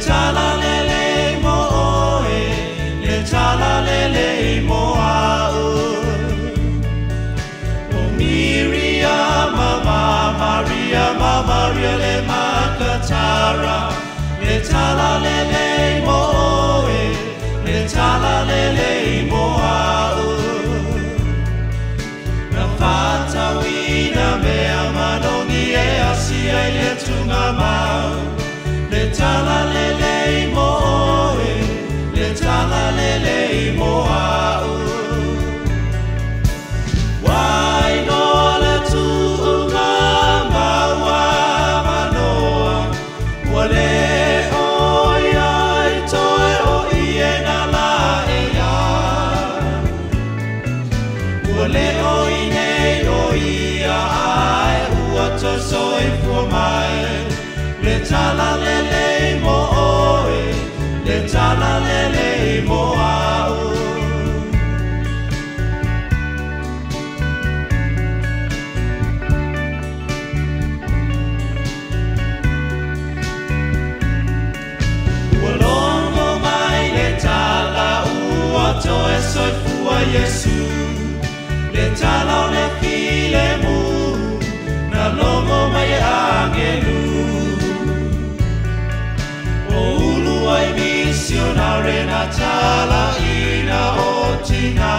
tala lele mo oe, le tala lele mo au. O Miriam, Maria le makatara, le tala lele mo oe, le tala lele mo au. Na fata wina mea manongi e asia I le tunga mau. Le tala lele mo oe, le tala lele mo au. Wai no le tunga maua manoa, wale oia I toe o ie na la e ia. Wale oine o ia ai ua to soi fua mai. Le tala lele mo oe, le tala lele mo au. Ualongo mai le tala ua to e soi fua Yesu. Le tala o le file mu, na longo mai e angelu. Ai missionare na tala ina o tina.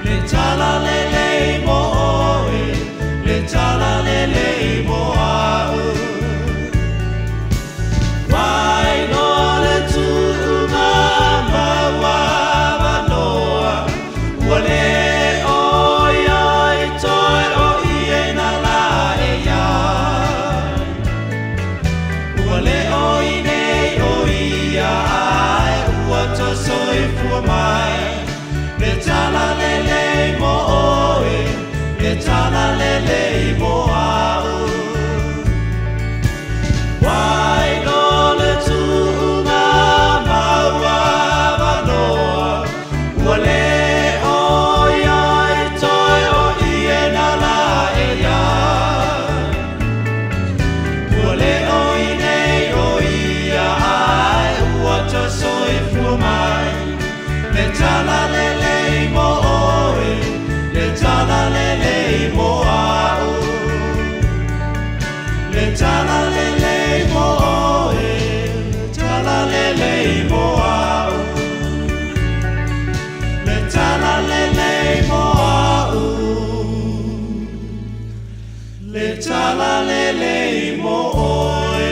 Le tala lele mo oe, le tala lele mo au. Wai no le tuna maua manoa, wale oia I toe o ie na la e iai. Wale oine to soi fua mai. Le tala lele mo oe, le tala lele mo au. Wai no le tunga maua manoa, wale oia I toi o ie na la e iai. Wale oine o ia ai ua to soi fua mai. Le tala lele mo oe, le tala lele mo au. Le tala lele mo oe, le tala lele mo au. Le tala lele mo au. Le tala lele mo oe.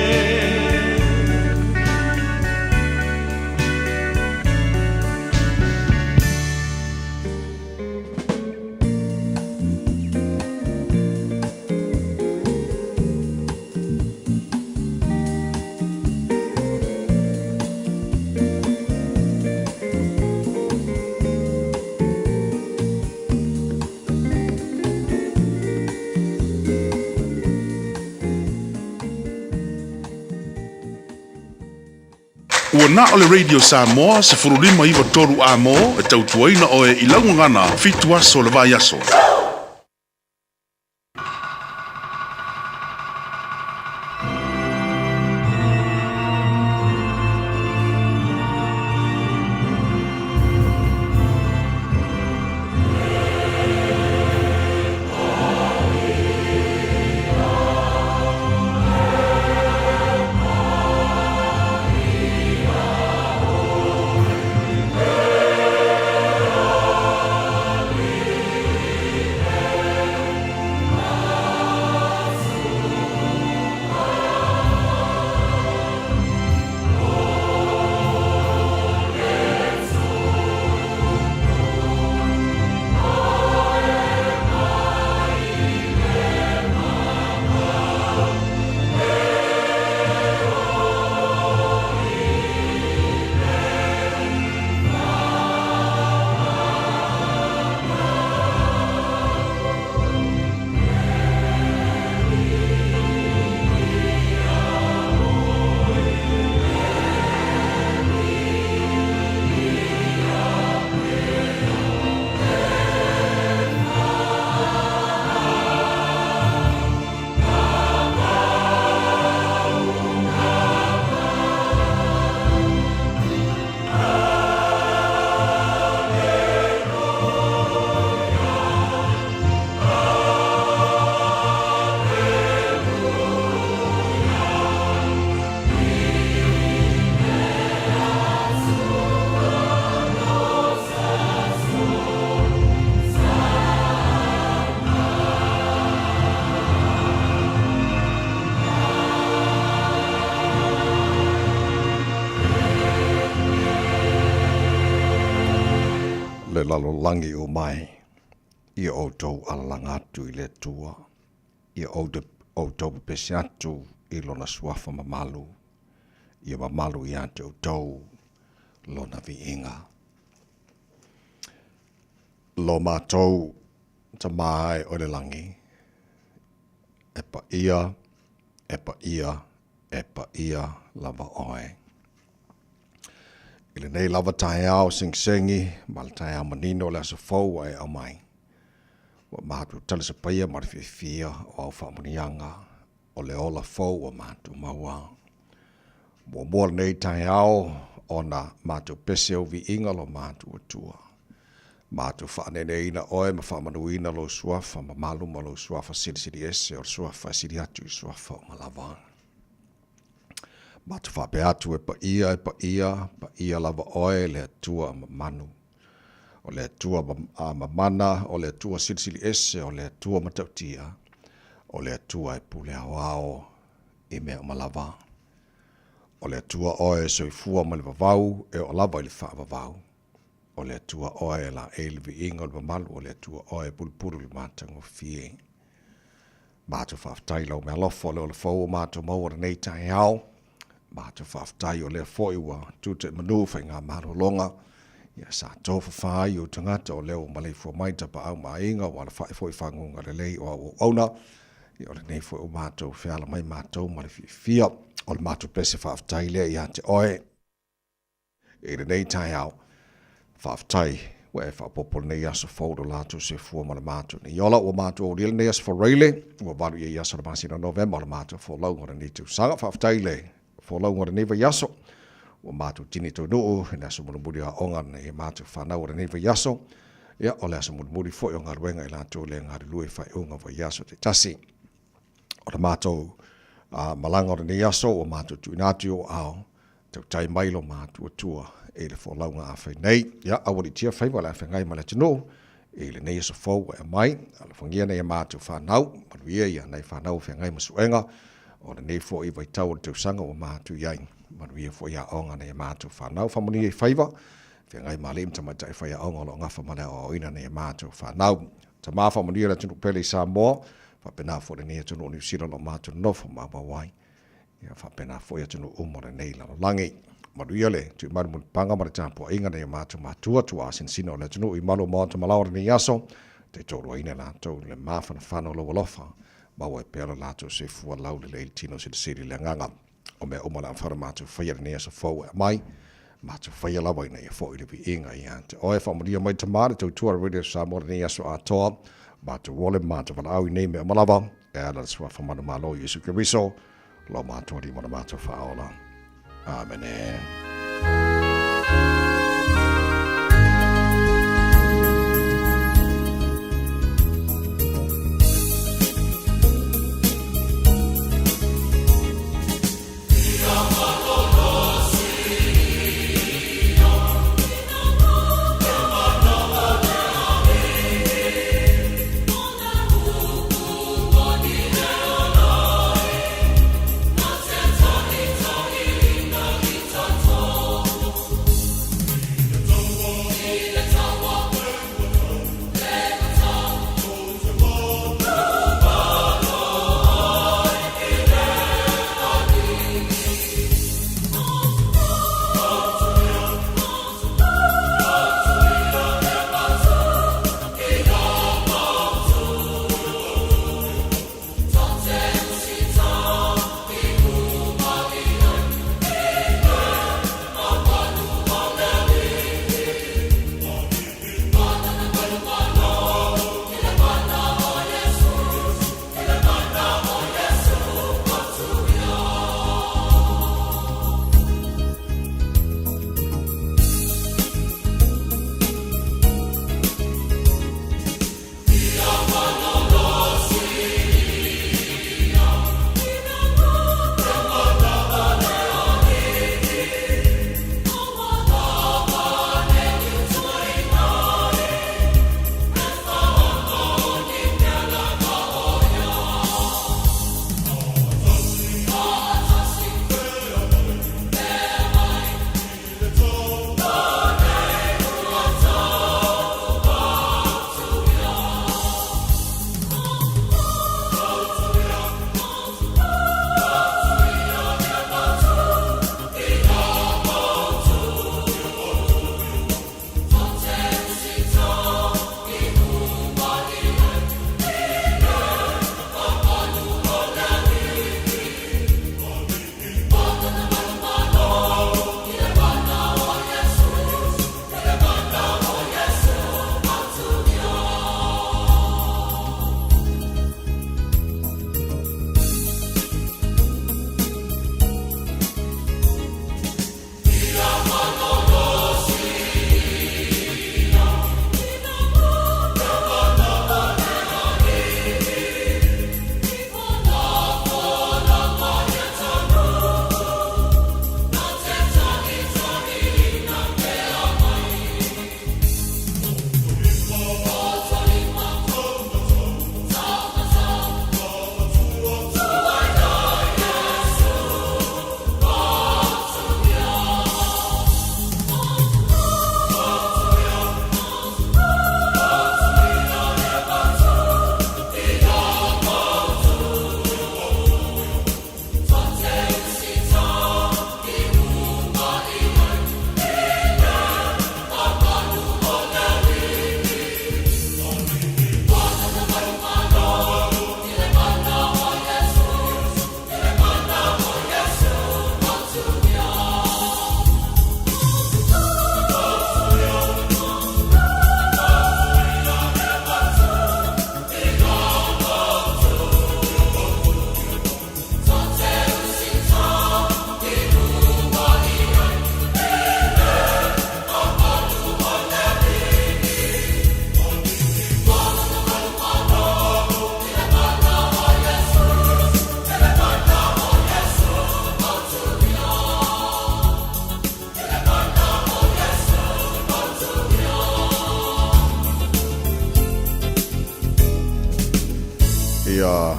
Ua na ole Radio Samoa se furulima iwa toru a mo e tautuaina oe I launga ngana fitu aso le vai aso. le lalolangi o mai, ia o tau alalanga atu I le tua, ia o tau pepesi atu I lona suafa ma Malu, ia ma Malu I ante o tau lona viinga. Lo mātou ta mai o le langi, e pa ia lava oe. I le nei lava Taeao sing-singi, ma le Taeao manino le asa fau ai au mai. Wa mātou tala sa paia ma le Fiafia o au whamunianga, o le ola fau o mātou maua. Mua nei Taeao o na mātou pese o vi inga lo mātou atua. Mātou whaanene ina oe ma whaamanuina lo suafa ma Malu ma lo suafa siri ese o suafa siri atu I suafa o malawang. Mātou whape atu e pa ia lava oe le atua ma manu. O le atua ma mana, o le atua siri ese, o le atua ma tautia, o le atua e pule ao I mea malawang. O le atua oe soifua ma le vavau e o lava I le wha vavau. O le atua oe la eile vi inga o le Malu, o le atua oe pulpuru le mātango fie. Mātou whaftai lau mea lofo le o le fau o mātou maua nei Taeao. Mātou whaftai o le foi ua tūte manu whai ngā marolonga. Ia sa tōwha whai o tangata o leo malei fua mai tapa au ma inga o le whai foi whangunga le lei o au auna. Ia o le nei foi o mātou whiala mai mātou ma le Fiafia. O le mātou pese whaftai lea I ate oe. E le nei Taeao. Whaftai, we whapopo nei asa faudo lātou se fua ma le mātou. Ni ola o mātou o rila nei asa whareile, o waru I asa na masina November, o le mātou whalau ngore ni tu sanga whaftai le, whalau ngore ni wa yaso, o mātou tini tau nuu, he asa munumuri a onga nei mātou whanau o ni wa yaso, ia o le asa munumuri fo I o ngā ruenga I lātou le ngā rului whai unga wa yaso te tasi. O le mātou malanga o ni yaso, o mātou tuinati o ao, tau tai mailo mātou atua, e le wholaunga a whai nei. Ia, awari tia whaiwa le a whangai ma le tino, e le nei sa fau e mai, a le whangia nei a mātou whanau, manuia ia nei whanau whangai ma suenga, o le nei fo I vai tau o te usanga o mātou iai, manuia fo ia onga nei a mātou whanau, whamuni e whaiwa, whangai ma lim tamata e whai a onga lo ngafa mana o ina nei a mātou whanau. Ta maa whamunia le tino pele I Samoa, whapena fo le nei a tino o New Zealand o mātou nofa ma wawai, ia whapena fo ia tino umore nei la langi. Maruia le, tu maru mun panga mara tampo inga nei mātou mātua tua asin sino le tunu I malo mātou malaura ni yaso, te tōru aina lātou le māwhana whano lo walofa, maua e pēra lātou se fua lau le leil tino se siri le nganga, o mea umala whara mātou whaia ni yaso fau e mai, mātou whaia lawa ina I fau I le vi inga I ante. Oe whamuria mai tamara, tau tua radio Samoa ni yaso a toa, mātou wole mātou wala au I nei mea malawa, e ala swa whamana malo Yesu Kiriso, lo mātou di mana mātou whaola. Amen.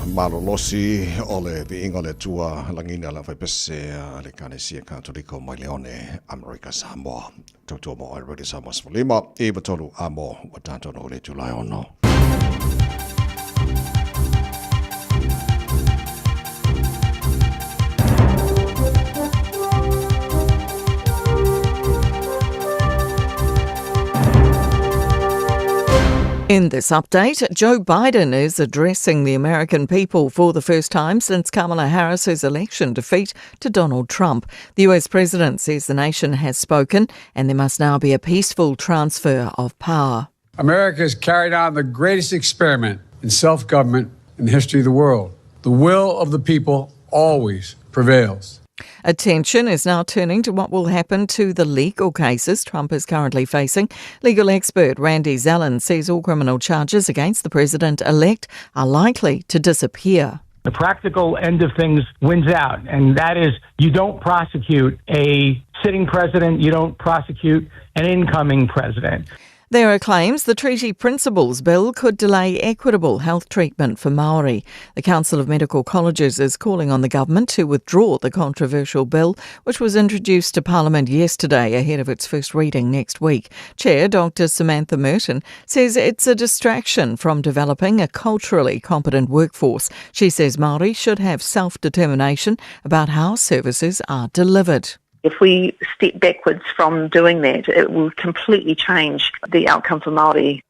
Malu losi ole viinga le tua langina la faipese le kanesia katoliko mai leone America Samoa. Toto mo already Samoa lima e batolu amo watanto no le July ono. In this update, Joe Biden is addressing the American people for the first time since Kamala Harris's election defeat to Donald Trump. The US president says the nation has spoken and there must now be a peaceful transfer of power. America has carried on the greatest experiment in self-government in the history of the world. The will of the people always prevails. Attention is now turning to what will happen to the legal cases Trump is currently facing. Legal expert Randy Zellin says all criminal charges against the president-elect are likely to disappear. The practical end of things wins out, and that is you don't prosecute a sitting president, you don't prosecute an incoming president. There are claims the Treaty Principles Bill could delay equitable health treatment for Maori. The Council of Medical Colleges is calling on the government to withdraw the controversial bill, which was introduced to Parliament yesterday ahead of its first reading next week. Chair Dr. Samantha Merton says it's a distraction from developing a culturally competent workforce. She says Maori should have self-determination about how services are delivered. If we step backwards from doing that, it will completely change the outcome for Māori.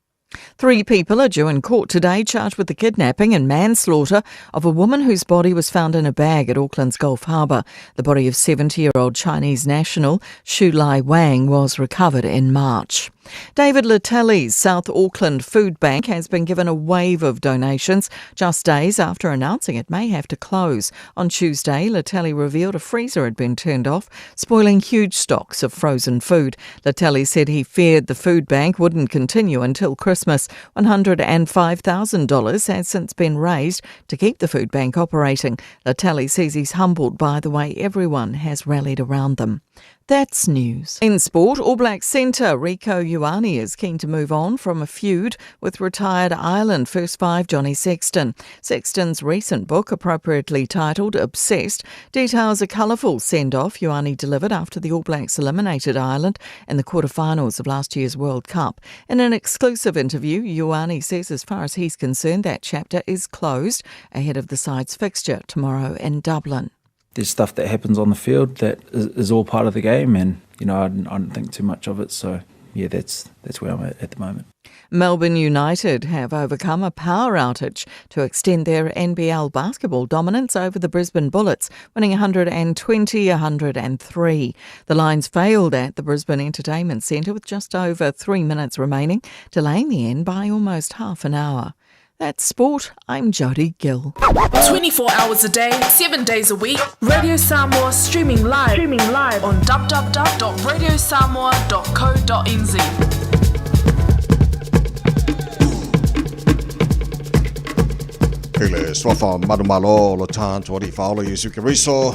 3 people are due in court today charged with the kidnapping and manslaughter of a woman whose body was found in a bag at Auckland's Gulf Harbour. The body of 70-year-old Chinese national Shu Lai Wang was recovered in March. David Latelli's South Auckland Food Bank has been given a wave of donations just days after announcing it may have to close. On Tuesday, Latelli revealed a freezer had been turned off, spoiling huge stocks of frozen food. Latelli said he feared the food bank wouldn't continue until Christmas. $105,000 has since been raised to keep the food bank operating. Latelli says he's humbled by the way everyone has rallied around them. That's news. In sport, All Blacks centre Rieko Ioane is keen to move on from a feud with retired Ireland first five Johnny Sexton. Sexton's recent book, appropriately titled Obsessed, details a colourful send-off Ioane delivered after the All Blacks eliminated Ireland in the quarter-finals of last year's World Cup. In an exclusive interview, Ioane says as far as he's concerned, that chapter is closed ahead of the side's fixture tomorrow in Dublin. There's stuff that happens on the field that is all part of the game, and I don't think too much of it. So yeah, that's where I'm at the moment. Melbourne United have overcome a power outage to extend their NBL basketball dominance over the Brisbane Bullets, winning 120-103. The Lions failed at the Brisbane Entertainment Centre with just over 3 minutes remaining, delaying the end by almost half an hour. That's sport. I'm Jodie Gill. 24 hours a day, 7 days a week. Radio Samoa streaming live on www.radiosamoa.co.nz. Ele swafa madumalo lo tanto ori faolo Yesu Kristo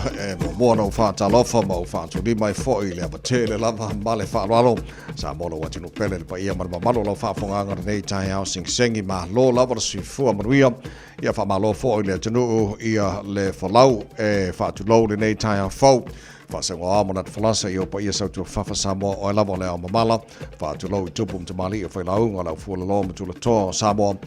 mo no fata lofa mo fata di mai foi le batele lava male fa lo sa mo lo watino pele pa ia malo lo fa fonga nei Taeao sing ma lo lava si fu amruia ia fa malo foi le tunu ia le folau fa tu lo nei Taeao fo fa se wa mo na falasa io pa ia sa tu fa Samoa o lava le mamala fa tu lo tupum te mali fa lau ngala fu lo mo tu lo to Samoa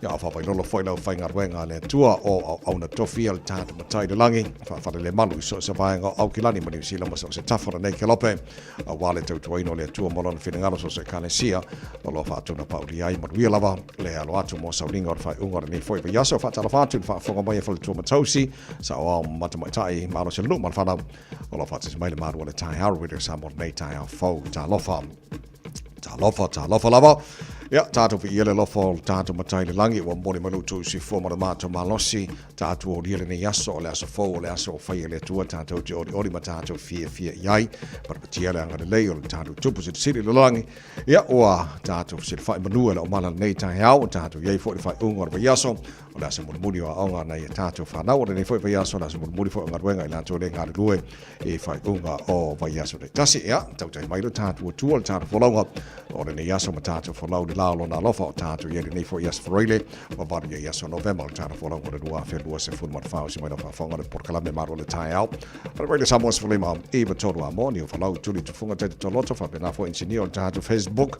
ia fa lolo foi lau fainga wenga le tua o au na tofi al tata matai de langi fa le malu so se vai au kilani mani sila mo so se tafora nei kelope wale tau tuaino le tua molon finangalo so se kanesia lo fa tu na pauli ai mo wi lava le alo atu mo saulinga or fa ungor ni foi ya so fa tala fa tu fa fonga mai fa tu matausi sa o mata mai malo se lu man fa na lo fa se mai le maru le Taeao with some nei Taeao fo ta lofa lava. Ja, tātou fi iele lofo, tātou matai le langi, wa mbori malutu si fo mara mātou malosi, tātou o liele ne yaso, o le aso fo, o le aso o whai le tua, tātou te ori ma tātou Fiafia iai, parapati ele anga le lei, o le tātou tupu si te siri le langi, ia oa tātou si le whai manua le o mala nei Taeao, tātou iei fo le whai unga o le yaso, o le ase muni o aonga na ia tātou whanau, o le nei fwoi vai aso le ase muni fwoi ngaruenga i lanto le ngāri lue e whai unga o vai aso le tasi ea, tautai mai lo tātou atua le tātou whalaunga, o le nei aso ma tātou whalau le lao na lofa o tātou ia le nei fwoi aso whareile, o varu ia aso November o tātou whalaunga le rua whenua se funu matawhau si mai na whafonga le porkalame maro le Taeao, o le reile Samoa se whalima Eva Toru Amoni o whalau tuli tufunga te toloto whapena fo engineer o tātou Facebook,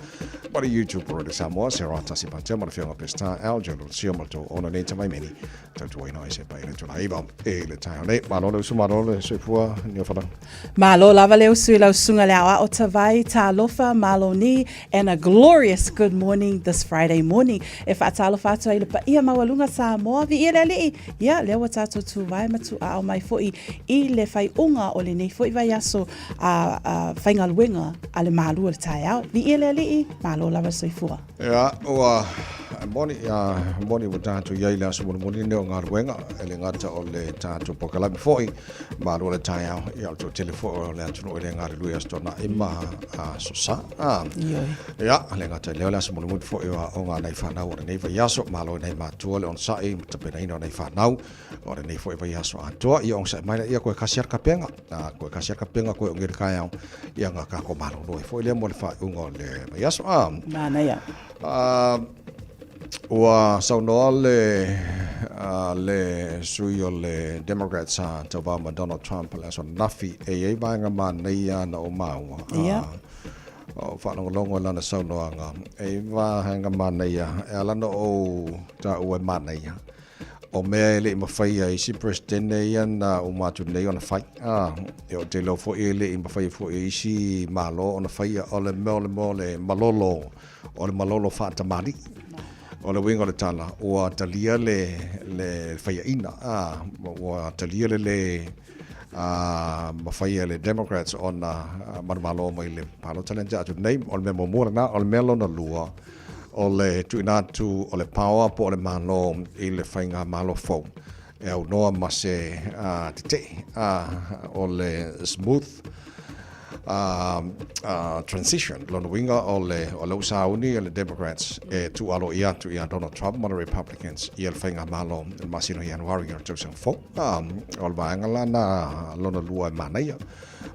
ma le YouTube o le Samoa, se rata si pantema le whianga pesta Taeao, jelo sio mato ona nei tamai meni, tautu ina se pai le tula iwa, e le Taeao nei, malo le usumaro le soifua ni o whalang. Malo lava le usui lau sunga leawa o tawai, ta alofa, malo ni, and a glorious good morning this Friday morning. E whaata alofa atu ai le pa ia mawalunga Samoa, vi ia le alii, ia lewa tātou tu vai matu a au mai foi, i le whai unga o le nei foi vai aso a whainga luenga a le Malu o le Taeao, vi ia le alii, malo lava soifua. Ia, ua, moni wa tātou iai le aso moni neo ngā ruenga, e le ngata o le tātou pokalami foi, Malu o le Taeao, ia o tō telefo o le atunu o le ngāri lui asto na ima sosa. Ia, le ngata leo le aso moni foi o ngā nei whanau o le nei vai aso, Malu nei mātua le on sai, tapena ina o nei whanau, o le nei foi vai aso atua, ia on sai mai ia koe kasiar kapenga, koe kasiar kapenga koe o ngiri kaiao, ia ngā kako Malu noi foi le mo le whai unga o le vai aso. Mana ia. Ua saunoa le sui o le Democrats tau wama Donald Trump le aso nafi e vaenga ma nei ana o maua. O whanongalongo lana saunoa nga e vaenga ma nei e alana o ta ue ma nei o mea ele i mawhaia i si presidente ian o matu nei o na whai. E o te leo fo ele i mawhaia fo i si malo o na whaia o le malolo o le malolo whaatamari. O le winga le tala, o talia le whaia ina, o talia le mawhaia le Democrats o na marumalo mai le palo talenta atu nei, o le mea momura na, o le mea lona lua, o le tuinatu, o le power po o le malo i le whainga malo fau. E au noa ma se tite, o le smooth, transition lona winga o le usauni le Democrats e tu alo ia tu ia Donald Trump ma le Republicans ia le whainga malo le masino Januari o tau sang fo o le vaenga lana lona lua manaia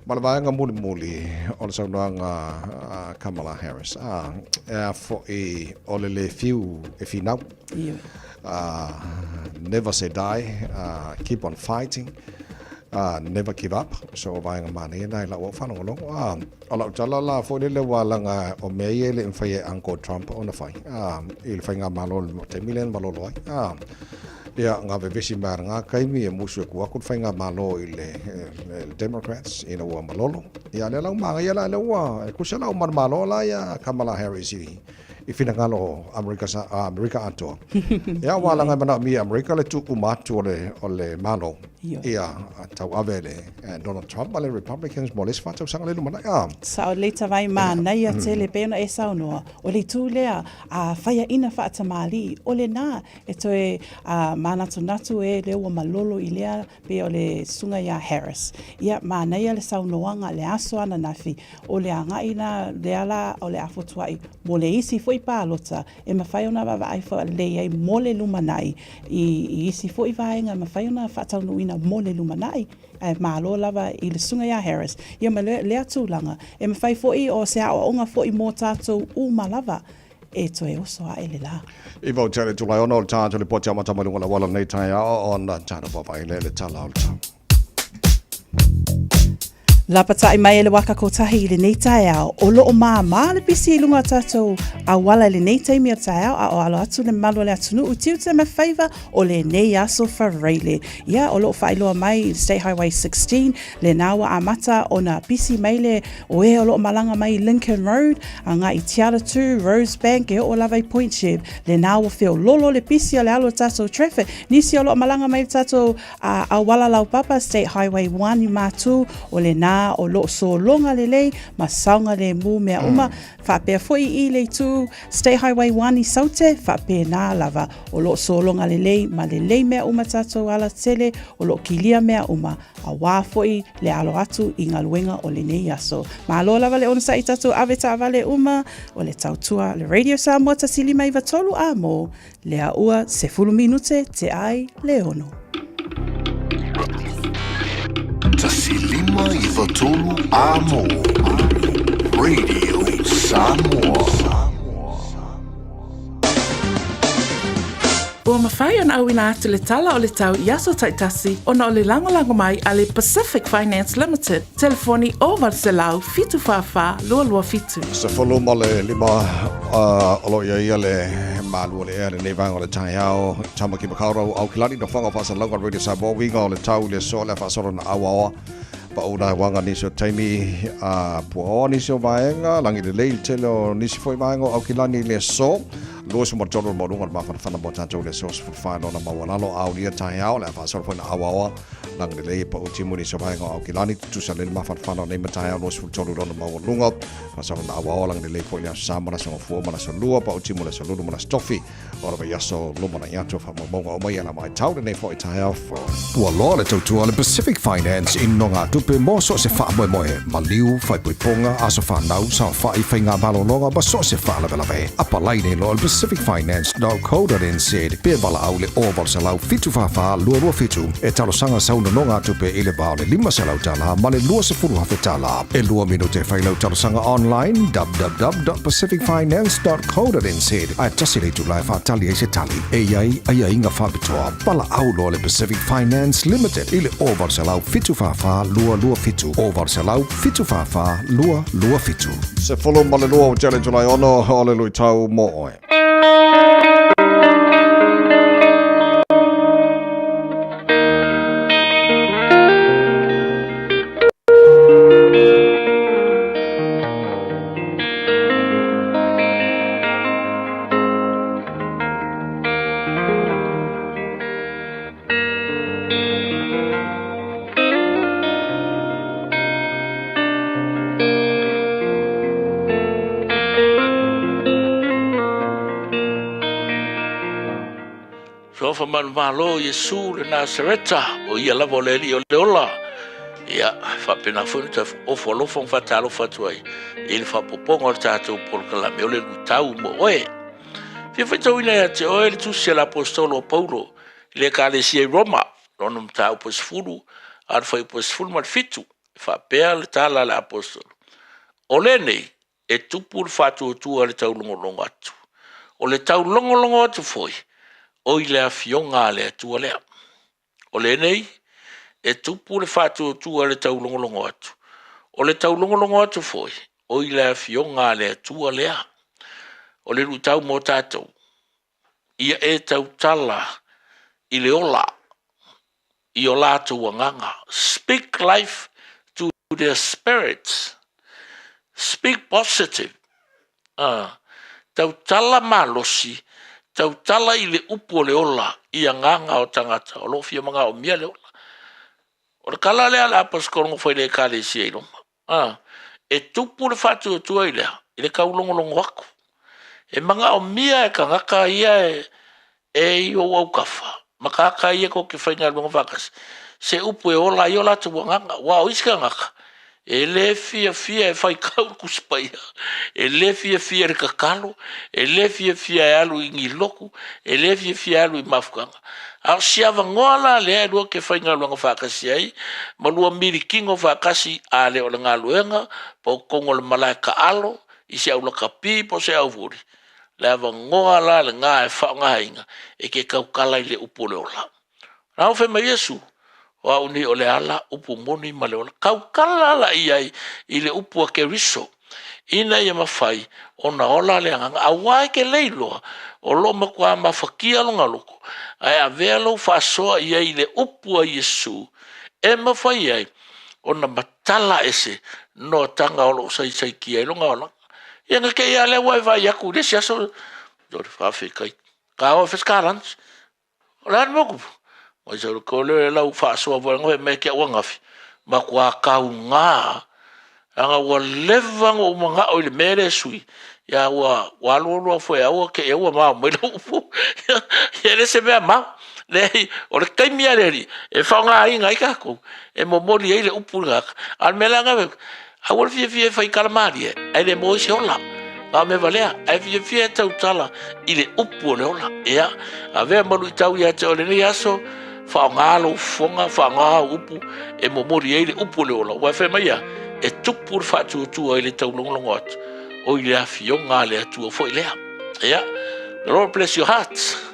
ma le vaenga muli o le saunoanga Kamala Harris e fo e o le fiu e finau never say die, keep on fighting, never give up. So vaenga mani nai la o whanonga longo. O lau tala la fo le walanga o mea le mwhaia Uncle Trump o na whai. I le whainga malo te milen malo loai. Ia ngā vevesi mara ngā kaimi e musu e kuakut whainga malo i le Democrats i na ua malolo. Ia le lau maa ia la le ua e kusa lau malo la ia Kamala Harris i finangalo Amerika atoa. Ia walanga mana mi Amerika le tuku matu o le malo. Ia tau ave le Donald Trump ma le Republicans mo les fatau sanga le lumana. Sao le tawai mana ia tele pena e saunoa. O le tū lea whaia ina whaatamali. O le nā e toe manatu natu e le ua malolo i lea pe o le sunga ia Harris. Ia mana ia le saunoanga le aso ana nafi. O le anga ina le ala o le afotuai. Mo le isi foi pālota e mawhai ona wawai wha le iei mo le lumanai. I isi foi vaenga mawhai ona whaatau ina mo le lumanai. E malo lava i le sunga ia Harris. Ia ma lea tūlanga. E mawhai foi o se a o onga foi mo tātou malava. E toe oso a ele la. I vau tere tulai ono o tātou le poti amata malunga la wala nei Taeao o na tāna wawai le tala o le tāu. Lapatai mai ele waka kotahi i le nei Taeao. O loo maa le pisi lunga tātou a wala le nei taimi o Taeao a o alo atu le malo le atunu utiu te mawhaiva o le nei aso whareile. Ia o loo whailoa mai State Highway 16 le nawa a mata o na pisi mai le o e o loo malanga mai Lincoln Road a ngā i Tiara 2, Rosebank e o lavai Point Shib le nawa whio lolo le pisi o le alo tātou traffic. Nisi o loo malanga mai tātou a wala lau papa State Highway 1 i mātu o le nā nā o lo so longa lelei ma saunga le mu mea uma whapea foi I le tu State Highway 1 I saute whapea nā lava o lo so longa lelei ma lelei mea uma tatou ala tele o lo kilia mea uma a wā foi le alo atu I ngā luenga o le nei aso. Ma alo lava le ona sa I tatou aweta avale uma o le tautua le Radio Samoa tasili mai vatolu a mo le a ua se fulu minute te ai le ono. Tasilima I vatolu a mo Radio Samoa. Ua mawhai ona au ina atu le tala o le tau I aso taitasi ona o le langolango mai a le Pacific Finance Limited. Telefoni o Valselau fitu whawha lua fitu. Se folo mo le lima olo ia le Malu le ere le vanga o le Taeao tama ki makaurau au kilani no whanga whasa lauga Radio Samoa winga o le tau le so le whasoro na awa pa una wanga nisio taimi puo nisio vaenga langi le leil telo nisi foi vaenga au kilani le so Luas mo tolo mo lunga ma fa mo tanto le so fa no na mawalalo au dia Taeao le fa so foi na awa lang le lei pa o timu ni so vaenga au kilani tu sa le ma fa no nei Taeao luas fu tolo no ma lunga fa so na awa lang le lei foi na sa mo na so fu mo na so lua pa o timu le so lulu mo na stofi ora ba yaso lo mo na yato fa mo o mai na mai tau le nei foi Taeao ua lo le tau le Pacific Finance in nonga tupe mo so se fa mo Malu fai ponga aso fa nau sa fa I fainga balo longa ba so se fa la apa lai nei lo pacificfinance.co.nz pe bala au le oval salau fitu fa lua fitu e talo sanga sauna nonga tupe ile ba le lima salau tala ma le lua se furu hafetala e lua minute fai lau talo sanga online www.pacificfinance.co.nz a tasile tu lai fa tali e se tali e ai inga fa bitoa bala au lo le Pacific Finance Limited ile oval salau fitu fa lua fitu oval salau fitu fa lua fitu se follow ma le lua o challenge lai ono o le lui tau mo oe. Sofa malo Yesu le Nasareta o ia lava o le li o le ola. Ia whapena whunta o wholofong whatalo whatuai. Ili whapoponga o tātou polkalame o le lutau mo oe. Fia whaitau ina ia te oe le tusia la apostolo o Paulo. Le ka le sia Roma. Ronum tau posfuru. Ar whai posfuru mat fitu. Whapea le tala le apostolo. O le nei e tupu le whatu o tua le tau longolongo atu. O le tau longolongo atu foi. O i lea fionga lea tua lea. O le nei, e tupu le whātua tua le tau longolongo atu. O le tau longolongo atu foi, o i lea fionga lea tua lea. O le rutau mo tātou. Ia e tau tala, i le ola, i o lātou anganga. Speak life to their spirits. Speak positive. Tau tala malosi, tau tala I le upo le ola I nganga o tangata o lo fia manga o mia le ola o le kala le ala paskolongo foi le kale sia I loma e tupu le fatu o tua I le kaulongolongo wako e manga o mia e kangaka ia e o au kafa makaka ia ko ke whainga lunga wakas se upo e ola I ola tu nganga wa o iska ngaka e le Fiafia e whai kau kuspaia, e le Fiafia re kakalo, e le Fiafia e alu I ngiloku, e le Fiafia alu I mafukanga. Au siava ngoala le e lua ke whainga luanga whakasi ai, ma lua miri kingo whakasi a le o le ngā luenga, po kongo le malai ka alo, I se au laka pi po se au vuri. Le ava ngoala le ngā e whaonga inga, e ke kaukala I le upo le ola. Rau whema Yesu, wa uni o le ala upu moni ma le ola kaukala la I le upu a ke riso ina ia mawhai o na ola le anganga a wai ke leiloa o lo makua mawhakia longa loko ai a velo whasoa I le upu a Yesu e mawhai ai o na matala ese no tanga o lo sai ki ai longa ola ia nga ke ia le wai vai aku le siaso dori whawhikai ka o fiskarans o le anu moku Mai sa ko le lau fa so wa ngo me ke wa ngafi ma kua kaunga anga wa levang o manga o le mere sui ya wa lo foi o ke e wa ma mo lo ya le se me ma le o le kaimia le e fa nga inga ka ko e mo mori e le upulga al melanga a wol fie fai kalmari e le mo se ola a me valea e fie tau tala i le upu le ola ia a ve malu i tau ia te o le ni aso fa nga lo fonga fa nga upu e mo mori e le upu le ola wa fe mai e tupu fa tu ai le tau longo atu o i le afionga le atu o foi lea ia the Lord bless your hearts.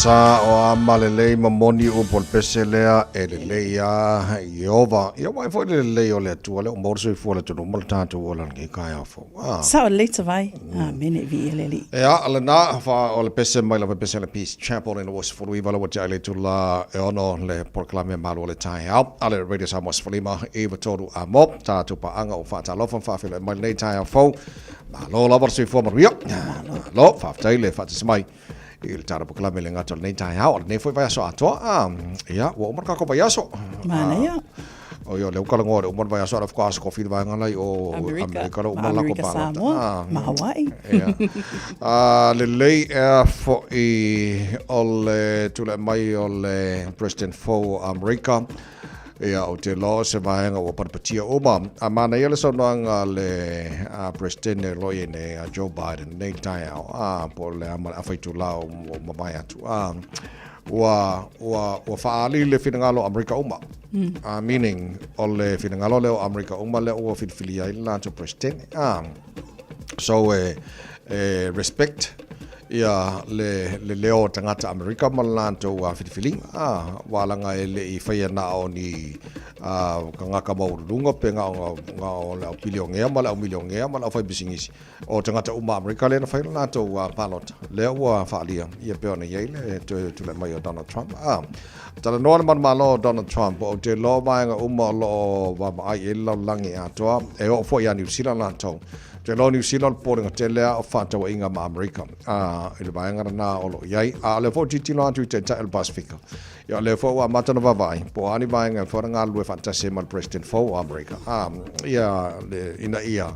Sa o amalelei mamoni o polpeselea e lelei a Iova. Ia mai foi lelei o le atua le o morso foi le tonu mal tatu o lan ke kai afo. Sa o leita vai. Mene vi leli. Ia ala na fa o le pese mai la pese le Peace Chapel in was for we vala what jale to la e ono le proclame Malu le Taeao. Ale radio Samoa Falima eva toru amo tatu pa anga o fa ta lo fa file mai nei Taeao. Malo la morso foi maria. Lo fa taile fa tsmai. Il tara proclame le ngato nei Taeao ne foi vai aso ato ia o marka ko vai aso mana ia o yo le ukala ngore o mon vai aso of course ko fil vai ngalai o America o mala ko pa ma Hawaii le lei fo I ol tula mai ol President fo America ia o te lo se vaenga o parpatia oma a mana ia le sonanga le president loye ne Joe Biden nei Taeao po le ama afaitu la o mamai atu wa faali le finangalo America oma meaning o le finangalo le America oma le o filfilia ila to president so respect ia le leo tangata Amerika malanto wa filifili walanga ele I whaia na o ni kangaka maurunga pe nga o piliongea mala o miliongea mala o whai bisingisi o tangata uma Amerika le na whaila nato wa palota leo wa whaalia ia peona yeile tu le mai o Donald Trump tala noa man malo Donald Trump o te lo mai nga uma lo wa mai e lau langi atoa e o fo ia New Zealand nato te lo New Zealand poringa te lea o whantawa inga ma Amerika ele vaenga na o lo iai le fo titilo atu te ta el Pacifica ia le fo wa matana vavai po ani vaenga fo nga lue fantase mal president fo Amerika ia le ina ia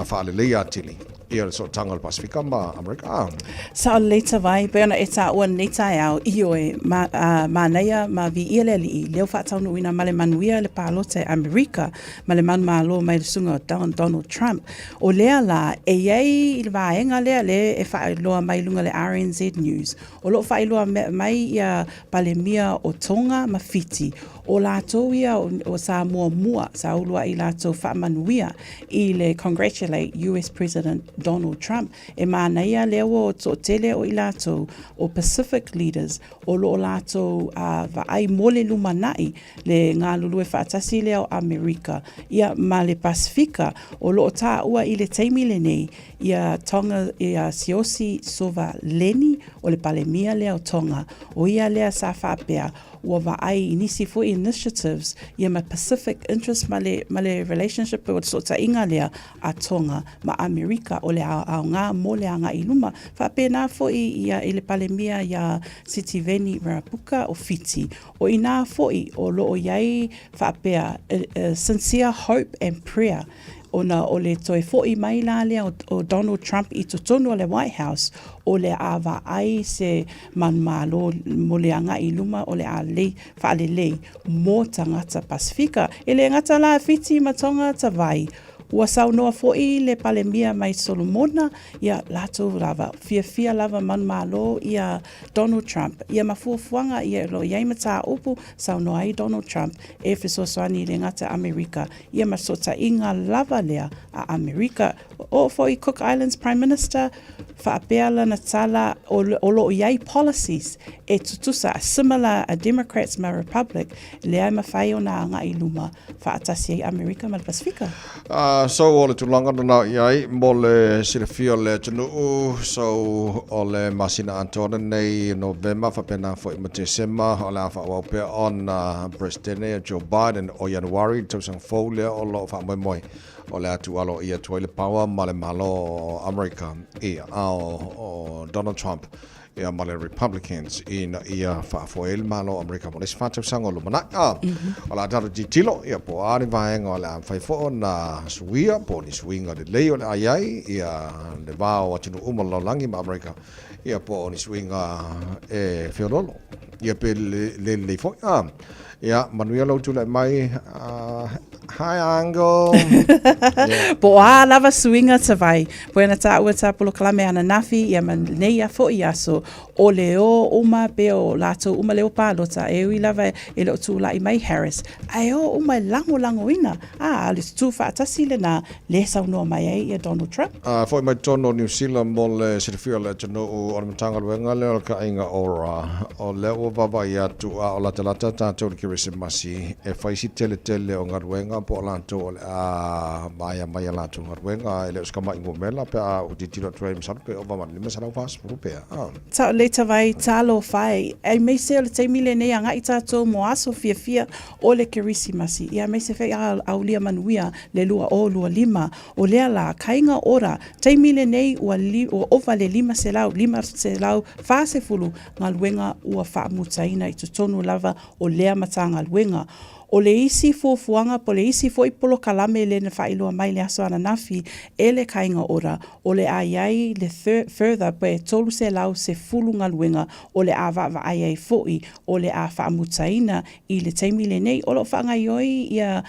faale le ia tili ia so tanga el Pacifica ma Amerika Sa o leita vai, peona e ta ua nei Taeao I oe ma neia ma vi ia le li leo whaatau nuina ma le manuia le pālota Amerika ma le manu malo mai le sunga o Donald Trump o lea la e iei I le vaenga lea le e whaailoa mai lunga le RNZ News o lo whaailoa mai ia palemia o Tonga ma Fiti o lātou ia o Samoa mua sa ulua I lātou whaamanuia I le congratulate US President Donald Trump e mānaia leo o tō tele o I lātou o Pacific leaders o lo lātou vaai mole lumanai le ngā lulu e whaatasi leo Amerika ia ma le Pasifika o lo tā ua I le teimi le nei ia Tonga ia siosi sova leni o le palemia leo Tonga o ia lea sa whaapea ua vaai inisi fo initiatives ia ma Pacific interest ma le relationship o sota inga lea a Tonga ma Amerika o le au ngā mo le anga I luma whapena fo ia I le palemia ia City Veni Marapuka o Fiti o ina fo o lo o iai whapea sincere hope and prayer ona o le toi fo'i mai la lea o Donald Trump I totonu o le White House o le awa ai se manmalo mo le anga I luma o le alei whaalelei mo tangata Pasifika e le ngata la Fiti ma Tonga tawai ua saunoa fo'i le palemia mai Solomona ia latou lava fiafia lava manmalo ia Donald Trump ia mafuafuanga ia lo iai mata upu saunoa ai Donald Trump e fesoasoani le ngata Amerika ia masota inga lava lea a Amerika o fo'i Cook Islands Prime Minister whaapea na tala o lo iai policies e tutusa similar a Democrats ma Republic le ai mawhai o na anga I luma whaatasi ai Amerika ma Pasifika so o le tulanga na iai mo le silafia le tunu so o le masina antona nei November whapena fo I matesema o le awha wapea on President Joe Biden o January tausang fau lea o lo wha moi o le atu alo ia tuai le power ma le malo America o Donald Trump ia ma le Republicans ia whaafoel malo America mo le sifatu sango lumana o la taro titilo ia po ari vaenga o le whaifo na suia po ni suinga le leo le aiai ia le vao atinu umalo langi ma America ia po ni suinga e whiololo ia pe le leifo ia manuia lau tula mai hi Uncle po a lava suinga tawai po ena ta ua ta polo kalame ana nafi ia man nei a fo ia so o leo uma pe o lato uma leo palota e ui lava e lo tu lai mai Harris ai o uma lango ina le tu fa tasi le na le sa no mai ia Donald Trump fo mai tono New Zealand mo le sirfio le tono o matanga luenga le ka inga ora o leo baba ia tu o la talata ta to Masi e faisi tele o ngaruenga po lanto mai lanto ngaruenga ele skama ingo mela pe o ditilo trim sa pe o va man lima sa fas pe ta leta vai talo fai e me se le te mile nei anga ita to mo aso fiafia o le kerisimasi ia me se fe au lia manuia le lua o lua lima o le la kainga ora te mile nei o ova le lima se lau fase fulu ngaruenga ua fa mutaina I tonu lava o lea matanga luenga o le isi fuafuanga po le isi fo I polo kalame le na whailoa mai le aso ana nafi e le kainga ora o le aiai le further pe tolu se lau se fulu ngaluenga o le awa aiai foi o le a whaamutaina I le teimi le nei o lo whaangaioi ia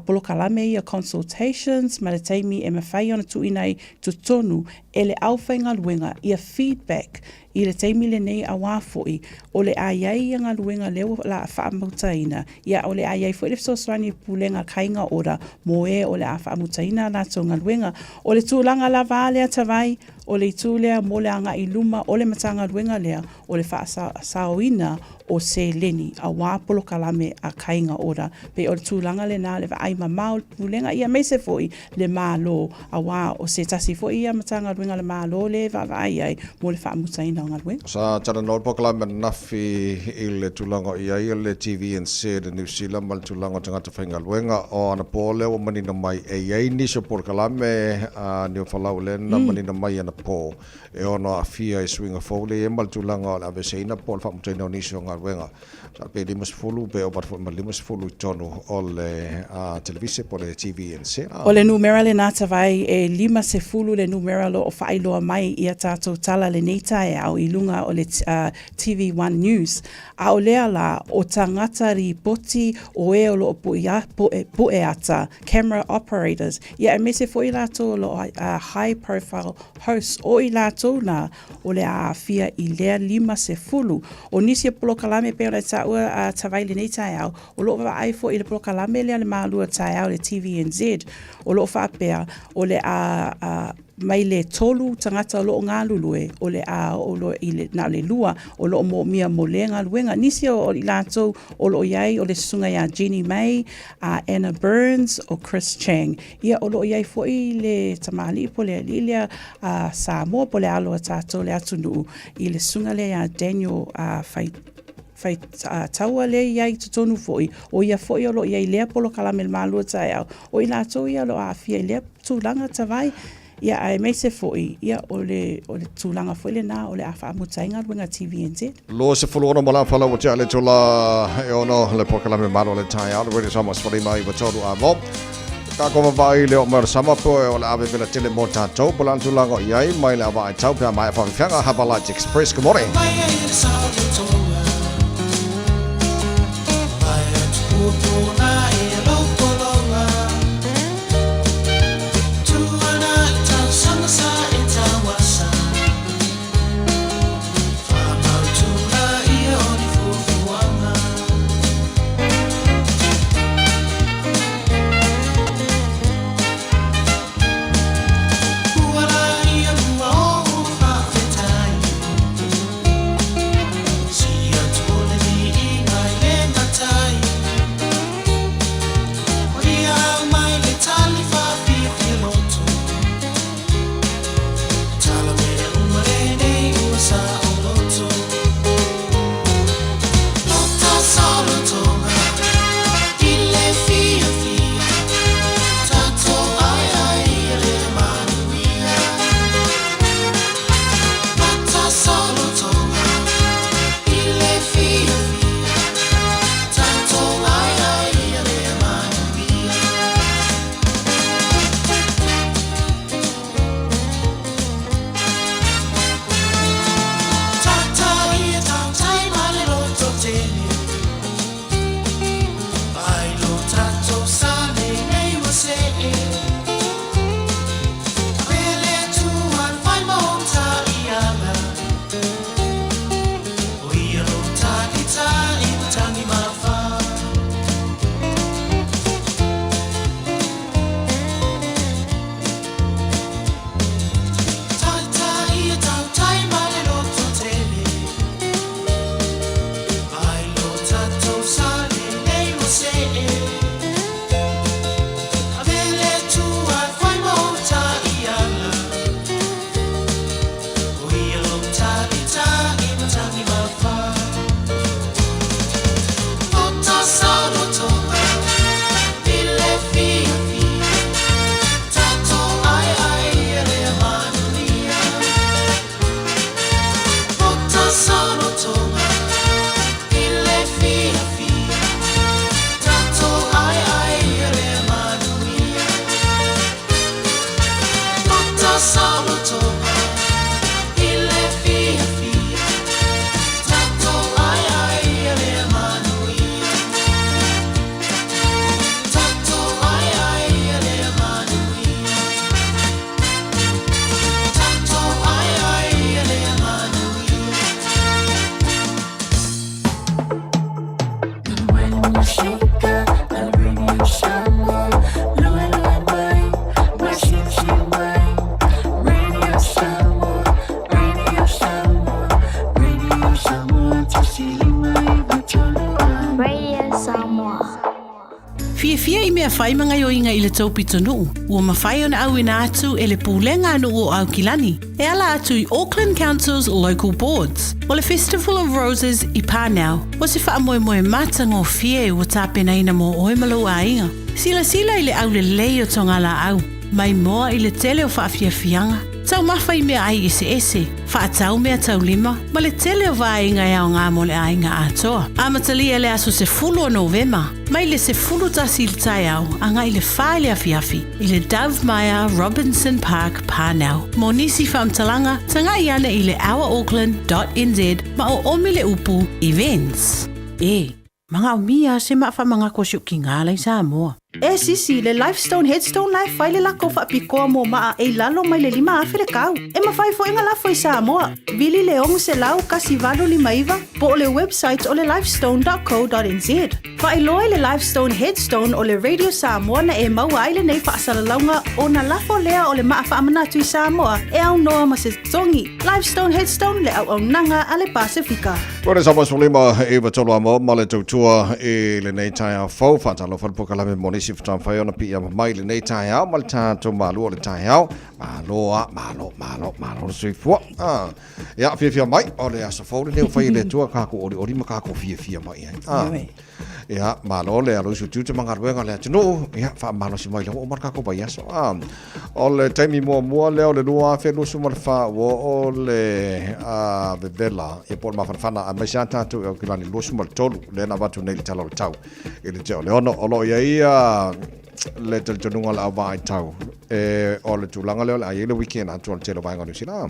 polo kalame ia consultations ma le teimi e mawhai ona tuinai tutonu e le awhai ngaluenga ia feedback I le teimi le nei a wāfoi o le aiai anga luenga leo la whaamutaina ia o le aiai fo le fsoswani pulenga kainga ora mo e o le a whaamutaina la tonga luenga o le tūlanga la vālea tawai o le itu lea mo le anga I luma o le matanga luenga lea o le whaasawina o se leni a wāpolo kalame a kainga ora pe o le tūlanga le nā le vai mamau pulenga ia me se foi le malo a wā o se tasi foi ia matanga luenga le malo le vai ai mo le whaamutaina o ngā luenga. Sa tana nol po kalame nafi I le tūlanga ia le TV and se le New Zealand mal tūlanga tangata whainga luenga o ana po leo manina mai ei niso po kalame ni o whalau le na manina mai ana po e ono a fia I swinga fole e mal tūlanga o le aveseina po le whaamutaina o niso ngā luenga. Sa pe limas fulu pe o barfo ma limas fulu tonu o le televise po le TV and se. O le numera le nata vai e lima se fulu le numera lo o whailoa mai I a tātou tala le nei Taeao I lunga o le TV1 News. A o lea la o tangata ripoti o e o lo po e ata, camera operators. Ia e me se fo I lato lo high profile hosts o I lato na o le a fia I lea lima se fulu. O nisi e polo kalame pe o le taua tawai le nei Taeao. O lo wa ai fo I le polo kalame lea le malua Taeao le TVNZ. O lo fa pea o le mai le tolu tangata o lo ngā lulue o le o lo I le na le lua o lo mo mia mo le ngā luenga nisi o I lato o lo iai o le sunga ia Jenny May, Anna Burns o Chris Chang. Ia o lo iai fo I le tamali po le lilia Samoa po le alo tato le atunu I le sunga le ia Daniel fai taua le iai tutonu foi o ia foi o lo iai lea polo kalame malua Taeao o I lato ia lo a fia lea tūlanga tawai ia ai me se foi ia o le tūlanga foi le nā o le a whaamutainga luenga TVNZ. Lo se fulu ono mala fala o te ale tula e ono le pokalame malo le Taeao le radio sama spari mai wa toru a mo. Ka koma vai le o mar sama po e o le ave vela tele mo tātou polan tūlanga iai mai le awa ai tau pia mai whaamfianga Have a Light Express. Good morning. Radio Samoa. Fiafia I mea whai mga yo inga I le taupito nuu. Ua mawhai ona au ina atu e le pūlenga anu o au kilani. E ala atu I Auckland Council's local boards. O le Festival of Roses I Pānau. O se wha moe moe matanga o fie ua tāpena ina mo oe malau a inga. Sila I le au le lei o tongala au. Mai moa I le tele o Fiafianga. Tau mawhai mea ai ese. Whaatau mea tau lima. Ma le tele o vainga e ao ngā mo le ainga atoa. Amatalia le aso se fulu o Novema. Mai le se fulu tasi I le Taeao. Anga I le whae le Fiafi. I le Dove Maya Robinson Park Pānau. Mo nisi whamtalanga. Tanga I ana I le ourauckland.nz. Ma o omi le upu events. Mga umia se maa mga kosyo ki ngā lai Samoa. Sisi, le Lifestone Headstone Life whai le lako whaapikoa mo maa e lalo mai le 5 awhire kau. E mawhai fo inga lafo I Samoa. Vili le ongu se lau kasi valo 5 po le website o le lifestone.co.nz. Whai loe le Lifestone Headstone o le Radio Samoa na e maua ai le nei whaasalaunga o na lafo lea o le maa whaamanatu I Samoa e au noa ma se tongi. Lifestone Headstone le au nanga a le Pasifika. Kore Samoa Sulima Eva Tolo Amo Male Tautua e le nei Taeao fau whatalo whalpokalame monisi Tam whai ona pia mai le nei Taeao ma le tātou Malu o le Taeao malo sui fua ia Fiafia mai o le asa fau le neu whai le tua kako ori ma kako Fiafia mai ia malo le alo su tuta mangaruenga le atino ia wha malo si mai le o markako bai aso o le taimi mua leo le lua whelu suma le wha o le vevela ia por mawhanawhana a mai sa tātou e o kilani lua suma le tolu le na watu nei le tala o tau i le teo le ono o lo ia le tonunga la vai tau o le tulanga le ai le weekend atu le telo vai ngani sila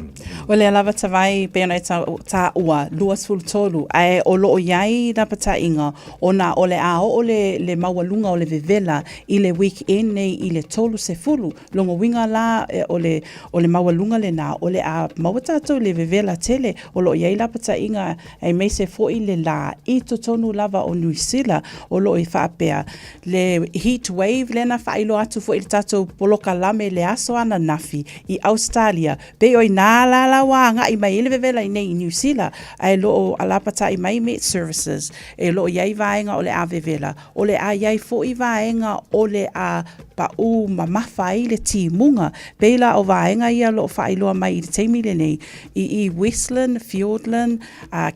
o le lava tawai pe ona ta ua luas full tolu ai o lo iai na pata inga ona o le o le mawalunga o le vevela I le weekend nei I le tolu se fulu longo winga la o le mawalunga le na o le a mawata to le vevela tele o lo iai la pata inga ai me se fo I le la I to tonu lava o Nuisila o lo I whaapea le heat wave lena whailo atu fo I tatou poloka lame le aso ana nafi I Australia pe oi nā la wanga I mai ele vevela I nei I New Zealand ai lo alapata I mai meat services e lo iai vaenga o le a vevela o le a iai fo I vaenga o le a pa u mamafa I le timunga pe la o vaenga ia lo whailo mai I te teimi le nei I Westland, Fiordland,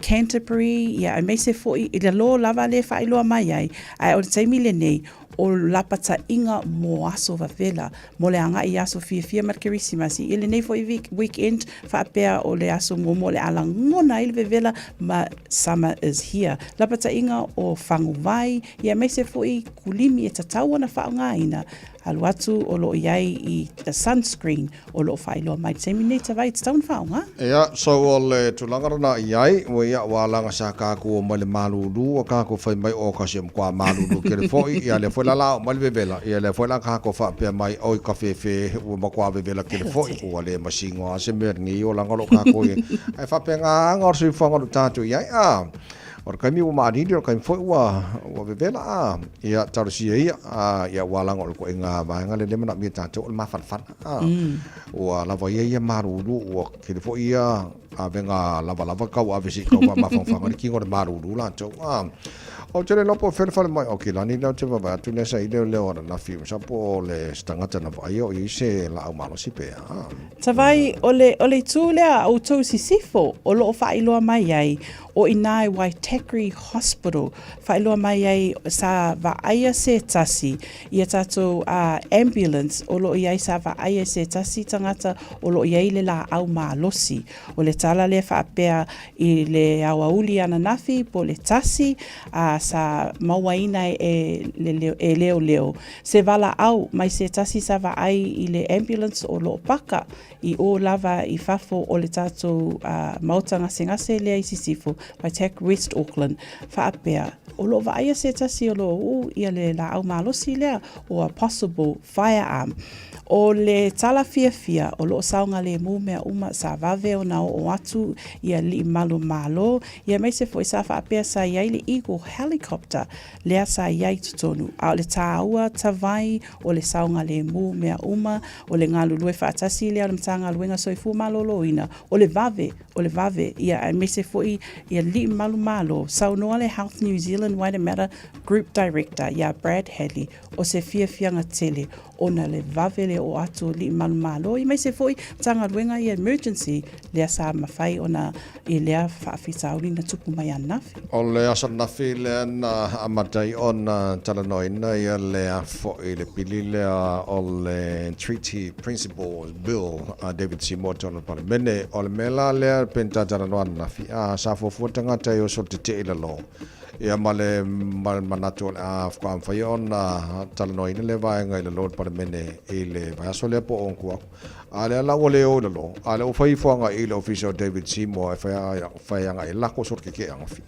Canterbury ia ai mai se fo I le lo lava le whailo mai ai o te teimi le nei o lapata inga mo aso vavela mo le anga I aso Fiafia markerisimasi ele nei fo I weekend whaapea o le aso mo le alangona I le vevela ma summer is here lapata inga o whangu vai ia me se fo I kulimi e tatau na whaonga ina alu atu o lo iai I the sunscreen o lo whailo mai temi nei tawai te taun whaonga ia so o le tulangarana iai o ia walanga sa kako o male malulu o kako whai mai o kasi mkwa malulu kere foi ia le foi lala o male vevela ia le foi la kako whaapea mai oi kawhewhe o makwa vevela kere foi o le masingo a se merni o langalo kako ai whaapea ngā ngor sui whangaru tātu iai or kami o maadini or kami foi wa vevela ia tarusia ia walanga o ko inga vanga le lemana mi tātu o mafan o lava ia marulu o kere foi ia a venga lava kau avisi kau mafanga ki ngor marulu la to o tele lopo ferfale mai o kilani la te va tu ne sai le ora na film sa po le stangata na vai o I se la o malo si pe tavai ole tu le o to sisifo o lo whailo mai ai o Inai Waitakere Hospital whailo mai ai sa va aia se tasi ia tato ambulance o lo iai sa va aia se tasi tangata o lo iai le la au malosi o le tala le whaapea I le awauli ana nafi po le tasi sa mawaina e leo se vala au mai se tasi sa va ai I le ambulance o lo paka I o lava I fafo o le tato mautanga sengase lea I sisifo Waitakere West Auckland whaapea o lo vaia se tasi o lo ia le la au malosi lea o a possible firearm o le tala Fiafia o lo saunga le mumea uma sa vave o atu ia li malo ia mai se foi sa whaapea sa iai le Eagle helicopter lea sa iai tutonu. A o le tāua tawai o le saunga le mu mea uma o le ngā lulue whaatasi lea o le mtanga luenga soifu malolo ina o le vave ia a mese foi ia li malu malo saunoa le Health New Zealand Wide Matter Group Director ia Brad Hadley o se fiafianga tele ona le vave le o atu li malu malo i mese foi tanga luenga ia emergency lea sa mawhai ona i lea whaafitauri na tupu mai anafi. O le asa nafi lea na amatai ona talanoina ia lea foi le pili lea o le Treaty Principles Bill David Seymour tona palemene o le mela lea penta talanoa nafi sa fofuatanga tai o so te ila lo. Ia male manatu a whai ona talanoina le vaenga i le Lord Palemene i le vaso lea po onkua. A le ala o le o lo, a le o whai whanga i le official David Seymour e whaianga i lako sort ke anga fi.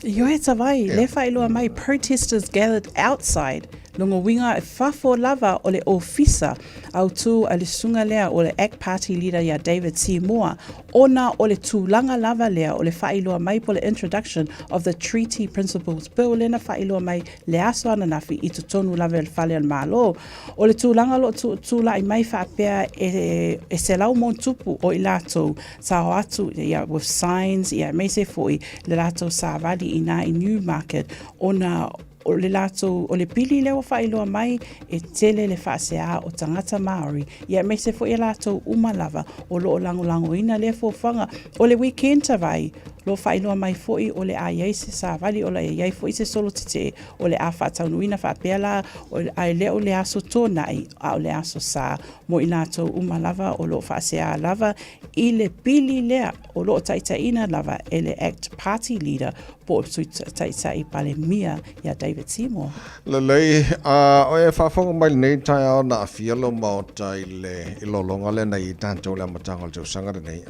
Yo e tawai, le whai loa mai protesters gathered outside longo winga e whafo lava o le ofisa au tu a le sunga lea o le ACT Party leader ia David Seymour ona o le tūlanga lava lea o le whailoa mai po le introduction of the Treaty Principles Bill lena whailoa mai le aso ana nafi i tonu lava le whale al malo o le tūlanga lo tūla i mai whaapea e se lau mon tupu o i lato sa o atu ia with signs ia me se foi le lato sa vali ina i Newmarket ona o le lato o le pili leo whailoa mai e tele le whaasea o tangata Maori ia me se foi lato umalava o lo lango ina le fofanga o le weekend tawai lo whailoa mai foi o le aiei se sa vali o le aiei foi se solo te o le a whaataunuina whaapela o ai leo le aso tōnai a o le aso sa mo i lato umalava o lo whaasea lava i le pili lea o lo taitaina lava e le ACT Party leader po taita i pale mia ia David Seymour. Lelei, o e whawhonga mai nei Taeao na fialo mo tai le ilolonga le nei tātou le matanga le sangara nei.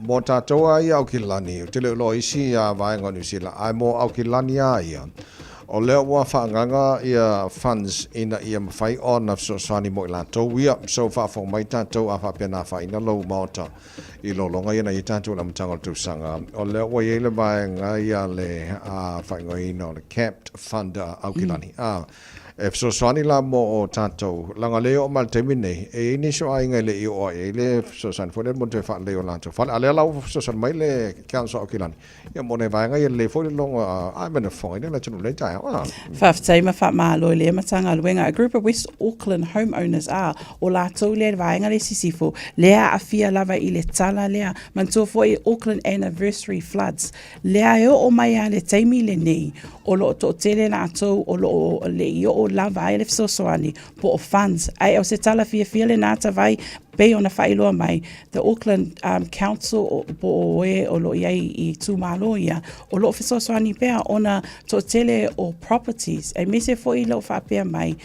Mo tātou ai au ki lani, te leo lo isi a vaenga New Zealand, ai mo au ki lani a ia. O leo wa whaanganga ia funds ina ia mawhai o na sani mo i lātou ia, so whawhonga mai tātou a whapena whaina lau maota i lolonga ia na i tātou le matanga le sanga. O leo wa iele vaenga ia le whainga ina o le capped fund au ki lani. E fsoswani la mo o tātou langa leo o maltemi nei e ini so ai ngai le i o e le fsoswani fo le mo te wha leo lanto wha ale lau fsoswani mai le council o kilani ia mo ne vaenga ia le fo le longa ai mena whonga ina le tunu le tai Whaftai ma wha mālo le matanga luenga a group of West Auckland homeowners o lātou le vaenga le sisifo lea a fia lava i le tala lea mantua fo i Auckland anniversary floods lea eo o mai a le taimi le nei o lo to tele lātou o lo le i o lava ai le fsosoani po o funds ai o se tala Fiafia le nata vai pe ona whailoa mai the Auckland Council po e o lo iai i tūmalo ia o lo fsosoani pea ona to tele o properties ai me se fo i lo whapea mai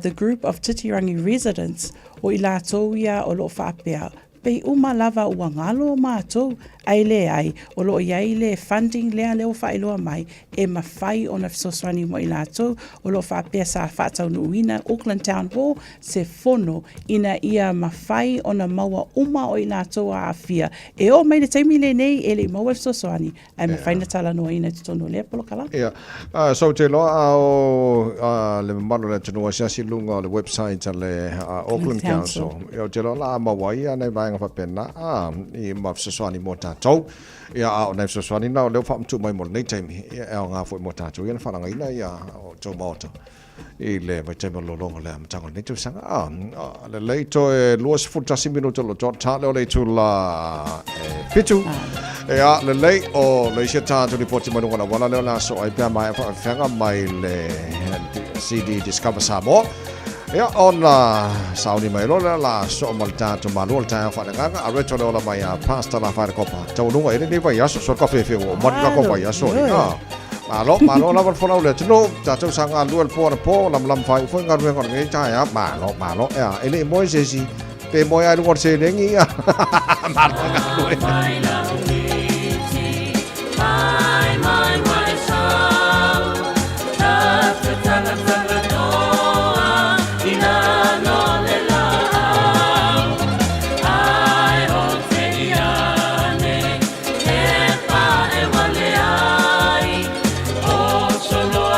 the group of Titirangi residents o i lātou ia o lo whapea pe uma lava ua ngalo mātou ai le ai o lo iai le funding lea leo whailoa mai e mawhai o na fisoswani mo i lātou o lo whapea sa whatau nuina Auckland Town Hall se fono ina ia mawhai o na maua uma o i lātou a awhia e o mai le taimi le nei e le maua fisoswani ai mawhai na tala noa ina tutono lea polokala. So te loa o le mamano le tunua siasi lunga o le website le Auckland Council te loa la maua ia nei vai whapena i mawhsoswani mo tātou ia o nei whsoswani nao leo whamtu mai mo nei taimi ia o ngā fwoi mo tātou ia na whananga ina ia o tau maota i le vai taimi o lolonga le amatanga nei tau sanga le leito e luas futasi minuto lo tā leo leito la pitu ia le lei o le isia tātou ni poti manunga na wala leo la so ai pia mai whanga mai le CD Discover Samoa ia ona sauni mai lola la so malta to manual ta fa nga a retro lola mai pasta la fa copa tau lunga ele ni vai aso so cafe fe o mod ka copa ia so malo la for le no ta tau sanga luel po lam fai foi nga ruenga ngai ta ia malo ia ele moi sesi pe moi ai ngor se lengi ia malo nga Solo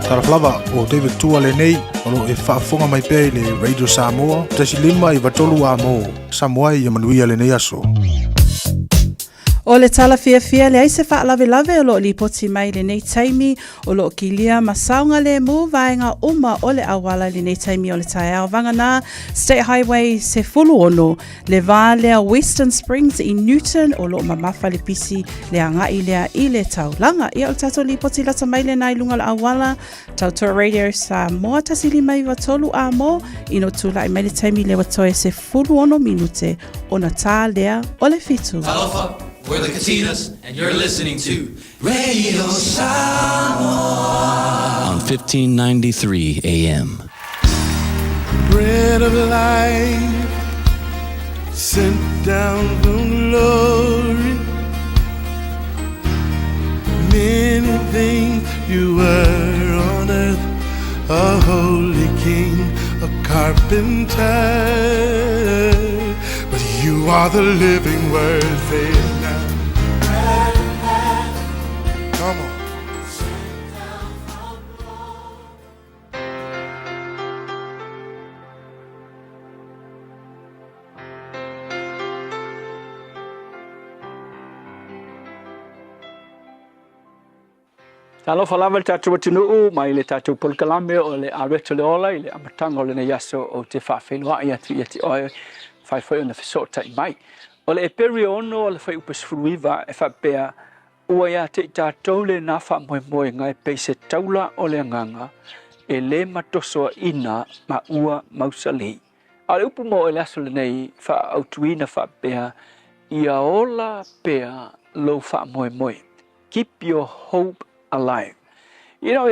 Taraflava o David Tua le nei o lo e whaafonga mai pēi le Radio Samoa tasi lima I vatolu a mo Samoa I amanuia le nei aso. O le tala Fiafia le aise whaalave lave o lo li poti mai le nei taimi o lo kilia masaunga le mu vaenga uma o le awala le nei taimi o le Taeao vangana State Highway se fulu ono le vā lea Western Springs I Newton o lo mamafa le pisi le angai lea I le taulanga. Ia o tato li poti lata mai le nai lunga le awala tautua Radio Samoa tasili mai watolu a mo ino tula I mai le taimi le watoe se fulu ono minute o na tā lea o le fitu. Alofa. We're the Katinas, and you're listening to Radio Samoa on 1593 AM. Bread of life sent down from glory. Many things you were on earth, a holy king, a carpenter, but you are the living word. Say it now. Come on. Talofa lava le tātou atunuu mai le tātou polkalame o le areta le ola I le amatanga o le nei aso o te whawhenua I atu I ati oe whaiwhai o na whisota I mai. O le e peri ono o le whai upasfuruiva e whapea ua ia te tātou le nā whamoemoe ngai peise taula o le anganga e le matosoa ina ma ua mausali. A le upu mo e le aso le nei wha autuina whapea ia ola pea lo whamoemoe. Keep your hope alive. You know,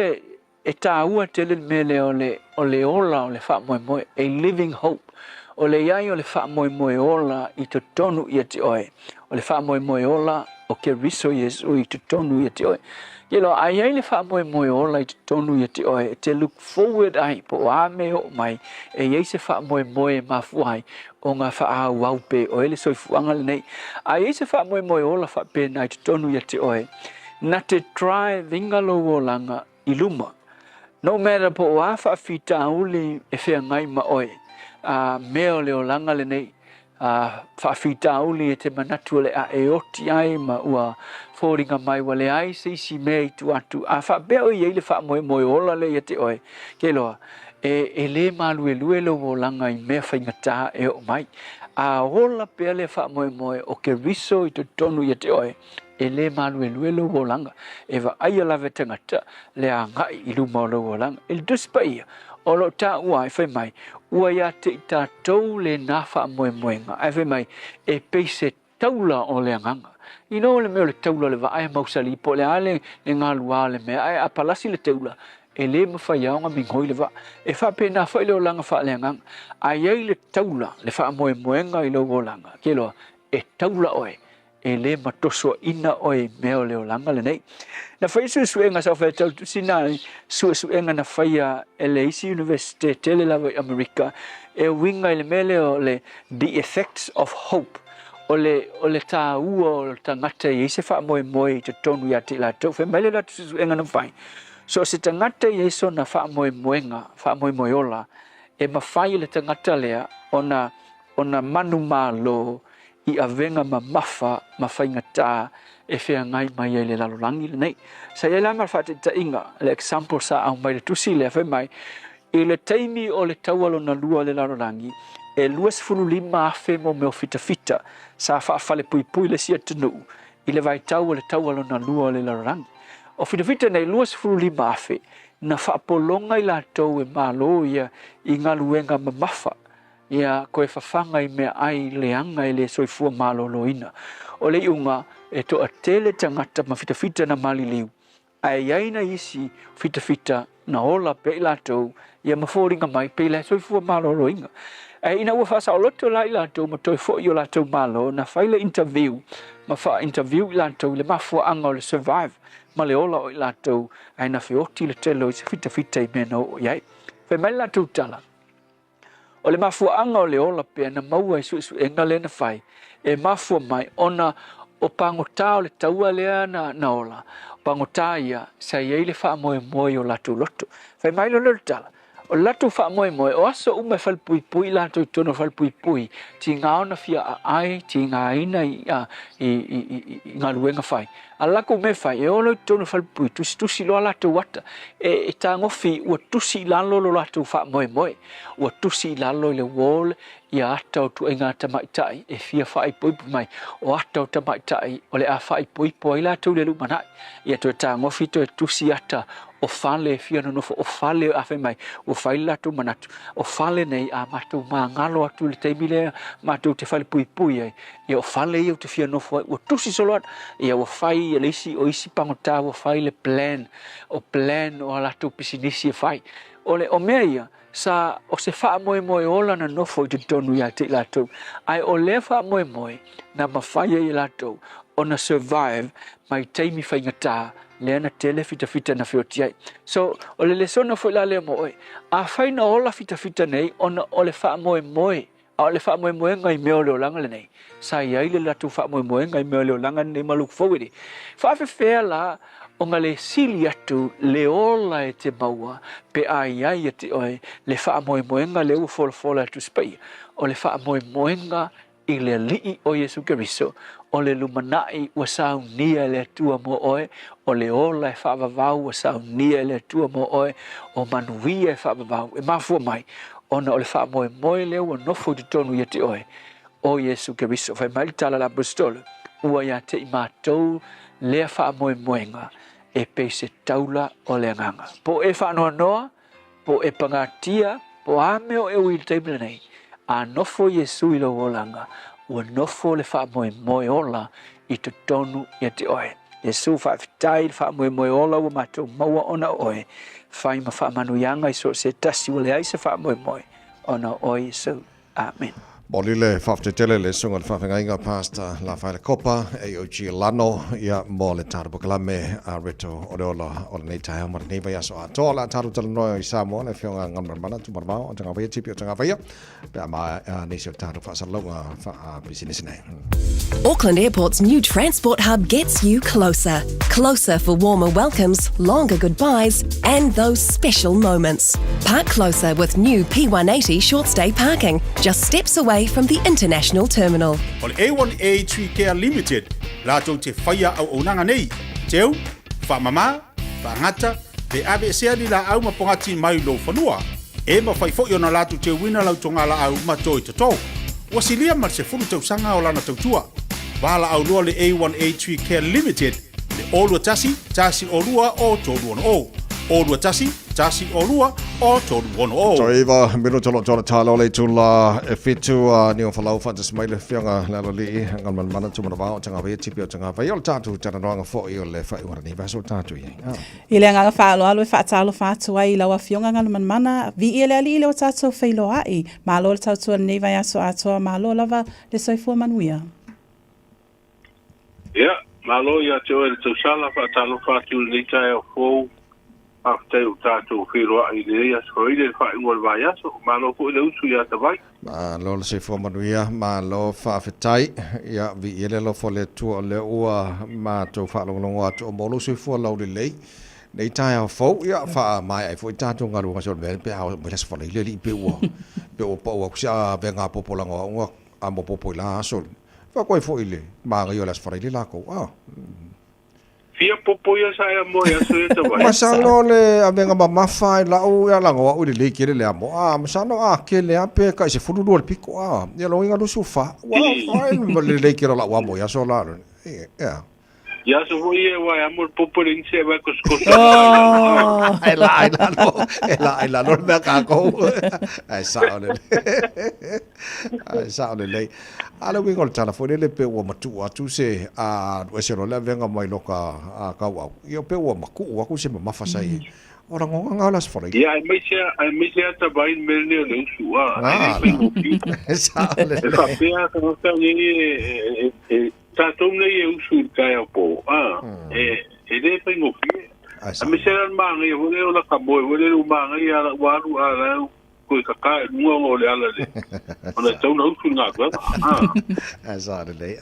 e tāua tele mele o le ola o le wha moe moe, a living hope. O le iai o le wha moe moe ola I te tonu I te oe. O le wha moe moe ola o ke riso Yesu I te tonu I te oe. Kelo ai ai le wha moe moe ola I te tonu I te oe. Te look forward ai po a me o mai e iei se wha moe moe mafuai o ngā wha a waupe o ele soifuanga le nei. Ai iei se wha moe moe ola wha pēna I te tonu I te oe. Na te try vingalo o langa I luma. No matter po a wha fita uli e whea ngai ma oe. Mea o leo langa le nei. Whaafita uli e te manatu le a e oti ai ma ua fōringa mai wale ai se isi mea I tu atu. Whaabea o I eile wha moe moe ola le I te oe. Keloa, e le malu e lue lo o langa I mea whaingata e o mai. Ola pea le wha moe moe o ke riso I te tonu I te oe. E le malu e lue lo o langa. E wa aia lawe tangata le a ngai I luma o lo o langa. E le duspa ia. O lo tā ua e whai mai. Ua ia te tā tau le nāwha moe moenga. E whai mai e peise taula o le anganga. I no le meo le taula le wa ae mausali po le ale le ngā lua le mea. Ae apalasi le taula. E le mawhai aonga mingoi le wa. E wha pe nā whai leo langa wha le anganga. Ai ai le taula le wha moe moenga I lo o langa. Keloa e taula oe. E le matoso ina oe meo leo langa le nei. Na whai suenga sa whai tau tusina suenga na whai a LAC University tele lawa I Amerika e winga I le mele o le The Effects of Hope o le tā ua o le tangata I se wha moe moe te tonu ia te la tau whai mele la suenga na whai so se tangata I so na wha moe moenga wha moe moe ola e ma whai le tangata lea ona manu Malu I avenga ma mafa ma whaingata e whea ngai mai e le lalolangi le nei. Sa ia lama whate ta inga, le example sa au mai le tusi le whai mai, I le taimi o le taualo na lua le lalolangi, e luas fulu lima afe mo meo fita fita, sa whaafale pui pui le sia tenu, I le vai tau o le taualo na lua le lalolangi. O fita fita nei luas fulu lima afe, na whaapolonga I la tau e malo ia I ngā luenga ma mafa, ia koe whawhanga I mea ai leanga I le soifua maloloina. O le iunga e toa tele tangata ma fita na mali liu. Ai aina isi fita na ola pe ilatou ia mawhoringa mai pe le soifua maloloina. Ai ina ua whasa o loto la ilatou ma toi fo I o latou malo na whaile interview ma wha interview ilatou le mafua anga o le survive ma le ola o ilatou ai na whioti le telo I se fita I mea no o iai. Whai mai ilatou tala. O le mafua anga o le ola pe na maua I su enga le na whai. E mafua mai ona o pangota o le taua lea na ola. O pangota ia sa iei le wha moe moe o latu loto. Whai mai lo tala. O latu wha moe moe o aso ume whalpui pui latu tono whalpui pui. Ti ngā ona fia a ai, ti ngā ina I ngā luenga whai. A lako me whai e ono tono whalpui tusi loa latu wata. E tā ngofi ua tusi lalo lo latu wha moe moe. Ua tusi lalo I le wall ia atau tu e ngā tamaitai e fia whai poipu mai o atau tamaitai o le a whai poipu I latu le lumanai. Ia tu e tā ngofi tu e tusi ata o fale fia no nofo o fale afe mai o whai latu manatu. O fale nei a matu mā ngalo atu le teimile matu te whale pui pui ai. Ia o fale ia o te fia nofo ai. O tusi soloat ia o whai le isi o isi pangota o whai le plan. O plan o latu pisinisi e whai. O le o mea ia sa o se wha moe moe ola na nofo I te tonu ia te latou. Ai o le wha moe moe na mawhaia I latou o na survive mai teimi whaingata lea na tele fita na whioti ai. So o le lesona fo la lea moe. A whaina ola fita nei ona o le wha moe moe. A o le wha moe moe ngai meo leo langa le nei. Sa iai le latou wha moe moe ngai meo leo langa nei maluk fawiri. Whaafe whea la o ngā le sili atu le ola e te maua pe ai e te oe le wha moe moenga le ua fola atu spai. O le wha moe moenga I le lii o Yesu Keriso o le lumanai ua saunia le atua mo oe o le ola e whaavavau ua saunia le atua mo oe o manuia e whaavavau e mafua mai ona o le wha moe moe le ua nofo te tonu ia te oe o Yesu Keriso. Whai mai tala la apostolo ua ia te I mātou le wha moe moenga e peise taula o le nganga. Po e whanoa noa, po e pangatia, po ameo e ui teimile nei. A nofo Yesu I lo olanga, ua nofo le wha moe moe ola I te tonu I te oe. Yesu wha fitai le wha moe moe ola ua mātou maua ona oe. fai ma whaamanuianga I so se tasi wale ai se whaamoe ona o Yesu. Amen. Molile whaftetele le sunga le whawhengainga pasta la whaile kopa e o chia lano ia mo le tāru pokalame a reto o le ola o le nei Taeao mara nei vai aso a toa la tāru tala noa I Samoa le whionga ngamara mana tu marmao o tanga vaia tipi o tanga vaia pia ma nesi o tāru whaasalonga wha business nei. Auckland Airport's new transport hub gets you closer. Closer for warmer welcomes, longer goodbyes, and those special moments. Park closer with new P180 short stay parking, just steps away from the international terminal. O le A1A Tree Care Limited, rātou te whaia au onanga nei, teo, whamama, whangata, te ave seari la au mapongati mai lo whanua, e ma whai fo na rātou te wina lau tonga la au matoi te tau. Wasilia mar se furu tausanga o lana tautua. Wala au lua le A1A Tree Care Limited, le olua tasi olua o tolu ono o. Olua tasi olua o tolu ono o. So iwa, minu tolo talo le tula e fitu ni o whalau whantas mai le whianga lalo li ngan mana tu mana wao tanga vai tipi o tanga vai o le tātu tana noanga fo I o le whai ora ni vaso tātu I. I le nganga whaalo alo e whaatalo whātua I lawa whionga ngana mana vi I le ali I le o tātou whailoa I ma lo le tātua nei vai aso atoa ma lo lava le soifua manuia. Ia, malo ia te oe le tausala whaatalo whātu le Taeao fōu after tātou whiroa I le ia sroile le whai ua le vai aso malo ko le usu ia te vai. Ma lo le soifua manuia ma lo whaafetai ia vi ele lo fo le tua le ua ma tau whaalongongo atu o molo soifua lau le lei. Nei Taeao fōu ia wha mai ai fo I tātou ngaru ngasio le pe hao me lesa whalai le li pe ua pa ua kusia venga popolanga ua amo popo I la aso. Fa koe fo ile ma ga yo las farile la ko Fia popo ia sa ia mo ia so ia te vai. Masano le avenga mama fa la o ia la ngo o le kile le amo masano ke le ape ka se fulu le piko ia lo inga lo sufa wa le kile la wa mo ia so la ia Ia so ia wa amor popo ring se va ko sko. Ela no me ka ko. Ai sa le. Ala wi ngol tala fo le pe o matu atu se a o se ro le venga mai loka a ka wa. Io pe o maku wa ku se ma fasai. Ora ngo nga las fora. Ia ai me se ta vai mele le su Sa le. Fa pea ko ta ni Tātou nei e usu Taeao po. E le pai ngofi. A me sera manga I hore o la kamoe, hore o manga I ala waru ala koe kaka e mua o le ala le. Ona tau na usu ngā kua. Sa le.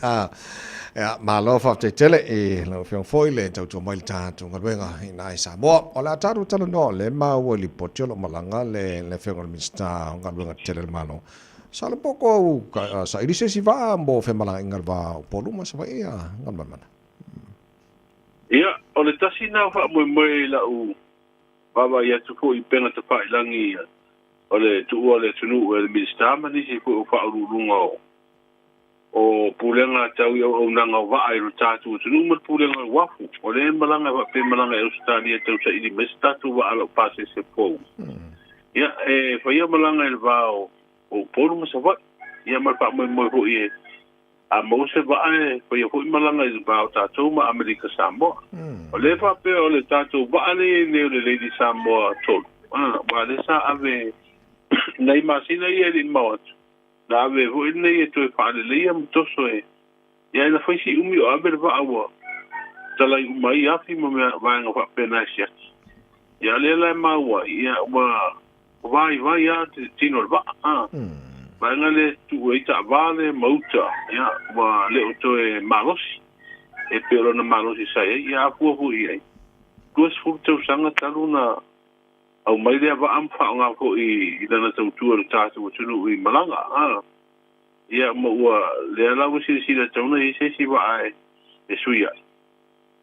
Ma lo whafte tele e lau whiong foi le tau tō mai le tātou ngaruenga I nai Samoa. O la tātou tala no le mau li potio lo malanga le whiong al minsta ngaruenga tele le malo. Sala poko sa irise si va mo fe mala ingal va polu ma sa va ia ngal mana. Ia, o le tasi na fa mo la u baba ia tu fo I pena te fa langi o le tu o le tunu o le minsta ma ni si fo fa lunga o pulenga tau o nanga va ai rutatu tunu mo pulenga wafu o le malanga va pe malanga e Australia tau sa I mesta tu va ala pase se fo. Ia e fa ia malanga el va o polu ma sa va ia ma pa mo ho I a mo se va e po ia ho malanga I ba ta to ma America Samoa o le fa pe o le tato va le le lady Samoa to va le sa ave nei ma sina ia in mo na ave ho nei to fa le ia mo to so e ia na foi si umi o ave va wa tala I mai afi mo va nga fa pe na sia ia le ma wa ia wa vai ya tino va vai ngale tu eta vale mauta ya wa le to e malosi e pero na malosi sai ya fu I kus fu tu sanga taluna au mai le va am fa nga ko I dana tu tu ta tu tu I malanga ya mo wa le la wusi si le tona I se si va e suya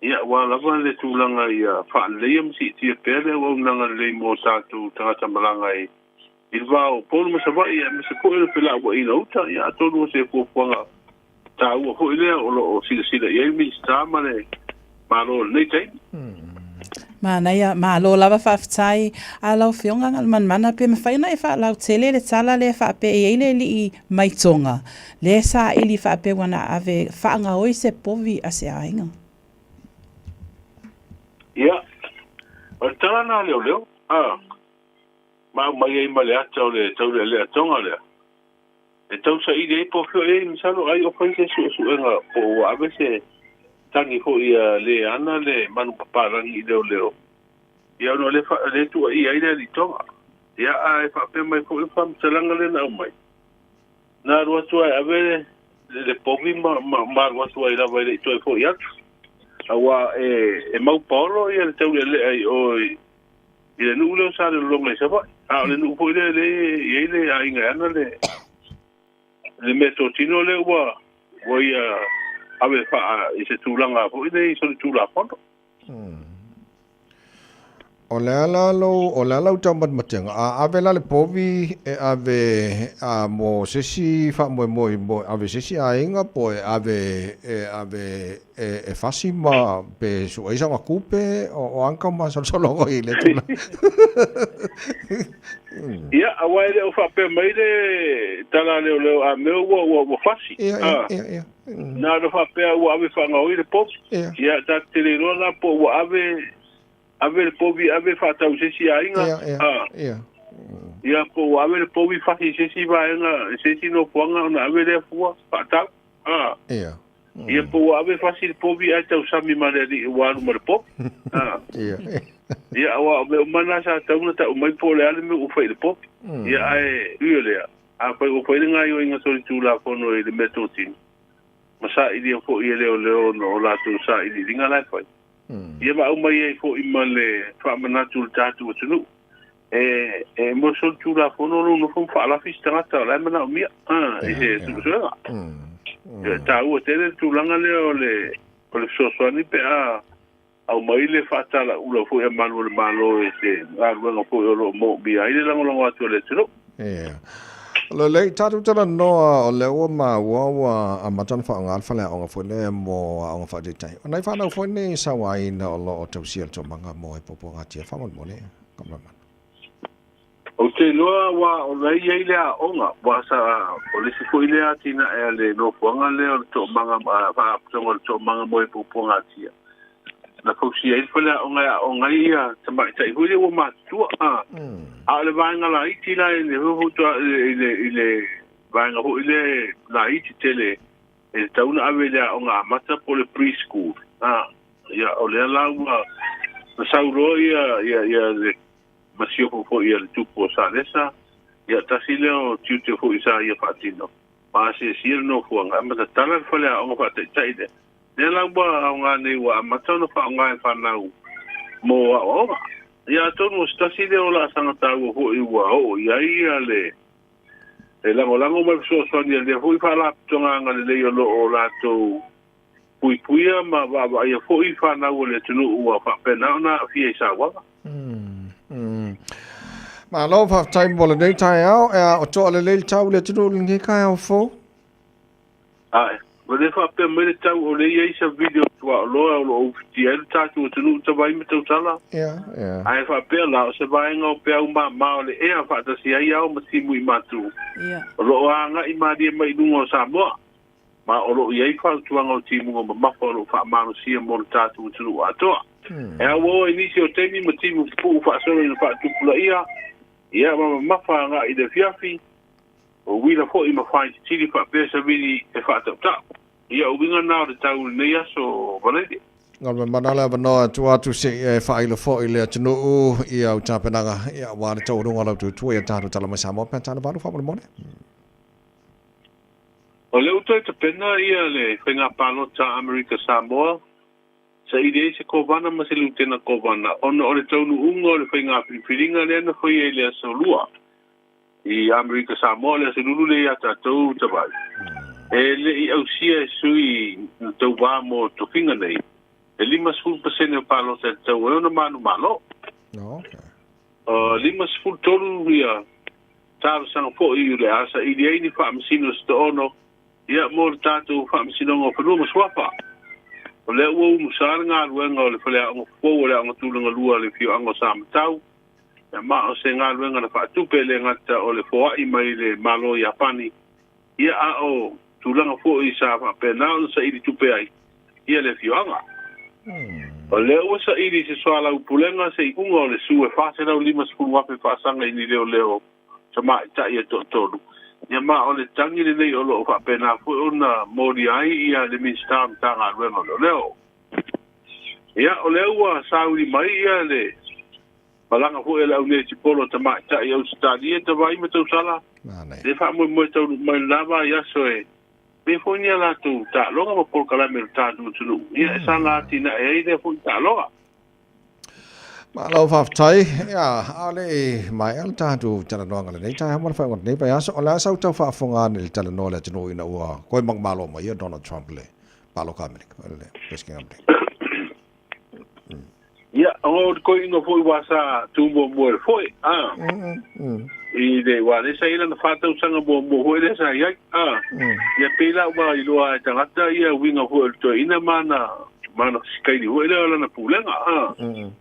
ya wa la va le tu langa ya fa le yam si ti pele o nanga le mo sa tu ta malanga I va o polo mo sa va ya me se ko le pela wa I no ta ya todo se ko nga ta u ho ile o si ya mi sta male malo le tai Ma naia ma lo lava whaftai a lau whionga ngal mana pe me whaina e wha lau tele le tala le wha pe e ile li I mai tonga. Le sa ili wha pe wana ave whaanga oi se povi a se ainga. Ia, o tala nā leo. Ma mai ai male ata o le tau le atonga le. E tau sa i po fio misalo ai o fai se su enga po ave se tangi ho ia le ana le manu paparangi leo. Ia no le tu ai ai le tonga. Ia ai fa pe mai ko fa msalanga le na mai. Na rua tu ai ave le povi ma rua tu ai la vai le tu fo ia. Awa e mau polo ia le tau le ai o ia nu le sa le longa sa va. Le nu po le le ai ngana le metotino le wa ia ave fa i se tulanga po i so tula fondo. O le ala tau matmatenga ave la le povi e ave mo sesi fa mo ave sesi ainga po ave fasi ma pe su isa ma kupe o anka ma solo i le tula. Ia awai le o fa pe mai le tala le a me o fasi. Ia. Na do fa pe o ave fa ngoi le pop. Ia ta tele rola po o ave le povi ave fa tau sesi ainga. Ia. Ia po ave le povi fa sesi va nga sesi no puanga na ave le fua pa tau. Ia. Ia po ave fa si povi a tau sami male di wa no le pop. Ia. Ia wa me mana sa tau na tau mai po le ale me u fa le pop. Ia ai uile a fa o fa nga yo inga so tu la fono e le metotin. Masa i dia fo i leo no la tu sa i dinga lai fa. Ia ma o mai fo i male fa manatu tatu tunu. E mo so tu la fono no fo fa la fista ta la mana o mia. E se tu so. Ta o tele tu langa le so so ni pe au mai le fa ta la u fo e malo e se a no fo o mo bi ai le lango atu le tunu. Le tatu tala noa o le ua ma ua a matan wha o ngā alfa lea o ngā whone mo a o ngā wha teitai. O nei whanau whone sa waina o lo o tausia to manga mo e popo ngā tia whangon mo lea. Kamraman. O te loa wa o nei ei lea onga wa sa o le sifo i lea tina e le no fuanga lea o to manga wha aptonga o to manga mo e popo ngā tia. Na fausi ai fale o ngai ia tamai tai hui o matua a le vanga la iti la le ho to ile vanga ho ile la iti tele e tauna ave le o nga mata po le preschool ia o le la wa na sauro ia le masio po ia le tupo sa lesa ia tasile o tute ho isa ia patino ma se sir no fuanga ma tala fale o nga tai de le la ba nga nei wa matano fa nga fa na mo o ya to no sta si de ola sanga ta wo ho i wa o ya ia le la mo so ni le ho i fa la to nga le yo lo o la to pui ma ba ya ho i fa na wo le tunu wa fa pe na fi sa wa ma lo fa time bol nei Taeao o to le tau le tunu ngi ka o fo Wale fa pe mele tau o le ia isa video tua loa o lo tia tatu o tunu ta vai me tau tala. Ai fa pe la o se vai nga o pe au ma o le ea fa ta si ai au masimu i matu. O lo anga i mari e mai nungo Samoa. Ma o lo iai fa tuanga o timu o ma o lo fa mano sia mo tatu o tunu atoa. E a wo inisi o temi ma timu pu fa solo i fa tupula ia. Ia ma fa nga i de Fiafia. O wila fo i mawhai te tiri wha pēsa vini e wha tau tau. Ia o winga nao te tau nei aso waleide. Ngā me manala wanoa tu se e wha ilo fo i lea tunu u i au tāpenanga i a wāne tau runga lau tu tua i a tātu tala mai Samoa pēn tāna wānu wha mone. O leo toi te pena ia le whenga pāno tā Amerika Samoa. Sa i rei se kovana ma se lutena kovana. Ona o le taunu unga o le whenga piringa lea na whai e lea sa lua. I Amerika Samoa le se lulu le ia tātou tawai. E le i au sia e sui tau wā mo to finga nei. E 5% o palo te tau e ona manu malo. 5 tolu ia tāru sanga po i ule asa i le aini wha amsino sta ono. Ia mo le tātou wha amsino ngā whanua maswapa. O le ua umusara ngā ruenga o le whalea ongo fōu o le ongo tūlanga lua le fio ango sāmatau. Ya ma o se ngā luenga na whaatupe le ngata o le whaai mai le malo i Apani. Ia a o tūlanga fo i sa wha penao sa iri tupe ai. Ia le fioanga. O leo sa ili se swala upulenga se ikunga o le sue fase lau 5 wape whaasanga ini leo sa maa ita ia tolu. Ia maa o le tangi le nei o lo o whapena fue ona mori ai ia le minister mtanga aluenga leo. Ia o leo wa sauri mai ia le malanga fue lau ne tipolo ta maa ita ia Australia ta vai me tau sala. Le wha mo tau mai lava ia soe. Me fonia la tu ta longa mo por kala me ta tu tulu. Ia sanga tina e de fo ta longa. Malu faftai ya ale mai al ta tu tala no le nei ta mo fa ngot nei pa ya so la sa ta fa fonga ni tala no le tino ina wa ko mang malo ma ya Donald Trump le palo ka me le pesking am. Ya o ko ingo fo wa sa tu mo fo I de wa le sai na fata usanga bo ho le sai ya ya pela wa I lo a tangata ia winga ho to ina mana skai di ho le na pulenga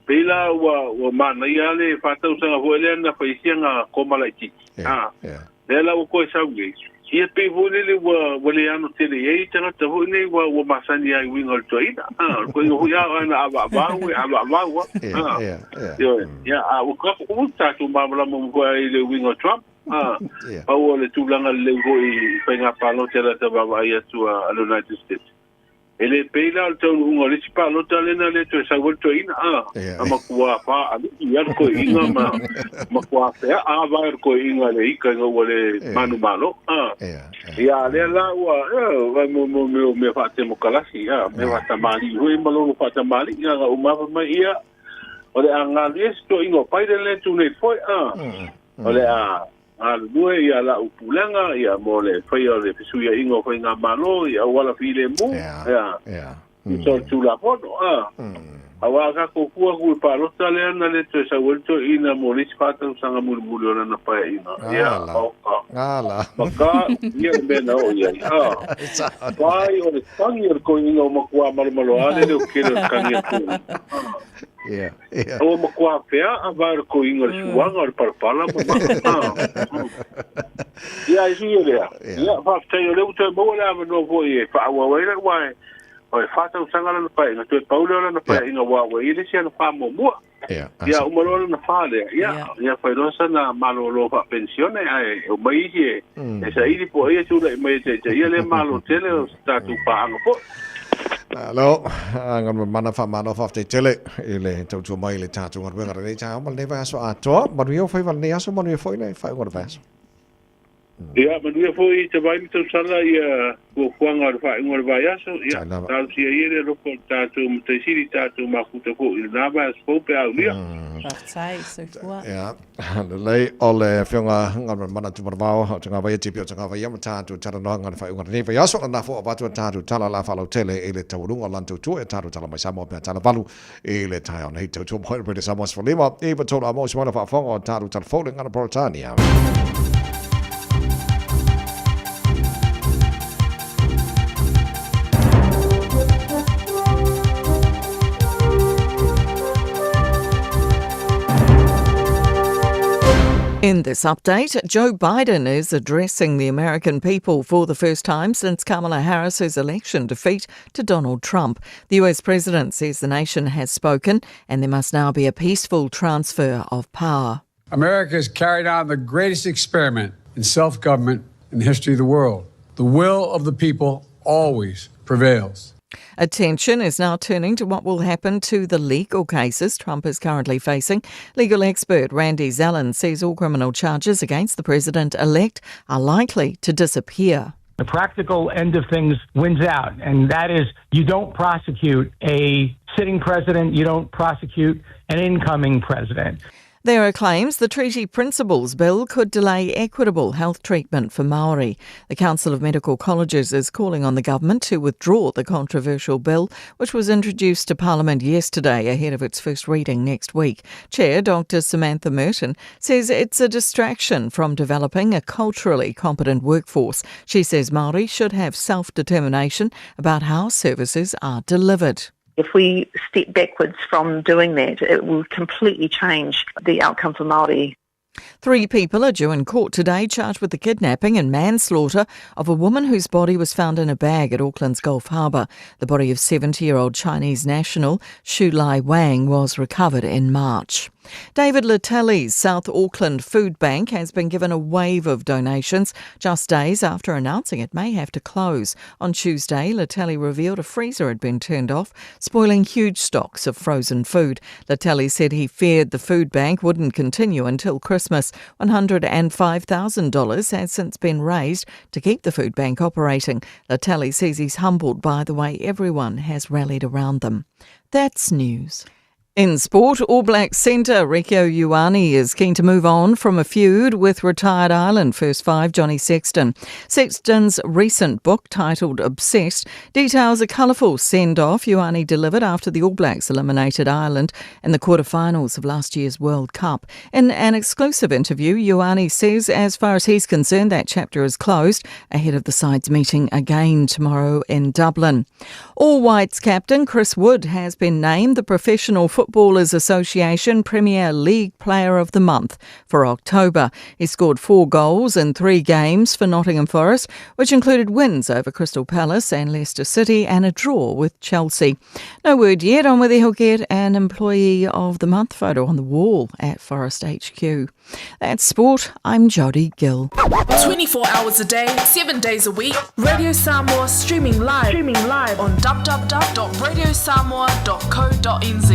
pela wa mana ia le fata usanga ho le na faisianga ko malaiti le la ko sa ngi ia pe ho le wa le ano te le tangata ho ne wa masani ai winga to ina ko ho ya na aba ya o ka o ta tu mamla mo ko le winga Trump o le tulanga le go I penga palo te la te baba ia tu a United States ele peila to un le palo te le le to sa volto ina ama kwa fa ia ko ina ma kwa fe a va ko ina le ika ngo le manu malo ia le la wa me fa te mo kalasi me va tamali ho malo fa tamali ia o ma ia o le anga lesto ingo pai le tu nei foi o le due ia la upulanga ia mo le fai o le fisuia ingo foi nga malo ia wala file mu so tu la foto awa ka ko ku pa lo tale na le to sa volto ina mo le fata sanga murmulio na pa ina ia ala maka ia bena o ia vai o le tangier ko ingo mo kwa malo ale le ke le tangier ko o mo kwa fea a var ko ingo suanga o parpala ia isu ia fa tai o le uto mo la no voi fa wa wa wa o fata usanga na pa na to paulo na pa ina wa wa ile sia na fa mo ia o malo na fa le ia fa rosa na malo lo fa pensione ai o mai e sa ili po ia tu le mai te ia le malo tele o statu pa ngo po Hello, ngon mana fa mana fa te tele ile tu mai le tatu ngon wenga le ta mal ne va so ato ma rio foi val ne aso ma rio foi le fa ngon va ia ma rio foi te vai mi tu sala ia ko kwanga fa ngon va ya so ia tal si ia le ko tatu te siri tatu ma ku te ko na va so pe au ia sai so fua ia le ole fionga ngon mana tu marvao tanga vai ti pio tanga vai ma tatu tara no ngon fa ngon ne va ya so na fo va tu tatu tala la fa lo tele ile taurunga lanto tu e tatu tala mai Samoa pe tala valu ile Taeao nei tu mo pe Samoa for lima e va tola mo smana fa fonga tatu tala folding ngana Portania. In this update, Joe Biden is addressing the American people for the first time since Kamala Harris's election defeat to Donald Trump. The US president says the nation has spoken and there must now be a peaceful transfer of power. America has carried out the greatest experiment in self-government in the history of the world. The will of the people always prevails. Attention is now turning to what will happen to the legal cases Trump is currently facing. Legal expert Randy Zellin says all criminal charges against the president-elect are likely to disappear. The practical end of things wins out, and that is you don't prosecute a sitting president, you don't prosecute an incoming president. There are claims the Treaty Principles Bill could delay equitable health treatment for Maori. The Council of Medical Colleges is calling on the government to withdraw the controversial bill, which was introduced to Parliament yesterday ahead of its first reading next week. Chair Dr. Samantha Merton says it's a distraction from developing a culturally competent workforce. She says Maori should have self-determination about how services are delivered. If we step backwards from doing that, it will completely change the outcome for Māori. 3 people are due in court today charged with the kidnapping and manslaughter of a woman whose body was found in a bag at Auckland's Gulf Harbour. The body of 70-year-old Chinese national Shu Lai Wang was recovered in March. David Latelli's South Auckland Food Bank has been given a wave of donations just days after announcing it may have to close. On Tuesday, Latelli revealed a freezer had been turned off, spoiling huge stocks of frozen food. Latelli said he feared the food bank wouldn't continue until Christmas. $105,000 has since been raised to keep the food bank operating. Latelli says he's humbled by the way everyone has rallied around them. That's news. In sport, All Blacks centre Rieko Ioane is keen to move on from a feud with retired Ireland first five Johnny Sexton. Sexton's recent book, titled Obsessed, details a colourful send-off Ioane delivered after the All Blacks eliminated Ireland in the quarter-finals of last year's World Cup. In an exclusive interview, Ioane says as far as he's concerned, that chapter is closed ahead of the sides meeting again tomorrow in Dublin. All Whites captain Chris Wood has been named the Professional Footballers Association Premier League Player of the Month for October. He scored 4 goals in 3 games for Nottingham Forest, which included wins over Crystal Palace and Leicester City and a draw with Chelsea. No word yet on whether he'll get an Employee of the Month photo on the wall at Forest HQ. That's sport. I'm Jodie Gill. 24 hours a day, 7 days a week. Radio Samoa streaming live on www.radiosamoa.co.nz.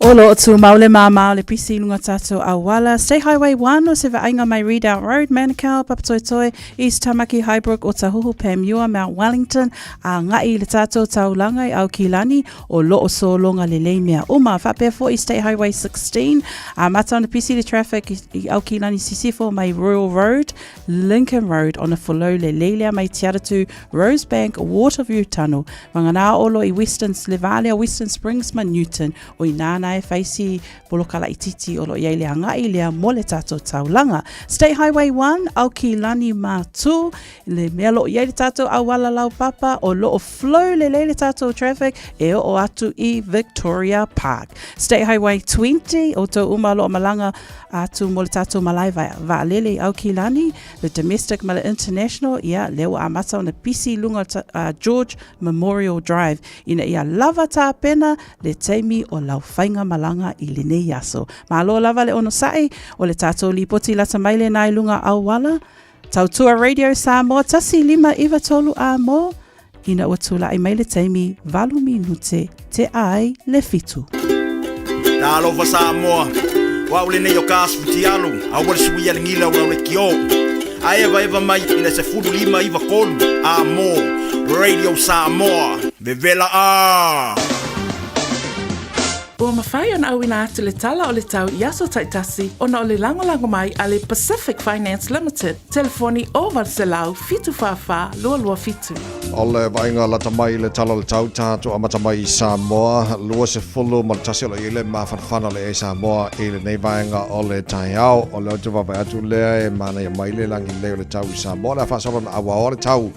Olo tu maule mama le pisi lunga tato awala. State Highway 1 o se vainga mai Redoubt Road, Manukau, Papatoetoe, East Tamaki, Highbrook o Tahuhu, Pamua, Mount Wellington, a ngai le tato taulangai au kilani o lo o so longa le leimea. Uma whapea fo I State Highway 16, a mata on the pisi le traffic au kilani sisifo mai Royal Road, Lincoln Road on a follow le leilea mai tiaratu Rosebank Waterview Tunnel. Wangana olo I Western Slevalia, Western Springs ma Newton o inana e faisi polokala ititi olo ia le ngai le mole tato taulanga. State Highway 1 au ki lani matu le melo ia le tato awala lau papa o lo o flow le tato traffic e o atu I Victoria Park. State Highway 20 o to umalo malanga atu mole tato malai va lele au ki lani le domestic mala international ia leo amata on the PC lunga George Memorial Drive ina ia lava ta pena le teimi o lau fainga malanga I le nei aso. Malo lava le ono sai o le tato li poti lata maile nai lunga awala. Tautua Radio Samoa tasi 5 tolu a mo. Ina watula I maile taimi valu minute te ai le fitu. Nalo fa Samoa. Wa ule nei o kasu ti alu. A wale suia le ngila wa le kio. A eva mai ina se fulu 5 kolu a mo. Radio Samoa. Vevela a. Ua mawhai ana au ina atu le tala o le tau Iaso Taitasi ona o le lango mai a le Pacific Finance Limited. Telefoni o Varselau fitu whawha lua fitu. O le vainga lata mai le tala le tau tātu amata mai I Samoa. Lua se fulu ma le tasi o le ile ma whanwhana le Samoa I le nei vainga o le Taeao. O le atu wawai atu lea e mana ia mai le langi leo le tau I Samoa. Le whasoro na awa o le tau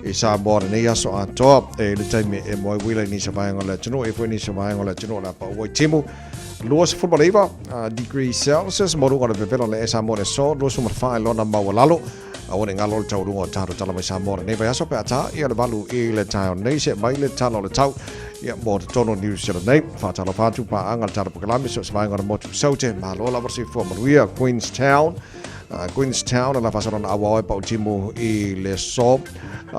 I Samoa le nei aso atoa. E le taimi e moe wila ni sa vainga le tunu. E fwe ni sa vainga le tunu na pa ua timu. Lua se fulma leiva, degree Celsius, morunga le pepela le Samoa le so, lua suma whae lona maua lalo. Awane ngalo le tau runga o tāru tala mai Samoa nei vai aso pe ata, ia le valu I le tau nei se mai le tala le tau. Ia mo te tono New Zealand nei, whātalo pātu pa anga le tala pukalami, so svainga le motu saute, mahalola warsi fua maruia, Queenstown. Queenstown la fasarona awa pa utimu I le so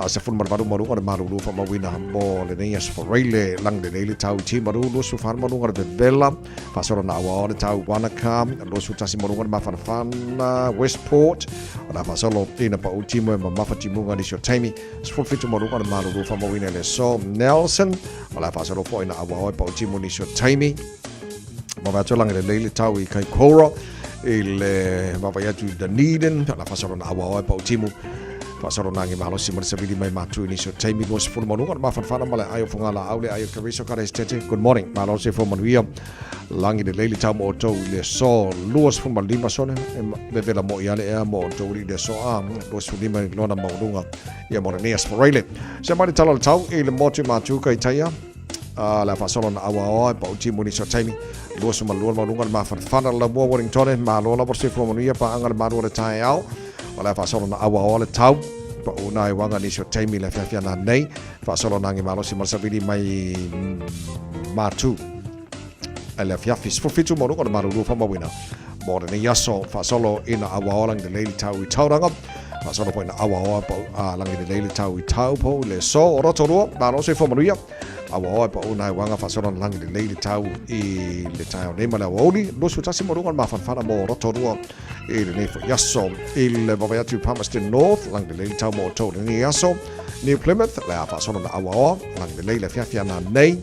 se fun marvaru marunga le marulu fa mawina mo le nei as for raile lang le nei tau ti marulu su fan marunga le bella fasarona awa le tau Wanaka lo su tasi marunga le mafana Westport la fasalo ina pa utimu e mafati munga ni sio taimi su fitu marunga le marulu fa mawina le so Nelson la fasalo fo ina awa pa utimu ni sio taimi mo va lang le nei tau I Kaikoura il vavai atu Dunedin la fasarona awa pa utimu fasarona ngi malo si marsa vili mai matu ni so taimi lo se fulma nunga ma fanfana male ayo fungala aule ayo kariso kare stete good morning malo se fulma nuia langi de leili tau mo to le so luas fulma lima sone me vela mo yale e mo to le so lo se lima lona mo lunga ia mo ne as for raile se mari tala tau ile motu matu kai taia la fa solo na awa pa uti muni so taimi lo so malua malunga ma fa la mo Wellington ma lo la por se fo mania pa angal ma ro Taeao la fa solo na awa le tau pa una wanga ni so taimi la Fiafia na nei fa solo na ngi malo si marsabili mai matu ala Fiafia fo fitu mo ro ma ro fa ma wina mo ne yaso fa solo ina awa lang de leili tau I tauranga fa solo po ina awa pa lang de leili tau I tau po le so ro toro ma lo se fo mania awa pa una wanga fa solo lang de leili tau I le tau ne ma la woli lo su tasi mo ro ma fa mo ro toro I le ne fo yaso il va tu Palmerston North lang de leili tau mo to ne yaso New Plymouth la fa solo na awa lang de leili Fiafia na nei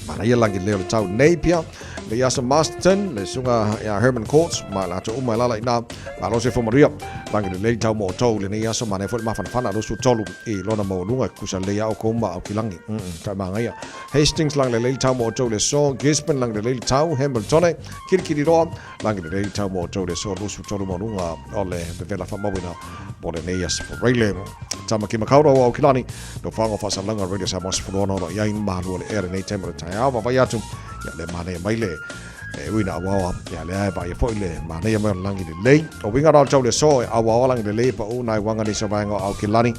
mana ia lang de leili tau nei pia le yaso Masterton le sunga ya Herman Courts ma la to uma la ina ma lo se fo maria lang de leili tau mo to le ne yaso ma ne fo ma fa lo su tolu I lona mo lunga kusa le ya o ko ma o kilangi ka ma ngai Hastings lang le leili tau mo to le so Gisborne lang de leili tau Hamilton kirikiri ro lang de leili tau mo to le so lo su tolu mo lunga o le vela fa mawina mo le ne yaso fo rele tama ki makauro o kilani do fango fa sa langa radio sa mas fo no ya in ma lo le ere nei tempo Taeao va ya tu ya le mane mai le wina awa ya le ba ya foi le mane ya mai langi de lei o winga ra chau le so awa langi de lei pa una wanga ni so bango au kilani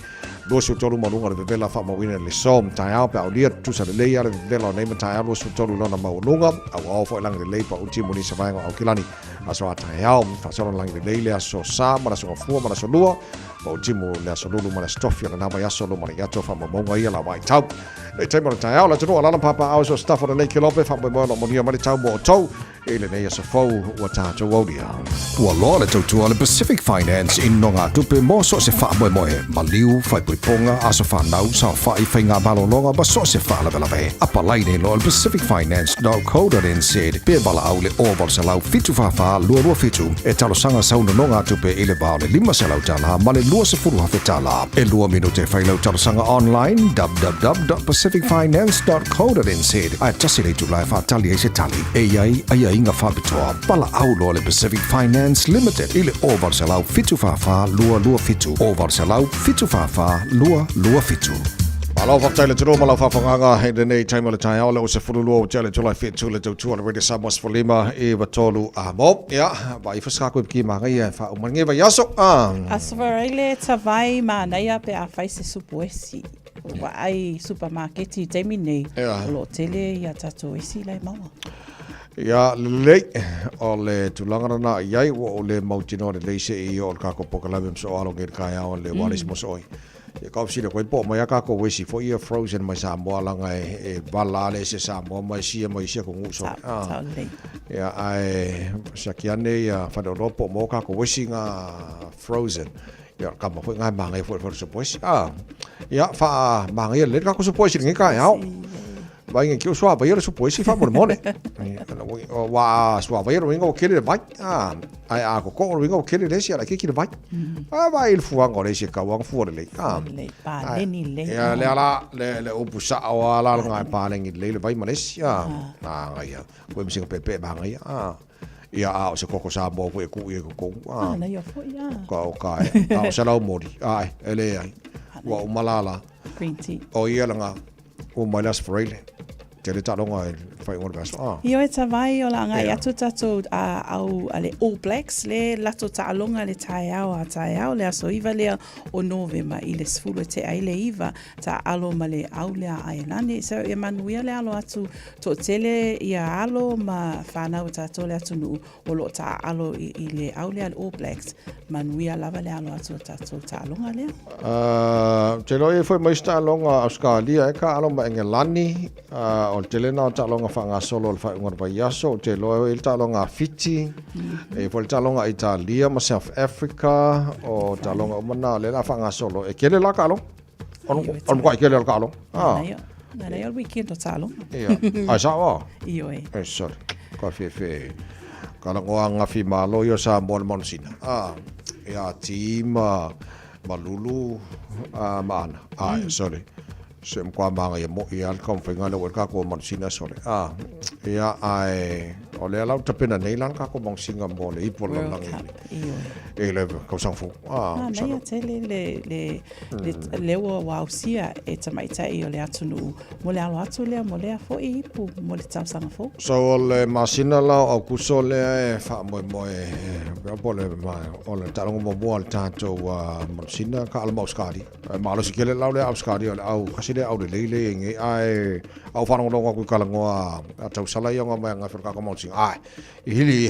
lo su tolu mo lunga de vela fa mo wina le so Taeao pa dia tu sa le lei ya le vela nei Taeao lo su tolu lona mo lunga awa foi langi de lei pa uti mo ni so bango au kilani aso Taeao fa so langi de lei le aso sa ma so fu ma so lua pa uti mo le aso lulu ma le stofia na ba ya so lo ma ya to fa mo mo ia la vai tau le tema Taeao la tro ala papa au so staff for the lake lope fa mo mo ni ma le tau mo tau ele nei so fo wa ta to wodia wa lo le to le Pacific Finance in nonga tupe mo so se fa mo mo Malu fa ponga aso fa nau sa fa I fainga balo longa ba so se fa la bela ve apa lai nei lo pacificfinance.co.nz pe bala au le over se lau fitu fa lo fitu e talo sanga sa no nonga tupe ile ba le lima se lau tala ma le lo se furu ha fetala e lo minute fa lau talo sanga online www.pacificfinance.co.nz ai tasile tu lai fa tali se tali ai inga fa bitoa pala au lo le Pacific Finance Limited ile over se lau fitu fa lo fitu over se lau fitu fa lua fitu. Alo fa tele tro mala fa fanga he de nei time le Taeao le se fulu lo tele tula fit tula tu le radio samos for lima e va tolu a mo ya ba I fa ko ki ma ngai fa o mangi va yaso asfarele tavai ma naia pe a fai se supoesi wa ai supermarket I temi nei lo tele ya tato isi lai mama ya le o le tulanga na yai o le mautino le se I o ka ko pokala so alo ke ka o le walis mo soi e ka si le ko po mai ka ko wesi fo ia frozen mai Samoa langa e bala le se Samoa mai si ko nguso ya ai sakiane ya fa do po mo ka ko wesi nga frozen ya ka mo ngai mangai fo so pois ya fa mangai le ka ko so pois ngai ka ya vai ngi ki so ba ia so pois fa mo mone wa so va ia ringo kele vai ai a ko ringo kele le sia la ki vai vai il fuango le sia ka wang fu le pa le ni le ya le ala le opusa o ala ngai pa le ngi le vai Malaysia ngai ya ko mi singa pepe ba ngai ia a se koko sa mo ko ko na yo fo ya ko ka a se la mori ai ele ai wa malala green tea o ia langa o malas freile te le talonga fai ngor baso io e tavai o la ngai atu tato au ale All Blacks le lato talonga le Taeao le aso iva le o nove ma I le sfulu te ai le iva ta alo ma le au le ailani so e manuia le alo atu to tele ia alo ma whanau tato le atu nu o lo ta alo I le au le All Blacks manuia lava le alo atu tato talonga le te lo e foi mai talonga Australia e ka alo ma Engelani o te lena o talonga whanga solo o whai ungar vai aso, te loe il talonga Fiji, e po il talonga Italia, ma South Africa, o talonga umana, le la whanga solo. E kele la kalo? On kwa kele la kalo? Nana yo weekend o talonga. Ai sa wa? Iyo e. E sorry, ka fe. Kala ngoa ngafi malo yo sa mon sina. Ya tima malulu maana. Sorry. Sem kwa manga ya mo ya kom fenga le ka ko marsina sore ya ai O le lau tapena nei lan ka ko mong singa mo le ipo World lang Cup, iyo. e le ko sang fu Nei a tele le wa usia e tamaita i o le atunu mo le alo atu le mo le fo i ipu mo le tau sanga fo. so o le masina la o kuso le e fa mo po le o le talongo mo mo al tato masina ka al mauskadi ma lo sikele lau le auskadi o le au kasile au le leile nge ai au fa no ku kala ngoa tau sala yo nga nga ka mo sing ai hili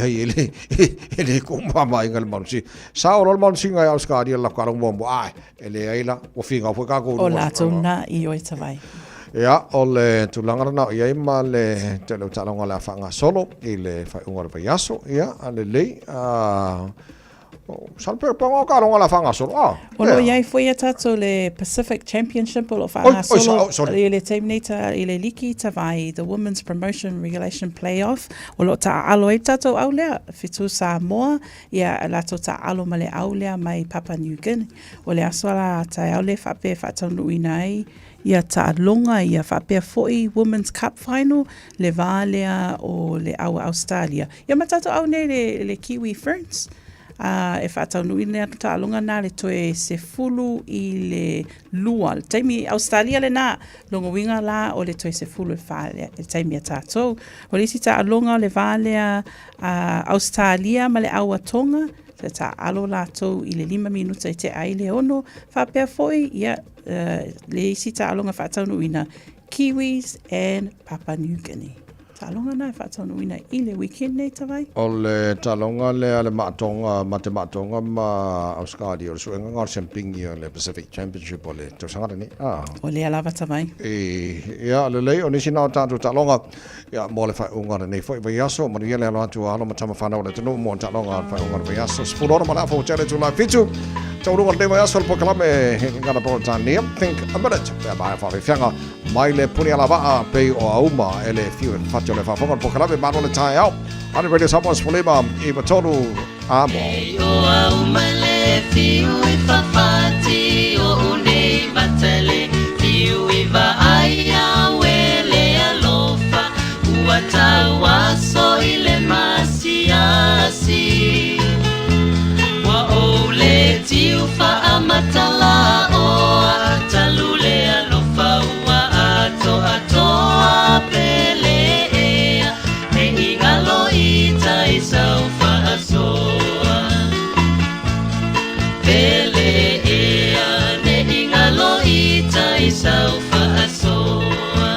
ele ko mama ingal mo si sa o mo sing ai auskadi la ka mo mo ai ele ai la o finga fo ka ko o la tona i o tawai. Ya, o le tulanga na ia ma le te lo talonga la fanga solo i le fai unga le yaso ia ale le salpe pongo ka longa la fanga solo o lo ia foi atato le Pacific Championship o lo fanga solo i le teamneta i le liki tawai the Women's Promotion Regulation Playoff o lo ta alo e tato au lea fitu Samoa ia la to ta alo male au lea mai Papua New Guinea o le aswala Taeao le fape fatonu inai ia ta'alonga ia whapea fo'i Women's Cup Final le vālea o le au Australia. Ia matato au nei le Kiwi Ferns. E whatau nui nea ta'alonga nā le toe se fulu i le lua. Le taimi Australia le nā longa winga la o le toe se fulu le vālea. Le taimi a tātou. O le isi ta'alonga o le vālea Australia ma le au atonga. Se ta'alo lātou i le 5 minuta i te ai le ono. Whapea fo'i ia le isi ta'alonga whātaunuina Kiwis and Papua New Guinea. Ta'alonga nai whātaunuina i le weekend nei tawai? O le ta'alonga le maatonga, mate maatonga ma Australia o le suenga ngar sempingi o le Pacific Championship o le tausangara ni. O le alawa tawai? Ia, le lei o nisi nao tātou ta'alonga ia mo le whai ungara nei fwoi vai aso, ma ria le alo atu alo ma tama whanau le tanu mo ta'alonga whai ungara vai aso. Spulora ma la fo chale tu lai fitu. Taurunga le vai aso le pokalame ngana Poritania. Think a minute. Pea mai whawe whianga mai le puni ala waa pei o auma e le fiu en whatio le whafonga le pokalame mano le Taeao. Ane radio Samoa spulima i watonu amo. Pei o auma le fiu i whawhati o unei matele fiu i vaaia wele alofa ua tawaso i le masiasi. Tiu whaamatala o atalule alofa ua atoa pele ea me ingalo i taisau whaasoa pele ea me ingalo i taisau whaasoa.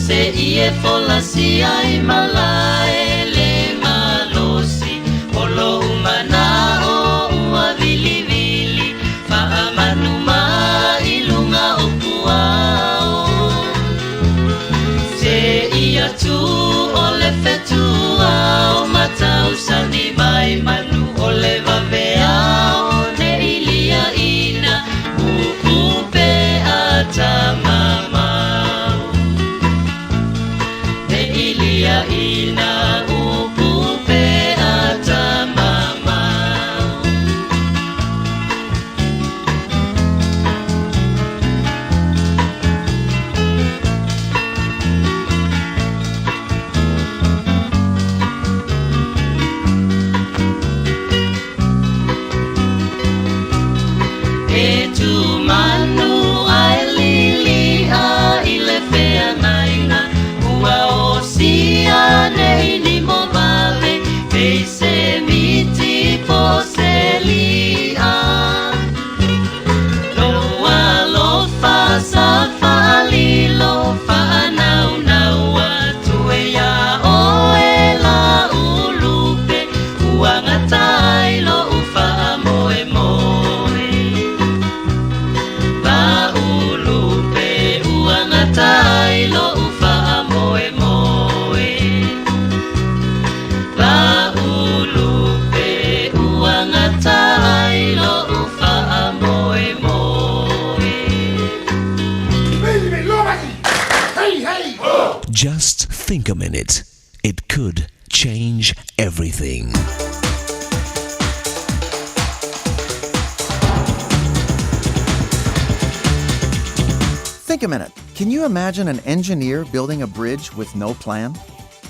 Se ie folasi ai malae le malosi olo umana o ua vili vili whaamanu ma ilunga o puao se ia tu o le fetua o matau sani mai manu o le vavea o ne ilia ina upe atama ina upupe ata mama. E tu manu ai lili a ile fea naina ua osia nei ni mo vale e se miti poselia lo alo fa sa fa li lo fa nau nau atu ya o ela ulupe uangatai lo ufa moe moe ba ulupe uangatai lo ufa moe moe ba ulupe uangatai lo ufa moe moe. Just think a minute. It could change everything. Think a minute. Can you imagine an engineer building a bridge with no plan?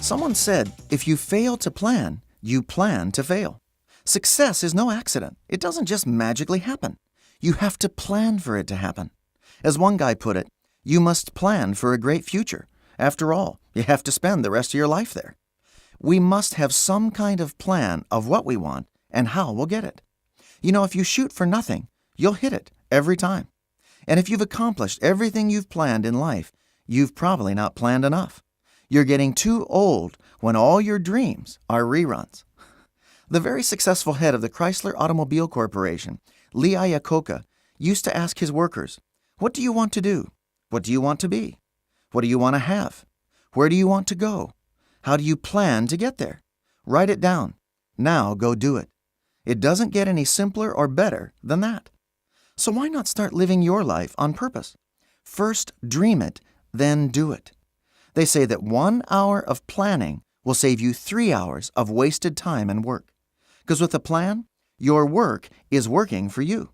Someone said, if you fail to plan, you plan to fail. Success is no accident. It doesn't just magically happen. You have to plan for it to happen. As one guy put it, you must plan for a great future. After all, you have to spend the rest of your life there. We must have some kind of plan of what we want and how we'll get it. You know, if you shoot for nothing, you'll hit it every time. And if you've accomplished everything you've planned in life, you've probably not planned enough. You're getting too old when all your dreams are reruns. The very successful head of the Chrysler Automobile Corporation, Lee Iacocca, used to ask his workers, what do you want to do? What do you want to be? What do you want to have? Where do you want to go? How do you plan to get there? Write it down. Now go do it. It doesn't get any simpler or better than that. So why not start living your life on purpose? First dream it, then do it. They say that 1 hour of planning will save you 3 hours of wasted time and work. Because with a plan, your work is working for you.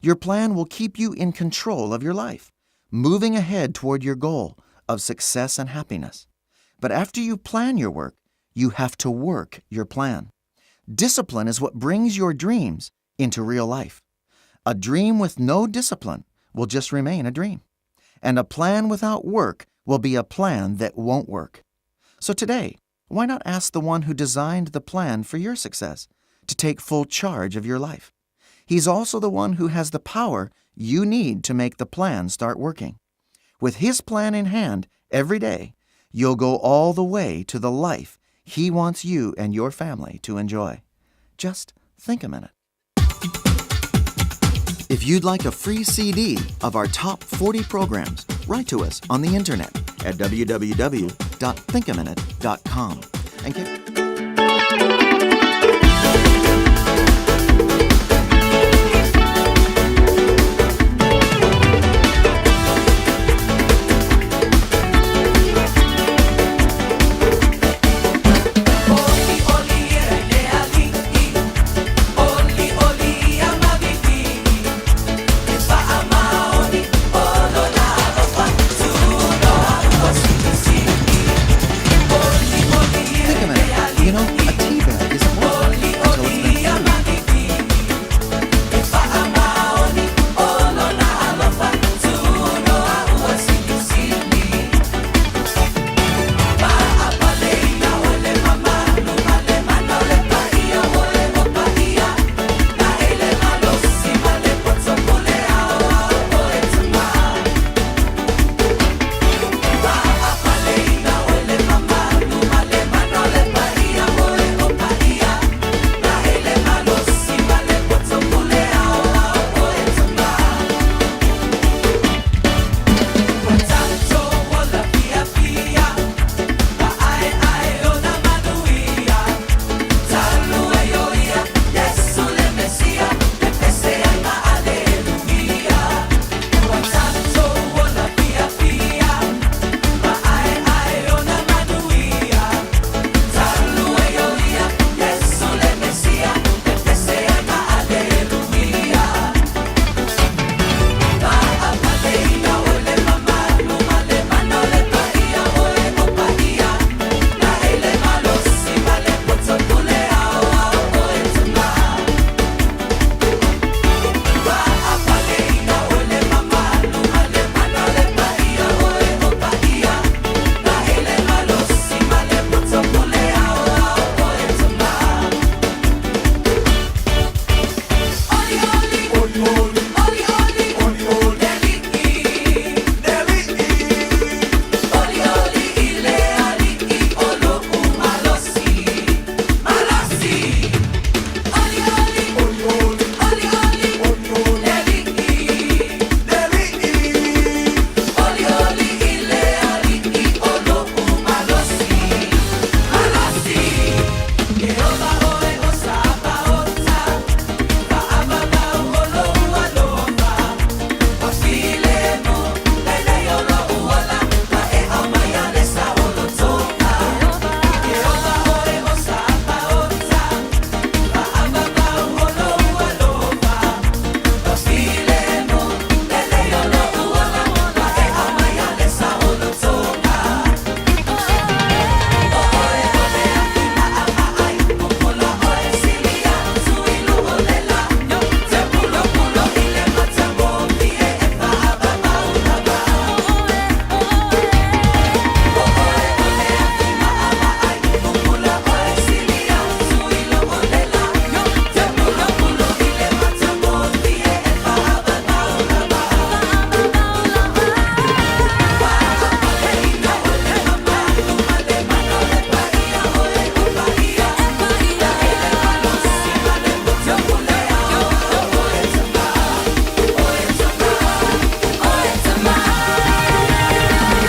Your plan will keep you in control of your life, moving ahead toward your goal of success and happiness. But after you plan your work, you have to work your plan. Discipline is what brings your dreams into real life. A dream with no discipline will just remain a dream. And a plan without work will be a plan that won't work. So today, why not ask the one who designed the plan for your success to take full charge of your life? He's also the one who has the power you need to make the plan start working. With his plan in hand every day, you'll go all the way to the life he wants you and your family to enjoy. Just think a minute. If you'd like a free CD of our top 40 programs, write to us on the internet at www.thinkaminute.com and get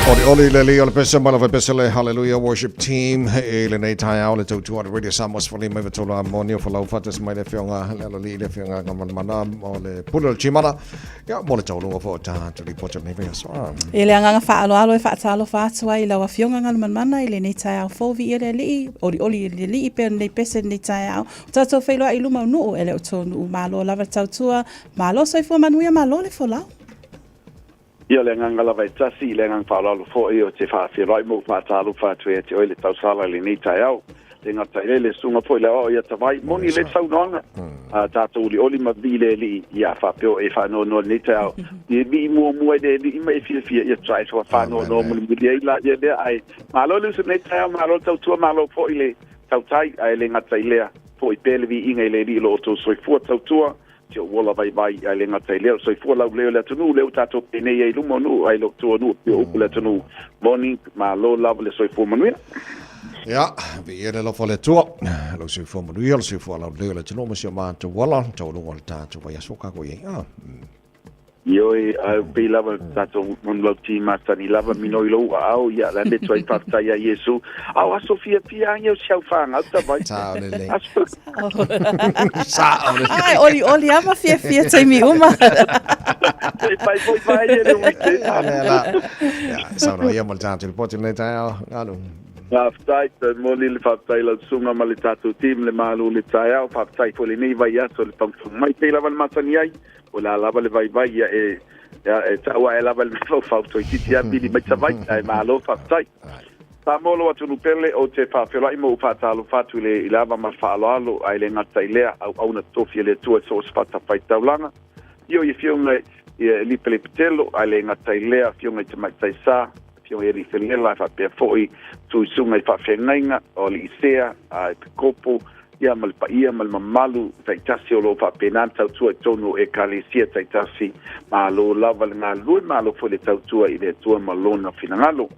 Oli le li ole pese mala fa pese le hallelujah worship team e le nei Taeao le tautua le radio Samoa's for le mai tola monio for lau fatas mai le fionga le li le fionga ngaman mana o le pulo le chimana ya mo le taulo fo ta to li pocha nei so e le anga fa alo e fa talo fa tua i lawa fionga ngaman mana i le nei Taeao fo vi le li oli le li pe nei pese nei Taeao tato feilo i luma no ele o tonu malo lava tautua malo so fo manuia malo le fo lau Ia le ngangala vai tasi le ngang whaalalu fo i o te Fiafia rai mo whaatalu whaatue te oile tau sala le ni Taeao. Le ngata le sunga po le o ia tawai. Moni le tau noanga. Tātou li oli ma vile li ia whapeo e whanau no ni Taeao. I mi mua de li ima e Fiafia ia trai so whanau no muli muli e la ia lea ai. Malo lu se ni Taeao malo tau tua malo po i le tau tai ai le ngata i lea. Po i pele vi inga i le li lo to soi fua tau tua. Tio wola vai ai le ngata leo so fu la leo le tunu leo tato pene ai lumo nu ai lo tu nu pio le tunu morning ma lo la le so fu manuia ya vi ele lo fole tu lo so fu manuia lo so fu la leo le tunu mo si ma to wala to lo wal tato vai soka ko ye Io pe lava tato mon lo ti ma tani lava mino lo au ya la le toi parta ya Yesu au a Sofia pia io siau fanga ta vai ciao le le ciao ai oli ama Fiafia te mi uma vai le weekend ya sa no ia mal tato il pote nei Taeao alu Faftai, moli le faftai la sunga ma le tato team le Malu le Taeao faftai po le nei vai aso le pangfu mai pe lava le matani ai o la lava le vai e taua e lava le fau to i titi abili mai tavai ai malo faftai pa molo atu pele o te Fiafia mo fatalo fatu le lava ma falo ai le ngata ilea au na tofia le tua so spata fai taulanga io i fionga li pele petelo ai le ngata ilea fionga te mai taisa fionga ri felela fa pe foi tu sunga fa fengainga o li sea ai kopo ia mal pa ia mal mamalu taitasi o lo fa penanta tu tonu e kalisia taitasi malo lava le malu malo fo le tautua i le tua malona finangalo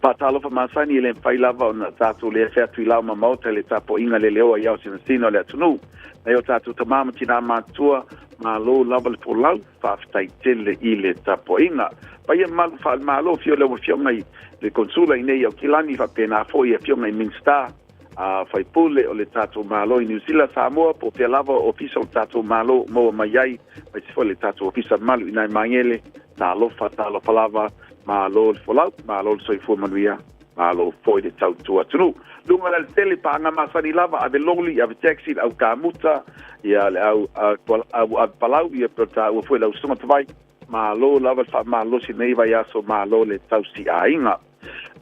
pa talo fa masani le fai lava ona tatu le fa tu la mama o le tapo inga le leo ia sino le tunu ai o tatu tamama tina matua malo lava le polau fa taitele i le tapo inga pa ia mal fa malo fio le fio mai le consula i nei o kilani fa pena fo ia fio mai minsta fai pule o le tato malo i New Zealand Samoa po te lava ofisa o tato malo mo mai mai se le tato ofisa malu inai mangele talo lava malo folau malo so fu manuia malo foi de tau tua tunu lunga le tele pa nga masani lava ave longli ave taxi au kamuta ia le au palau ia prota o foi la usuma vai malo lava fa malo si nei vai aso malo le tau si ainga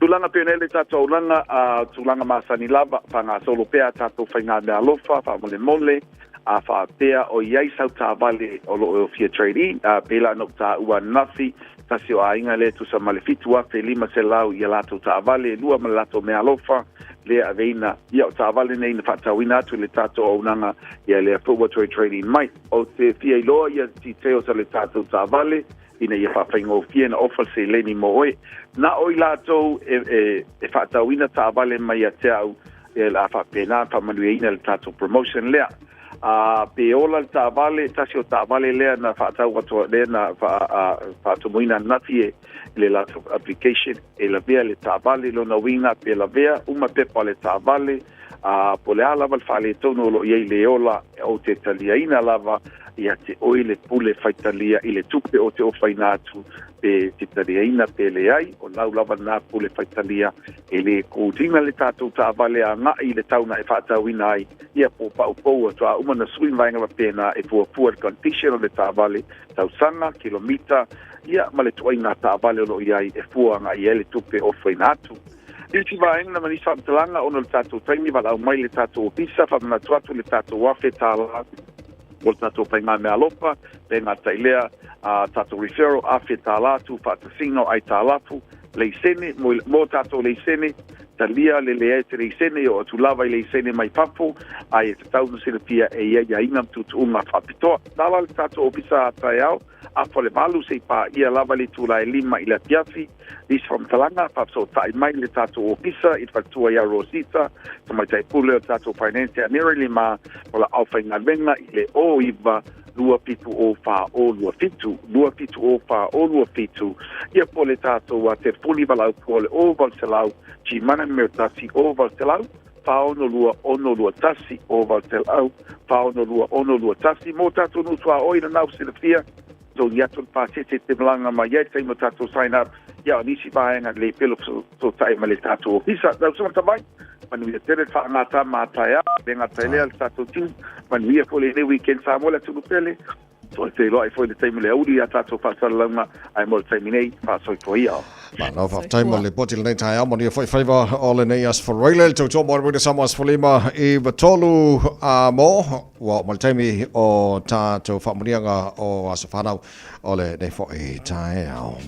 tulanga penele tato ulanga tulanga masani lava panga solo pea tato fainga me alofa fa mole a fa pea o iai sau vale o lo fia trading pela no ta ua nafi tasi o ainga le tu sa malefitu a fe lima se lau ia lato ta vale lua malato me alofa le aveina ia o ta vale nei na fata wina tu le tato o unanga ia le football trading mai o te fia ilo ia ti teo sa le tato ta vale ina ia fa faingo fia na offer se leni moe na o ilato e fata wina ta vale mai a te au e la fa pena fa manuina le tato promotion lea pe ola ta vale tasi o ta vale lea na fa ta wato le na fa to muina natie le la application e la vea le ta vale lo na winga pe la vea uma pe le ta vale po le ala val fale tono lo ye le ola o te taliaina lava ia te oile pule faitalia i le tupe o te ofainatu pe te taliaina pe le ai o lau lava na pule faitalia e le koutinga le tatou ta vale a nga i le tauna e whaatauina ai ia po pa upou a toa umana swim vainga pena e pua condition o le ta vale tausanga kilomita ia ma le tuaina ta vale o lo iai e fua nga i ele tupe ofainatu Iti vaenga na manisa mtalanga ono le tatou taimi vala au mai le tatou opisa whamana tuatu le tatou wafe tala o tatou painga me alopa le ngā tailea tatou referral afe tālatu whaatasino ai tālapu leisene mo tatou leisene talia le lea te leisene o atu lava i leisene mai papo ai e te taunu sena pia e ia ingam tutu unga whapitoa tala le tatou opisa a Taeao a le Malu se pa ia lava le tula e lima i la piafi is from talanga pa so tai mai le tatou opisa i fatua ia Rosita to mai tai pule o tatou finance nearly ma ola alfa inga venga i le o iva lua fitu o fa o lua fitu o fa o lua fitu ia po le tātou a te fuli walau po le o valtelau chi mana me tasi o valtelau fa ono lua tasi o valtelau fa ono lua tasi mo tātou nu sua oina nau Fiafia so ia ton pa te mlanga mai ia te mo tātou sign up ia nisi vaenga le pelo so tai ma le tātou ofisa nau so tawai manuia tere whaangata mā Taeao, venga taelea le tātou tiu, manuia fole le weekend Samoa le tunu pele, so te loa i fole teimu le auri a tātou whaasalaunga, ai mo le teimi nei, whaasoi toia. Mana whaaftaima le poti le nei Taeao, manuia whaiwhaiva o le nei as whareile, le tautua mo rwede Samoa as whalima i watolu a mo, wa mo le teimi o tātou whaamurianga o as whanau o le nei fo i Taeao.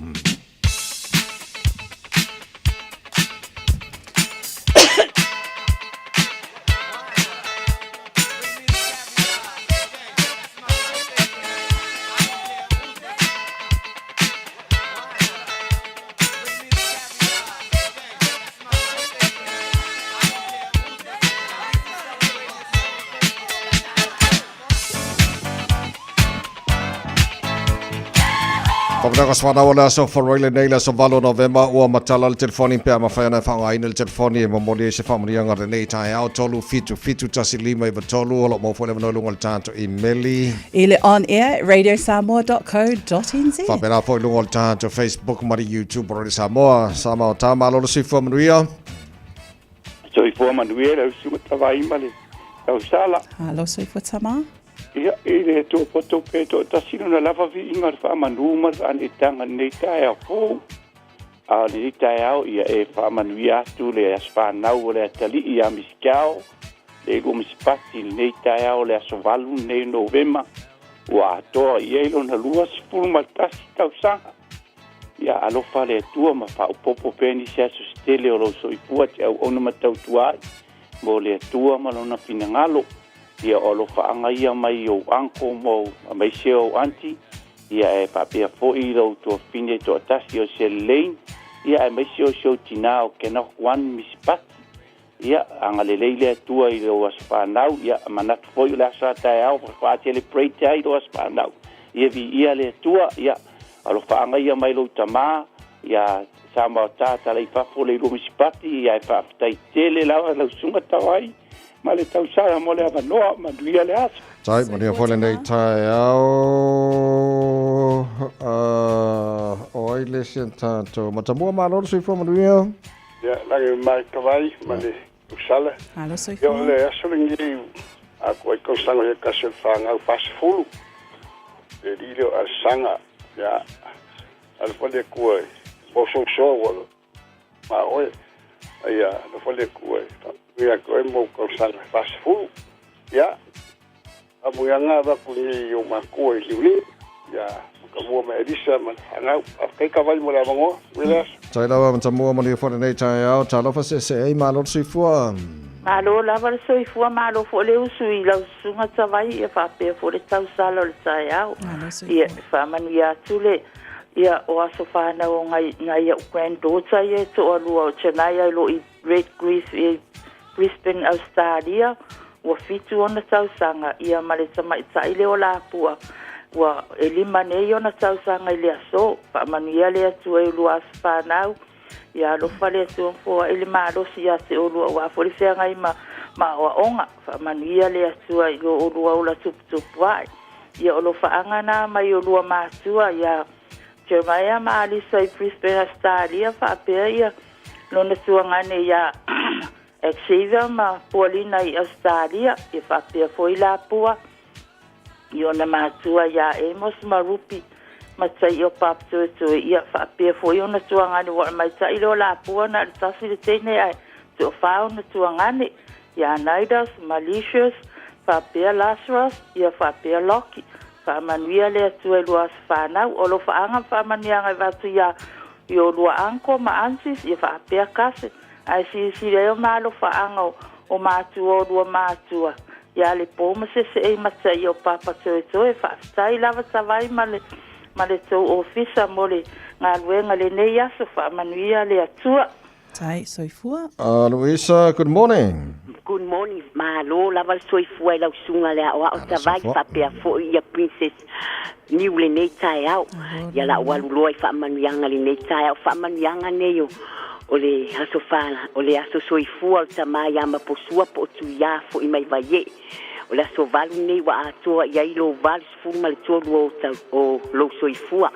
Pagdakas whana wala so whareile nei la so valo November ua matala le telefoni pia mawhaiana whangaina le telefoni e mamori e se whamurianga re nei Taeao tolu fitu tasi lima i watolu olo mo fwele manolunga le tātou i meli. Ile on air at radiosamoa.co.nz. Whapena fwoi lunga le tātou Facebook mari YouTube Radio Samoa. Samoa tā malolo si fua manuia. So i fua manuia lau sunga tawai male. Tau sala. Halo so i fua tama. Ia, ele tō poto peto, tasino na lava vi inga whamanuma ane tanga nei Taeao fōu. A nei Taeao ia e whamanuia atu le as whanau le atali i a misikao. Le go misipati nei Taeao le aso valu nei Novema. Ua atoa i eilo na lua sifuru maltasi tau sanga. Ia alofa le atua ma whaupopo peni se aso stele o lo so i fua te au ona matau tuai. Mo le atua malona pinangalo. Ia olo whaanga ia mai o anko mo mai se o anti. Ia e papea fo i rau tua fine to atasi o se lein. Ia e mai se o show tina o kena wan mispati. Ia anga le leile atua i rau aspanau. Ia manatu fo i le asa Taeao pa celebrate ai rau aspanau. Ia vi ia le atua. Ia olo whaanga ia mai rau tama. Ia sama o tata lei fafo le rau mispati. Ia e whaftai tele lau sunga tawai. Ma le tau sara mo le avanoa, ma duia le asa. Tai, maria fwole nei Taeao. O aile sian tātou. Matamua malolo sui fua manuia. Ia, langi mai kawai, ma le usala. Halo sui fua. Ia, le asolingi a koi konstango he kasel whangau pasifulu. Le lilo a sanga. Ia, alfale kuai. Boso walo. Ma oe. Ia, alfale kuai. Ia koe mo konstanga pasifulu. Ia, amuianga ba kuni o makua i liuli. Ia, kamua me edisa man hangau. Kai kawai mo la mangoa. Wilas. Tai lawa matamua mani fwole nei Taeao. Talofa se ei malolo sui fua. Malo lava le sui fua malo fo le usui lau sunga tawai e whapea fo le tau salo le Taeao. Ia, whamanuia tule. Ia, o aso whanau ngai au granddaughter ia to alua o Chennai lo i Red Grief i Brisbane, Australia. Ua fitu ona tausanga ia male tamai taile o lapua. Ua elima nei ona tausanga i le aso. Whamanuia le atu e lua aspanau. Ia alofa le atu fo ele maarosi ia te olua ua fori whengai ma oa onga. Whamanuia le atu i o olua ula tuputupu ai. Ia olofa angana mai olua mātua ia Jeremiah maalisa i Brisbane, Australia. Whapea ia lona tuangane ia Xavier ma Paulina i Australia. Ia whapea foi la pua. Iona mātua ia Amos Marupi. Matai o papatoe ia whapea foi ona tuangane wa mai tai lo la pua na tasi le tene ai. Te o whao na tuangane. Ia Naidas, Malicious, whapea Lazarus, ia whapea Loki. Whamanuia le atu e lua whanau. Olo whaanga whamania ngai watu ia i o lua anko ma ansis ia whapea kase. Ai si reo malo whaanga o mātua o lua mātua. Ia le pōma se ei matai o papa toe whaftai lava tawai ma le tau ofisa mo le ngā luenga le nei aso whamanuia le atua. Tai, soifua. Louisa, good morning. good morning, Malu. Lava soifua lau sunga lea o tawai whapea fo ia Princess Niu le nei Taeao. Ia la walulua I whaamanuianga le nei Taeao. Whaamanuianga nei o le aso whana, o le aso soifua o tamai ama posua po tu ia fo I mai vaie. O le aso valu nei wa atoa ia I lo valu sifuru ma le tolu o lo soifua.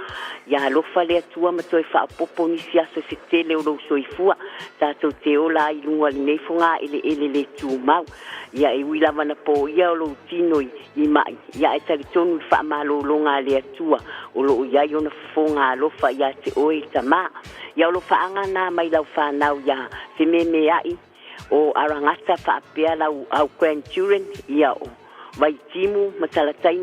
Ia alofa le atua ma toi whaapopo nisi aso se tele o lo soifua. Tātou te ola I lunga le nei fonga ele le tu mau. Ia e wila mana po ia o lo tinoi I mai. Ia e taritonu whaamalolonga le atua. O lo ia I ona fonga alofa ia te oe tama. Ia o lo whaanga nā mai lau whanau ia te meme ai. O arangata whaapea lau au grandchildren ia o vai timu matalatai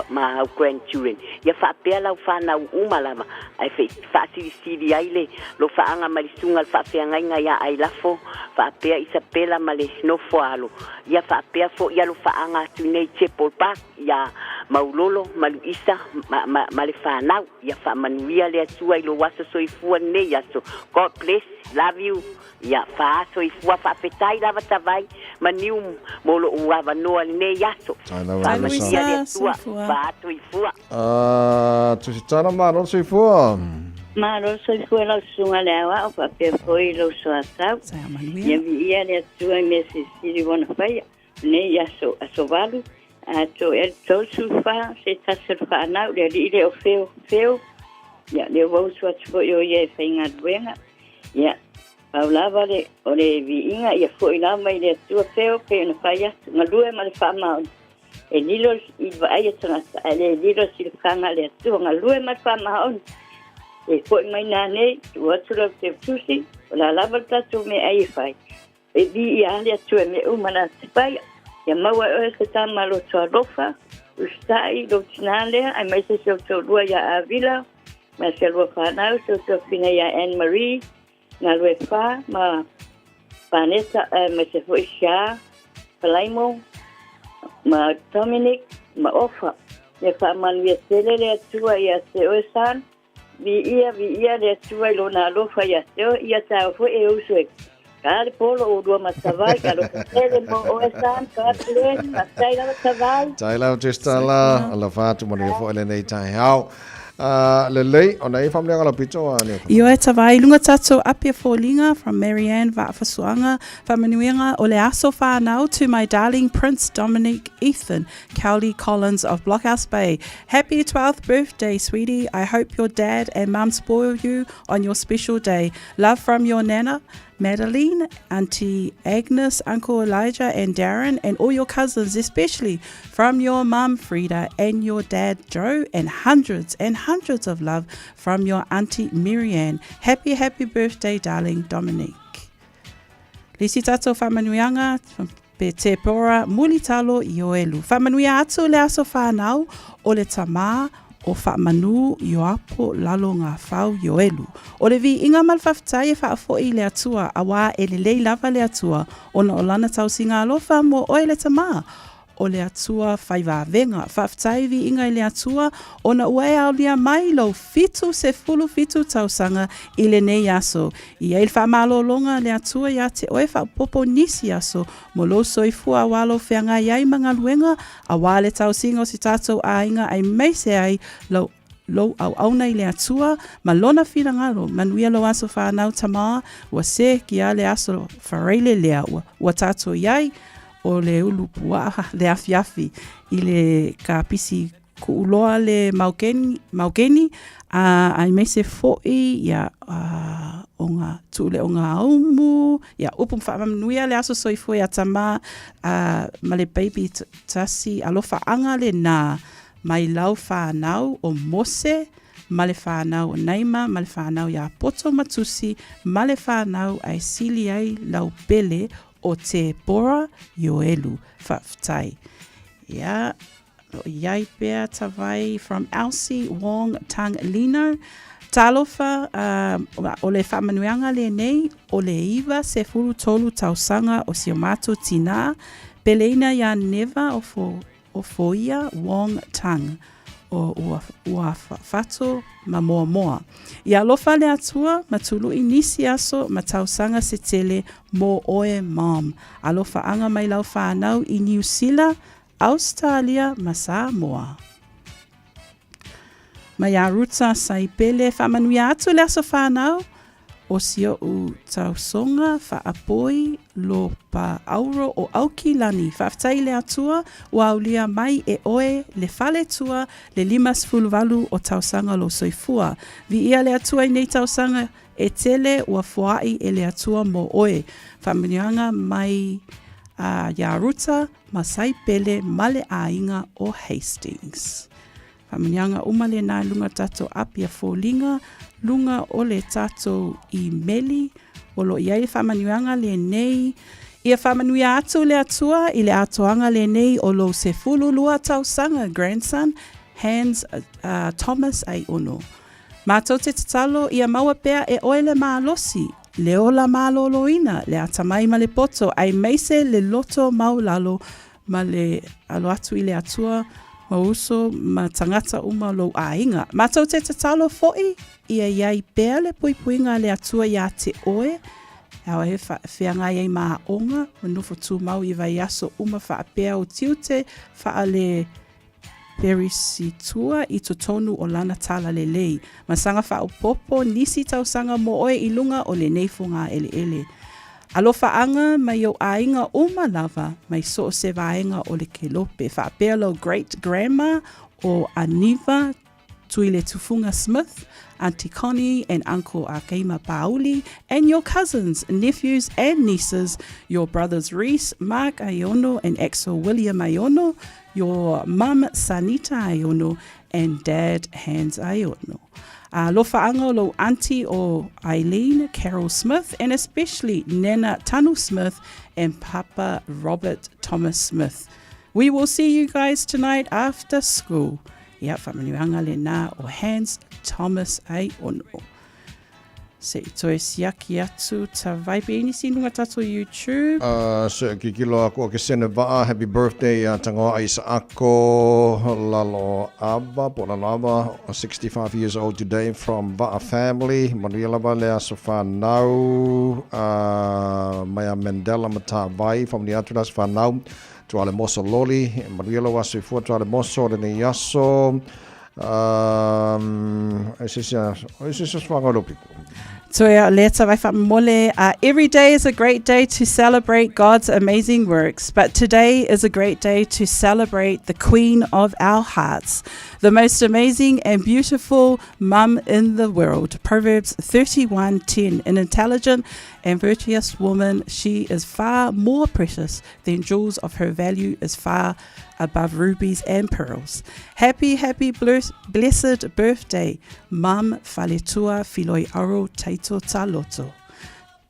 ma au grandchildren ia whaapea lau whanau umalama ai whaasiri aile lo whaanga malisunga whaapea ia ai lafo whaapea isapela male nofo alo ia whaapea fo ia lo whaanga tunei Chapel Park ia maulolo malu isa male whanau ia whaamanuia le atua I lo wasa soifua nei aso God bless, love you. Ia whaaso I fua whapetai lava tawai maniu molo uawa noa ne yaso. Whaamasia le atua whaato I fua. Tusitana maro soifua. Maro soifua lau sunga le awa o whapea poi lau soatau. Ia vi ia le atua I mese siri wana whaia. Ne yaso aso walu. Ato e tausu wha se tasir whaanau le rile o feo. Ia le wau suatufo I o ia e whainga duenga. Ia. Paulava le o le viinga ia fo ila mai le tua feo pe na faia na lue ma le fama e lilo I vai tanga le lilo silkanga le tua na lue ma fama on e fo mai na nei tua tua te tusi la lava tatu me ai fai e vi ia le tua me umana spai ia maua o se tama lo tua rofa ustai do tinale ai mai se so lua ia avila ma se lua fana so fina ia Anne Marie na lue wha, ma Vanessa, ma se fo Isha, Palaimo, ma Dominic, ma Ofa. Le wha manuia tele le atua ia se oesan, vi ia le atua ilo na alofa ia se o, ia tau fo e usue. Ka le polo o dua masavai, ka lo tele mo oesan, ka tlen, ma taila masavai. Taila testala, ala fatu manuia fo ele nei Taeao. Lelei, ona I whamleanga la pito a ne. Io e tawai lunga tato apia fōlinga from Marianne Va'afasuanga, whamanuenga o le aso whānau to my darling Prince Dominic Ethan, Cowley Collins of Blockhouse Bay. Happy 12th birthday, sweetie. I hope your dad and mum spoil you on your special day. Love from your nana, Madeline, Auntie Agnes, Uncle Elijah and Darren, and all your cousins, especially from your mum Frida and your dad Joe, and hundreds of love from your Auntie Miriam. Happy birthday, darling Dominic. Lisi tato whamanuianga pe te pora muli talo I o elu. Whamanuia atu le aso whanau o le tamā o whaamanu I o apo lalo ngā whau I o elu. O le vi inga malwhawhtai e whaafoi le atua a wā e le lei lava le atua o na o lana tausinga alofa mo o e le tamā. O le atua whaivavenga. Whaafhtai vi inga I le atua o na ue au lia mai lau fitu se fulu fitu tausanga I le nei aso. I eil whaamalo longa le atua ia te oe whaapopo nisi aso mo lo soifua walo whianga iai mga luenga a wale tausinga o si tātou a inga ai meise ai lau au auna I le atua, ma lona whina ngaro, manuia lo aso whanau tamaa, wa se ki a le aso whareile lea, wa tātou iai, o le ulupua le afiafi I le ka pisi kuuloa le maukeni ai me se foi ia onga tule onga aumu ia upum whaamanuia le aso soifua ia tama ma le baby tasi alofa anga le nā mai lau whanau o Mose ma le whanau o Naima ma le whanau ia poto matusi ma le whanau ai sili ai lau pele o te pora yoelu whaftai. Ia, iai pēr tawai from Elsie Wong Tang Lino. Talofa o le whamanuanga le nei o le iwa se furu tolu tausanga o siomatu tina. Peleina ia neva o foia Wong Tang. o ua fato ma moa moa. Ia alofa le atua matulu inisi aso matausanga se tele mo oe mom. Alofa anga mai lau whanau I New Zealand, Australia ma Samoa. Mai a ruta sai pele whamanuia atu le aso whanau o sio u tausonga whaapoi lo pa auro o aukilani. Whaftai le atua o aulia mai e oe le whale tua le 5 o tausanga lo soifua. Vi ia le atua I nei tausanga e tele ua fuai e le atua mo oe. Whamanianga mai Yaruta ma sai pele male ainga o Hastings. Whamanianga umale nā lunga tato apia fōlinga, lunga o le tato I meli, o lo iai whamanianga le nei, ia whamanuia atu le atua, I le atoanga le nei o lo se fululua tausanga, grandson, Hans Thomas ai ono. Mātou te tatalo ia maua pea e oele mālosi, le ola māloloina, le atamai ma le poto, ai meise le loto maulalo, ma le alo atu I le atua, mauso ma tangata uma lo ainga. Mātou te tatalo foi, ia iai pea le puipuinga le atua ia te oe, au he whianga iai maa onga, manufo tū mau I vai aso uma whaapea o tiute, wha le perisitua I totonu o lana tala le lei. Masanga wha o popo nisi tausanga mo oe I lunga o le neifunga ele ele. Alofa anga mai o ainga o malava mai so o se vaenga o le kelope. Whaapea lo great grandma o Aniva Tuile Tufunga Smith, Auntie Connie and Uncle Akema Pauli, and your cousins, nephews and nieces, your brothers Reese, Mark Ayono and Exo William Ayono, your mum Sanita Ayono and dad Hans Ayono. Lofa anga lo auntie o Eileen Carol Smith and especially Nana Tanu Smith and Papa Robert Thomas Smith. We will see you guys tonight after school. Ia whamaniwanga le nā o Hans Thomas Ayono. Se toi siaki atu ta vaipe ini sinunga tato YouTube. So kikilo ako ke sene vaa, happy birthday tangoa Isa ako lalo aba, po lalo aba, 65 years old today from Vaa family. Maria lava lea so whanau, Maya Mandela mata vai, from the aturas whanau, tuale moso loli, Maria lava se fua tuale moso le ne yaso, Every day is a great day to celebrate God's amazing works, but today is a great day to celebrate the Queen of our hearts, the most amazing and beautiful mum in the world. Proverbs 31:10. An intelligent and virtuous woman, she is far more precious than jewels of her value is far above rubies and pearls. Happy, blessed birthday, Mum Faletua Filoi Aro Taito Taloto.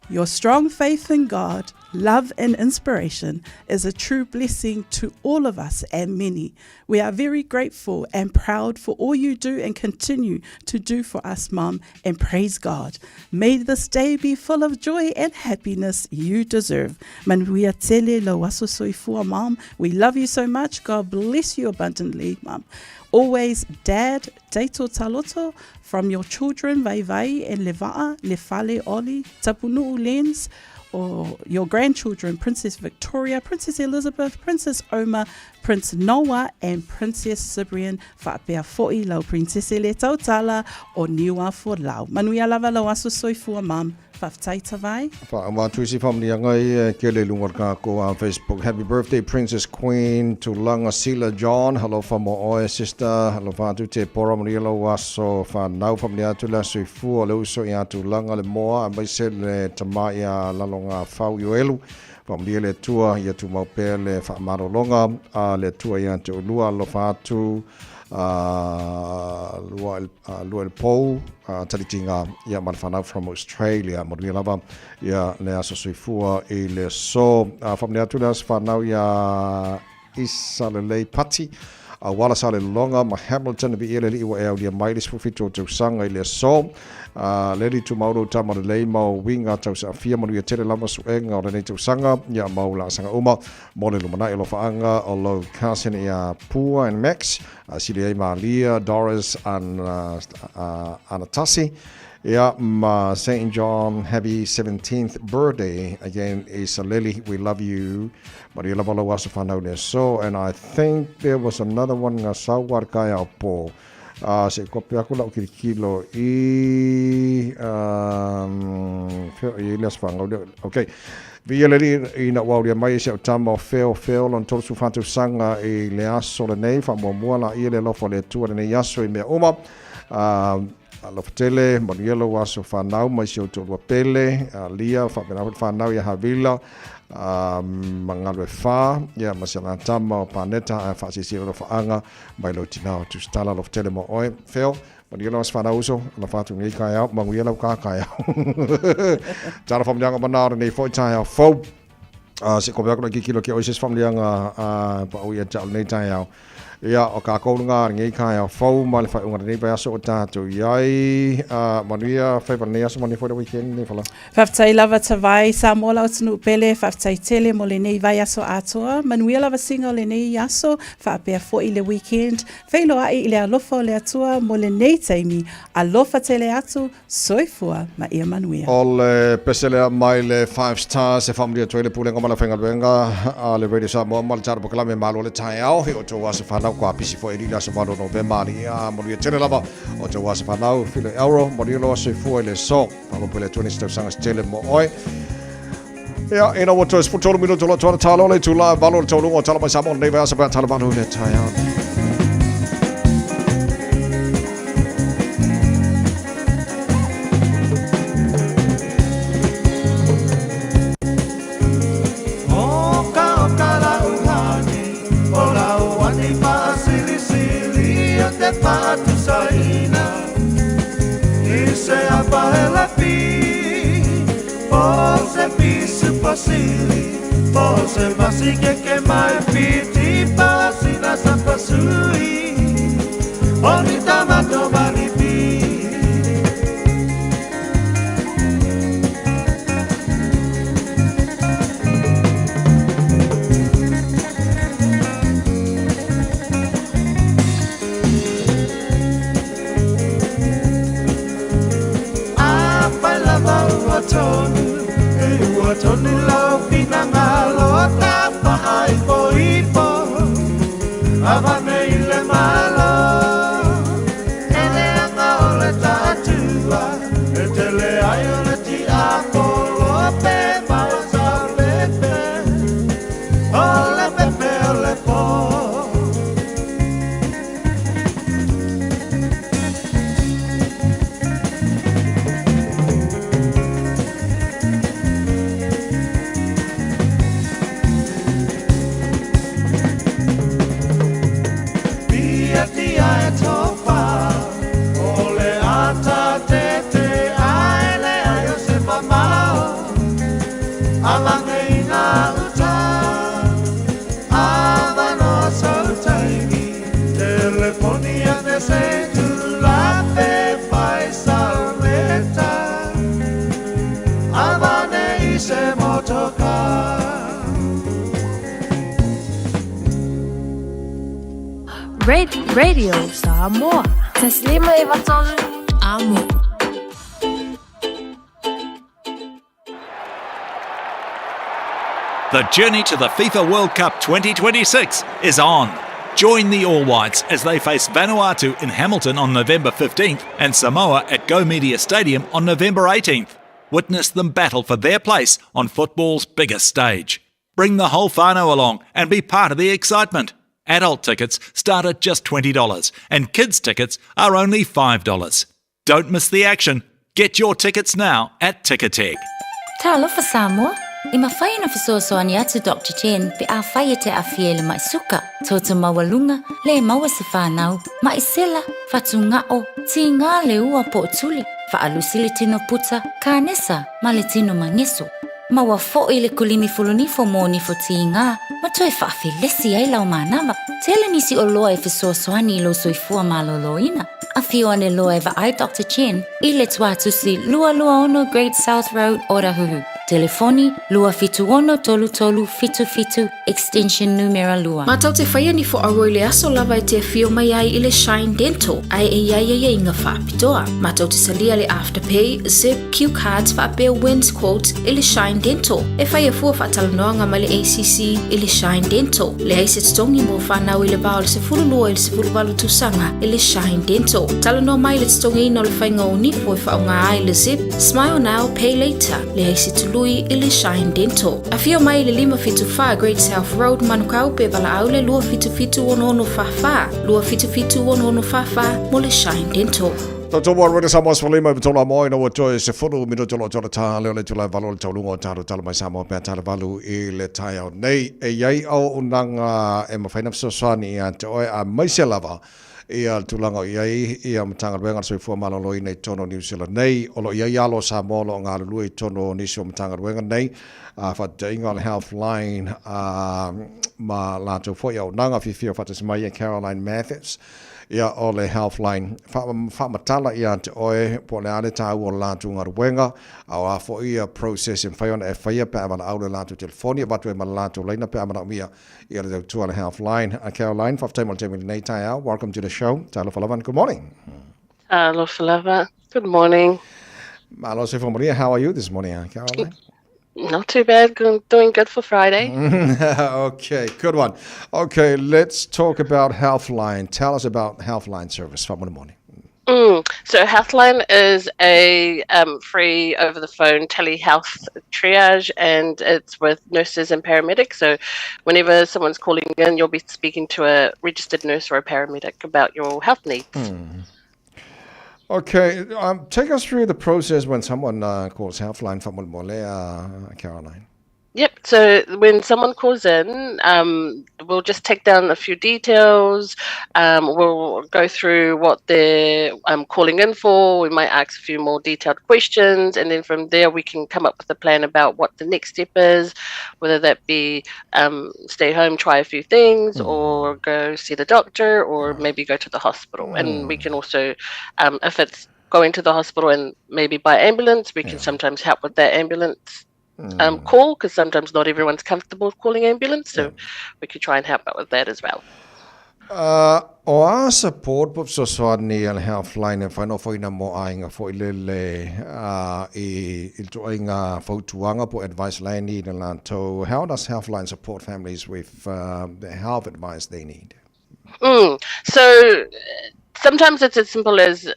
Your strong faith in God, love and inspiration is a true blessing to all of us and many. We are very grateful and proud for all you do and continue to do for us, Mum, and praise God. May this day be full of joy and happiness you deserve. Manuia tele lo waso soifua, Mum. We love you so much. God bless you abundantly, Mum. Always, Dad, Taito Taloto, from your children, Vai Vai and Levaa, Lefale Oli, Tapunu Lens, or your grandchildren, Princess Victoria, Princess Elizabeth, Princess Oma, Prince Noah, and Princess Cyprian, Whapea Fo'i lau Princess Ele Tautala, o Niwa for lau. Manuia lava lau aso soifua, Mum. Whaftai tawai. Whatuisi whamni angai ke le lungar ka ko on Facebook. Happy birthday, Princess Queen, to Langa Sila John. Hello whamo oe sister. Hello whatu te pora marielo waso whanau whamni atu la soifu o le uso i atu langa le moa. A maise le tamai a lalonga whau ioelu. Whamni le tua i atu maupe le whamaro longa. Le tua i atu ulua lo whatu. Lua el Pou, talitinga ia manwhanau from Australia, Maria lava ia le aso soifua i le so, whamni atu le aso whanau ia Isa le lei pati, wala sa le longa ma Hamilton bi ele li wa e dia mai le fito to sanga ile so Lady to Mauro tama le mau winga tau sa fia manu ia tele lama suenga o le to sanga ia mau la sanga uma mo le lumana ilo faanga o lo cousin ia Pua and Max Silia Malia Doris and Anatasi yeah, St. John, happy 17th birthday. Again, is Lily, we love you. Maria Lavalo was a fan out there. So, and I think there was another one, Sawar Kaya Po. Se kopia ko lau kilo Elias Fang. Okay. Via Lily, ina wauria mai se tamo feo on tolu fatu sanga e le aso le nei fa mo la ile lo fo le tua le yaso I me uma. Alofitele, Monielo waso whanau, mai si o tōrua pele, Lia, whanau ia havila, mangalwe wha, ia masiana tama o paneta, whaasisi o whaanga, mai lo tinao, tu stala alofitele mo oe, wheo, Monielo was whanau uso, ala whatu ngi kai au, manguiela ka kai au. Tara whamlianga manara nei fo tai au fau, se kopea kuna ki kilo ki oises whamlianga, pa uia tau nei tai au. Ia o ka kounga ngi kai au fau ma le fa unga nei ba so tatu iai manuia fa nei aso mani for the weekend nei fala Faftai lava tawai Samoa la tunu pele faftai tele mo le nei vai aso atoa manuia lava singa le nei aso fa pe fo I le weekend failo ai le alofa le atua mo le nei taimi alofa tele atu soifua ma ia manuia o le pesele mai le 5 stars e family toile pule ngoma la fenga venga le radio Samoa mal tar bokala me malo le Taeao he o to was fa kwa pisi fo irila so malo November ia mo ia tele lava o te wasa panau file euro mo ia lo se fo ele so pa mo pele 20 sanga tele mo oi ia ina wo to sport minuto lo to talo le tula valo to lo tala ba Samoa nei va sa pa tala valo le Taeao Patu saina Ise apahela pi Pose pisu pasili Pose masike ke mai piti Pasina sa pasui Onita mato balipi Watonu lau pinangalo tapa ai poipo Avane ile malo Ele anga ole tatua Etele ai ole ti akolo pe Mausa lepe Ole pepe ole po Radio Samoa. Taslima Ivaton Amo. The journey to the FIFA World Cup 2026 is on. Join the All Whites as they face Vanuatu in Hamilton on November 15th and Samoa at Go Media Stadium on November 18th. Witness them battle for their place on football's biggest stage. Bring the whole whānau along and be part of the excitement. Adult tickets start at just $20 and kids tickets are only $5. Don't miss the action. Get your tickets now at Ticketek. Talofa Samoa. I mawhai na whasoasoani atu Dr. Chen pe a whai te awhie le mai suka. Tōta mawalunga le maua se whanau. Ma i sela, whatu ngao, ti ngā le ua po tuli. Whaalusi le tino puta, ka nesa, ma le tino mangeso. Ma wa fo'i le kulimi fulunifo mo nifo tinga, ma toi whaafilesi ai lau manawa. Tele nisi o loa e fesoasoani I lo soifua maloloina. A fio ane loa e ai Dr. Chen, I le tuatusi lua ono Great South Road, Orahuhu. Telefoni lua fitu ono tolu tolu fitu fitu extension numero lua. Matau te whaia ni fo aroi le aso lava e te fio mai ai I le Shine Dental. Ai e iai inga whaapitoa. Matau te salia le Afterpay, Zip, Q Cards whaapea wins quotes I le Shine Dental. E whaia fua whaatalanoanga ma le ACC I le Shine Dental. Le aise tongi mo whanau I le bao le se fulu lua I le se fulu walu tusanga I le Shine Dental. Talanoa mai le tongi ino le whainga o nifo e whaunga ai le Zip, Smile Now, Pay Later. Le aise tulu I le Shine Dental. A fio mai le 575 Great South Road Manukau pe wala au le lua fitu ono fafa. Lua fitu ono fafa mo le Shine Dental. Tō mua rere Samoa Sfalima i tola moina ua toi se whunu mino tolo tā leo le tula valo le taulunga o tāru tala mai Samoa pēr tāra valu I le Taeao. Nei e iai au unanga e mawhaina fsosani I te oe a maise lava ia tulanga iai ia matanga ruenga soifua malolo I nei tono New Zealand nei olo iai alo Samoa lo ngā lulu I tono nisio matanga ruenga nei whatainga le Healthline ma lātou fo iau nanga Fiafia whatasmai Caroline Mathis ia o le Healthline whamatala ia te oe po le ale tāu o lātou ngā ruenga au a fo ia processing whaiona e whaia pe amana au le lātou telefoni watu e ma lātou leina pe amana mia ia le tua le Healthline. Caroline, whaftaimol te mili nei Taeao, welcome to the show. Talo Falavan, good morning. Hello, Falava. Good morning. Malo se Maria, how are you this morning, Caroline? Not too bad. Doing good for Friday. Okay, good one. Okay, let's talk about Healthline. Tell us about Healthline service for the morning. So Healthline is a free over-the-phone telehealth triage, and it's with nurses and paramedics. So whenever someone's calling in, you'll be speaking to a registered nurse or a paramedic about your health needs. Okay, take us through the process when someone calls Healthline for Mulmole, Caroline. Yep. So when someone calls in, we'll just take down a few details. We'll go through what they're calling in for. We might ask a few more detailed questions, and then from there we can come up with a plan about what the next step is, whether that be stay home, try a few things, or go see the doctor, or maybe go to the hospital. And we can also, if it's going to the hospital and maybe by ambulance, we can sometimes help with that ambulance call, because sometimes not everyone's comfortable calling ambulance, so we could try and help out with that as well. O a support po so ni al Healthline e whaino whaina mo ainga fo ilele I toinga fautuanga po advice line need and lanto. How does Healthline support families with the health advice they need? So sometimes it's as simple as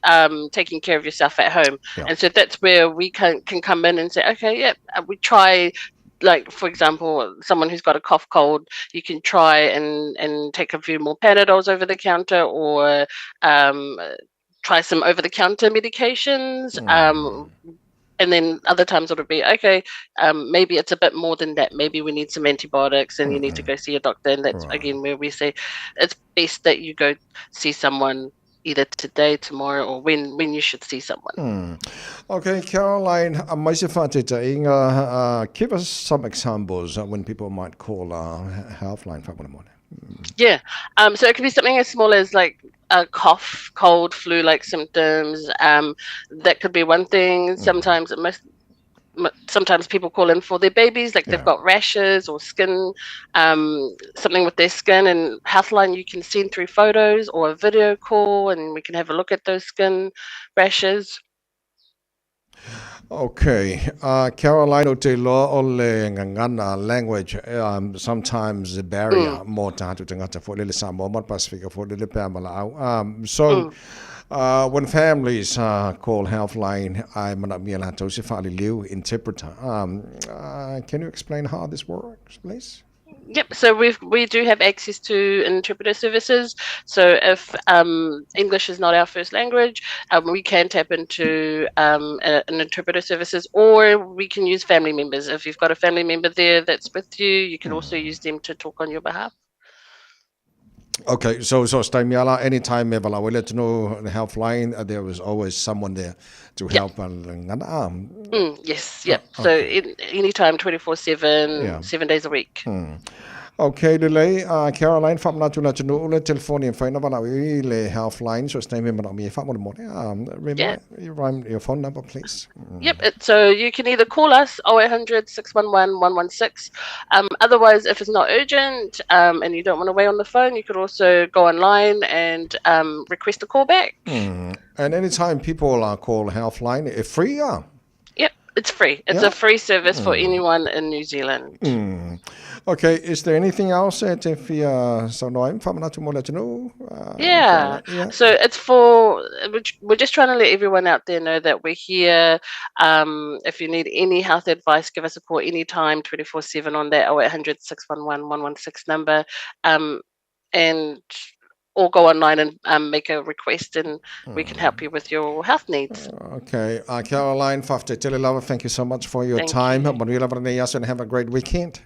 taking care of yourself at home. And so that's where we can come in and say, okay, we try, like, for example, someone who's got a cough cold, you can try and take a few more Panadols over the counter, or try some over the counter medications. And then other times it'll be, okay, maybe it's a bit more than that. Maybe we need some antibiotics and you need to go see a doctor. And that's, again, where we say it's best that you go see someone either today, tomorrow, or when you should see someone. Okay, Caroline, give us some examples when people might call Healthline for one morning. Yeah, so it could be something as small as like a cough, cold, flu-like symptoms. That could be one thing. Sometimes people call in for their babies, like they've got rashes or skin, something with their skin, and Healthline you can send through photos or a video call, and we can have a look at those skin rashes. Okay, Caroline, o te loa o le ngangana language, sometimes the barrier more tātu tangata for lele Samoa, more Pacifica for lele Pāmalau. So, when families call Healthline, I'm not me alato se fali liu interpreter. Can you explain how this works, please? Yep. So we do have access to interpreter services. So if English is not our first language, we can tap into an interpreter services, or we can use family members. If you've got a family member there that's with you, you can also use them to talk on your behalf. Okay, so Staimiala, anytime we let to know the helpline, there was always someone there to help. Yes, yep. So anytime, 24/7, 7 days a week. Okay, delay. Caroline, from na le telephone and phone number le helpline. So Staimiala, me from remind your phone number, please. Yep. So you can either call us 0800 611 116. Otherwise, if it's not urgent and you don't want to wait on the phone, you could also go online and request a call back. And anytime people call helpline, it's free, Yep, it's free. It's a free service for anyone in New Zealand. Okay, is there anything else that if you so no I'm from to let you know? So it's we're just trying to let everyone out there know that we're here. If you need any health advice, give us a call anytime, 24/7 on that 0800 611 116 number. And or go online and make a request, and we can help you with your health needs. Okay, Caroline Fafte, thank you so much for your time. And have a great weekend.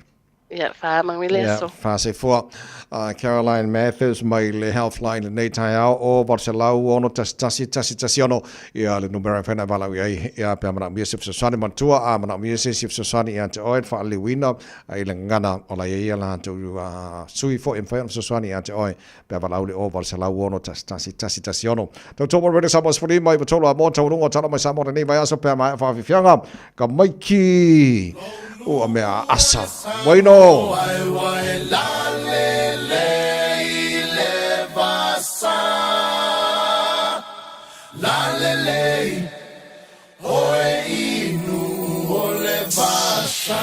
Yeah, fase for Caroline Matthews mai le healthline nei Taeao o Barcelau ono tasi ono ia le numero fena bala ia pe mana music sosani mantua a mana music sosani ia te oil fa liwina ai le ngana ola ia la tu sui for info sosani ia te oil pe bala le o Barcelau ono tasi ono to tomo re sa bos fuli mai botolo mo taurungo tala mai sa mo nei vai aso pe mai fa fianga ka mai ki o mea asa bueno la lele oe inu ole vasa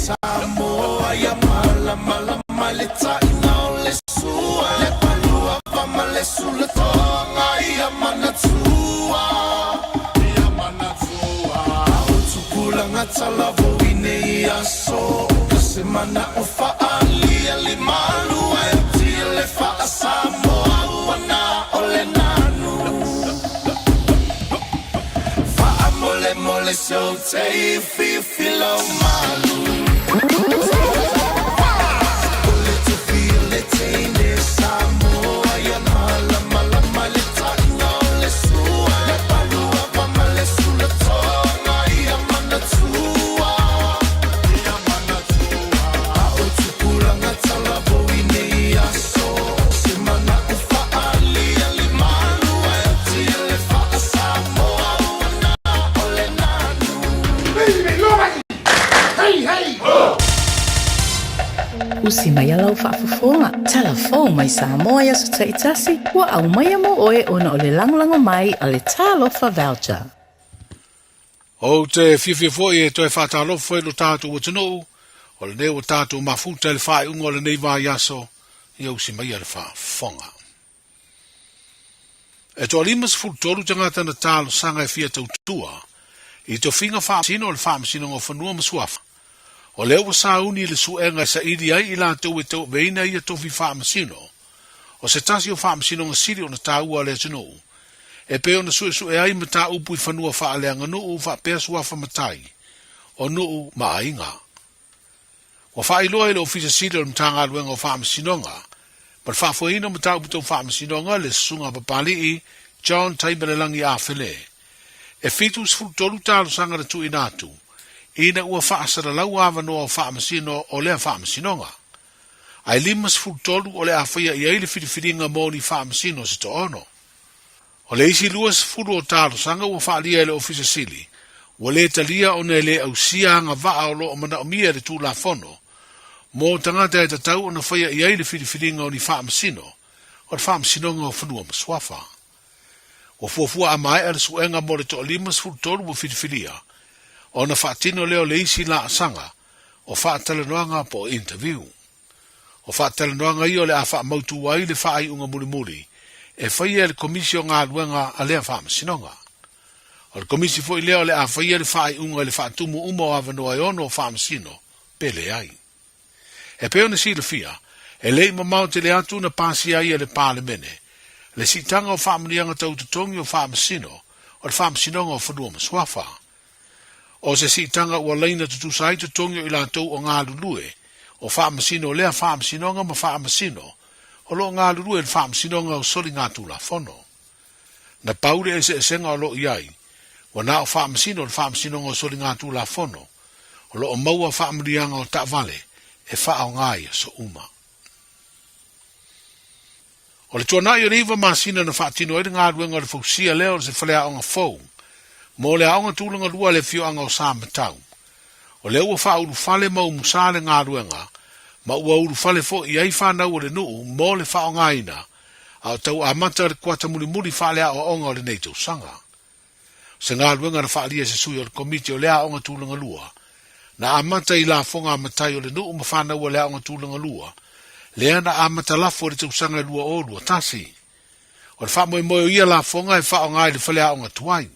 Samoa lama lama le taina o le sua le palua fama le sula tonga ia manatua o tukula ngata lavo ine ia so kasemana o faalia le malu e tia le faa Samoa wana o le nanu faa mole mole so te filo malu Usi mai alau whaafafonga. Telefon mai Samoa ia su taitasi. Wa au mai amo oe ona o le langolango mai a le talofa voucher. O te Fiafia foi e toi whaatalofa e lo tātou o tano. O le neo tātou mafuta le whae unga o le nei vā yaso. Ia usi mai a le whaafonga. E toa limas fultoru tangata na tālo sanga e fia tautua. I to finga whaamsino o le whaamsino o whanua masuafa. O leo sa uni le suenga sa idi ai ila tau e tau veina ia tofi whaamasino. O se tasi o whaamasino nga siri o na tāua le tino. E peo na sue ai ma tā upu i whanua whaaleanga nuu whaapea suafa matai. O nuu maainga. O whaailoa ile ofisa siri o mtanga luenga o whaamasino nga. But whaafuaina ma tā upu tau whaamasino nga le sunga papalii John Taimelelangi a Fele. E fitus fultolu tālu sanga na tu inatu. Ina ua whaasara lau awa noa o whaamasino o lea whaamasinonga. Ai limas fultolu o lea awhaia i eile whiriwhiringa mōni whaamasino se to ono. O le isi luas furu o tālo sanga ua whaalia ele ofisa sili. Ua le talia o ne le au sianga waa o lo o mana o mia le tū la fono. Mō tangata e tatau o na whaia i eile whiriwhiringa o ni whaamasino. O le whaamasinonga o whanua maswafa. O fuafua a mai ala suenga mo le to limas fultolu o whiriwhiria. O na whaatino leo le isi la asanga, o whaatalanoanga po interview. O whaatalanoanga i o le a whaamautu wai le whaai unga muri, e whaia le komisio ngā luenga a lea whaamasinonga. O le komisi fo i leo le a whaia le whaai unga le whaatumu umo a wanoa ono o whaamasino, pele ai. E peo na si le fia, e lei mamau te le atu na pasi ai le pālemene, le sitanga o whaamanianga tau tutongi o whaamasino, o le whaamasinonga o whanua maswafa. O se si tanga ua leina tutu sai tu tongio i la tau o ngā lulue, o whaamasino lea whaamasinonga ma whaamasino, o lo ngā lulue le whaamasinonga o soli ngā tū la fono. Na paure e se esenga o lo iai, wa na o whaamasino le whaamasinonga o soli ngā tū la fono, o lo o maua whaamurianga o ta vale, e wha o ngāia so uma. O le tuanai o riva masina na whaatino e ngā ruenga le fausia leo le se whalea o ngā fau, mo le aonga tūlanga lua le fio anga o Samatau. O le ua wha uru fale mau musale ngā ruenga, ma ua uru fale fo i ai whanau o le nuu mo le wha o ngaina, au tau a mata le kuata muri wha o onga o le neitau sanga. Se ngā ruenga na wha alia se sui o le komiti o le aonga tūlanga lua, na a mata i la fonga matai o le nuu ma whanau o le aonga tūlanga lua, le ana a mata lafo le tau sanga lua o lua tasi. O le wha moe ia la fonga e wha o ngai le whale aonga tuai.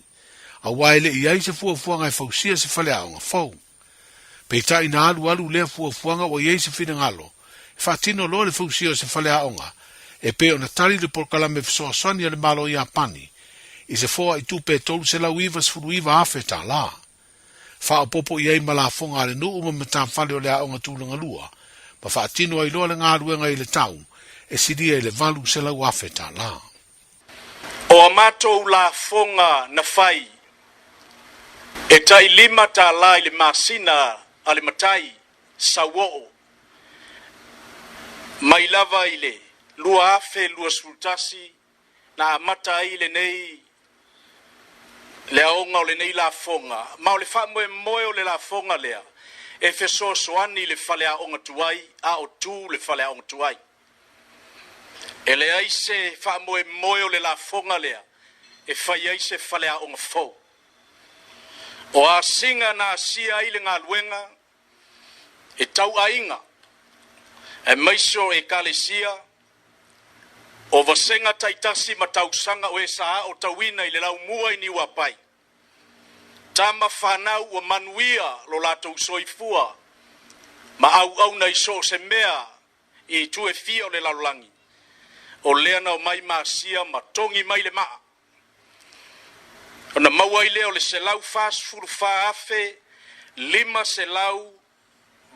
A waile i ai se fuafua ngai fausia se whale aonga fau. Peita ina alu lea fuafuanga o iei se whina ngalo. E whaatino lo le fausia se whale aonga. E peo na tari le porkalame fisoa sani ale malo i apani. I se foa i tupe tolu se lau iwa sfuru iwa afe ta la. Wha o popo iei malafonga ale nuu ma mata whale o le aonga tūlanga lua. Ma whaatino ai loa le ngā ruenga i le tau. E sidia i le valu se lau afe ta la. O amato la fonga na fai. E tai lima ta lai le masina ale matai sa wo'o. Mai lava ile lua afe lua sultasi na amata ile nei le aonga o le nei la fonga. Ma o le wha moe o le la fonga lea. E fe so soani le whale aonga tuai a o tu le whale aonga tuai. E le aise wha moe o le la fonga lea. E whai aise whale aonga fau. O a singa na sia ile ngā luenga, e tau ainga, E maiso e kalesia, o vasenga taitasi matausanga o e saa o tawina i le lau mua i ni wapai. Tama whanau o manuia lo lato soifua, ma au na iso se mea i tu e fia o le lalulangi. O leana o mai maasia ma tongi mai le maa. O na maua i leo le se lau fast furu fa afe, 5 se lau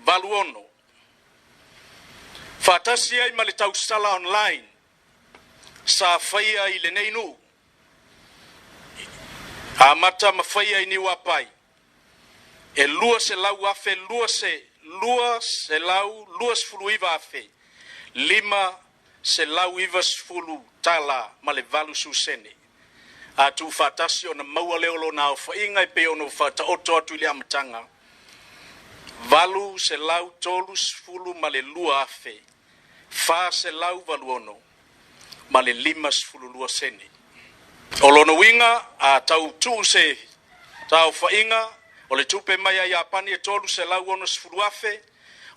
valuono. Fatasi ai ma le tausala online, sa faia i le neinu. Amata ma faia i ni wapai. E lua se lau afe, lua se fulu iwa afe. 5 se lau iwa fulu tala ma le valu susene. A tu fatasi o na maua leo lo na o whainga i pe ono whata oto atu ili amatanga. Valu se lau tolu fulu ma le lua afe. Fa se lau valu ono ma le 5 fulu lua sene. O lono winga a tau tu se tau whainga o le tupe mai a Japani e tolu se lau ono fulu afe.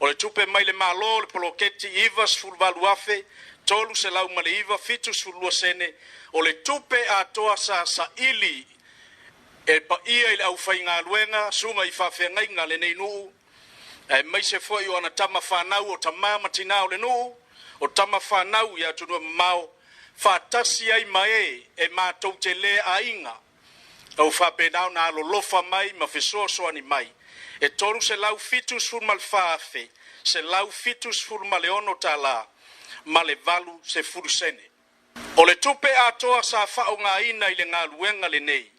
O le tupe mai le malo le poloketi iwa fulu valu afe. Tolu se lau ma le iwa fitu fulu lua sene. O le tupe a toa sa ili e pa ia i le au whainga luenga sunga i whawhengai ngā le nei nuu. E mai se foi o ana tama whanau o tamama tina o le nuu. O tama whanau i atunua mau. Whatasi ai mai e mātou te le a inga. Au whapenau na alo lofa mai ma whesoa ni mai. E toru se lau fitus furu mal whaafe. Se lau fitus furu ma le ono ta la. Ma le valu se furu sene. O le tupe atoa sa whao ngā ina i le ngā luenga le nei.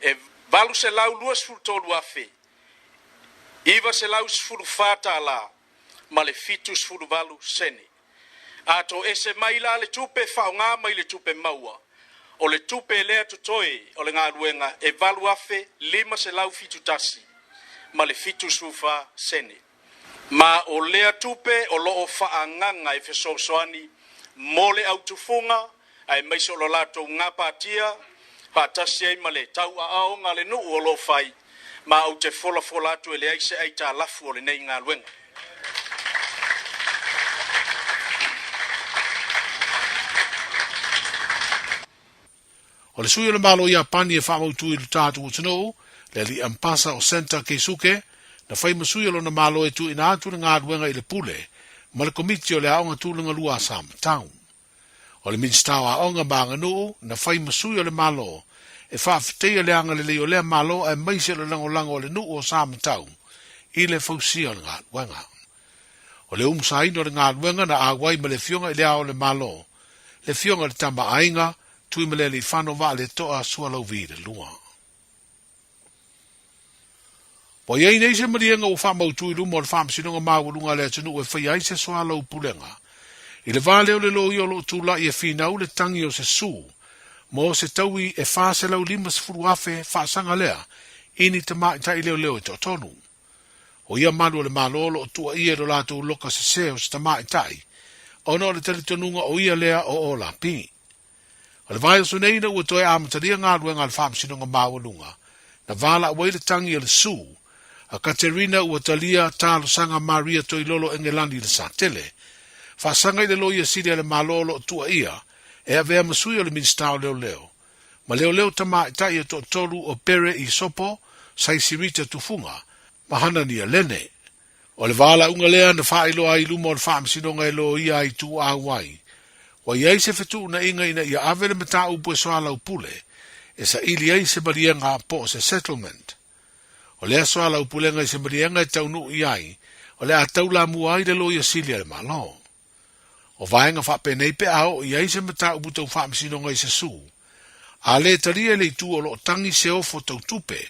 E valu se lau luas furu tolu afe. Iwa se lau furu whata la. Ma le fitus furu valu sene. Ato ese mai la le tupe whao ngā mai le tupe maua. O le tupe lea tutoi o le ngā luenga e valu afe 5 se lau fitu tasi. Ma le fitu sufa sene. Ma o lea tupe o loo whaanganga e whesosoani mole au tufunga ai maiso lo lato ngā pātia pātasi ai ma le tau a aonga le nuu o lo whai ma au te fola atu e le aise ai tā lafu o le nei ngā luenga. O le sui o le malo ia pani e whamautu i tātu o tino, le li ampasa o senta Keisuke, na whai masui o lo na malo e tu ina atu na ngā ruenga i le pule, ma le komiti o le aonga tūlanga lua Sam Town. O le minstawa aonga maanga nuu, na whai masui o le malo, e whaafitea le anga le leo lea malo e maise o le lango o le nuu o Sam Town, i le fausia o le ngā ruenga. O le umsaino o le ngā ruenga na awai ma le fionga i le ao le malo, le fionga le tamba ainga, tui mele li whano wa le toa sua lau vire lua. Po iei nei se marienga o whamau tui lumo le whamsinonga mawalunga le tunu e whai aise sua lau pulenga. I le vale o le loi o lo tula i e whinau le tangi o se su, mo se taui e whase lau 5 furu afe whaasanga lea, ini te mai tai leo e to tonu. O ia malu le malolo o tua ia do lato loka se seo se tamai tai, o no le teletonunga o ia lea o la pi. O le vai o suneina ua toe amataria ngā ruenga le whamsinonga mawalunga, na vala awai le tangi le su, a Katerina ua talia talo sanga Maria toi lolo engelani le satele, whasanga i le loia siria le malolo o tua ia, e a vea masui o le minstao leo. Ma leo tama itai e to tolu o pere i sopo, sai sirita tufunga, mahana ni a lene. O le vala unga lea na whaeloa i lumo le whamsinonga e lo ia i tu awai. Wa iei se fetu na inga ina ia avele mata upo e soa lau pule, e sa ili ei se marienga po se settlement. O lea soa lau pulenga i se marienga e taunu iai, o lea tau la mua i le loia silia le malo. O vaenga whapenei pe ao, iei se mata upo tau whamsinonga i se su. A le taria le tu o lo tangi se ofo tau tupe,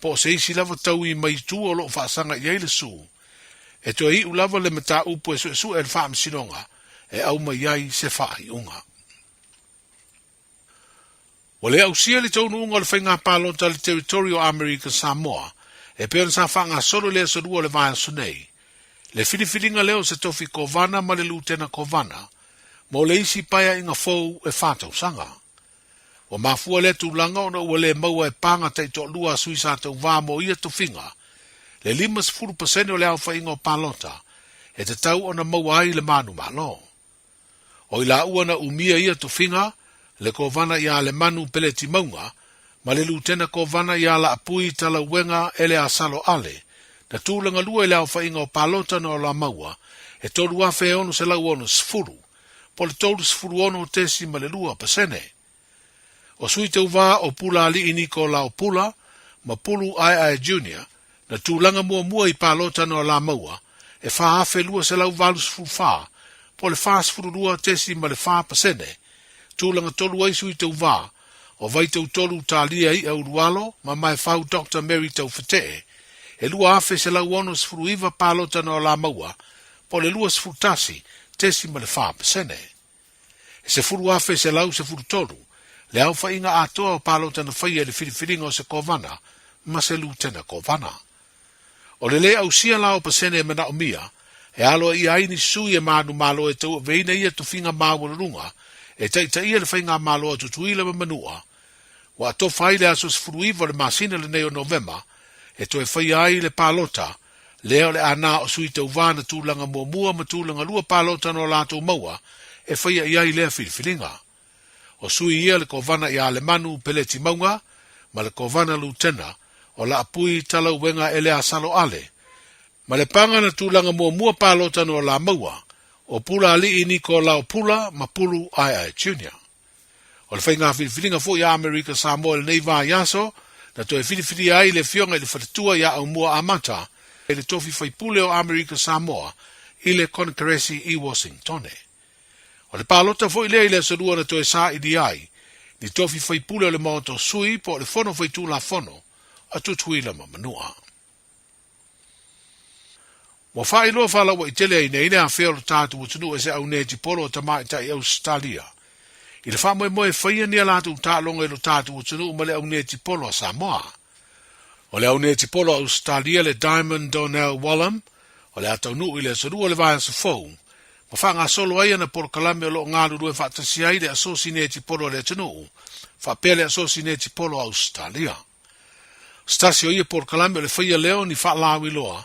po se isi lava tau i mai tu o lo whaasanga iei le su. E to i ulava le mata upo e su e le whamsinonga, e au mai ai se whai unga. O le au sia le taunu unga le whainga pālota le Territorial America Samoa, e peon sa whanga solo le asorua le vaya sunei. Le whiriwhiringa leo se tofi kovana ma le lutena kovana, mo le isi paia inga fou e whātau sanga. O mafua le tūlanga o na ua le maua e panga tei to lua sui sa tau vā mo ia tofinga, le 5% o le au whainga o pālota, e te tau ona mauai le manu malo. O ila ua na umia ia to finga, le kovana ia le manu pele ti maunga, ma le lutena kovana ia la apui tala wenga ele asalo ale, na tūlanga lua ile au whainga o palota na o la maua, e tolu afe ono se lau ono sfuru, po le tolu sfuru ono tesi ma le lua pasene. O sui te uva o pula ali iniko la o pula, ma pulu ai junior, na tūlanga mua i palota na o la maua, e wha afe lua se lau valu sfuru wha, po le wha sfuru lua tesi ma le wha pasene, tūlanga tolu ai sui te uva, o vai tau tolu talia i au rualo, ma mai whau Dr. Mary tau whatee, e lua afe se lau ono sfuru iwa palota na o la maua, po le lua sfuru tasi, tesi ma le wha pasene. E se furu afe se lau se furu tolu, le au whainga atoa o palota na whaia le whiriwhiringa o se kovana, ma se lutena kovana. O le au sia lao pasene e mana o mia, e alo i aini sui e manu malo e tau veina ia tu finga mawa runga, e taita ia le whainga malo tu tuila ma manua, wa to whaile aso se furu iwa le masina le neo November, e to e whaia ai le palota, leo le ana o sui te uvana tūlanga mua ma tūlanga lua palota no lato maua, e whaia i ai lea whiriwhiringa. O sui ia le kovana i ale manu peleti maunga, ma le kovana lutena, o la apui tala uwenga ele asalo ale, ma le panga na tūlanga mua palota no la maua, o pula ali ini ko la o pula ma pulu ai junior. O le whainga whiriwhiringa fo i Amerika Samoa le neiva yaso, na to e whiriwhiri ai le fionga i le whatatua ia au mua amata, e le tofi whaipule o Amerika Samoa, i le Conkeresi i Washingtone. O le palota fo i le asadua na to e sa i di ai, ni tofi whaipule o le maoto sui, po le fono whaitu la fono, a tutuila ma manua. Mo whailo whala wa i tele ai nei a whea lo tātu utunu e se au neji polo o tamai tai Australia. I le whamoe moe whaia nia lātu tālonga i lo tātu utunu ma le au neji polo a Samoa. O le au neji polo a Australia le Diamond Donnell Wallam, o le atau nuu i le sarua le vaya sa fau. Ma whanga solo ai ana por kalame o lo ngāru rue whaatasi ai le asosi neji polo le tunu, whapele asosi neji polo a Australia. Stasio ia por kalame o le whaia leo ni whaalawi loa,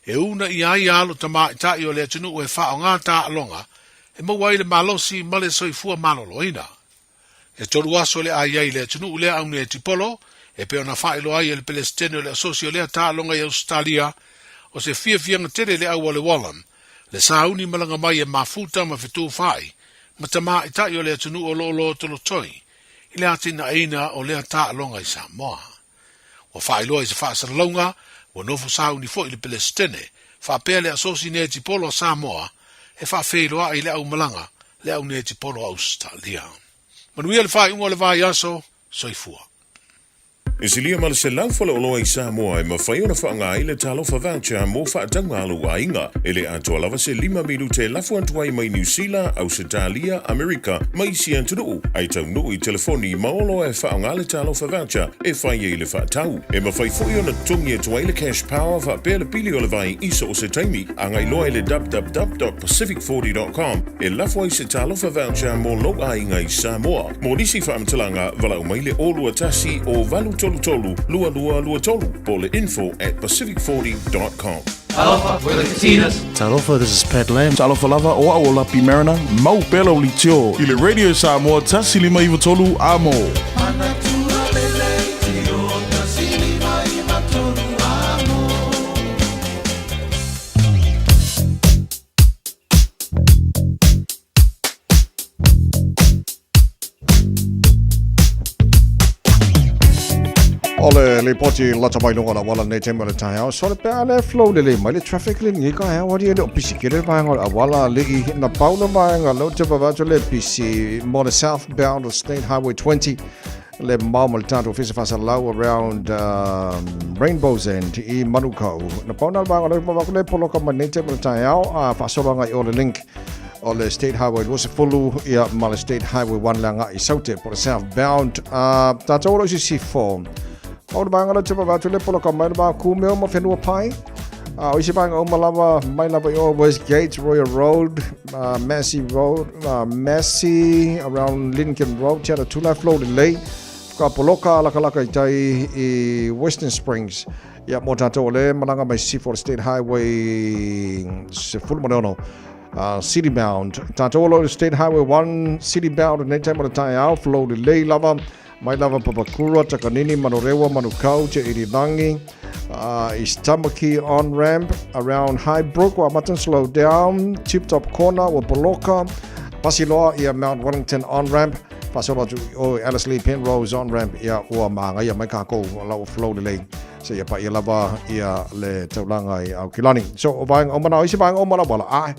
e una i ai alo tamai tai o le tunu e wha o ngā tā alonga, e mawai le malosi male soifua maloloina. E toru aso le ai ai le tunu le au ne tipolo, e pe ona whaelo ai le Palestine o le asosio le tā alonga i Australia, o se fiafianga tere le au le Wallam, le sauni malanga mai e mafuta ma fitu whai, ma tamai tai o le tunu o lo tolo toi, i le atina eina o le tā alonga i Samoa. O whaeloa i se whaasaralonga, o nofo sauni fo i le Palestine, whapea le asosi neti polo a Samoa, e whawheroa i le au malanga, le au neti polo a Australia. Manuia le whai ungo le vai aso, soifua. E silia ma le se laufale o loa i Samoa e mawhai ona whaanga i le talofa voucher mo whaatanga alu a inga. E le atua lava se 5 milu te lafu antuai mai New Zealand, Australia, Amerika, mai si antunu. Ai tau nuu i telefoni maolo e whaanga le talofa voucher e whai e le whaatau. E mawhai fui ona tungi e tuai le cash power whapea le pili o le vai iso o se taimi. Angai loa i le www.pacific40.com e lafu ai se talofa voucher mo lo a inga i Samoa. Mo nisi whaamtalanga walau mai le olua tasi o valu tolu, lua tolu, po info at pacific40.com. Talofa, we're the Katinas. Talofa, this is Pat Lam. Talofa lava o aola pi marina, mau pelo li tio. I le radio Samoa, tasi lima iwa tolu amo. Ole li poti lata mai lunga la wala nei te mele Taeao so le pea le flow le mai le traffic le ngi ka ha wadi le pisi kele vai ngol wala le I na paula mai ngalo te bava le pisi more southbound of State Highway 20 le mamal tanto fisa fasa low around Rainbow's End I Manuko na pauna ba ngalo le polo ka mai nei te mele Taeao fa so nga I ole link o le State Highway was fulu ia mala State Highway 1 langa I saute por southbound tato lo si form. O banga le tupa batu le polo ka mai ba ku me mo fenua pai. O isi banga o malava mai lava I West Gate Royal Road, Massey Road, Massey around Lincoln Road. Tia tu la flow le Kapoloka laka tai I Western Springs. Ia mo tātou le malanga mai Seaforth State Highway se fulmanono. City bound. Tātou lo State Highway 1 city bound nei tai mo Taeao flow de lei lava. Mai lava Papakura, Takanini, Manorewa, Manukau, Te Irirangi, East Tamaki on ramp around Highbrook, Wamatan slow down, Tip Top Corner, Wapoloka, Pasiloa, ia Mount Wellington on ramp, Pasiloa to Alice Lee Penrose on ramp, ia Ua Manga, ia Maikako, lau flow delay. So ia pa ia lava, ia le taulanga I Aukilani. So bang omana, isi bang omana wala ai.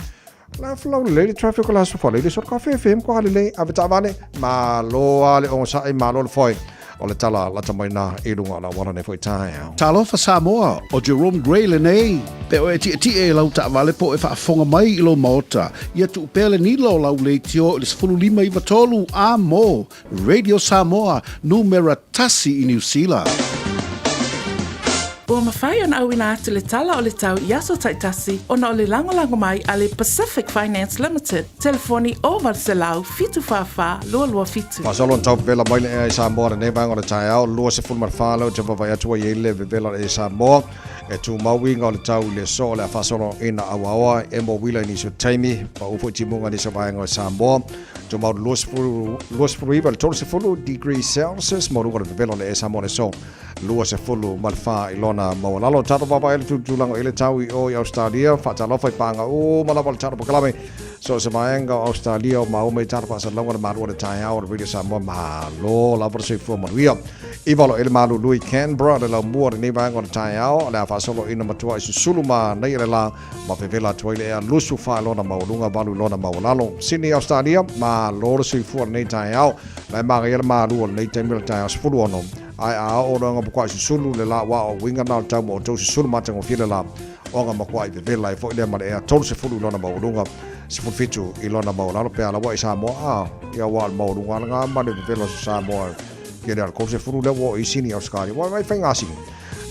La flow le traffic la so fole le so ka FM ko le avitavane ma lo ale on sa I ma lo foi o le tala la tamaina I lunga la wana ne foi Taeao. Talo fa Samoa o Jerome Gray le nei pe o ti e lau ta vale po e fa fonga mai I lo mota ia tu pele ni lo lau le tio le 15 I vatolu a mo Radio Samoa numero tasi I New Zealand. Ua mawhai ona au ina atu le tala o le tau I aso taitasi ona o le langolango mai a le Pacific Finance Limited. Telefoni o Varselau fitu whawha lua lua fitu. Pasolo tau vela mai le Samoa le nevang o le Taeao lua se fulmar whalo te vavai atua I le vela e Samoa e tu mauinga o le tau le so le fasolo ina awaoa e mo wila ni so taimi pa upo timunga ni so vaenga o Samoa tu mau luas furu iwa le tolu se fulu degrees Celsius mo runga le vela le Samoa le so lua se fulu malfa ilona mawalalo tato vavai le tulango ile tau I o Australia whatalofa I panga o malawa le tato pakalame so se vaenga o Australia o maume tato pasalonga le marua le Taeao o le video Samoa malo la verse fu manuia Ivalo ele malu lui Canberra le la mua le nevanga o le Taeao le fasolo ina matua I susuluma nei le la ma vevela toile a lusu fa lona maulunga valu lona maulalo Sydney Australia ma loro sui fu nei Taeao le ma ele malu nei temel Taeao sfulu ono ai a o nga kwa susulu le la wa o winga na tau mo to susulu ma tango file la o nga makwa I vevela I fo ile ma le tolu sfulu lona maulunga sfulu fitu I lona maulalo pe ala wa Samoa ia wa maulunga nga ma le vevela Samoa che al corso furu le wo I sini Australia wa mai fenga sini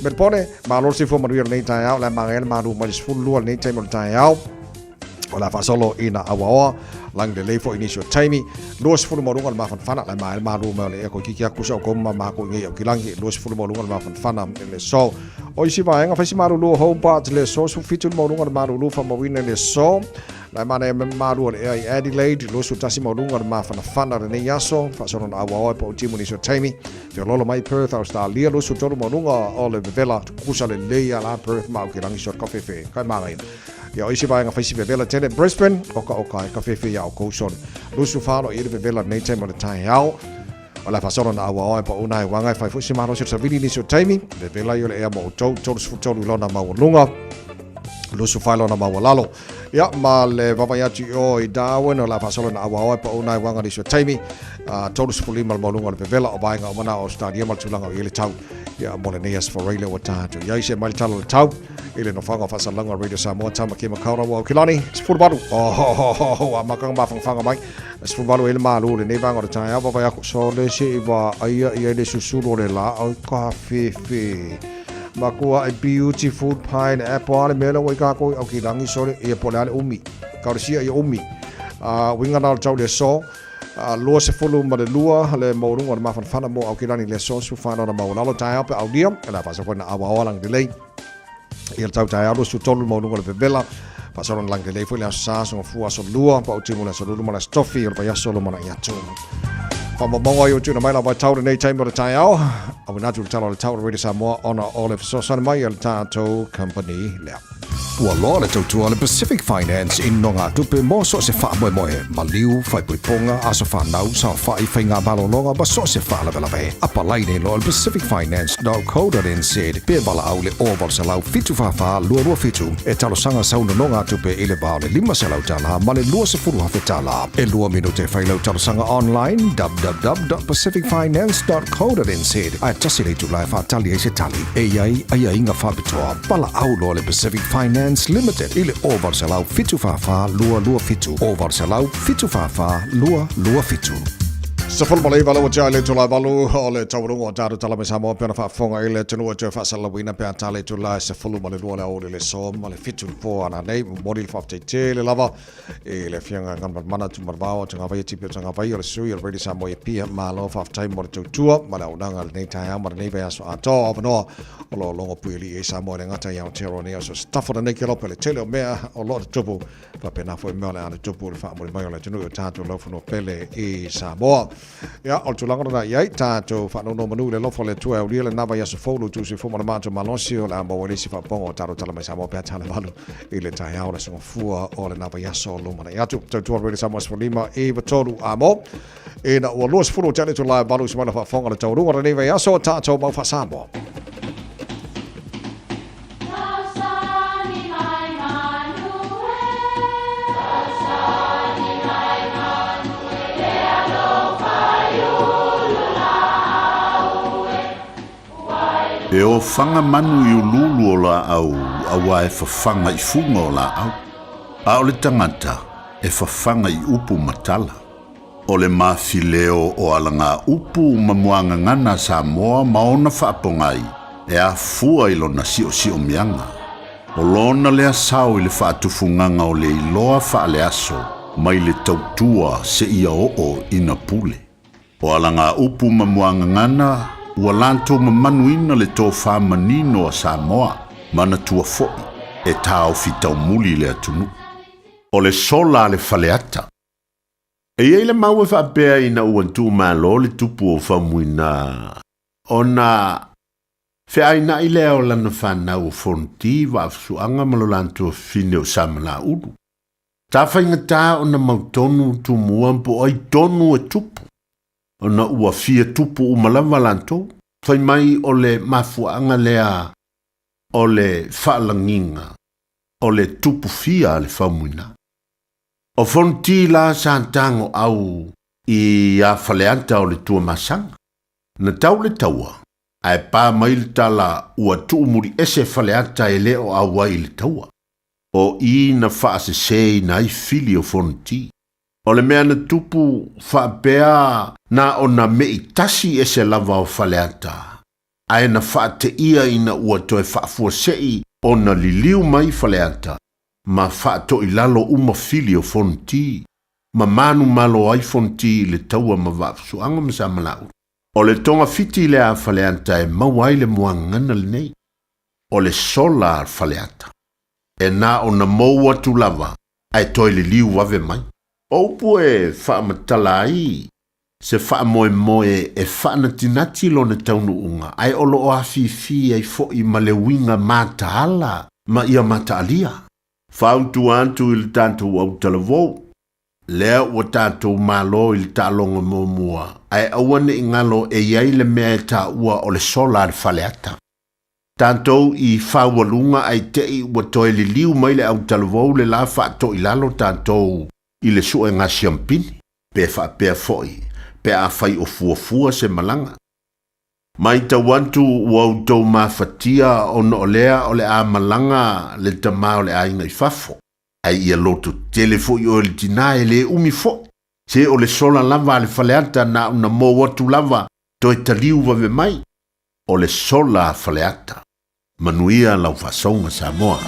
per pone ma lo si fu manuia nei Taeao la mangel ma lu ma sfulu nei temel Taeao ola fa solo ina awaoa lang de lefo inisio taimi los fulu morunga ma fana la ma lu ma le ko kiki akusa ko ma ko ngi o kilangi los fulu morunga ma fana le so o isi va nga fa si maru lu home part le so su fitu morunga ma lu fa ma wina le so la mana ma lu e Adelaide los su tasi morunga ma fana le yaso fa solo na awaoa po timu inisio taimi te lolo mai Perth Australia los su tolu morunga o le vela kusa le leia la Perth ma o kilangi short coffee fe kai ma ngai ia isi vai nga faisi vevela tele Brisbane oka ka Fiafia o Coulson lusu falo I le vevela nei tema le Taeao ola fasolo na awa o pa una wanga fai fusi maro se savili ni so taimi vevela yo le ea mo tolu lona maulunga lusu falo na mawalalo ia ma le vavaiati o I Darwin ola fasolo na awa o pa una wanga ni so taimi tolu sfuli mal maulunga le vevela o vainga o mana o stadia mal tulanga o ile tau ia mo le neas for raile o tatu ia ise mal talo le tau ile no fanga fasalanga Radio Samoa tama ke makaura wa kilani sfurbalu a makanga mafanga mai sfurbalu ile malu le nevanga o Taeao va ya so le se va ia le susulu le la o cafe makua a beautiful pineapple ale melo o ka ko o kilangi so le e polale umi ka sia ia umi winga na tau le so lua se fulu ma le lua le maurunga ma fana mo au kilani le so su fana na maulalo Taeao pe audio la fa so na awa lang delay ia tau Taeao su tolu maurunga le vela fa so lang delay foi la sa so fu so lua pa utimu la so luma la stoffi o pa ya solo mana ya tu fa mo mo yo tu na mai la va tau nei time o Taeao au na tu tau le tau Radio Samoa ona Olive so sana mai el tato company le Ua loa le tautua le Pacific Finance in no ngā tupe mō so se wha moe Maliu, whai puiponga, aso whanau, sa whai whai ngā balolonga, ba so se wha lawe. Apa lai nei loa le pacificfinance.co.nz pe bala au le oval se lau fitu whawha lua fitu e talo sanga sauna no ngā tupe i le bao le 5 se lau tala ma le lua se furu hawhi tala. E lua minute whai lau talo sanga online www.pacificfinance.co.nz ai tasi le tu lai whatali e se tali e iai ai inga whabitoa bala au loa le Pacific Finance Limited ile oval se lau fitu whawha lua fitu oval se lau fitu whawha lua fitu Saful malai valu wajah tulai valu oleh caurung wajar dalam Samoa pernah fafonga ile tenu wajah fasal lawina pernah tali tulai saful malai dua le le som malai fitul po anai model fafte le lava ile fianga ngan mana cumar bawa tengah bayi cipir tengah bayi oleh sui already Samoa pihak malo fafte model tua malai udang al nei Taeao malai nei bayar so ato abno olo longo puili e Samoa dengan Taeao tero nei so staff for the nei kilo pele tele mea olo tupu papena foi mele ana tupu le fa malai oleh tenu tatu lo funo pele e Samoa. Ya, al tulanga na yai tato fa no manu le lofo le tua le na ba ya so folo tu se fo ma malosi o la mo le si fa pongo taro tala mai Samoa pe tala valu ile Taeao le so fua o le na ba ya so lo mana ya tu really Samoa for lima e batolu amo e na o los folo tale to la valu si mana fa fonga le tau runga le ne ya so tato ma fa Samoa. E o whanga manu i ululu o la au, awa e whawhanga i funga o la au. A o le tangata, e whawhanga i upu matala. O le mawhileo o alanga upu mamuanga ngana Samoa maona whaapongai, e a fua i lona si o mianga. O lona lea sao i le whaatufunganga o le iloa whaale aso, mai le tautua se ia o ina pule. O alanga upu mamuanga ngana, ua lantou mamanuina le tō whamanino a Samoa, mana tua fo'i, e tāo fitau muli le atunu. O le sola le whaleata. E ei le mau e whaapea ina uantu malo le tupu o whamuina. O na whiaina i leo lana whanau o fonti wa afsuanga malo lantou fine o samana uru. Tā whaingatā o na mautonu tu muampo ai tonu e tupu. Ona ua fia tupu umalawa lantou, whai mai o le mafuanga lea o le whaalanginga, o le tupu fia le whamuina. O fonti la santango au i a whaleanta o le tua masanga. Na tau le taua, ai pā mai le tala ua tuumuri ese whaleanta e leo awa i le taua. O i na whaase sei na i fili o fonti. O le mea na tupu whaapea na o na mei tasi e se lava o whaleata. Ae na whaate ia ina ua toe whaafua sei o na liliu mai whaleata. Ma whaato i lalo uma fili o fonti. Ma manu malo ai fonti le taua ma wapsu anga masa malau. O le tonga fiti le a whaleata e mawai le muangana le nei. O le sola al whaleata. E na o na moua tu lava. Ae toe liliu wave mai. Opu e whaamatala ai, se whaamoe e whaanatinati lo ne taunu unga, ai olo o awhiwhi ai fo i malewinga mataala, ma ia mataalia. Whauntu antu il tantu au talavou, lea ua tātou malo il tālonga mōmua, ai awane ingalo e iai le mea e tā ua o le sola le whaleata. Tātou i whawalunga ai tei ua toe li liu mai le au talavou le la whaato i lalo tātou, i le sua ngā siampini, pe whaapea foi, pe a whai o fuafua se malanga. Mai tawantu wau tau mawhatia o no lea o le a malanga le tamao le a inga i fafo. Ai ia loto telefo i o le tina e le umi fo. Se o le sola lava le whaleata na una mō watu lava toi taliu wave mai. O le sola whaleata. Manuia lau whasonga Samoa.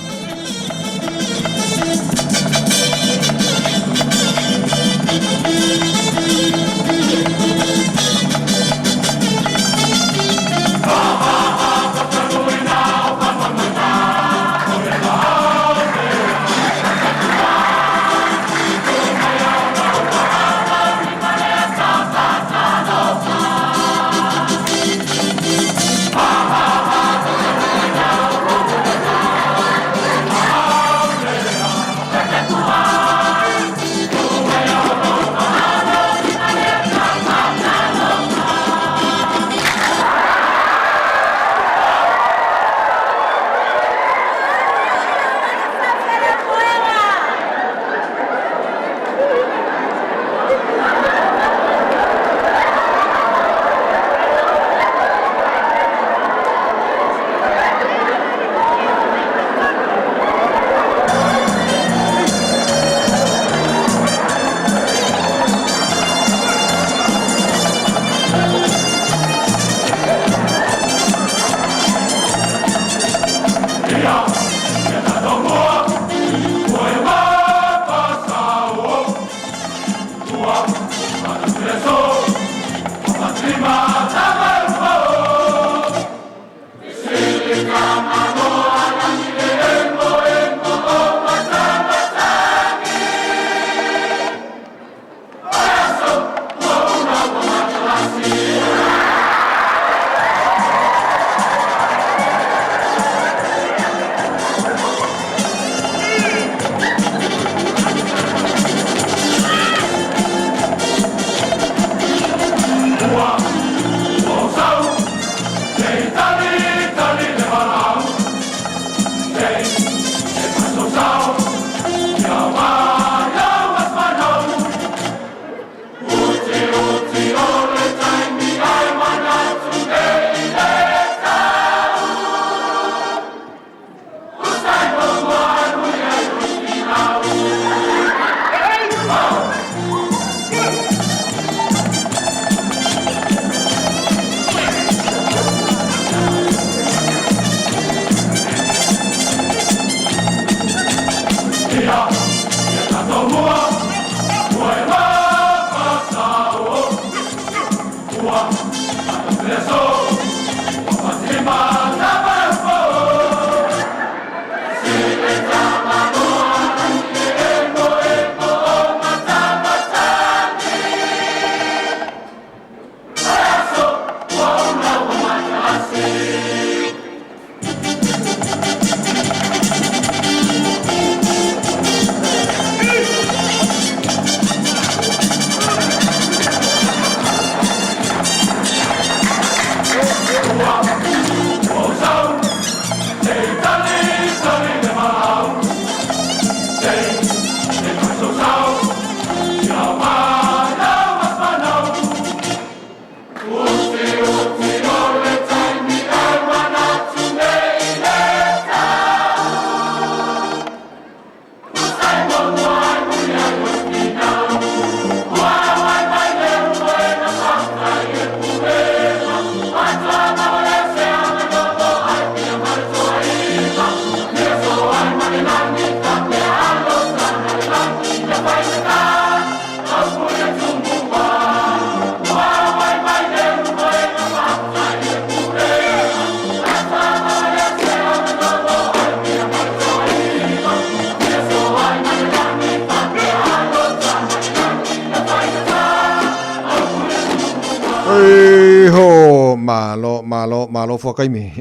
malo fo kaimi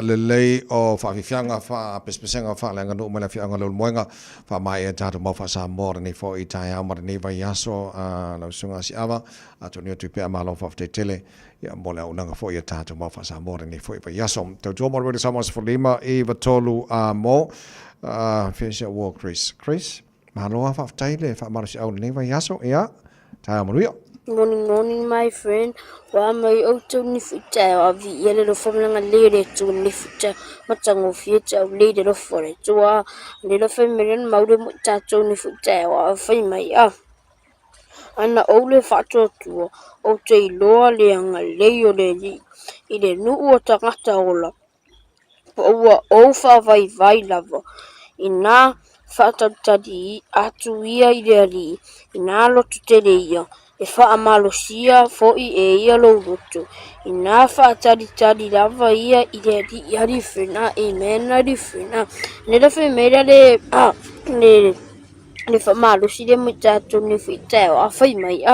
le lei o fa fianga fa pespesenga fa lenga no mala fianga lo moenga fa mai e tatu mo fa Samoa ni fo i Taeao ma ni vai aso la sunga si ava atonio tu pe malo fa te tele ya mola unanga fo i tatu mo fa Samoa ni fo i vai aso te jo mo re Samoa fo lima e vatolu mo finisha war Chris malo fa taile fa maro si au ni vai aso ya Taeao mo Morning, my friend. Wa mai o tu ni futa a vi ele ro fo nga lere tu ni futa matango fieta o lere ro fo re tu a le ro fe meren maude mo ta tu ni futa wa fa mai a ana o le fa tu o te lo le nga le o le li I le nu o ta ngata ola o fa vai lava ina fa tadi atu ia I le ali ina lo tu te le ia e fa amalosia fo I ia lo lutu ina fa tadi lava ia I le di ia di fina amen di fina ne le fe mera le le fa malosi le mutatu ni fitao a fa mai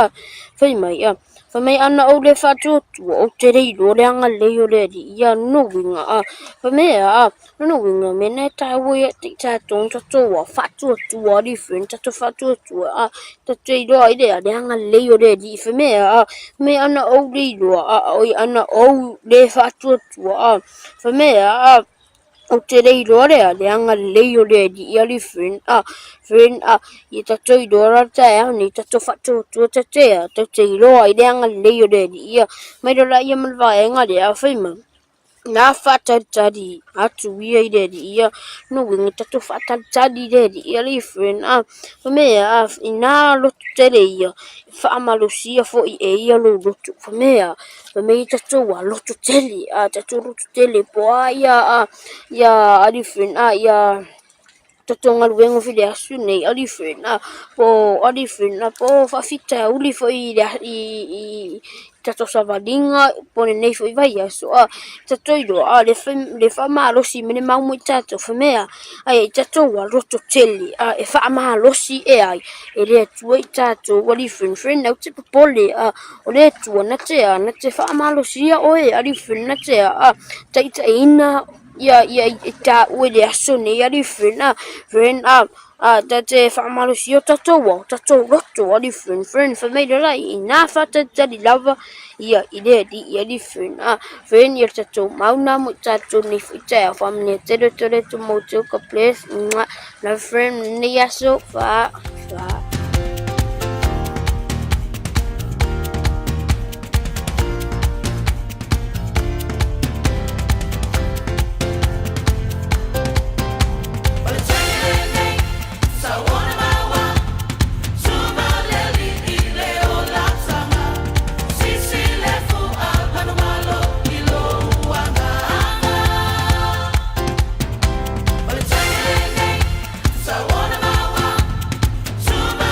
fa mai ana o le fa tu o te rei lo le anga le o le di ia no winga a fa mai a no winga me ne ta wo ia ti ta ton ta to wa fa tu o di fina ta to fa tu a ta te do I le anga le o le di fa mai a me ana o le lo a o ana o le fa tu a fa mai a o te rei lore a le anga leo le di ia li friend a I tato I dora Taeao ni tato fatu tu tatea tato I loa I le anga leo le di ia mai dola ia malva enga le a whaima na fata tadi atu ia I le di ia no wingi tato fata tadi le di ia li friend a mea ina lotu tele ia fa amalusia fo I ia lo lotu mea me tato wa lotu tele a tato lotu tele po ia different ya tatonga luengo fi dia sune different po different po fa fita uli fo I tato savadinga pone nei fo I vai so tato do le fa malo si mene mau mo tato fa mea ai tato wa roto teli e fa malo si ai e le tu tato wa different friend na tipo pole o le tu na te fa malo si o different na te taita ina ya ita wele asone ya different tate fa malusio tato roto different friend for me la ina fata tadi lava ya ide di ya different friend ya tato mauna mo tato ni fita family tede to moto ka place na friend ni yaso fa Super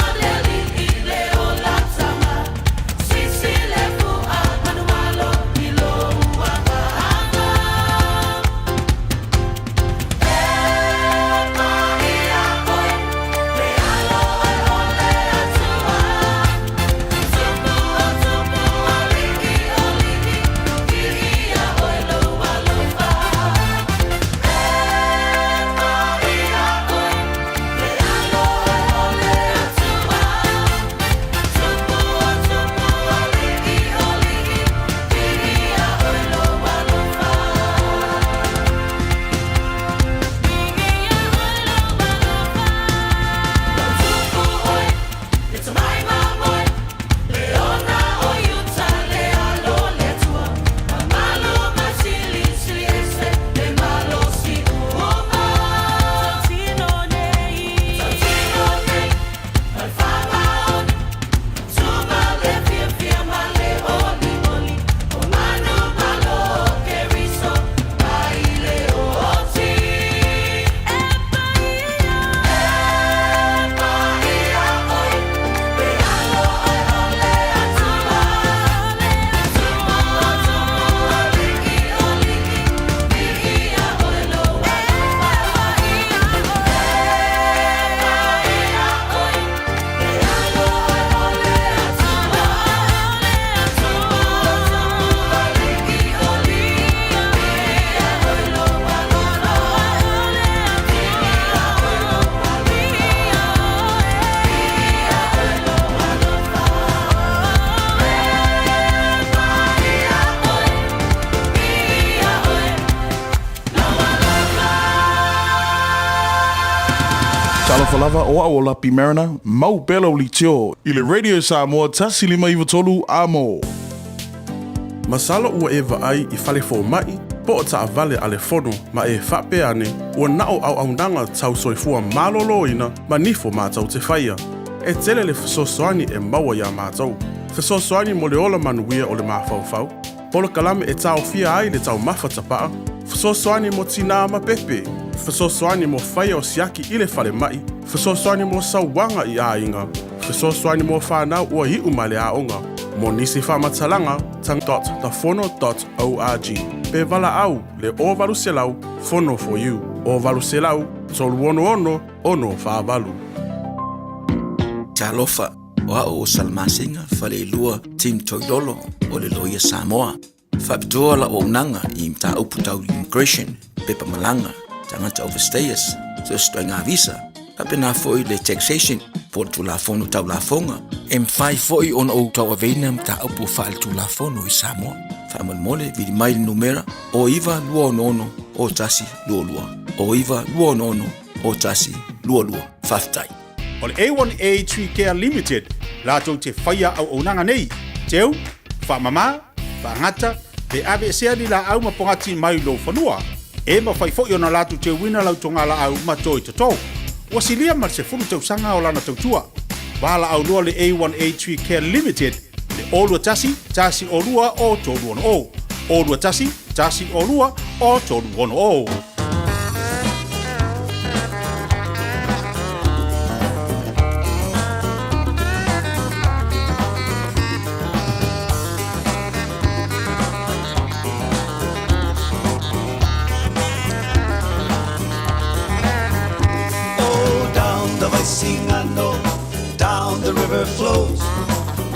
Talofa lava o Lapi Mariner, mau pelo li tio, i le Radio Samoa tasi lima iwa tolu amo. Masala ua e ai i fale fo mai, po o taa vale ale fono ma e whape ane, ua nao au nanga tau soifua malolo ina, ma nifo mātau te whaia. E tele le fesosoani e maua ia mātau. Fesosoani mo le ola manuia o le mawhauwhau. Polo kalame e tau fia ai le tau mawhatapaa. Fesosoani mo tina ma pepe. Fesosoani mo whaia o siaki i le whale mai. Fesosoani mo sauwanga i a inga. Fesosoani mo whanau ua hi umale a onga. Mo nisi whamatalanga tang.tafono.org. Pe vala au le o valu selau fono for you. O valu selau tolu ono whaavalu. Talofa o salmasinga fale lua tim toidolo o le loia Samoa. Whapitoa la o unanga i mta uputau immigration pepa malanga tangata overstayers so stoinga visa. Kapena foi le taxation por tu la fono tau la fonga. M5 foi on o tau avena mta upu fal tu la fono i Samoa. Whamal mole vidi mail numera o iwa lua ono o tasi lua. O iwa lua ono o tasi lua. Whaftai. O le A1A Tree Care Limited, lātou te whaia au onanga nei. Teu, whamama, whangata, pe ave sea ni la au mapongati mai lo whanua. E ma whai fo na lātou te wina lau tonga la au matoi tatou. Wasilia mar se fulu tau sanga o lana tautua. Wala au lua le A1A Tree Care Limited, le olua tasi olua o tolu ono o. Olua tasi olua o tolu ono o. Down the river flows,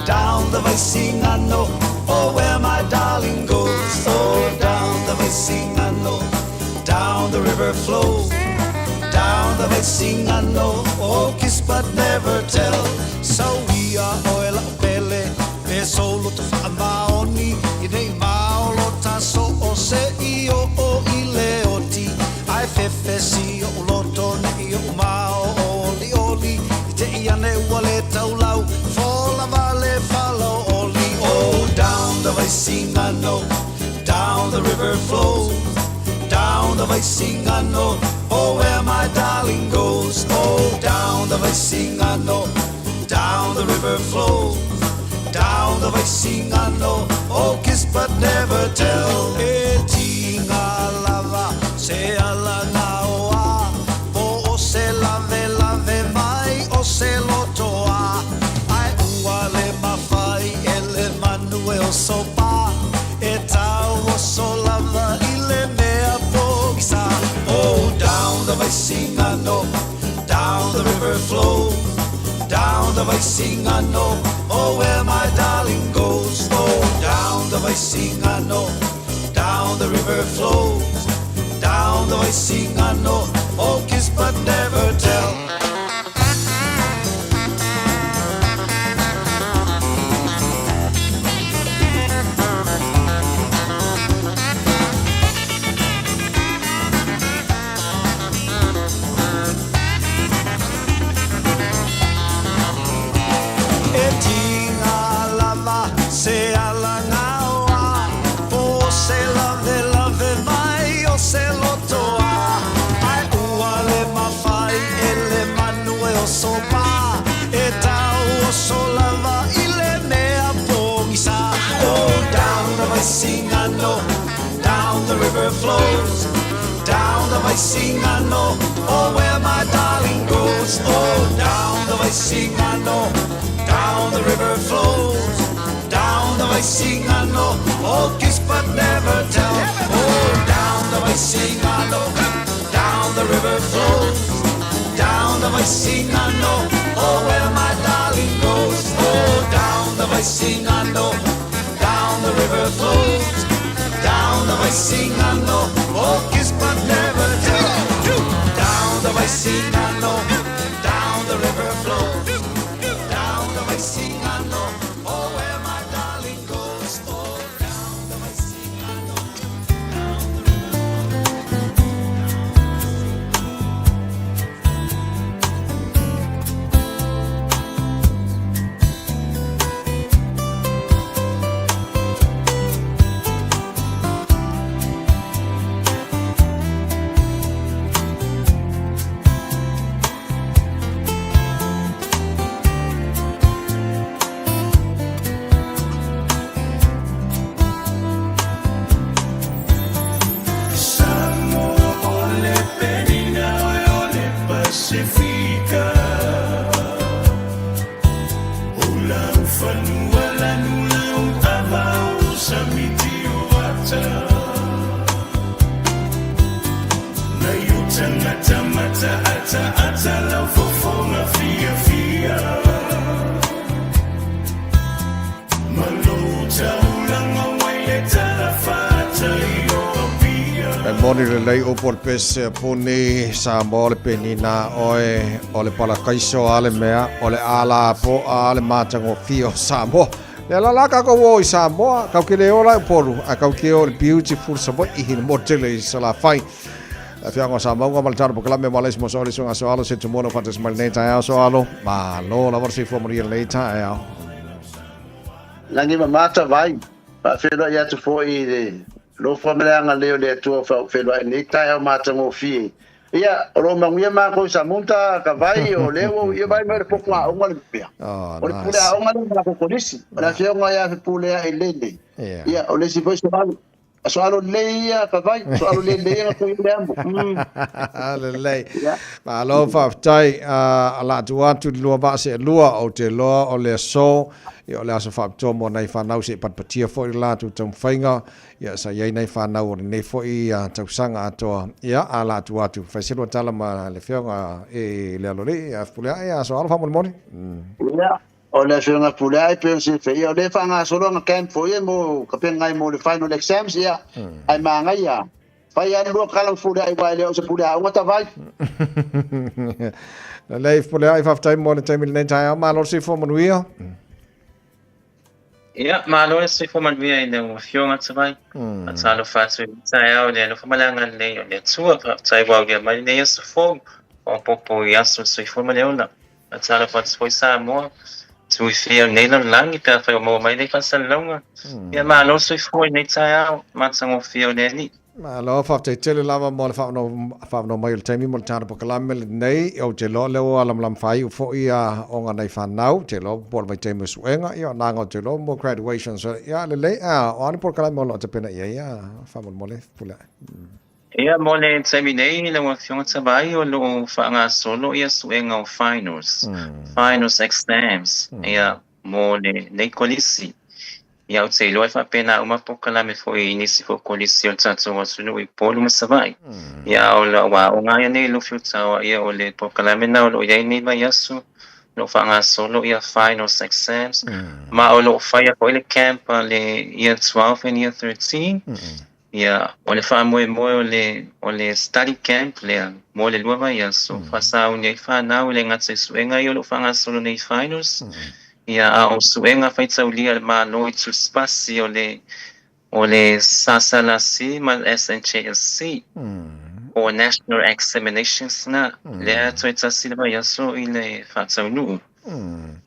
down the Vicingano, oh where my darling goes. Oh down the Vicingano, down the river flows, down the Vicingano, oh kiss but never tell. So we are oil pele, pe solo to famaoni, idei maolo taso o se io o ileoti. Ai fefe si o loto ne io mao oli oli. Iane wale taulau, fola vale follow oli. Oh, down the Vicingano, down the river flows, down the Vicingano, oh where my darling goes. Oh, down the Vicingano, down the river flows, down the Vicingano, oh kiss but never tell. E tinga lava, se ala naoa, po se lave mai. O se lotoa, ai ua le mawhai e le manuel sopa, e tau o so lava i le mea pōkisa. Oh, down the Vicingano, down the river flows, down the Vicingano, oh where my darling goes. Oh, down the Vicingano, down the river flows, down the Vicingano, oh kiss but never tell. Se ala ngaua, po se lave mai o se lotoa. Ai ua le mawhai e le manue o sopa, e tau o so lava i le mea pōngisa. Oh, down the Vicingano, down the river flows, down the Vicingano, oh where my darling goes. Oh, down the Vicingano, down the river flows, down the Vicingano, oh kiss but never tell. Oh, down the Vicingano, down the river flows, down the Vicingano, oh where my darling goes. Oh, down the Vicingano, down the river flows, down the Vicingano, oh kiss but never tell. Down the Vicingano, down the river flows, down the Vicingano, oh where my darling goes. Oh, down the Vicingano, down the river flows. Tangata mata ata lau fofonga Fiafia. Malu taulanga waile talafata io apia. E moni le lei o por pese puni Samoa le penina ole pala kaiso ale mea ole ala po ale matango fio Samoa. Le la ka ko wo Samoa ka kile ola poru a ka kile o beautiful Samoa I hin motele sala fai. A fianga Samoa ko maltar po klame males mo so so alo se tumono fates mal nei Taeao so alo ma lo la vorsi fo mori le Taeao. Langi mata vai pa felo ya tu fo I lo famela leo le tu felo nei Taeao mata ngo fi. Ia ro manguia ma ko samunta ka vai o leo ia vai mer po kwa o ngale pia. O le pula o ngale ma ko kolisi. Na fianga ya pula e lele. Ia o le si foi so alo leia ka vai so alo leia ko ilembo lei ma lo fa tai ala tu lo ba se lua o te lo o le so yo le aso fa to mo nei fa nau se pat patia fo la tu tom fainga ya sa ye nei fa nau nei fo I tau sanga ato ya ala tu fa se lo tala ma le fionga e le alole a pula ya so alo fa mo moni ya o le fionga pula pe se fe yo le fa nga so lo camp fo ye mo ka pe ngai mo le final exams ya ai ma ngai ya fa ya lo kala pula ai wa le o se pula o ta vai le pula ai fa tai mo le tai mil Taeao ma lo se fo mo nuia Ia, malo e sifo man via I le fionga tawai. A talo fatu Taeao le no famalanga le o le tua pa tai wau le mai le sifo o popo I aso sifo ma le ola. A talo fatu foi Samoa. Tu fia nei la langi ta fa mo mai le fasalonga. Ia malo sifo nei Taeao matsango fia le ni. Ma lo fa te tele lava mo fa no mai le temi mo tana po kalame nei o te lo le o alam fai u fo ia o nga nei fa nau te lo por vai temi suenga ia na ngo te lo mo graduation so ia le o ani por kalame lo te pena ia fa mo le pula Ia mo le temi nei le mo fiona tawai o lo fa nga solo ia suenga o finals exams ia mo le nei kolisi Ia o te loa whapena uma po kalame fo I nisi fo kolisi o tato wa sunu I polu masawai. Ia o la wa o ngaya nei lo fiu tawa ia o le po kalame na o lo iai nei mai asu. Lo whanga solo ia finals exams. Ma o lo whaia ko ile camp le year 12 and year 13. Ia o le wha moe o le study camp le mo le lua mai asu. Whasa o nei whanau le ngata suenga I o lo whanga solo nei finals. Ia a o suenga faitaulia le malo I tu spasi o le sasalasi ma SNCSC o National Examinations na le atu tasi le mai aso I le faitaunu.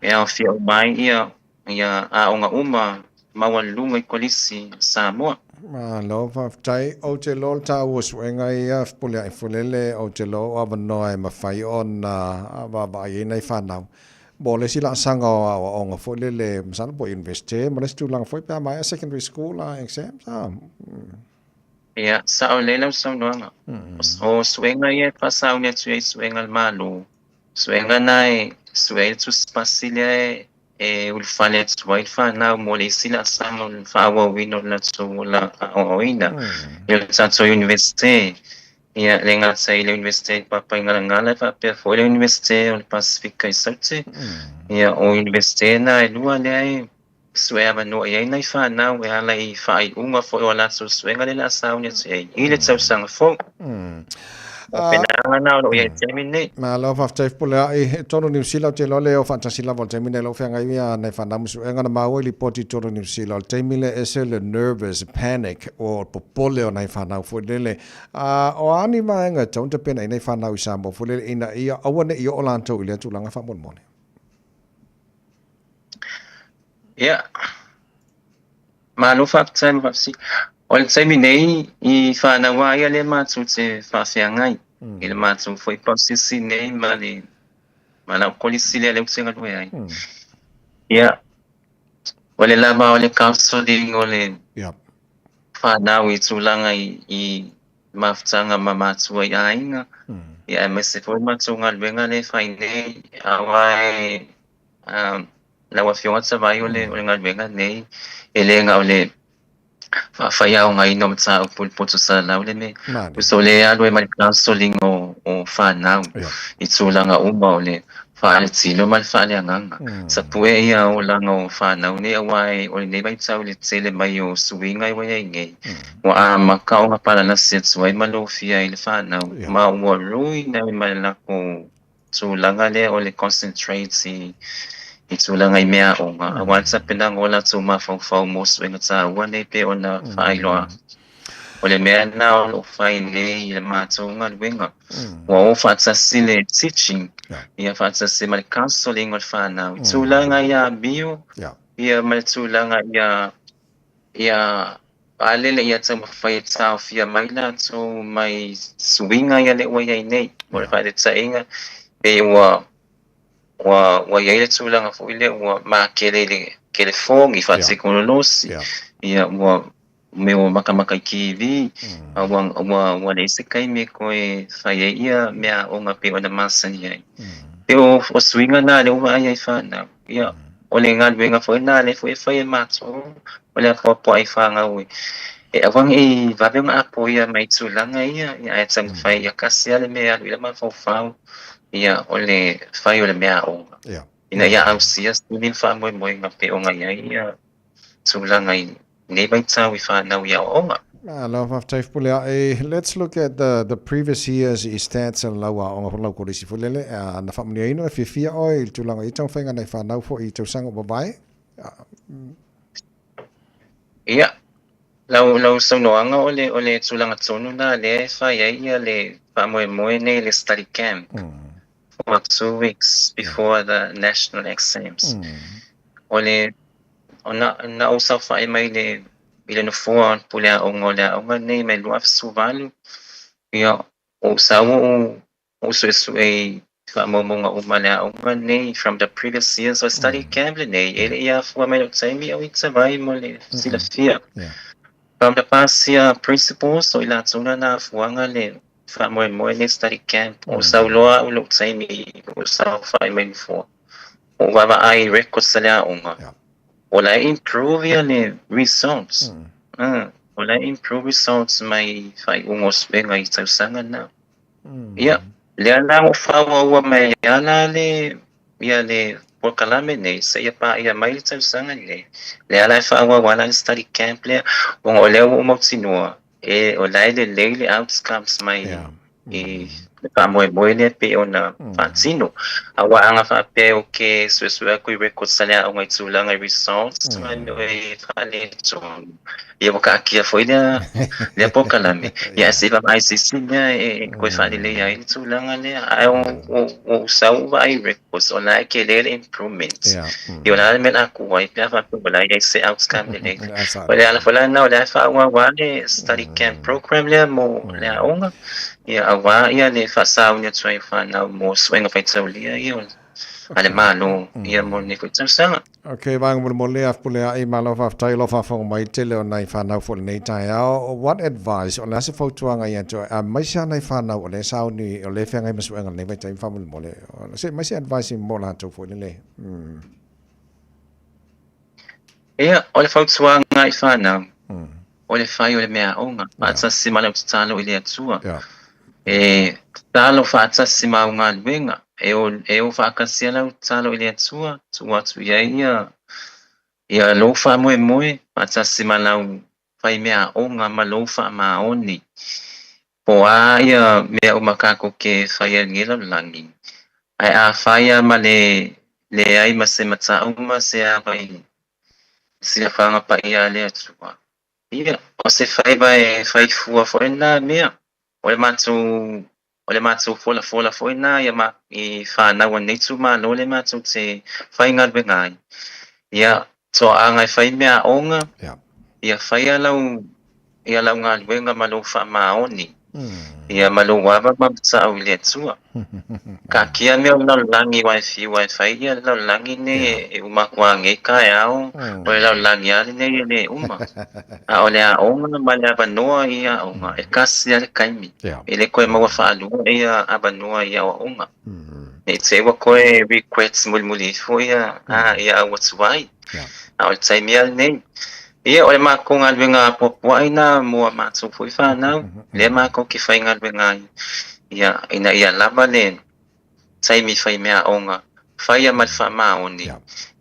Ia o fia o mai ia a o nga uma mawalunga I kolisi Samoa. Ma lo fa tai o te lo ta o suenga ia pula I fulele o te lo avano ai mafai on va I nei fanau. Bo le sila sanga o nga fo le masana po investe mo le stu lang fo pa mai secondary school exams Ia sa o le lau sa noanga o suenga ia pasa unia tu suenga Malu suenga nai suenga tu spasilia e ulfale tu waifa na mo le sila sanga fa wa wino la tu la o ina ia sa tu universite Ia le ngata I le universite papa ngala fa pe fo le universite o Pacific I saute ia o universite na lua le sueva no ia nei fa na we ala I fa I unga fo o la so suenga le la sauna se I le tsau sanga fo pena na o ia termine ma lo fa te pula I tono New Zealand te lo le o fantasy la vol termine lo fa ngai ia nei fa na musu enga na maui li poti tono New Zealand termine ese le nervous panic o popole o nei fa na fo le o ani ma nga tonte pena nei fa na I sambo fo le ina ia awane I o lanto ile tu langa fa mon mone ia ma lo fa tsan va si o le termine I fa na wa ia le ma tu te fa fiangai il matu foi posisi nei mali mana kolisi le usenga lo ai ia wale lama wale counseling wale fa na wi tulanga I maftanga mamatu ai ainga ia mese foi matunga lwenga le faine awai la wa fiona tsavai ole ngalwenga nei elenga ole fa ya o ngai no tsa o pulpo tsa la ole me so le alo e mal counseling o o whanau. I tūlanga uma o le whaale tino mal whaale anganga. Sa pue ia o langa o whanau ne awai o le nei mai tau le tele mai o suinga i wai ngei. Wa a maka o ngapala na set suai malo fia i le whanau. Ma ua rui na i mai lako tūlanga le o le concentrate i tūlanga i mea o nga. Awan sa pinang o la tū ma fau mo suinga ta wane pe o na whailoa. O le mea na o whai nei i le mātou ngā luenga. Wa o whaatasi le teaching. Ia whaatasi ma le counseling o le whanau. I tūlanga ia bio. Ia ma le tūlanga ia alele ia tau mawhai tau fia maila tau mai suinga ia le ua iai nei. O le whae le tainga. Pe ua iai le tūlanga fu ile ua maa kele fongi whaatasi konolosi. Ia ua me o makamaka I kiwi wa le se kai me koe whaia ia mea o ngā pe o na masani ai. Pe o swinga nā le ua ai whanau. Ia o le ngā luenga fwoi nā le fwoi whaia mātou o le a po ai whanga ui. E awang I wabe ngā apo ia mai tūlanga ia ai tang whai ia kasi ale mea ila ma whau ia o le whai o le mea o ngā. Ina ia au sia stunin wha moe ngā pe o ngā ia tūlanga I let's look at the previous years stats and lawa on lau ko risi fulele na family ino Fiafia oil tulanga itong whainga nei whanau fo I tau sango babai. Ia, lau saunoanga o le tulanga tonu na le whaia ia le whamoe nei le study camp for 2 weeks before the national exams. O le na usa whae mai le ile no fua pulea o ngolea nei me lua suvalu ia o sawo o so e whamomonga o malea o nei from the previous years so study camp le nei ele ia fua mai o taimi o itza vai mo le sila fia from the past year principles so ila tuna na fuanga le whamoe nei study camp o sauloa o lo taimi o sawo whae mai fua o wawa ai record salea o nga Ola improve le results. Ola improve results mai fai ungos benga I tau sanga na. Ia, le ana o whawa ua mai ana le por kalame nei sa ia pa ia mai tau sanga le. Le ana whawa wana study camp le o ole o mautinua. E ola le outcomes mai pa moe le pe ona fatino awa anga fa pe o ke sweswe ko record sala o ngai tsulanga results mai e fale so ia ka kia foi le pokalame ia se va mai se sinya e ko fale le ia tsulanga le ai o sau vai records ona ke le improvements ia na me na ku ai pe fa pe la ia se outcome le wala ala fala na wala fa wa le study camp program le mo le onga ia awa ia le fasau nia tsai whanau mo swenga whaitaulia ia ale Malu ia mo ni whaitausanga. Okay, wang mo le af pule ai Malu fa tailo fa fo mai tele o nai whanau fo nei Taeao. What advice o nase fautuanga ia to a mai sa nai whanau o le sau ni o le whengai masuenga nei waitai fa mo le. Se mai se advice mo la to fo le. Ia o le fautuanga I whanau. O le whai o le mea onga. Ata si malau talo I le atua. E talo whaata si mau ngā luenga. E o whaakasia lau talo I le atua. Tua tu ia lo wha moe. Whaata si malau whai mea onga ma lo wha maoni. Po a ia mea umakako ke whaia ngela langi. Ai a whaia ma le ai ma se mata uma se a vai. Se a whanga pa ia le atua. Ia, o se whai fua fo na mea. Ole matu fola foi na ia ma I whanau nei tu ma no le matu te whainga bengai. Ia to anga whai mea onga. Ia whai lau ngā luenga malo wha maoni. Ia malo waba mamta au le tua. Ka kia mea lau langi wai whai ia lau langi ne e umakua nge Taeao. Ole lau langi ale ne le uma. A ole a onga ma le abanoa ia onga. E kasi ale kaimi. E le koe maua whaalua ia abanoa ia o onga. E te wa koe requests mulimuli fo ia ia a watuai. A ole taimi ale nei. Ia ole mako ngā luenga popua ina mua mātou fui whanau. Le mako ki whai ngā luenga Ia ia lava le sai mi fai mea onga fai a malfa maoni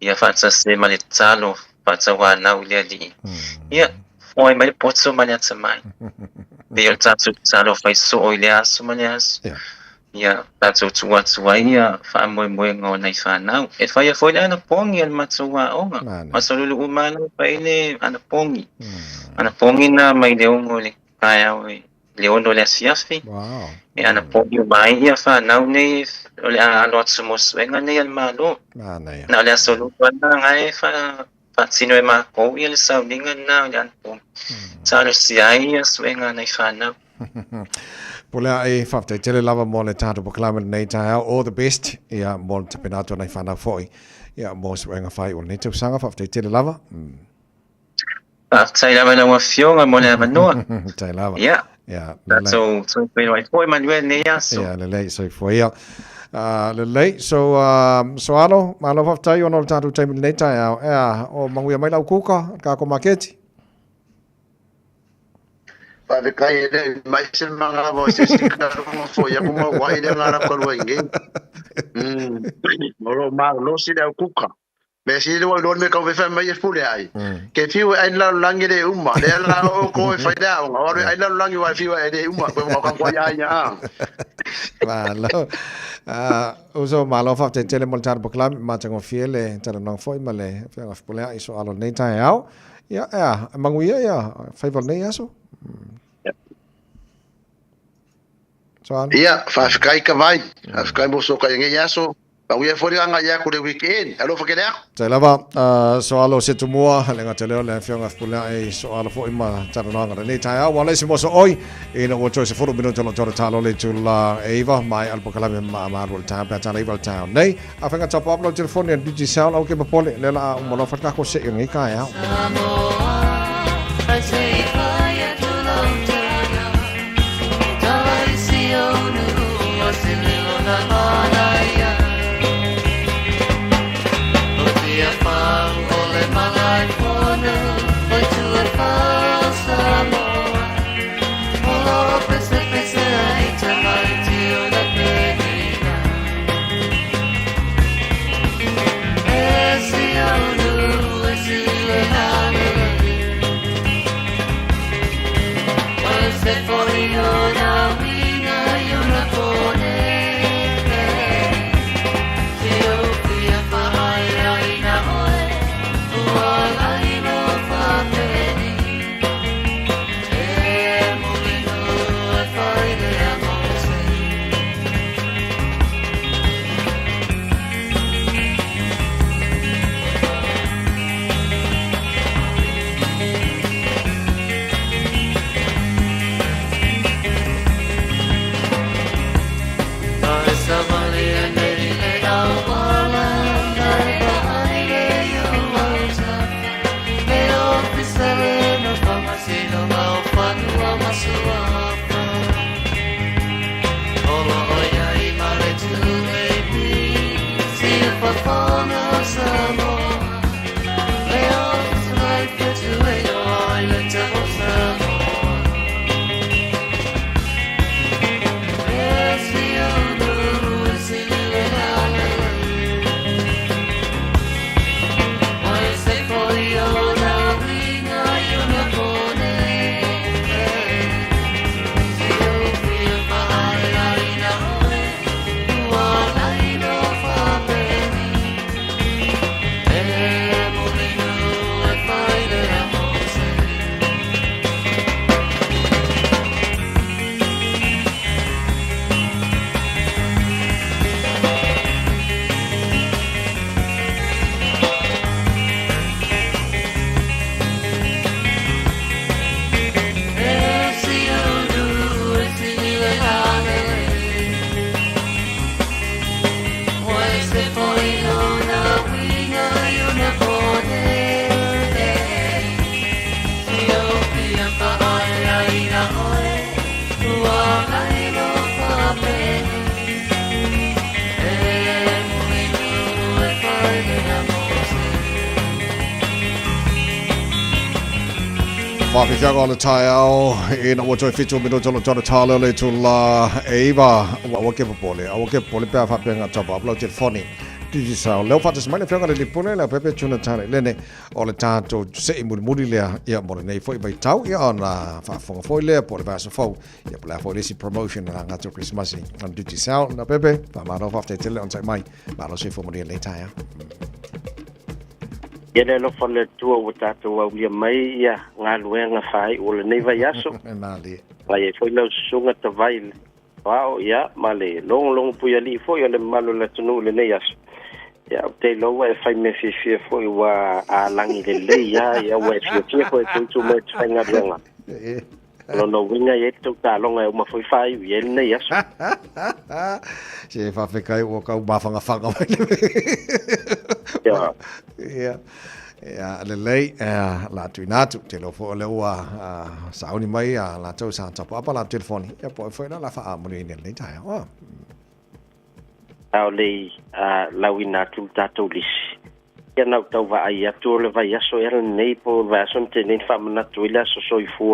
ia fața se male talo fața wa nau le ali ia oi mai potso male atsa mai pe el tatsu talo fai so oi le asu male asu ia tatsu tua ia fa mo ngo nai fa nau e fai a foi ana pongi al matsuwa onga masolulu umana fai le ana pongi na mai le ongo le Taeao le ono le Fiafia e ana pongi mai ia fa nau nei ole ano tsumos wenga nei al Malu na le solu na ngai fa sino e mako ia le sauninga na le anpo tsalo siai swenga nei fa nau Pula e whafte tele lava mo le tātu poklama nei Taeao all the best ia mo te penato nei whanau foi ia mo swenga whai o nei te usanga whafte tele lava tai lava na wafionga mo le manoa tai lava ia so pero ai foi Manuel nei aso ia le lei so foi ia le lei so alo whaftai ono le tātu taimi nei Taeao o manguia mai lau kuka ka ko maketi Pave kai ele mai se manga vo se sikaro mo foi a como vai de ngara ko ingi moro ma lo si de kuka me si lo me ka ve fa mai spule ai ke fiu ai la langi de uma de la o ko fa da o ai la langi wa fiu ai de uma ko mo ka ko ya nya malo uso malo fa te tele montar boklam ma tango fiele tala nang foi male fa spule ai so alo nei Taeao ia manguia ia fa vol nei aso Ia, whaafikai ka vai. Whaafikai mo so ka inge yaso. Pa uia fori anga ia ko le weekend. Alo whakere ako. Tai lava, so alo se tumua, lenga te leo le whionga whapulea e so alo fo ima tarananga. Nei Taeao, wale si moso oi, e na ua se furu minuto lo toro talo le tula Eva, mai alpokalame maamaru le Taeao, pia tala Eva le Taeao. Nei, a whenga tapa aplo telefoni an DJ Sound, au ke mapole, le la umalo whatkako se i ngai Taeao. Fiafia ko le Taeao ina wa toi fitu mino tolo talo le tula eva wa ke pole pa fa penga tapa upload telefoni di sa le fa tsma le fenga le pole la pepe tuna tane le ne o le tato se muri le ia mo nei foi bai tau ia ona fa fonga foi le pole va so fo ia pole for this promotion na ngato Christmas on duty sound na pepe pa ma no fa tele on sai mai ma lo se fo mo le taia ia le lo fale tua o tatou au lia mai ia ngā luenga whai o le nei vai aso. Vai e foi lau sunga ta vai le. Wao ia ma le long puia li foi o le malu le tunu le nei aso. Ia o te loa e whai me fia foi wa a langi le lei ia wa e fia koe tu me te whainga renga. No winga e tau tā longa e uma foi whai i e le nei aso. Se whawhekai o kau mawhanga whanga mai. Ja, le lei la tu natu te lo fo le wa sauni mai la tau sa tapa apa la telefoni ya po foi la fa mo ni le tai o au le la wina tu tatu lis ya na tau va ai atu le va ya so era nei po va son te nei fa na tu ila so so fu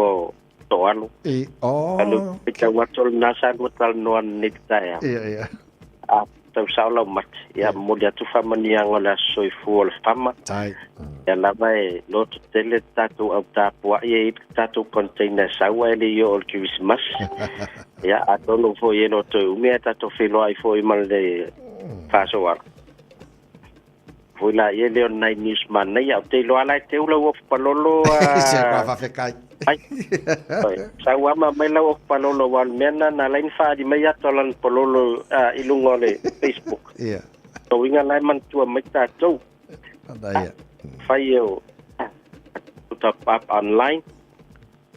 to anu e o anu pita watol na sa gotal no ni tai ya tau sao lau mat ia molia tu famania ngola soi fu o fama tai ia lava e loto tele tatu au tapua ia tatu container sawa ele yo o Christmas ia atono fo ye no to umea tatu filo ai fo imal de faso war fo la ye le on news man nei au te lo ala te ulo of palolo se va fe kai ai sawa ma mai la of palolo wal mena na line fa di mai atolan palolo ilungole Facebook ia to winga lai man tua mai tatu andai faio top up online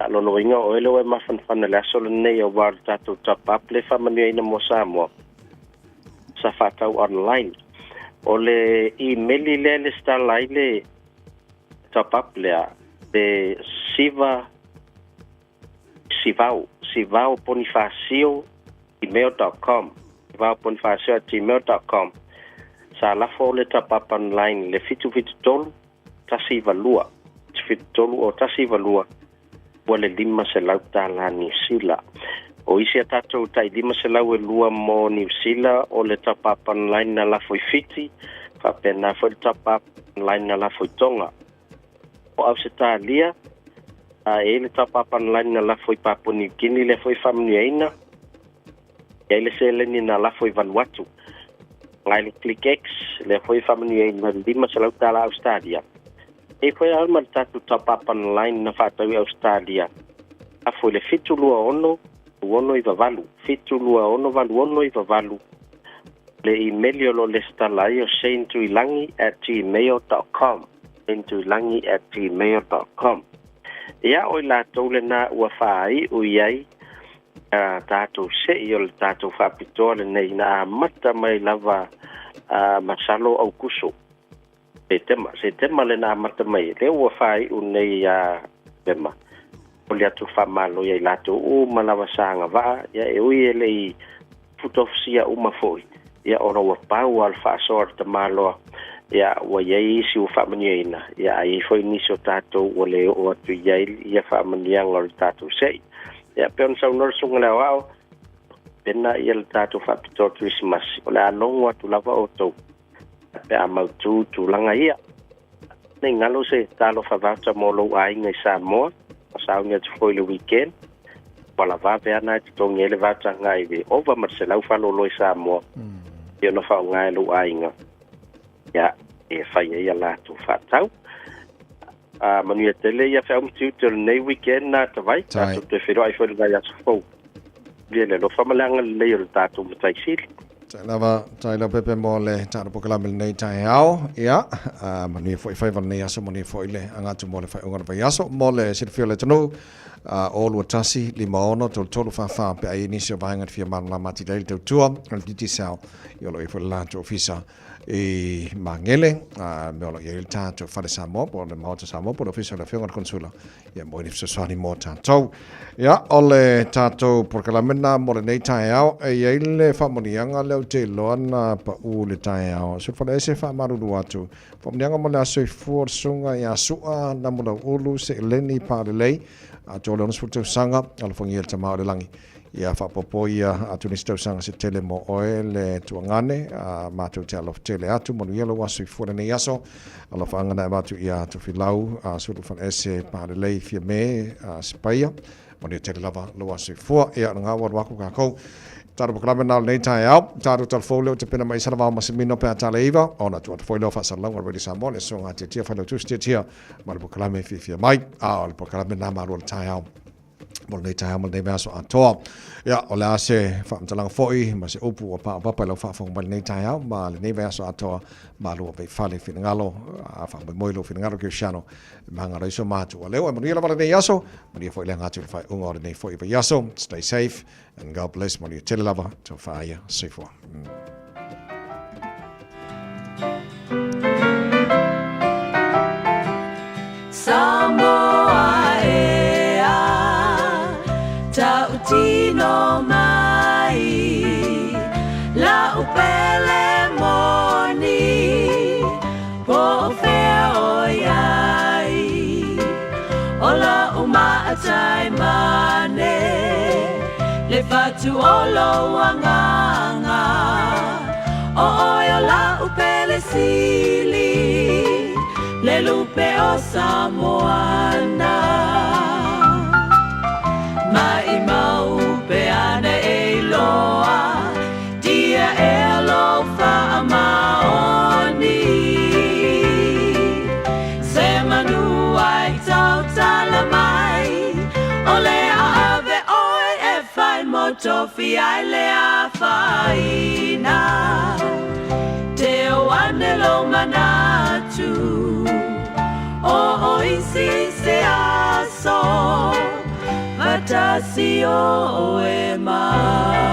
alo no winga o ele ma fan la solo nei o war tatu top up le fa manu ina mo Samoa sa fa tau online ole email le sta le top up le de Sivao Bonifacio email.com Sivao Bonifacio @gmail.com sa la fo le top up online le fitu tolu tasi valua fitu tolu o tasi valua wale lima se lauta la New Zealand o isi atato tai lima se lau e lua mo New Zealand o le top up online na la foi fiti fa pena foi top up online na la foi tonga o Australia e le top up online na la foi Papua New Guinea le foi famniaina e le se le ni na la foi Vanuatu ngai le click X le foi famniaina lima se lau tala Australia e foi alma tatu top up online na fa tau Australia a foi le fitu lua ono i vavalu fitu lua ono valu ono i vavalu le email lo le stalaio saintuilangi@gmail.com saintuilangi@gmail.com ia o la tole na ua fai o iai tatu se i o le tatu whapitoa nei na mata mai lava masalo au kuso se tema le na mata mai le ua fai o nei bema o le atu whamalo iai lato o malawa sanga waa ia e ui e lei futofsia uma foi ia ora ua pau al whaasoar ta maloa ia ua iai isi u whamaniaina ia ai foi niso tatou o le o atu iai ia whamanianga o le tatou sei ia peon sau norsunga leo ao pena ia le tatou whapito Christmas o le anongo atu lava o tau pe a mautu tūlanga ia nei ngalo se talo whavata mo lo ainga i Samoa sau nga tu foi le weekend wala va ve na tu tonge le va tanga i over marcelo fa lo i Samoa yo no fa nga lo ainga ya e fa ia la tu fa tau manu e tele ia fa um tu nei weekend na ta vai ta tu te fero ai foi vai a fo bien lo fa malanga le yo ta tu mai sil Taila pepe mo le tara pokala mil nei Taeao ia mani foi van nei aso mani foi le angatu mo le fai ongana pai aso mo le sirfio le tonu o lua tasi lima ono tolu fa pe ai inisio vainga fia man la mati le tau tua al diti sao yo lo foi la to ofisa e mangele me lo ye ta to fa de Samoa po le mo Samoa po ofisa le fionga consula ia mo ni swani mo tanto ia ole tato pokala mena mo le nei Taeao e ile fa monianga le au te loana pa u le Taeao. So fa ese fa maruru atu. Pa mnianga mo le aso i fuor sunga i asua na mo ulu se leni pa le lei. A tō leonas futu sanga ala fongi el tamau le langi. Ia fa popo ia atu nisi tau sanga se tele mo oe le tuangane. Mātou te alof tele atu monu ielo waso i fuora nei aso. Alof angana e mātou ia atu filau. Suru fan ese pa le lei fia me sipaia. Monu ia tele lava lo waso i fuora. Ia ngā waru kako. Tāru pakalame nālu nei Taeao. Tāru talfolio te pena mai sarawao masimino pe a tale iwa. Ona tua talfolio fa salalanga ready Samoa. Le songa te tia whalau tus tia. Malu pakalame Fiafia mai. Le pakalame nā maru le Taeao. Molo nei Taeao molo nei mea so atoa. Ia, o le ase whaamtalanga foi. Ma se upu o papa lau whaafonga mali nei Taeao. Ma le nei mea so atoa. Malu o pei whale whingalo. Whaambai moilo whingalo ki usiano. Mahanga reiso mātu. A leo e manuia wala nei yaso. Manuia foi le ngātu le whai unga o le nei foi pa yaso. Stay safe. And God bless Manuia tele lava. Tau whaia. Sifua. Samoa ea Tautino mai La upele moni Po feo iai Ola umaatai mane Le fatu olo wanganga O ola upele sili Le lupe o Samoana Mai maupe ana e loa Dia e lo fa maoni Se manu ai tau tala mai Ole a ave oi e fai motofi ai le a faina Te o anelo manatu O isi se aso Vatasi o e mau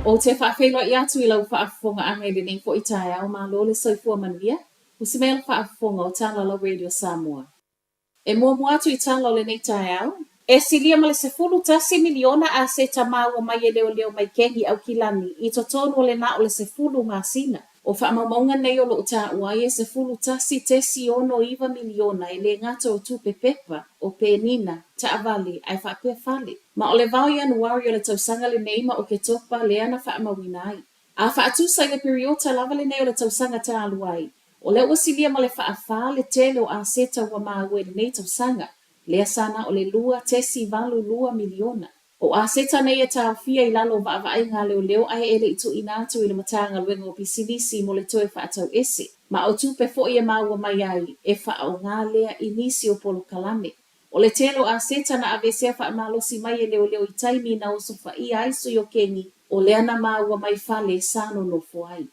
O te whaafelo I atu I lau whaafonga angai le nei fo I Taeao ma lo le soifua manuia. O se mea whaafonga o Tālala Radio Samoa. E mua atu I Tālala le nei Taeao. E silia ma le se fulu tasi miliona a se tamau o mai e leo mai kengi au kilani. I to tonu le na o le se fulu ngā sina. O whaamaunga nei o lo ta uai e se fulu tasi tesi ono iwa miliona e le ngata o tupe pepa o penina ta avali ai whaapea fale. Ma o le vau Januari o le tausanga le neima o ke topa le ana whaamawinai. A whaatusa I le periota lava le nei o le tausanga ta aluai. O le uasilia ma le whaafā le tele o a seta wa maawe le nei tausanga. Lea sana o le lua tesi valu lua miliona. O a seta nei e Fiafia I lalo vaavai ngā leo ai ele I tu inatu I le matanga luenga o pisilisi mo le toe whaatau ese. Ma o tupe fo I e maua mai ai e wha o ngā lea inisi o polo kalame. O le telo a seta na avesea wha malosi mai e leo I taimi na o sofa I aiso yo kengi o lea na maua mai fale sano no fuai.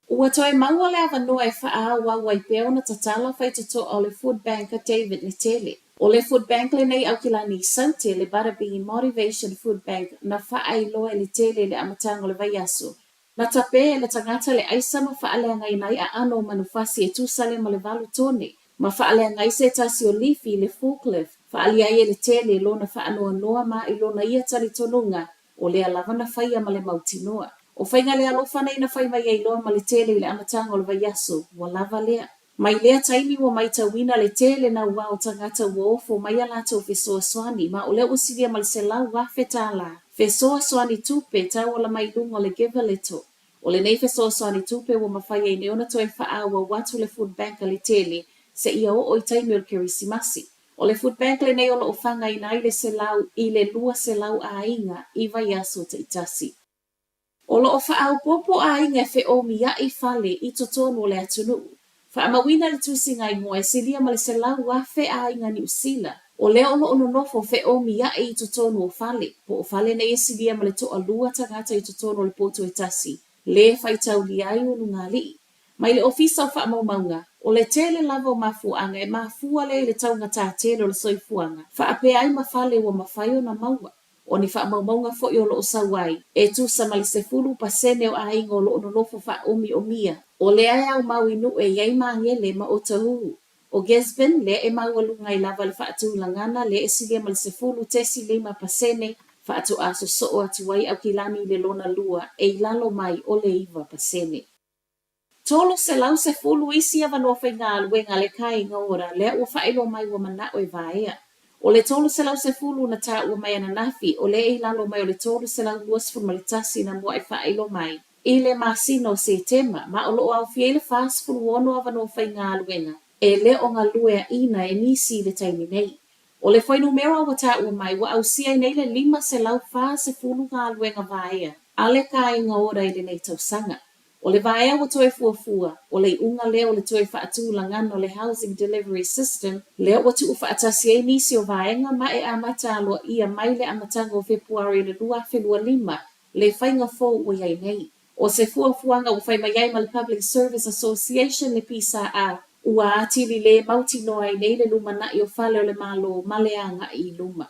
Ua toe maua le avanoa e wha awa wai peo na tatala whai toto o le food banker David ni tele. O le food bank le nei au kilani saute le Barabi Motivation Food Bank na wha ai loa le tele le amatanga le vaiaso. Na tape le tangata le aisa ma wha alea ngai nai a ano manufasi e tusale ma le valu tone. Ma wha alea ngai se tasi o lifi le forklift. Wha alia ie le tele lo na wha anoa noa ma I lo na ia tali tonunga o le alava na whaia ma le mautinoa. O whainga le alofa nei na whai mai ei loa ma le tele le amatanga o le vaiaso wa lava lea. Mai lea taimi wa mai tawina le tele na ua o tangata ua ofo mai alata o fesoa swani ma o lea usilia ma le selau wafe tala. Fesoa swani tupe tau o la mai lunga le give a little. O le nei fesoa swani tupe wa mawhai ei neona toe wha wa watu le food bank le tele se ia o I taimi o le kerisimasi. O le food bank le nei o la ofanga I nai le selau I le lua selau a inga I vaiaso te itasi. O lo o wha popo a inga fe o mia I fale I totonu o le atunu. Whaamawina le tusinga I moe silia ma le selau wafe a inga ni usila. O leo lo ono nofo fe o mia I totonu o fale. Po o fale na silia ma le toa lua tangata I totonu o le poto e tasi. Le fai tau li ai unu ngā li. Mai le ofisa o whaamaunga. O le tele lava o mafuanga e mafua le tau ngata tele o le soifuanga. Whaape ai mafale wa mawhaio na maua. o ni whaamaunga fo i o loo sawai, e tu sa mali se fulu pasene o ainga o loo nonofo wha omi o mia. O lea au mau inu e yai mangele ma o tahu. O Gesben, le e mau alunga i lava le whaatu langana, le e silia mali se fulu tesi lima pasene, whaatu aso soo atu wai au kilani le lona lua, e ilalo mai o le iwa pasene. Tolo se lau se fulu isi ava no whainga aluenga le kai inga ora, lea ua whaelo mai ua mana o e vaea. O le tolu se lau se fulu na ta ua mai ana nafi, o le e lalo mai o le tolu se lau luas formalitasi na mua e whaelo mai. I le masino se tema, ma o loo au fiele fast fulu ono ava no whainga aluenga. E le o ngā lue a ina e nisi le taimi nei. O le whainu mera wa ta ua mai, wa au sia nei le lima se lau fa se fulu ngā aluenga vaea. Ale ka inga ora i le nei tausanga. O le vaea wa toe fuafua, o le unga leo le toe whaatu langana o le housing delivery system, leo wa tu whaatasi e nisi o vaenga ma e amata aloa ia mai le amatanga o Februari le 2.5, le whainga fo ua iai nei. O se fuafuanga o whaima iai ma le Public Service Association le pisa a, ua atili le mauti noa i nei le luma na i o whale o le malo maleanga i luma.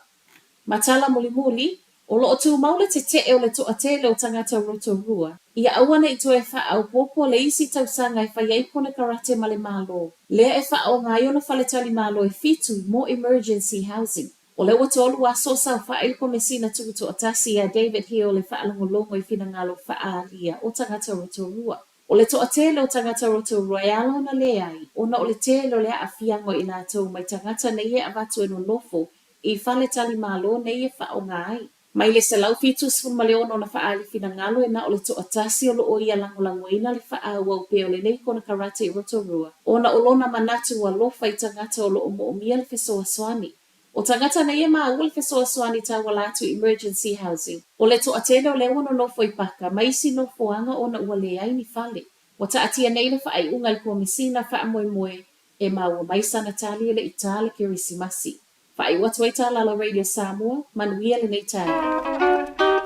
Matala muli muli, o loo tu maule te o le toa tele o tangata Rotorua. Ia awana i toe wha au popo le isi tausanga i whaiei pone karate ma le malo. Lea e wha o ngā iona whaletali malo e fitu mo emergency housing. O le watolu a sosa o wha ilko mesina tuku toa tasi a David Hill le wha alongolongo i fina ngalo wha aalia o tangata Rotorua. O le toa tele o tangata Rotorua e alo na leai, ona o le tele o le a fiango i lātou mai tangata nei e avatu eno nofo i whaletali malo nei e wha o ngāi. Mai le salau fitu sifun maleono na whaali fina ngalo e na o le toa tasi o lo o ia langolango ina le wha wau pe o le nei kona karate i Rotorua. Ona o lona manatu wa lofa i tangata o lo o moomia le fesoa swani. O tangata na ia maa ua le fesoa swani ta walatu emergency housing. O le toa tele o le wano nofo i paka, maisi nofo anga ona ua le ai ni fale. Wata atia nei le whaai unga le komisina wha moe moe e maa ua maisa Natalia le itale kirisimasi. Whaai watu ai tā lalo Radio Samoa, manuia le nei tāia.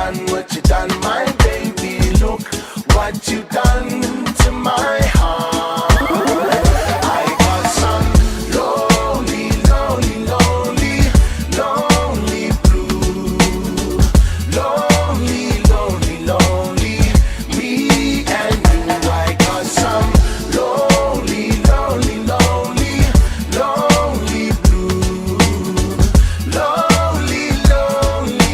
done, my baby. Look what you done to my heart. I got some lonely, lonely, lonely, lonely blue. Lonely, lonely, lonely, me and you. I got some lonely, lonely, lonely, lonely blue. Lonely, lonely.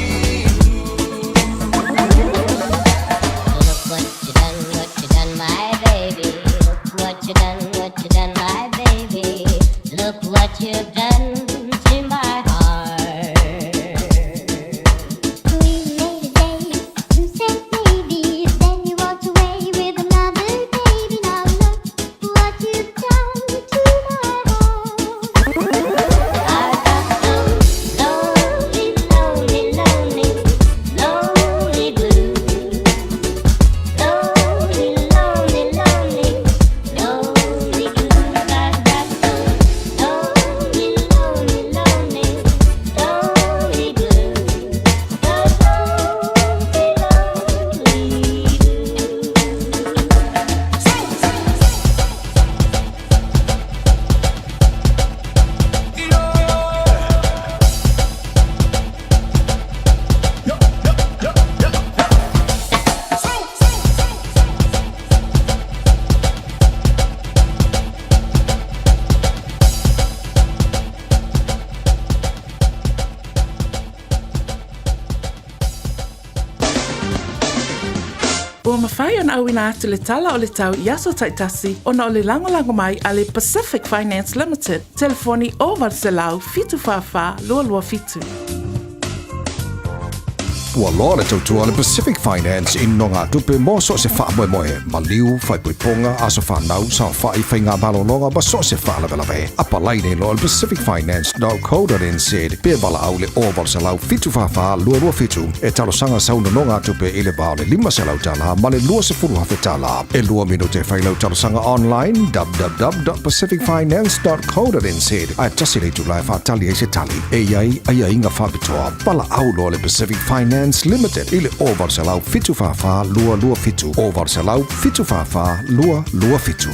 Look what you've done to my heart. We made a date, you said maybe, then you walked away with another baby. Now look what you've done to my heart. I got some lonely, lonely, lonely, lonely blues. Lonely, lonely, lonely, lonely blues. I got some lonely, lonely, lonely, lonely blues. The Ua mawhai ona auina atu le tala o le tau Iaso Taitasi ona o le lango mai a le Pacific Finance Limited. Telefoni o Varselau fitu whawha lua lua fitu. Ua loa le tautua le Pacific Finance in no ngā tupe mō so se wha moe moe. Maliu, whai puiponga, aso whanau, sa whai whai ngā balononga ba so se wha lawe. Apa laine lo le pacificfinance.co.nz. Pe wala au le oval se lau fitu whawha lua lua fitu. E talo sanga sauna no ngā tupe i le bao le 5 se lau tala, ma le lua se furu hawhi tala. E lua minute whai lau talo sanga online, www.pacificfinance.co.nz. Ai tasi le tulai whatali e se tali. E iai, ai inga whabitoa. Pala au lo le Pacific Finance Limited ile oval salau fitu fafa lua lua fitu oval salau fitu fafa lua lua fitu.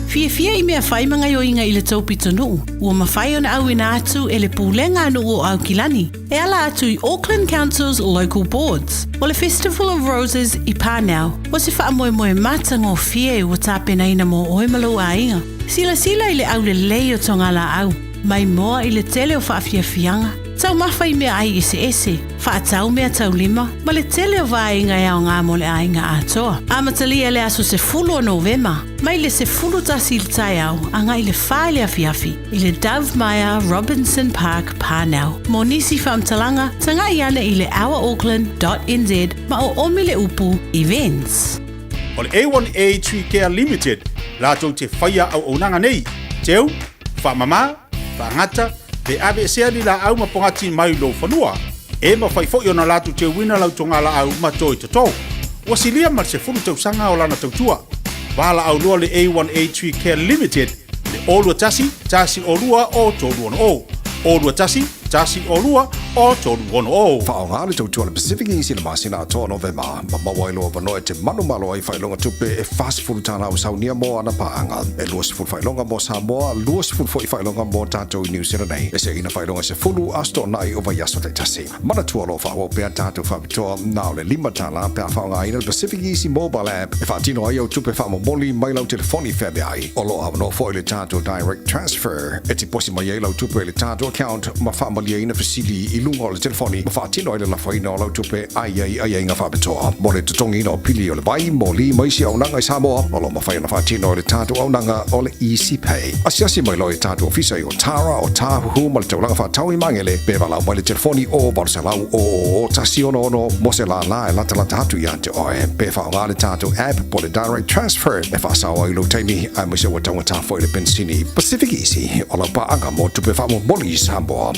Fiafia I mea whai manga yo inga I le taupito nuu. Ua mawhai ona au ina atu e le pūlenga anu o au kilani. E ala atu I Auckland Council's local boards. O le Festival of Roses I Pānau. O se wha moe moe matanga o fie ua tāpena ina mo oimalau a inga. Sila I le au le lei o tongala au. Mai moa I le tele o whaafiafianga. Tau mawhai mea ai ese. Whaatau mea tau lima, ma le tele o vainga e ao ngā mo le ainga atoa. Amatalia le aso se fulu o Novema, mai le se fulu tasi il Taeao, anga I le whaile a Fiafia, I le Dove Maya Robinson Park Pānau. Mo nisi whaamtalanga, tanga I ana I le ourauckland.nz, ma o omi le upu events. O le A1A Tree Care Limited, lātou te whaia au onanga nei, teu, whaamama, whaangata, Te ave sea ni la au mapongati mai lo fanua. E ma fai fo na latu te wina lau tonga la au matoi te tau. Wasilia mar se fulu tau sanga o lana tau tua. Wala au loa le A1A Tree Care Limited. Le olua tasi o lua o tolu ono o. Olua tasi o lua o tolu ono o. Whaonga le tau tua le Pacific Easy na masina atoa Novema. Ma mawailoa wanoe te manu malo ai whailonga tupe e fast fulu tana au saunia mo ana paanga. E lua se fulu whailonga mo Samoa, lua se fulu fo I whailonga mo tātou I New Zealand. E se ina whailonga se fulu asto nai o Iaso Taitasi. Mana tua lo whaua pēr tātou whapitoa nao le 5 tala pēr whaonga ina le Pacific Easy mobile app. E whaatino ai au tupe whamomoli mai lau telefoni whabe ai. O loa wano fo I le tātou direct transfer. E te posi mai ai lau tupe le tātou account ma whaamalia ina fasili I lunga o le telefoni. Ma whaatino ai le lafaina o lau tupe ai inga whapitoa. Mo le tutongi ina o pili o le vai mo li maisi au nanga I Samoa. O lo ma whaina whaatino o le tātou au nanga o le Easy Pay. Asiasi mai loi tātou ofisa I o Tara o Tāhuhu ma le taulanga whaatau I mangele. Pe walau mai le telefoni o Barcelau o tasi ono mo se la e lata hatu I ante oe. Pe whaonga le tātou app po le direct transfer. E whaasawa I lo taimi ai mai se wa taunga tāwhoi le pensini Pacific Easy. O lau paanga mo tupe whaamo moli I Samoa.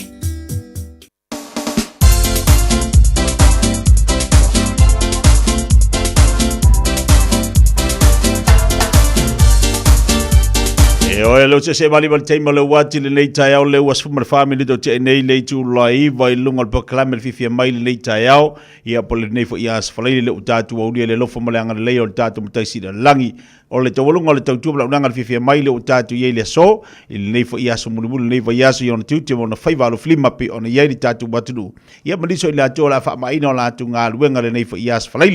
oe lo se vali vali te malo wati le nei Taeao le was from family do te nei le tu lai vai lungal po klamel Fiafia mai le nei Taeao ia po le nei fo ia sfalai le utatu o le lo fo malanga le o tatu mtai si langi o le tawalunga le tautu la unanga Fiafia mai le utatu ye le so le nei fo ia so mulumulu nei vai yaso yon tuti mo na fai valo flima pe ona ye le tatu batu ia maliso le ato la fa mai no la tu nga luenga le nei fo ia sfalai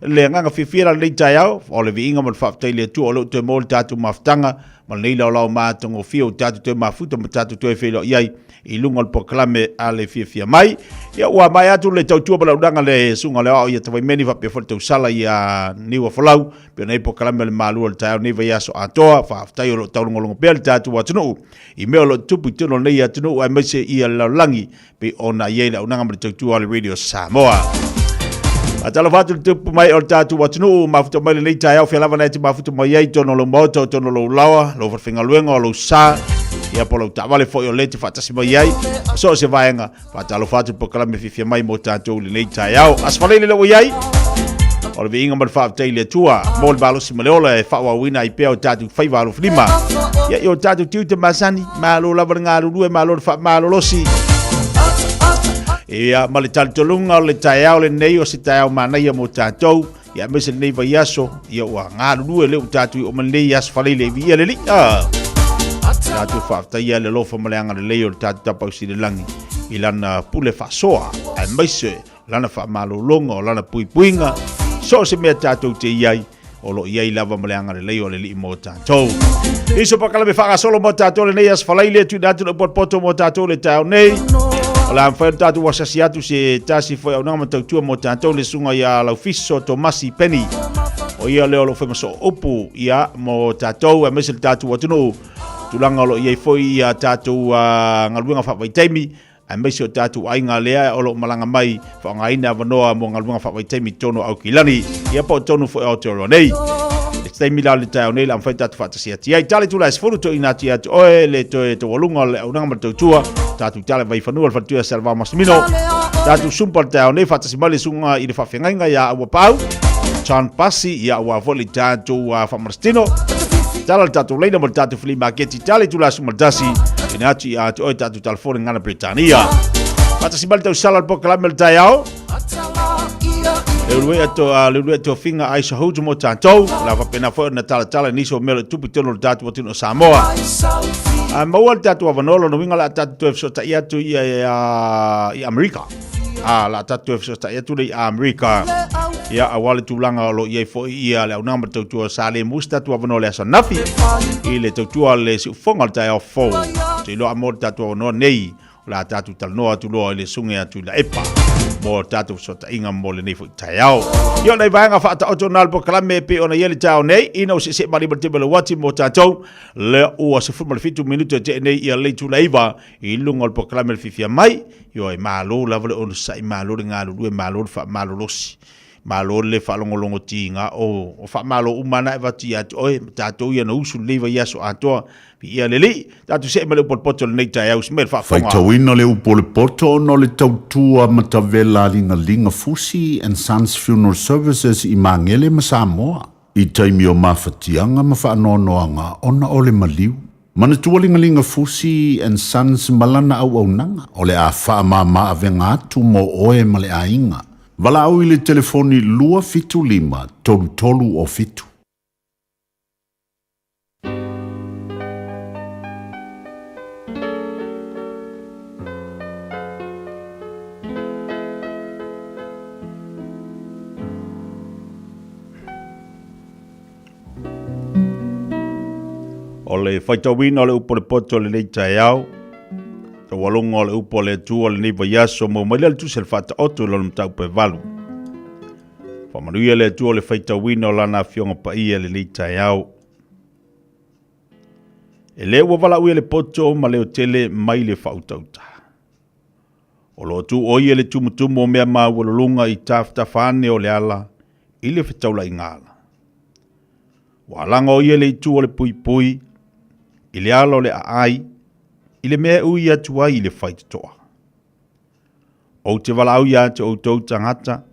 le nganga Fiafia le nei Taeao o le vinga mo fa tai le tu o lo te mo tatu maftanga ma nei lau mātongo fio tatu te mafuta ma tatu te whelo iai I lunga le poklame a le Fiafia mai. Ia ua mai atu le tautua pala udanga le sunga le au ia tawai meni whape whole tau sala ia niwa whalau pia nei poklame le Malu le Taeao nei vai aso atoa whaaftai o lo taurungolongo pia le tatu watunuu I mea lo tupu tuno nei atunuu ai maise ia laulangi pe ona iei le unanga ma le tautua le Radio Samoa. Atala fatu le tupu mai o le tatu watunuu mafuta mai le nei Taeao whialawa nei te mafuta mai iei tono lo moto tono lo lawa lo whawhingaluenga o lo sa ia polo tawale fo yo lete fatasi mai ai so se vaenga fatalo fatu poklame Fiafia mai mo tatu le nei Taeao asfale le lo iai o le inga mal fa tele tua mo le balo simaleola e fa wa wina I pe o tatu fai valo flima ia yo tatu tiu te masani malo la vanga lu malo fa malo losi ia mali taltolunga le Taeao le nei o si Taeao mana ia mo tatu ia mese nei vai aso ia wa ngalu le tatu o mali asfale le via le li tatu whaafta ia le lofa maleanga le leo le tatu tapau si le langi I lana pule whasoa ai maise lana wha malolonga o lana puipuinga so se mea tatu te iai o lo iai lava maleanga le leo le li mo tatu iso pakala me whaka solo mo tatu le nei as whalai le tu natu le poto mo tatu le Taeao nei o la mwhai tatu wasasi atu se tasi whai au nama tautua mo tatu le sunga ia lau fiso Tomasi Penny o ia leo lo whemaso upu ia mo tatu a mese le tatu watunu tulanga lo iei foi ia tatu ngaluenga whawaitemmi a meisi o tatu ainga lea o lo malanga mai whaangaina wanoa mo ngaluenga whawaitemmi tono au kilani ia po tonu foi au te oro nei e teimi la le Taeao nei la mwhai tatu whatasi ati ai tale tula esfuru to inati atu oe le to walunga le aunanga ma tautua tatu tale vai whanua le whatua salva masmino tatu sumpa le Taeao nei whatasi mali sunga I le whawhengainga ia awa pau Chan Pasi ia awa voli tatu whamarastino tala tatu leina mo tatu flea market tale tula sumadasi ina ati ati o tatu telefone ngana Britania pata simbali tau sala po kalame le Taeao le lue to finga aisa hoju mo tatu la va pena fo na tala niso mele tupu tono tatu watino Samoa a maua tatu avanolo no winga la tatu so ta ia tu ia America la tatu so ta ia tu le America ia awale tulanga lo ia fo ia le unama tautua sale musta tu avano le asanafi ile tautua le si fonga Taeao fo te lo amor tatu no nei la tatu talnoa tu lo le sunga tu la epa mo tatu sota inga mo le nei fo Taeao ia nei vanga fa ta otonal po klame pe ona ia le Taeao nei ina se mali bate bele wati mo tatu le o se fu mal fitu minuto te nei ia le tu laiva I lungol po klame Fiafia mai yo e Malu la vole on sai Malu ngalu due Malu fa Malu losi Malu le whalongolongo tinga o whamalo umana e wati atu oe tātou ia na usu leiva iaso atoa pi ia leli tātou se mele upol poto le nei Taeao smel whafonga Faitauina le upol poto no le tautua matavela linga fusi and Sons Funeral Services I mangele ma Samoa I taimi o mawhatianga ma whaanonoanga ona o le maliu Mana tua linga fusi and Sons malana au nanga o le a whaamama avenga atu mo oe ma le ainga Wala au I le telefoni lua fitu lima, tolu o fitu. O le whaitawina o le upo le poto le nei Taeao Te walonga o le upo le tua le niva yaso mo mai le tu se le fata oto lo mtau pe valu. Whamanuia le tua le whaitawina o lana fionga pa ia le nei Taeao. E le ua wala uia le poto ma leo tele mai le whautauta. O lo tu oia le tumutumu o mea maa walolunga I tafane o le ala I le whetaula I ngala. Walanga oia le tua le pui pui I le ala o le aai I le mea ui atua I le whaitatoa. O te wala au ia te o tau tangata.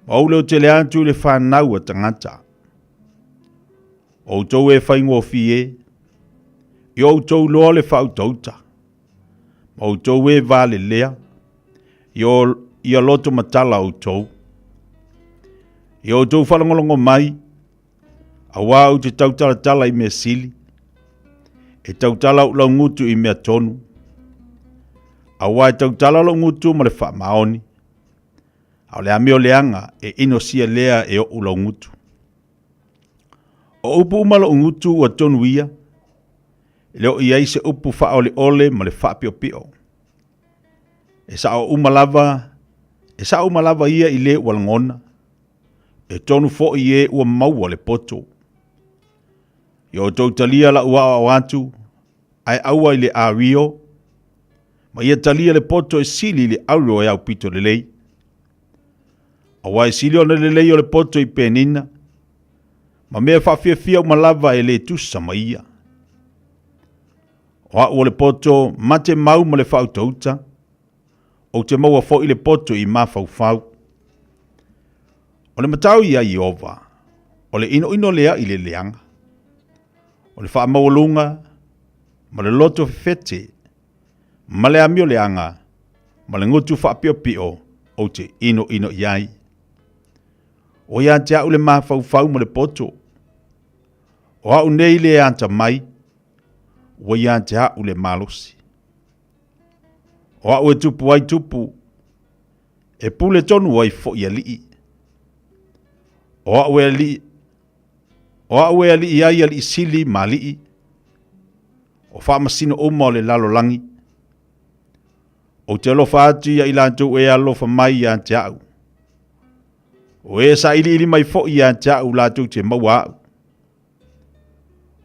O leo te le atu le whanau a tangata. O tau e whaingo fie, I o tau loa le whau tauta. Ma o tau e vale lea. I a loto matala o tau. I o tau whalangolongo mai. A wā o te tautala tala i mea sili. E tautala o lau ngutu i mea tonu. A wā e tautala o ngutu ma le wha maoni. A le ameo leanga e ino sia lea e o lau ngutu. O upu umalo o ngutu ua tonu ia. Leo iai se upu wha ole ole ma le wha pio pio. E sa o umalava ia i le walangona. E tonu fo i e ua maua le poto. Yo tautalia la ua o atu. Ai aua i le a rio. Ma ia talia le poto e sili le auro e au pito le lei. Awa e sili ona le lei o le poto i penina. Ma mea Fiafia umalava e le tusa ma ia. Oa ua le poto mate mau ma le whautauta. O te maua fo i le poto i mawhauwhau. O le matau ia i ova. O le ino lea i le leanga. O le wha maulunga. Ma le loto fete. Ma le amio leanga. Ma le ngutu wha pio pio. O te ino iai. O ia te au le mawhauwhau ma le poto. O au nei le anta mai. O ia te au le malosi. O au e tupu ai tupu. E pule tonu ai fo ia lii. O au e lii. O au e lii ai ali sili ma lii. O wha masino oma o le lalolangi. O te alofa atu ia ilantou e alofa mai ia te au. O e sa ili mai fo ia te au latou te maua au.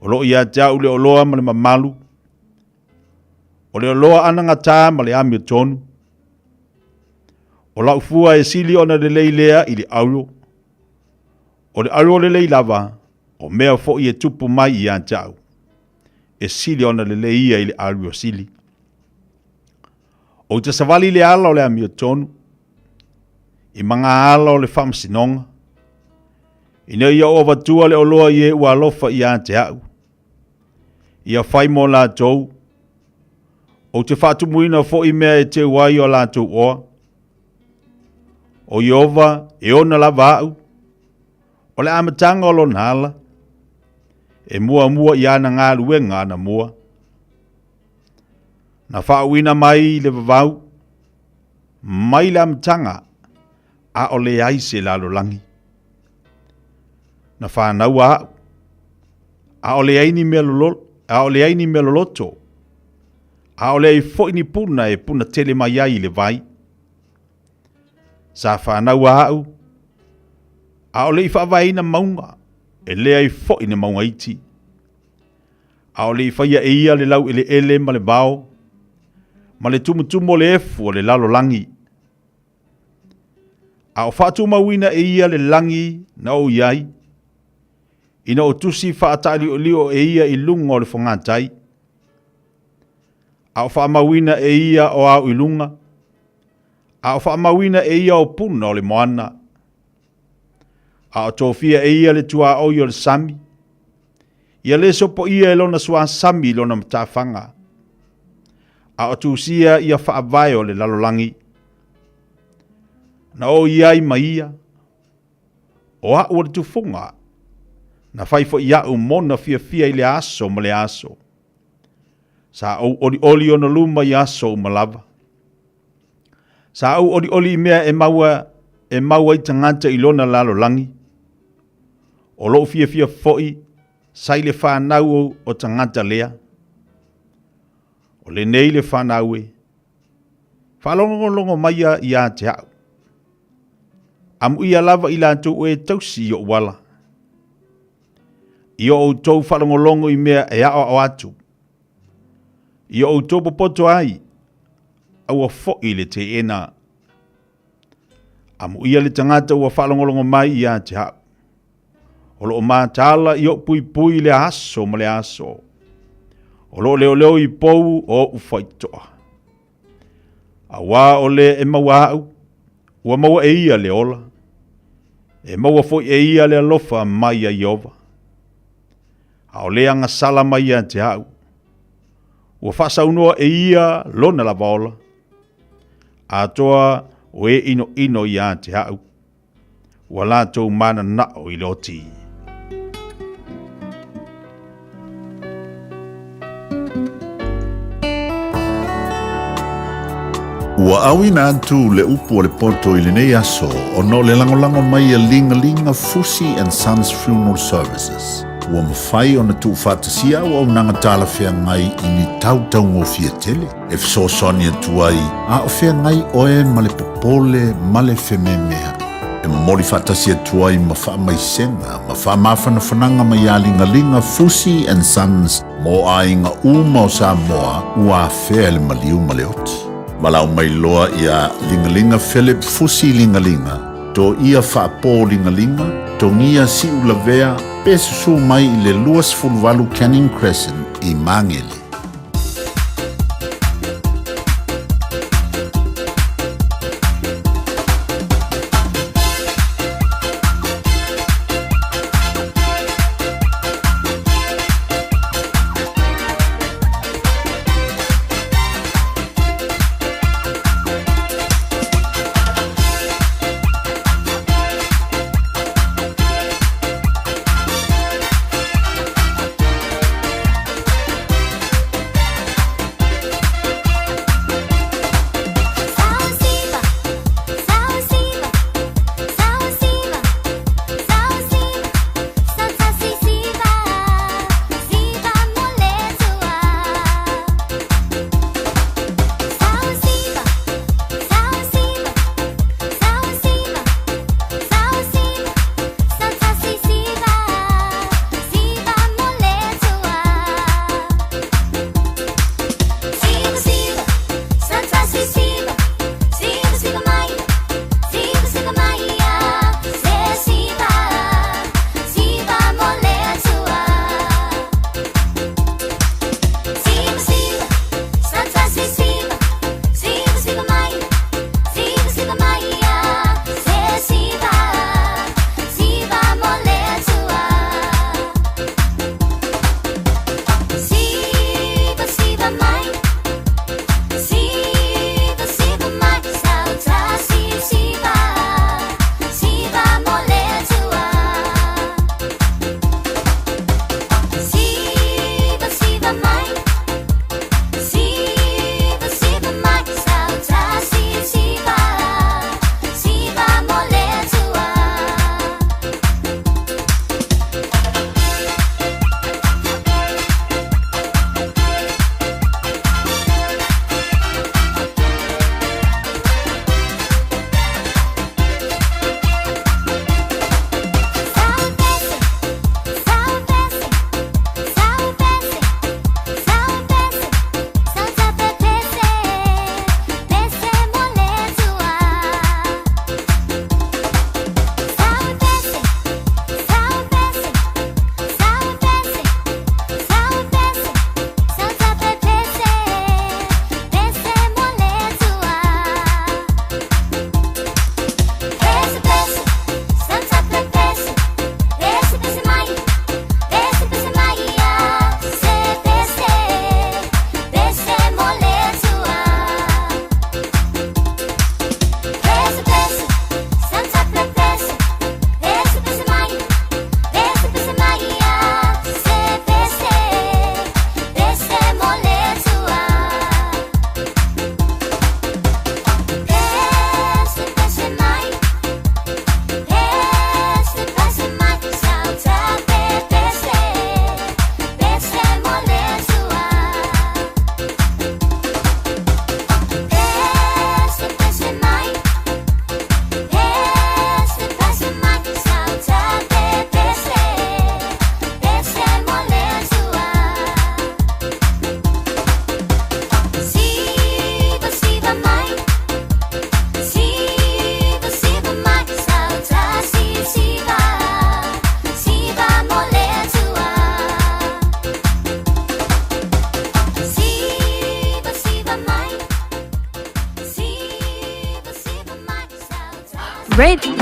O lo ia te au le oloa ma le mamalu. O le oloa ananga tā ma le amio tonu. O lau fua e sili ona le leilea i le auro. O le auro le lei lava. O mea fo i e tupu mai i an tau. E sili ona le leia i le auro sili. O te savali le ala o le amio tonu. I manga ala o le whamsinonga. I nea ia o vatua le oloa i e ua alofa i an te au. Ia whai mo la tou. O te whatu muina fo i mea e te wai o la tou oa. O Iova e ona lava au. O le amatanga o lo nala. E mua i ana ngā luenga na mua. Na whauina mai le vavau. Mai le amatanga. A o le aise la lolangi. Na whanau au. A o le aini mea lolo. A o le aini mea loloto. A o le ai fo ini puna e puna tele mai ai le vai. Sa whanau au. A o le i whawaina maunga. E le ai fo ina maunga iti. A o le i whaia e ia le lau ele ma le bao. Ma le tumutumo le efu o le lalo langi. A o whatu mawina e ia le langi na o iai. Ina o tusi whaatali o lio e ia i lunga o le whangatai. A o whaamawina e ia o au i lunga. A o whaamawina e ia o puna o le moana. A o tōwhia e ia le tua o le sami. Ia le sopo ia e lona sua sami lona matawhanga. A o tūsia ia whaavai o le lalolangi. Na o iai ma ia. O a ua le tufunga. Na whaifo ia u mona Fiafia i le aso ma le aso. Sa au oli ona luma i aso malava. Sa au oli mea e maua i tangata i lona lalolangi. O lo Fiafia foi, sai le whanau o tangata lea. O le nei le whanau e. Whalongo mai i a te hau. Amu ia lava i lantou e tausi i o wala. I o tau whalongolongo i mea e ao o atu. I o tau popoto ai. Au a foi le te ena. Amu ia le tangata ua whalongolongo mai i a te hau. O lo ma tala i o pui le aso ma le aso. O lo leo i pou o ufaitoa. A wā o le e maua au. Ua maua e ia le ola. E maua foi e ia le alofa mai a Iova. A o le anga sala mai a te hau. ua whaasaunua e ia lona la vaola. A toa o e ino i a te hau. Ua lātou mana nao i loti. Ua awina atu le upu o le poto i le nei aso o no le langolango mai a linga Fusi and Sons Funeral Services. Ua mawhai o na tu whātasia o au nanga tāla whea ngai i ni tautau ngō fia tele. E fso soni atu ai, a o whea ngai oe ma le popole ma le whememea. E mori whātasia atu ai ma wha mai senga, ma wha mawhana whananga mai a linga Fusi and Sons mo a inga uma o Samoa ua whea le maliu ma le oti. Malau mai loa ia lingalinga Philip Fusi lingalinga. To ia whaapō lingalinga, to ngia si ulavea, pesusu mai i le luas fulvalu Canning Crescent i Mangele.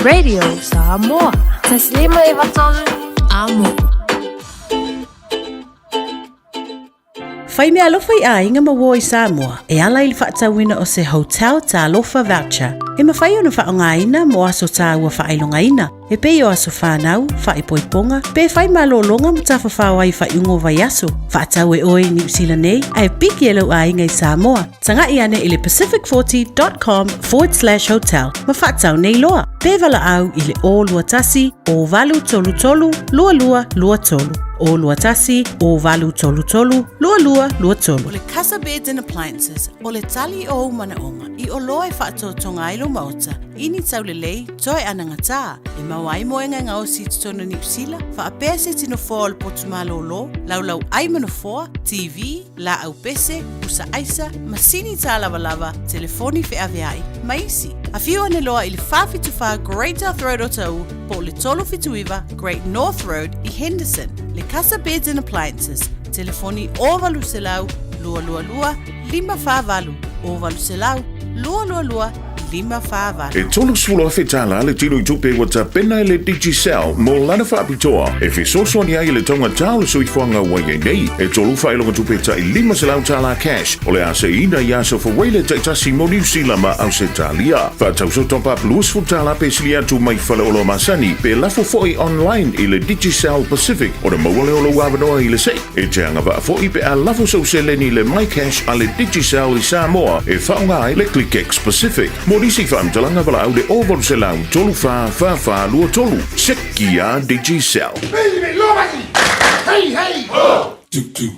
Radio Samoa. Taslima ivatolu. Amo. Fai mea alofa I a inga maua I Samoa, e ala ili whaatawina o se hotel ta alofa voucher. E mawhai ona whaongaina mo aso ta ua whailongaina. E pei o aso whanau, whaipoiponga, pe whai malolonga mo ta whawhawai whaiungo vai aso. Whaatau e oe New Zealand nei, ai piki e lau a inga I Samoa. Tanga I ane ili pacific40.com/hotel. Ma whaatau nei loa. Pe vala au ili o lua tasi, o valu tolu tolu, lua lua lua tolu. O lua tasi, o valu tolu tolu, lua lua lua tolu. O le Casa Beds and Appliances, o le tali o mana onga, I o loa e whaatotonga ilo maota, ini tau le lei, toi anangata, e mawai moenga ngā o si tutona New Zealand, wha apea se tino fōa le potumalo lo, lau ai mano fōa, TV, la au pese, usa aisa, masini tā lava lava, telefoni Fiafiai, maisi. A whiu ane loa I le whawhituwha Great North Road o tau, po le tolo whituiva Great North Road I Henderson. Le Casa Beds and Appliances, telefoni o valu se lau, lua lua lua, 5 o valu se lau, lua lua lua, 5 E tolu sfulu awhi tala le tino I tupe wa ta pena le Digicel mo lana whaapitoa. E whi sosoni ai le tonga tālu sui whanga wai nei. E tolu whailonga tupe ta I 5 se lau tala cash. O le ase ina I aso whaweile ta itasi mo New Zealand ma au se talia. Whaatau so topa luas fu tala pe sili atu mai whale olo masani. Pe lafo foi online I le Digicel Pacific. O le mawale olo wawanoa I le sei. E te anga wa foi pe a lafo so se leni le My Cash a le Digicel I Samoa. E whaunga ai le ClickX Pacific. Nisi whaamtalanga wala au le ovaru se lau tolu wha lua tolu. Sekia Digicel. Baby, lobaki! Hey, hey! Oh! Six,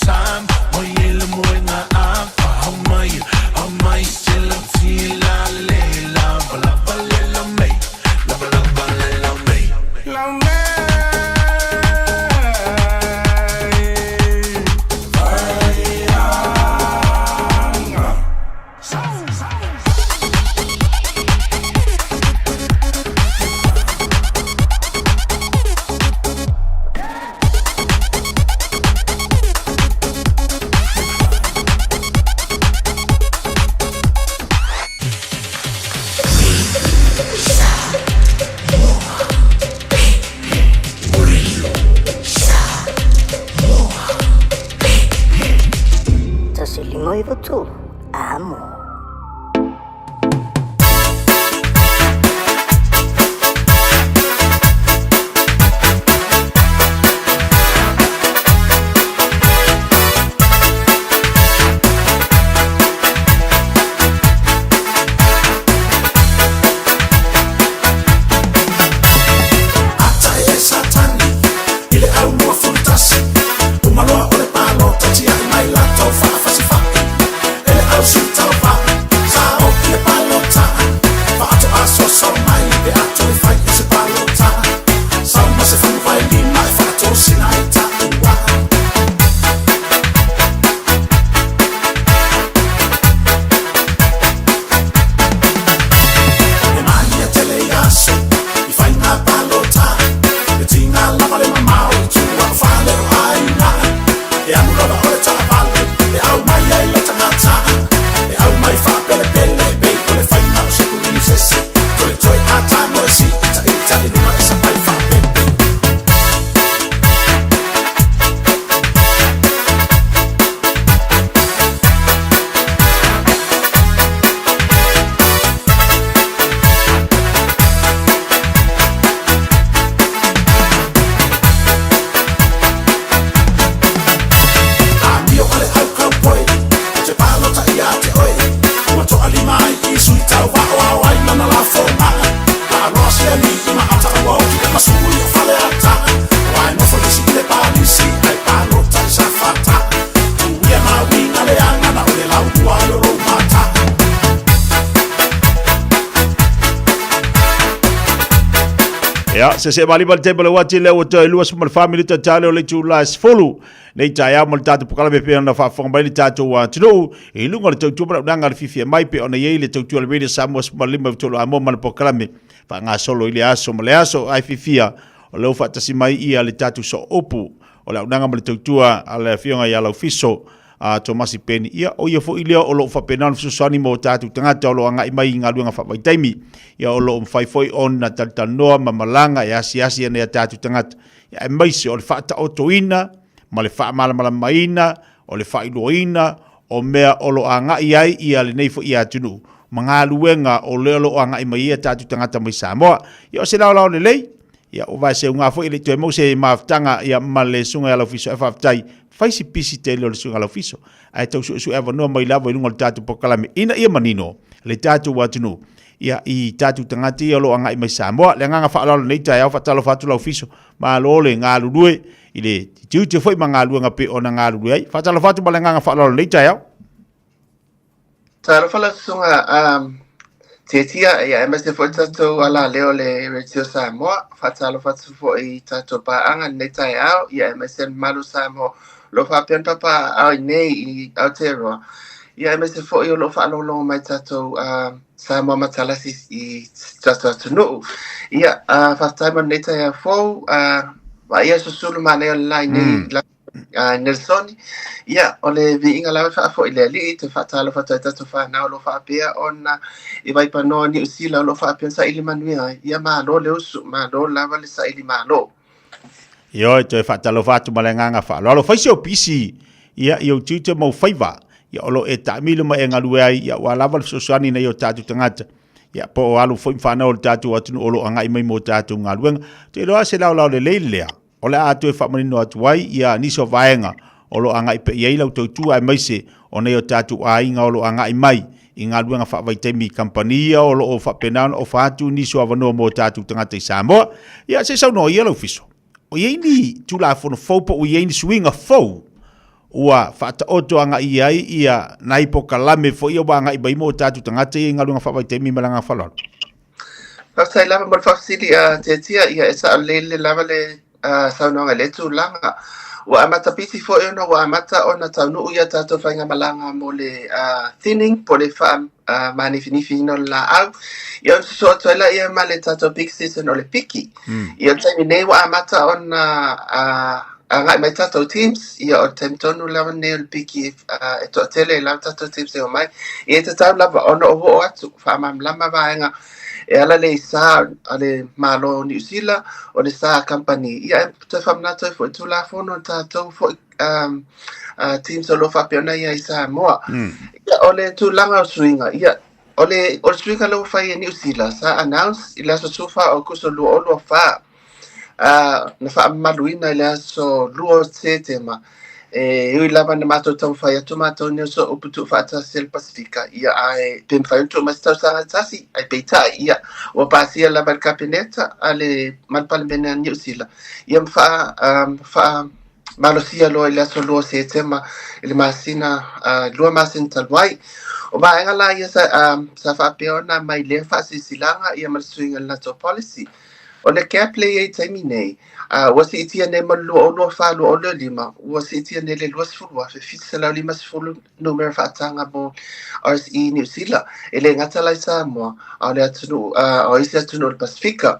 5, i watolu amo. Ya, se mali bal tebele wati le o te luas mal family te tale o le tu las folu. Nei Taeao mal tatu pokala be pe na fa fong bai le tatu wa tino. E lunga le tu bra nanga le Fiafia mai pe ona ye le tu le radio Samoa mal lima tu amo mal pokala me. Fa nga solo ile aso male aso ai Fiafia. O le fa tasi mai ia le tatu so opu. O le nanga mal tu ala fionga ya lo fiso. Tomasi Peni ia o ia fo ile o lo fa penan susani mo tatu tangata o lo anga mai nga luanga fa mai taimi ia o lo fai foi on na tal noa mamalanga ia siasi ne tatu tangata ia mai se o le fa ta otoina ma le fa mala maina o le fa iloina o mea o lo anga ia le nei fo ia tunu manga luenga o le lo anga mai ia tatu tangata mai Samoa ia se la le lei ia o vai se unga fo ile to mo se maftanga ia male sunga ala fiso fa tai faisi pisi te le sunga la fiso ai tau su eva no mai lava lunga tatu pokalame ina ia manino le tatu watunu ia i tatu tangati lo anga i mai Samoa le nganga fa nei Taeao fa talo fatu la fiso ma lo le ngalu due ile tiu te foi manga lu nga pe ona ngalu due ai fa talo fatu ma le nganga fa nei Taeao talo fa la sunga Tetia ia MSD for tato ala leo le radio Samoa fa talo fatu fo i tato pa anga nei Taeao ia MSN Malu Samoa lo fa pen papa ai nei I Aotearoa ia me se fo lo fa lo mai tato Samoa matalasi I tato tunu ia fa time nei Taeao fo wa ia susulu mane online nei Nelson ia ole vi inga la fa fo ile li te fa talo fa tato fa na lo fa pia ona I vai pa no ni usila lo fa pensa ili manuia ia ma lo le usu ma lo la vale sa ili ma lo Yo te fa talo fatu malenganga fa lo fa sio pisi ia yo tute mo faiva ia lo eta milo ma enga lue ai ia wala val sosani na yo tatu tangata ia po alu foi fa na o tatu atu olo anga I mai mo tatu ngaluenga te lo ase la le leilea o le atu fa manino atu wai ia niso vaenga olo anga ipe ia ila tu ai mai se ona yo tatu ai nga olo anga I mai inga luenga fa vai temi kampania olo o fa penan o fa atu niso avano mo tatu tangata I Samoa ia se sa no ia lo fiso o yeini tula fono fopo o yeini swinga fo ua fata oto anga iai ia nai pokalame fo ia wanga I mo tatu tangata I ngalunga fa vai temi malanga falon Pasai lava mal fasili tetia ia esa lele lava le saunanga le tulanga wa amata pisi fo no wa amata ona taunu ia tato fainga malanga mo le thinning po le fa mani fini no la au ia so tola ia male tato big season no le piki ia tani nei wa amata ona anga mai tato teams ia o temtonu lava ne le piki to tele la tato teams o mai ia te tau lava ona o atu fa mam lama vaenga e ala le sa ale malo New Zealand o le sa company ia te famna te fo tu la fono ta to fo team so lo fa pena ia isa mo ia ole tu langa swinga ia ole swinga lo fa ia New Zealand sa announce ila so sofa o kuso lo lo fa na fa maluina ila so lo se tema eu lava na mato tau fai atu mato ni so uputu fata sel Pacifica ia ai pem fai tu master sa tasi ai peita ia o pasia lava capineta ale mal palmena New Zealand ia fa malosia lo ila so lo se tema ile masina lo masin talwai o ba ngala ia sa fa peona mai le fa silanga ia malsuinga na to policy o le care play e taimi nei wasi itia ne malu o no fa lo o le lima wasi itia ne le luas fulwa fe fitsela lima sfulu numero fa tanga mo RSE New Zealand ele ngata lai sa mo o le atunu o isi atunu le Pacifica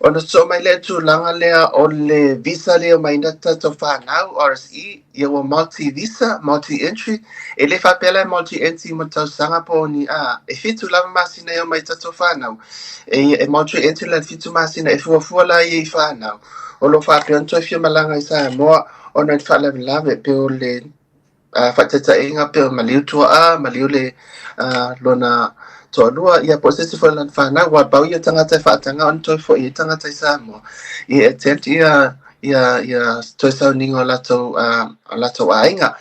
ona so mai le tu langa lea o le visa le o mai nata to fa now RSE ia wa multi visa multi entry ele fa pela multi entry mo tau sanga po ni e fitu lava masina ia mai tato fa now e multi entry la fitu masina e fu la ia fa now o lo fa pe onto fi malanga isa mo ona fa la lave pe o le fa tata inga pe maliu tu maliu le lona to lua ia posesi fo lan fa na wa ba ia tangata fa tanga on to fo ia tangata isa mo ia attempt ia to sa ningo lato ainga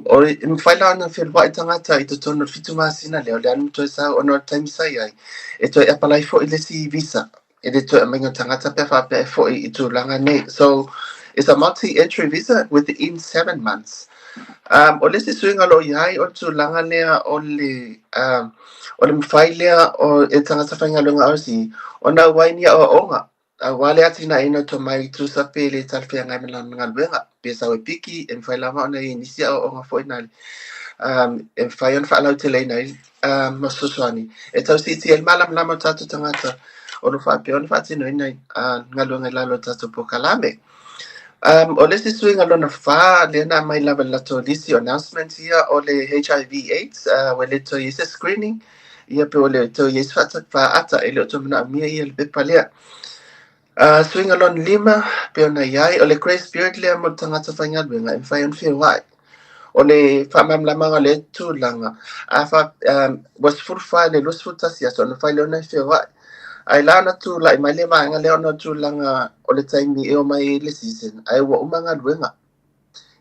o im faila na fil wa tangata ito to no fitu masina le le anu to sa on time sa ia ito e apply fo ile si visa ito to menga tangata pe fa pe fo ito langa nei so it's a multi-entry visa within 7 months. O le se suinga lo iai o tu langa lea o le mwhailea o e tangata whainga lunga ausi o na wainia o onga a wale atina ina to mai tu sa pele talwhia ngai mela mga luenga pesa o piki e mwhailama o na inisia o onga fo inali e mwhaion whaalau te lei nai masuswani e tau si ti el malam lama tatu tangata o no whapia o no whaatino inai ngā luenga lalo tatu po kalame. O le sisuing alona fa le na mai lava lato lisi announcement here o le HIV AIDS we le to yese screening ia pe o le to yese fa ata ele to na mia ia le pepalea swing alon lima pe ona yai o le grace period le mo tanga tafanya benga en fa on fe wai o le fa mam la manga le tu langa fa was full fa le los futas ya so no fa le ona fe wai ai lana tu lai mai le manga le ona tu langa o le taimi e o mai le season ai wa umanga luenga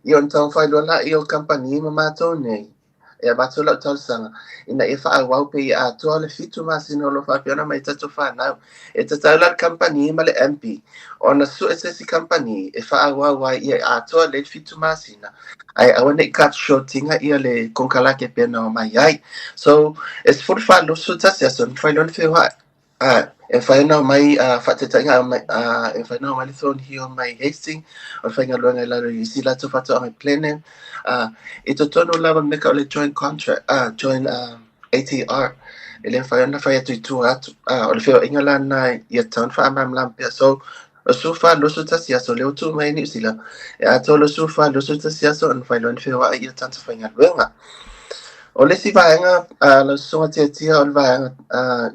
i on tau fai lona i o company ma mato nei e mato la tau sanga ina e fa wa pe a to le fitu masino lo fa piona mai tatu fa na e tata la company ma le MP ona su ese company e fa wa i a to le fitu masina ai awone cut shortinga i le konkala ke pena mai ai so es for fa lo su tasia son fai lon fe wa e whai nau mai whatetanga e whai nau mai thon hi o mai hasting o whai ngā luanga laro i si lato whato a mai plenen i to tono lava meka o le joint contract joint ATR e le whai ona whai atu i tu atu o le whio inga la nai i a taun wha amam lampea so o su wha losu tasia so leo tu mai New Zealand e ato lo su wha losu tasia so an whai loan whio a i a tanta whai ngā luanga o le si vaenga la songa tia o le vaenga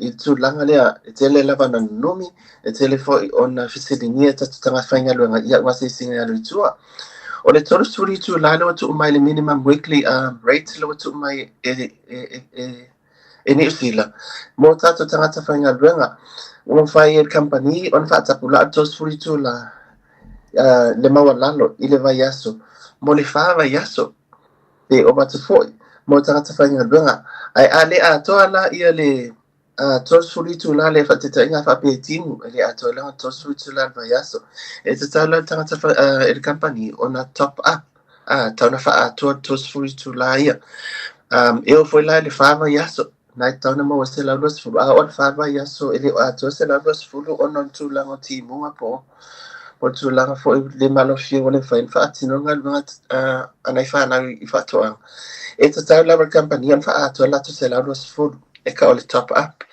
i tu langa lea e tele lava na numi e tele fo ona fisilinia tatu tanga whainga luenga ia wasi singa alu tua o le tolu suri tu lalo tu mai le minimum weekly rate lo tu mai e New Zealand mo tatu tanga whainga luenga on fai el company on fa tapula to suri tu la le mawalalo i le vaiaso mo le fa vaiaso e o batu foi mo tangata whainga runga. Ai ale a toa la ia le tos furitu la le whateta inga whape timu ele a toa la tos furitu la vaiaso. E te tau la tangata el company ona top up tauna wha a toa tos furitu la ia. E o foi la le wha vaiaso. Nai tauna mo se la los fulu. A on wha vaiaso ele a toa se la los fulu onon tu lango timu po. O tu langa fo le malo fio o le whain wha atino ngā lunga anai whanau i whatoa. E te tau lawa company an wha atua lato se lau los fulu e ka o le top up.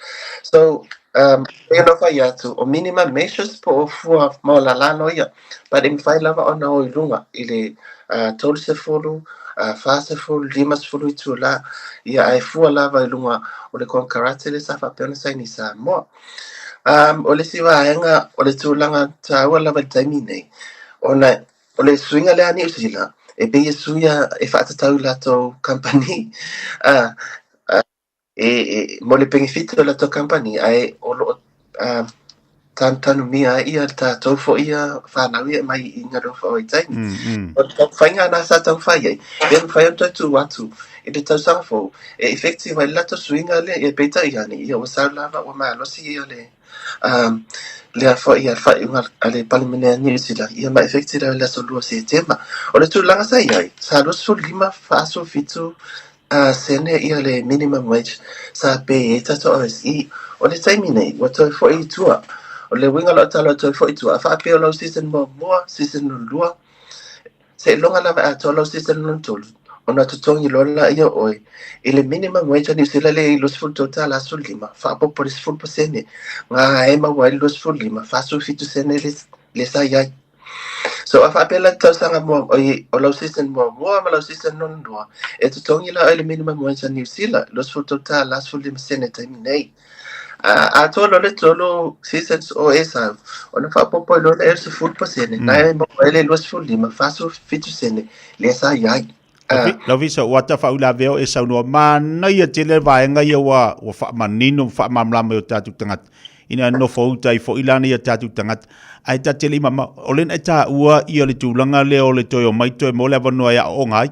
So, e no whai atu o minimum measures po o fua mo la lano ia. But im whai lawa ona o i runga i le tolu se fulu lima sefulu itu la ia ai fua lava i lunga o le konkarate le sa whapeona sai ni Samoa. O le siwaenga o le tūlanga tāua lava i taimi nei. O le suinga le ani usila e pe suia e whaatatau lato company. Mo le benefit o lato company ai o lo tanu mia ia tātou fo ia whanau ia mai i ngaro fo i taimi. O tau whainga nā sa tau whai ai. Pēn whai o tatu watu i le tau sangfo. E effective ai lato suinga le e peita i ani. Ia o sau lava o maa losi ia le le fo ia whai unga ale palimene ni usila. Ia ma effective ai lato lua se tema. O le tūlanga sa iai. Sa losu lima whaaso fitu sene ia le minimum wage sa pe e tato OSI. O le taimi nei, wato fo i tua. O le winga lo talo to fo itu afa pe lo season mo season no lua se longa la to lo season no tolu ona to tongi lo la ia oi ile minimum wage ni sila le los full total asul lima fa po por full percent nga e ma wa los full lima fa su fitu sene le sa ya so afa pe la to sanga mo oi o lo season mo ma lo season no lua e to tongi la ile minimum wage ni sila los full total asul lima sene terminate a tolo le tolo seasons o esa ona fa popo lo le erse full pasene na mo ele los full lima faso fitu sene le sa yai la visa wata fa ula veo esa no mana ia tele vaenga ia wa fa manino fa mamla me tatu tangat ina no fo tai fo ilana ia tatu tangat ai ta tele mama olen eta ua ia le tulanga le o le toyo mai to mo le vano ia o ngai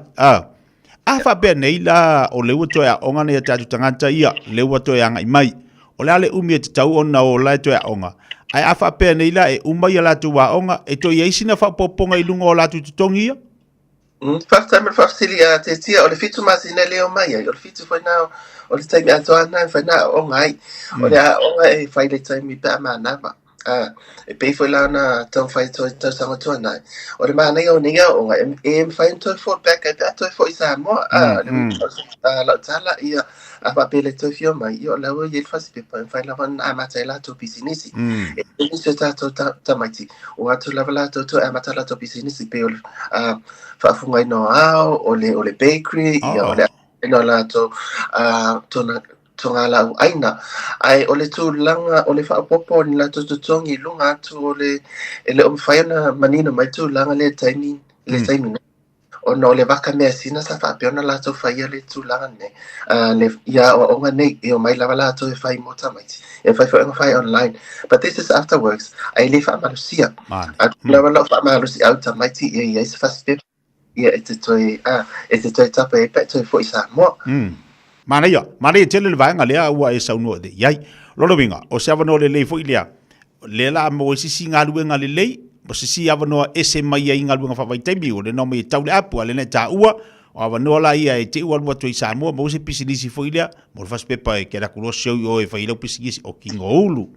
fa be nei la o le to ia o ngana ia tatu tangata ia le to ia ngai mai o le ale umi e te tau ona o lai to e aonga. Ai afa pēr nei la e umai a latu wa aonga, e to ieisina wha poponga i lunga o latu tutongi ia? Whaftaima whafsili a te tia, o le fitu masina leo mai ai, o le fitu whainao, o le taimi atoa nai whainao o ngai, o le a onga e whai le taimi pēr maa nama. E pei foi lá na tão fai to sanga to nai o le mana yo ninga o e fai to for back e to for Samoa la tala ia a papel to fio mai yo la o ye fasi pe fai la van a matela to business e ni se ta to tamati o atu la vala to a matela to business pe o fa funga no o le bakery ia o le no la to na tonga la aina ai o le tūlanga o le whaapopo ni la tututongi lunga atu o le ele whaiana manina mai tūlanga le taimi o no le waka mea sina sa whapeona la tu whaia le tūlanga ne le ia o onga nei e o mai lava la tu e whai mota maiti e whai online but this is afterwards ai le whaamalusia a lava la whaamalusia au tamaiti e ia se whaspe ia e te toi tapa e pe toi fo i Samoa mana ia tele le vaenga lea ua e saunua de iai lolo winga o se avanoa le lei fo i lea le la mo sisi ngā luenga le lei mo sisi avanoa ese mai ai ngā luenga whawaitai o le no mai tau le apu a le ne tā ua o avanoa la ia e te ua lua tui Samoa mo se pisinisi fo i lea mo le faspepa e kera kuro seo i o e whailau pisinisi o kingo ulu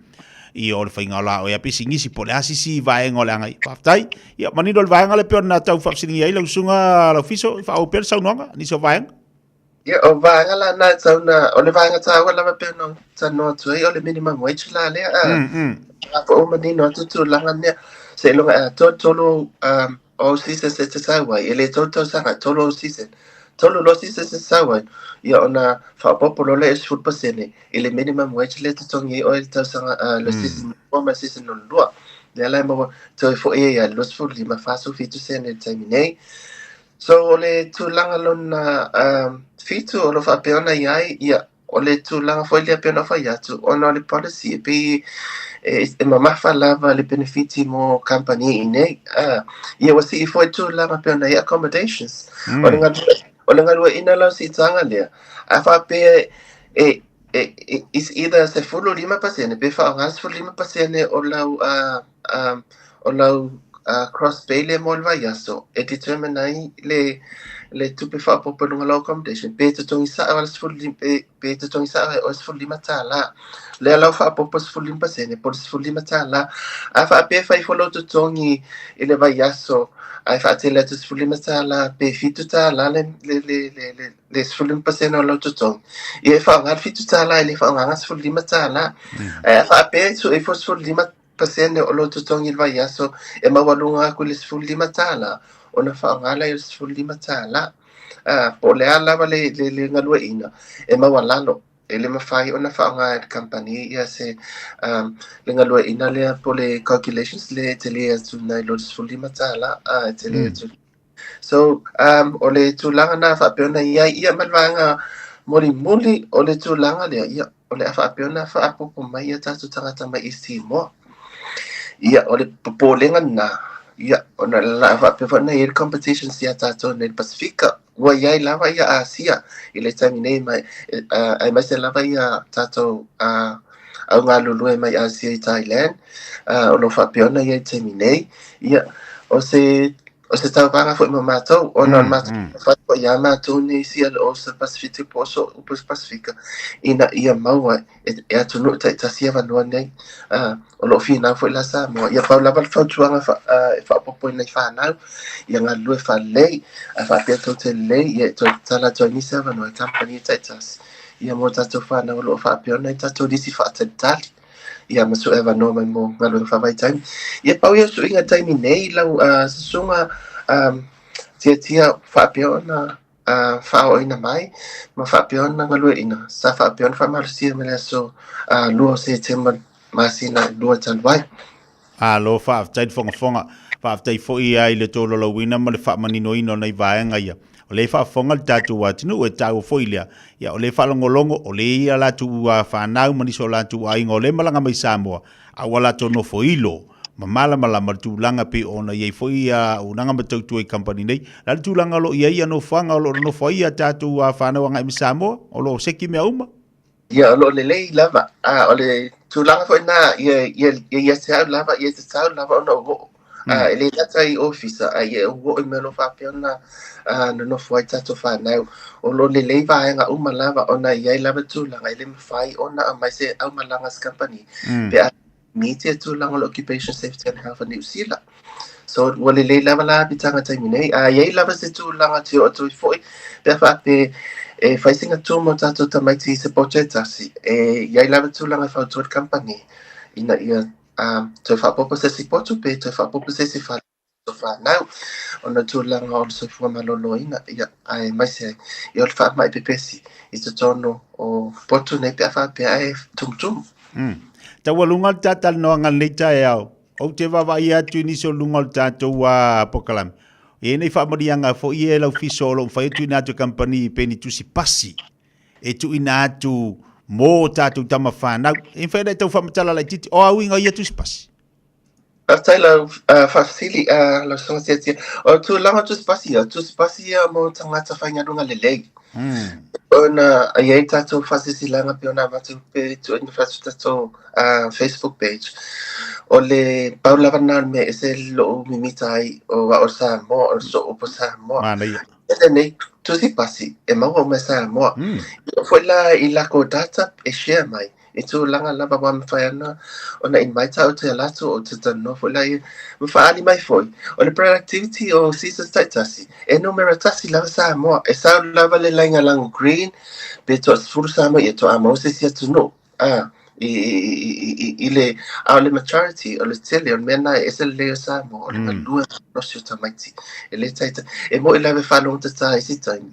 i o le whainga la o ea pisinisi po le asisi vaenga o le angai whaftai ia manino le vaenga le peo na tau whapsiringi ai lau sunga lau fiso i whaau pera saunoanga niso vaenga ia o vaenga la na tauna o le vaenga taua lava pe no tano atu ai o le minimum wage la lea a po o manino atu langa nea se longa tolo o season se te sawai ele toto sanga tolo season tolo lo season se sawai ia ona whaapopolo le food pasene ele minimum wage le tutongi o ele tau sanga lo season o ma season no lua le ala mo toi fo ia los food lima faso fitu sene terminei so le tulanga lona fitu o lo whapeona iai ia o le tulanga foi le peona fai atu ona le policy pe e mamafa lava le benefiti mo company nei ia wasi i foi tulanga peona i accommodations o le ngalua ina lau si tanga lea a whape is either se fulu 5% pe whaongas fulu 5% o lau cross bay le molva yaso e determine ai le tupe fa popo lunga low accommodation pe to tongi sa wala sfulli pe to tongi sa o sfulli matala le la fa popo sfulli pasene por sfulli matala a fa pe fa follow to tongi ele va yaso a fa te le to sfulli matala pe fitu ta la le sfulli pasene lo to tongi e fa ngal fitu ta la le fa ngal sfulli matala a fa pe so e for sfulli pasene o lo to tongi va yaso e ma walunga ku le sfulli matala ona fa ngala il sfulli matala po le ala le ngalua ina e mawalalo e le mafai ona whaonga e company ia se le ngalua ina le po le calculations le te le atu nai lotus fuli matala te le atu. So o le tūlanga na whapeona ia malwanga muli o le tūlanga le ia o le whapeona whaapopo mai ia tātu tangata mai isi mo. Ia o le popolenga na ia o na la whapeona i competitions ia tātu nei Pasifika. Ua iai lava ia Asia i le taimi nei mai ai mai se lava ia tātu au ngā lulue mai Asia i Thailand. O lo whapeona ia i taimi nei. Ia o se tau panga foi mamatou o non matou fai ko ia matou ni sia o se Pacific poso o Pacifica ina ia maua e atu no ta sia va no nei o lo fina foi la sa mo ia pa la val fa tuanga fa popo nei fa na ia nga lu fa lei fa peto te lei ia to tala to ni sa va no company tas ia mo ta to fa na lo fa pe ona ta to disi fa tali ia masu eva no mai mo ngalo fa vai time ia pau ia su inga time nei lau sunga tia fa pe ona fa o ina mai ma fa pe ona ngalo ina sa fa pe ona fa marsia me so luo se tema masina luo tan vai lo fa tai fonga fa tai fo ia ile tolo lo wina ma le fa manino ino nei vaenga ia o le fa fonga tatu wa tinu e tau fo ilia ia o le fa longo o le ia la tu fa nau mani so la tu ai ngole malanga mai Samoa a wala to no fo ilo mala tu langa pe ona ye fo ia unanga matau tu company nei la tu langa lo ia no fanga lo no fo ia tatu fa na wanga mai Samoa o lo seki me uma ia lo le lava o le tu langa fo na ia se lava ia se lava no ele tata i officer ai o melo fa pena no foi tato fa now o lo le leva nga lava ona ia lava tu langa ile fai ona mai se au malanga company pe media tu langa occupation safety and health New Zealand so o le lava la bitanga time nei ia lava se tu langa ti o tu foi pe fa pe e fai singa tu mo tato tamai ti se poteta ia lava tu langa fa tu company ina ia to fa popo se si potu pe to fa popo se si fa to fa now ona tu langa o se fu malolo ina ia ai mai se ia fa mai pepesi i to tono o potu nei pe fa pe ai tum ta walunga tata no nga leita Taeao o te va ia tu ni so lunga tata wa pokalam e nei fa modianga fo ia lo fiso lo fa tu na tu company pe ni tu si pasi e tu ina tu mo tatu tama whanau. In whaere tau whamatala lai titi, o awinga ia tu spasi. Tai lau whasili, lau songa tia. O tu langa tu spasi mo tangata whaingarunga lelei. Ona, iei tatu whasisi langa pe ona watu pe tu ina whatu tatu Facebook page. O le paulawa nan me ese lo mimitai o wa o Samoa o so upo Samoa. Mana ia. Ede nei tu si pasi e maua me Samoa. Foi la i lako data e share mai. E tu langa lava wa mwhaiana ona in mai tau te alatu o te tano foi la i mwhaani mai foi. O le productivity o Caesar's taitasi. E numera tasi lava Samoa. E sau lava le lainga langu green. Be to asfuru Samoa e to amose si atu no. Ile le maturity o le tele o mena e se le Samoa o le malua no si o tamaiti. E le taita. E mo ilave whanong te tai si taimi.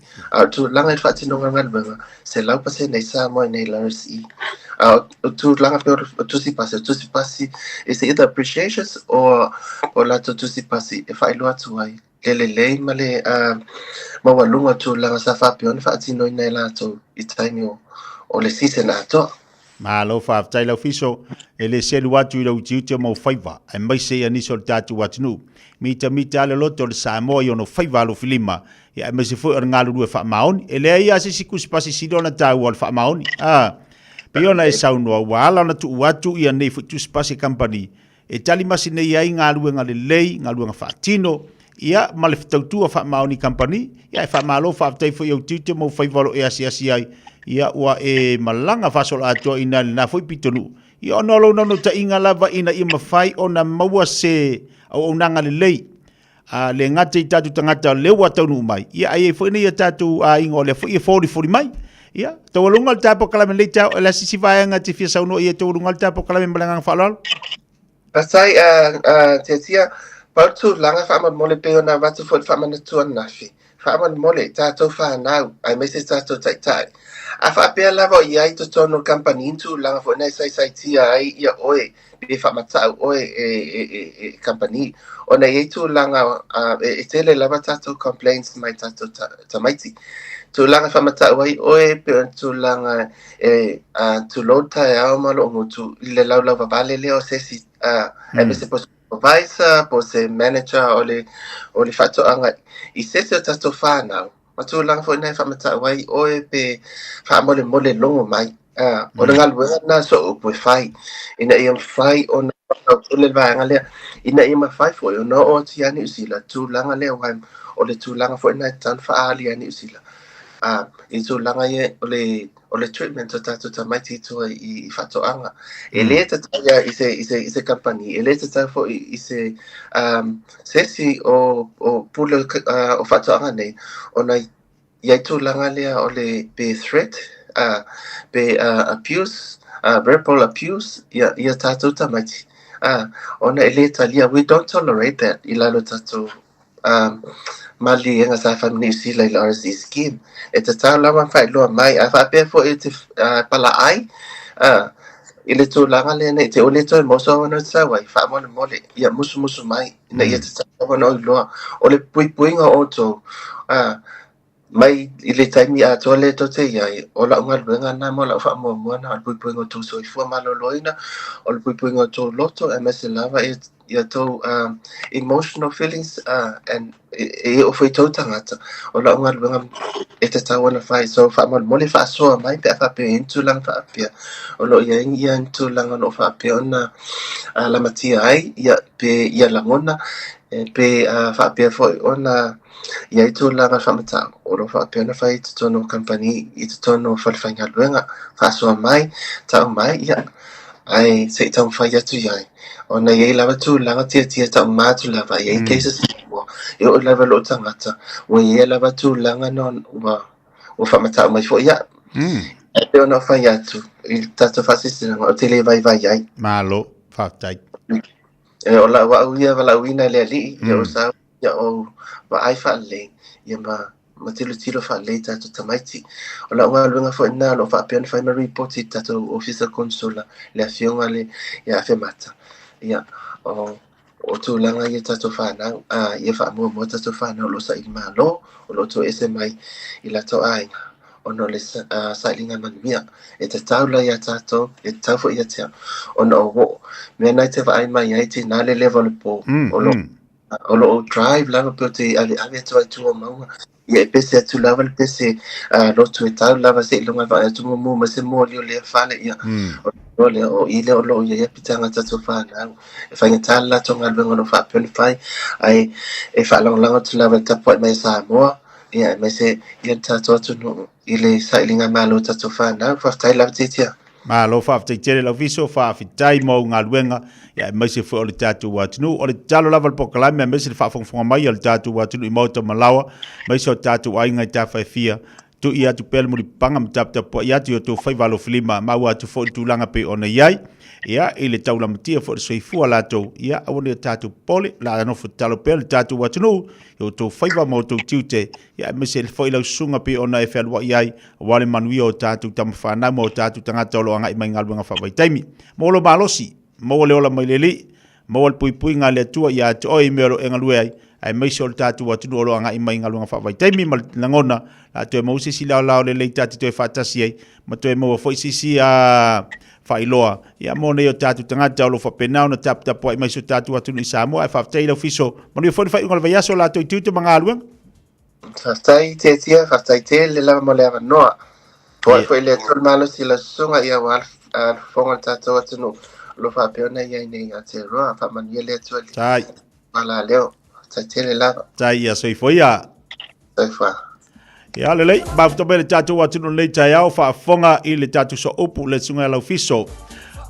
Tu langa i whati nonga ngalwenga. Se laupa se nei Samoa nei LRSI. Tu langa pe o tu si pasi. E se either appreciations o la tu si pasi. E whai loa tu ai. Lei ma le mawalunga tu langa sa whapi on whati noi nei lato i taimi o le season ato. Ma lo fa tai lo fiso e le selu watu i lo tiutia mo faiva e mai se aniso tatu watinu mita le loto le Samoa yo no faiva lo filima ya me se foi ngalu du fa maoni e le ia se sikus pasi sidona tau al fa maoni piona e sauno wala na tu watu ia nei futu spasi company e tali masine ia ngalu ngale lei ngalu nga fatino ia male fitautua fa maoni company ia fa malo fa tai foi yo tiutia mo faiva lo ia ai ia ua e malanga fasol ato ina na foi pitonu ia no lo no ta inga lava ina i mafai ona maua se o nanga le lei le ngate tatu tangata le wa tonu mai ia ai foi ni tatu a ingo le foi 40 mai ia to lungal tapo kala men leita la sisi vai ngati fi sauno ia to lungal tapo kala men balanga falal pasai tetia Pautu langa fa mo le pe ona watu fo fa mana tu nafi whaamole mole tātou whanau, ai mese tātou taitai. A whaapea lava o iai to tono company intu langa fo nei sai tia ai ia oe, pe whaamatau oe e company. O nei e tu langa e tele lava tātou complaints mai tātou tamaiti. Tu langa whamatau ai oe pe tu langa tu load Taeao malo o ngutu le lau vale leo sesi e mese po supervisor, po se manager o le whatoanga I sesi o tātou whanau. Matu lang fo nei whamata wai oe pe whaamole mole longo mai. O le ngaluenga na so o pue whai. Ina ia whai o na ule vanga lea. Ina ia mawhai fo o no o ti ani usila. Tūlanga lea wai o le tūlanga fo ina tan whaali ani usila. I tūlanga ye o le treatment o tātou tamaiti tua I whatoanga. E le tataia I se company. E le tataia fo I se sesi o pule o whatoanga nei. O na iai tūlanga lea o le pe threat, pe abuse, verbal abuse, ia tātou tamaiti. O na e le talia, we don't tolerate that I lalo tātou mali e ngasa whamini usila I la RSD scheme. E te tau lawan whai loa mai, a whapea fo e te pala ai, I le tūlanga lea nei, te ole toi moso wana tawai, whaamone mole, ia musu mai, ina ia te tau wana o loa, o le puipuinga o tō, mai I le taimi a toa le to te iai, o la unga luenga na mo la wha mua na, o le puipuinga tō soifua maloloina, o le puipuinga tō loto, e mese lava ia tō emotional feelings, and e o whai tō tangata, o la unga luenga e te tau wana whai, so wha mole wha soa mai, pe a wha pe intu lang wha apia, o lo ia intu lang no wha apia ona la matia ai, ia pe ia langona, pe wha apia fo ona, ia I tūlanga whamatau, o lo whaapena whai te tono company, I te tono whalewhainga luenga, whaasua mai, tau mai, ia, ai, se tau whai atu iai. O na iei lawa tūlanga tia tau mātu lava, iei cases mo, I o lava lo tangata, o iei lawa tūlanga non, o whamatau mai fo, ia, e ona whai atu, I tato whasisiranga, o te le vai iai. Malu, whaatai. O la wa uia wala uina le ali, ia o sa, ia o wa ai whaale, ia ma tilo whaale tātou tamaiti. O la unga luenga fo ina, lo whaapeana whai ma report I tātou officer consular, le a whionga le, ia a whemata. Ia, o tūlanga ia tātou whanau, ia whaamua tātou whanau, lo sa I malo, o lo tō ese mai I la tō ainga. O no le sailinga manumia, e te taula ia tātou, e tau fo ia tea. O no o, mea nai te wa ai mai ai te nale level po, o lo drive lava pe te ale atu ai tua maunga. Ia e pese atu lava le pese lotu e tau lava se ilonga wa atu mo ma se mo lio lea whale ia. O le o ile o lo ia pitanga tatu whanau. E whainga tala tonga luenga no whaapeni whai. Ai e whaalonga tu lava le tapu ai mai Samoa. Ia mai se ia tatu atu no ile sailinga malo tatu whanau. Whaftai lava titia. Malo whaafitai tere lau viso, whaafitai mo ngā luenga, ia mai se fwe o le tātou watinu. O le talo lava le pokalame, mai se le whaafonga mai o le tātou watinu I mauta malawa, mai se o tātou ainga I tā Fiafia, tu I atu pele muli panga mtaptapua, I atu o tō whaivalo filima, mau atu fo I tūlanga pe ona iai, ia I le taula matia fo le soifua lātou, ia awane o tātou pole, la anofo talo pele tātou watinu, o tō whaiva mo tō tiute, ia me se le fo I lau sunga pe ona e whalua iai, wale manui o tātou tamawhanau mo tātou tangata olo anga I mai ngaluanga whawaitaimi. Mo lo malosi, mo le ola mai leli, mo le pui ngā le tua ia te oi mero e ngalue ai meisol tātou watunu olo anga I mai ngaluanga whawaitaimi ma langona, la toe mo sisi lao le lei tātou toe whatasi ai, ma toe mo foi sisi a whailoa. Ia mo nei o tātou tangata olo whapenau na tapu ai maiso tātou watunu I Samoa, ai whawatei lau fiso, manu I whai ungal vai aso la toi tiutu mga aluang? Whaftai te tia, whaftai te le lava mo le ava noa. Poi le tol malo si la sunga ia wal fonga tātou watunu lo whapeona ia nei a te roa, whamania le tuali. Tai. Wala leo. Tele lava. Tai ia soifoia. Soifoia. Ia lelei, mafutope le tātou atunu nei Taeao whaafonga I le tātou so upu le sunga lau fiso.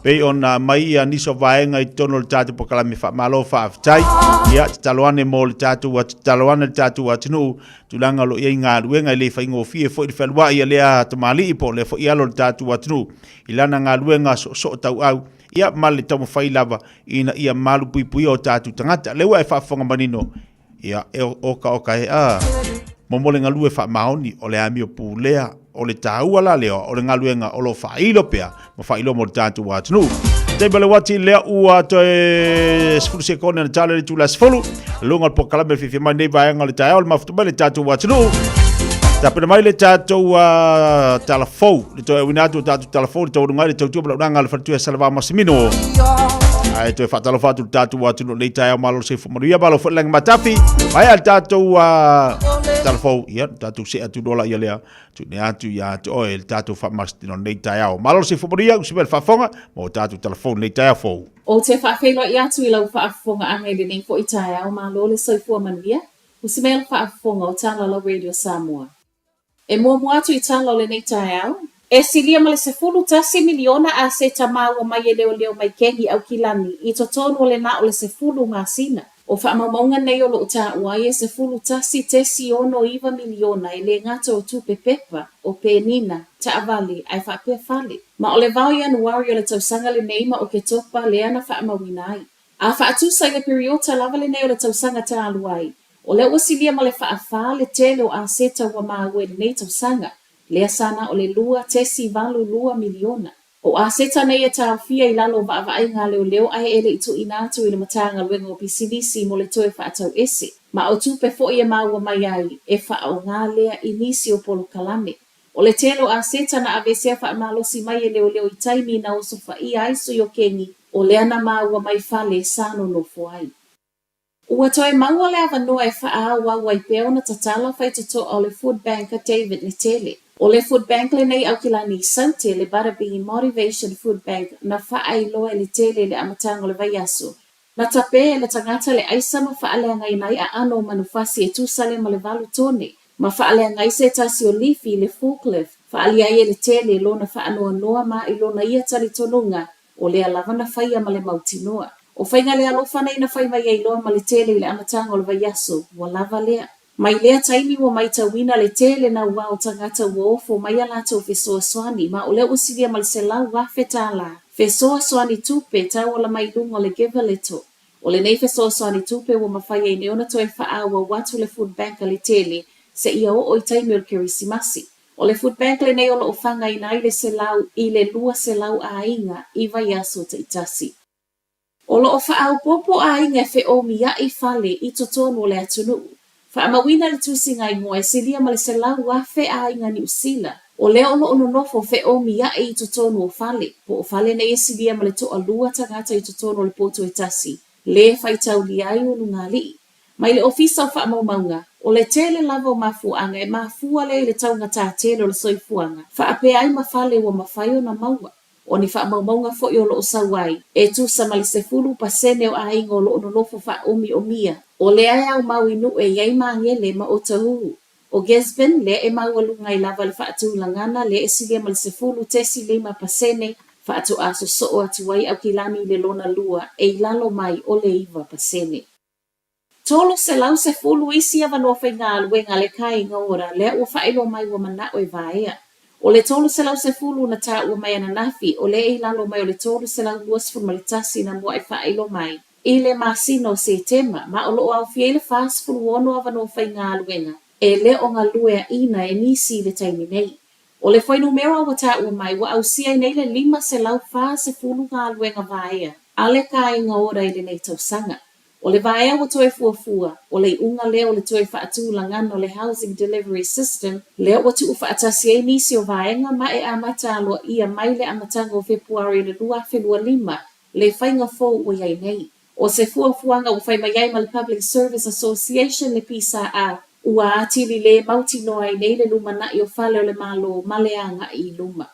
Pei ona mai ia niso vaenga I tono le tātou pokalami whaamalo whaafitai. Ia taloane mo le tātou taloane le tātou atunu tulanga lo ia ngā ruenga I le whaingo fie fo I le whalua ia lea tamali I po le fo ialo le tātou atunu. Ilana ngā ruenga so tau au. Ia male tamo whai lava ina ia malu pui o tātou tangata. Lewa e whaafonga manino. Ia oka he mo le ngalu e fa maoni o le ami o pulea o le taua la leo o le ngaluenga o lo failo pea ma failo mo tatu wa tunu te bale wati le ua to e sfulu se kona na tala le tula sfulu lunga po kala me fifi mai nei vai ngale Taeao le mafutu le tatu wa tunu ta pena mai le tatu wa talafou le to e winatu tatu talafou le to ngai le tatu bla ngale fatu e salva masimino ai to fa talo fatu tatu wa tunu le Taeao malo se fu maria balo fo lang matafi mai al tatu wa talafou ia tatu se atu dola ia lea tu ne atu ia to o el tatu fa mastino nei Taeao malo se fu maria usibel fa fonga mo tatu telefone nei Taeao fo o te whaafelo i atu i lau whaafonga angai le nei fo i Taeao ma lo le soifua manuia usimel whaafonga o tala la Radio Samoa e mua atu i tala o le nei Taeao e silia ma le sefulu tasi miliona a se tamaua mai e leo mai kengi au kilani i totonu o le na o le sefulu masina o whaamaunga nei o lo uta uai e sefulu tasi tesi ono iwa miliona e le ngata o tupe pepa o penina ta avali ai whaapea fale. Ma o le vau Januari o le tausanga le neima o ke topa le ana whaamawinai. A whaatusa i le periota lava le nei o le tausanga ta aluai. O le uasilia ma le whaafā le tele o a seta wa maawe le nei tausanga. Le asana o le lua tesi valu lua miliona. O a seta nei e Fiafia i lalo vaavai ngā leo ai ele i tu inatu i le matanga luenga o pisilisi mo le toe whaatau ese. Ma o tupe fo i e maua mai ai e whaau ngā lea inisi o polo kalame. O le telo a seta na avesea whaamalosi mai e leo i taimi na oso whai aiso i o kengi o le ana maua mai fale sano no fuai. Ua toe maua le avanoa e whaau wai peo na tatala whaitoto o le food banker David Netele. O le food bank le nei au kilani sante le Butterbean Motivation Food Bank na whaai loa le tele le amatango le vaiaso. Na tape le tangata le aisama whaalea ngai nai a ano manufasi e tusale ma le valu tone. Ma whaalea ngai se tasi o lifi le forklift. Whaalia ie le tele lo na whaanoa noa ma i lo na ia tali tonunga o le alava na whaia ma le mautinoa. O whainga le alofana ina whai mai ei loa ma le tele le amatango le vaiaso wa lava lea. Mai lea taimi wa mai tawina le tele na ua o tangata ua ofo mai alato fesoa swani ma o le usilia ma le selau wa fetala. Fesoa swani tupe tau la mai lungo le gevaleto. O le nei fesoa swani tupe wa mawhai ei neona toe wha wa watu le food bank le tele se ia o i taimi o le kirisimasi. O le food bank le nei o lo ofanga i nai le selau i le lua selau a inga i vaiaso te itasi. O lo wha popo a inga e fe o mia i fale i totonu o le atunu. Whaamawina le tusinga i ngoe silia ma le selau wa fe a inga ni usila. O leo lo ono nofo fe o mia i totonu o fale. Po o fale ne silia ma le to alua tangata i totonu o le poto e tasi. Le whaitau li ai o lungali. Mai le ofisa o whaamaunga. O le tele lava o mafuanga e mafua le taunga tā tele o le soifuanga. Whaape ai mafale wa mawhaio na maua. O ni whaamaunga fo i o lo o sawai. E tu samali se fulu pasene o a ingo lo ono nofo wha omi o mia. O le ai au mau inu e iai mangele ma o tahu. O Gesben le e mau alunga i lava le whaatu langana le e silia ma le se fulu tesi lima pasene whaatu aso so o atu wai au kilani le lona lua e ilalo mai o le iwa pasene. Tolo se lau se fulu isi ava no whainga aluenga le kai ngora le ua whaelo mai wa mana o e vaea. O le tolo se lau se fulu na tā ua mai ananafi o le e ilalo mai o le tolo se lau luas formalitasi na mua e whaelo mai. I le masino se tema ma o lo au fiele fast fulu ono ava no whainga aluenga. E le o ngā lua ina e nisi le taimi nei. O le whainu mera wa tā ua mai wa au sia nei le lima se lau wha se fulu ngā aluenga vaea. Ale kai ngora i le nei tausanga. O le vaea wa toe fuafua, o le unga leo le toe whaatu langano le housing delivery system, leo wa tu whaatasi e nisi o vaenga ma e amata aloa ia mai le amatanga o Februari le 2.5 le whainga fo o iai nei. O se fuafuanga o whai mai ma le Public Service Association le pisa a ua atili le mauti noa i nei le luma na i o whale o le malo maleanga i luma.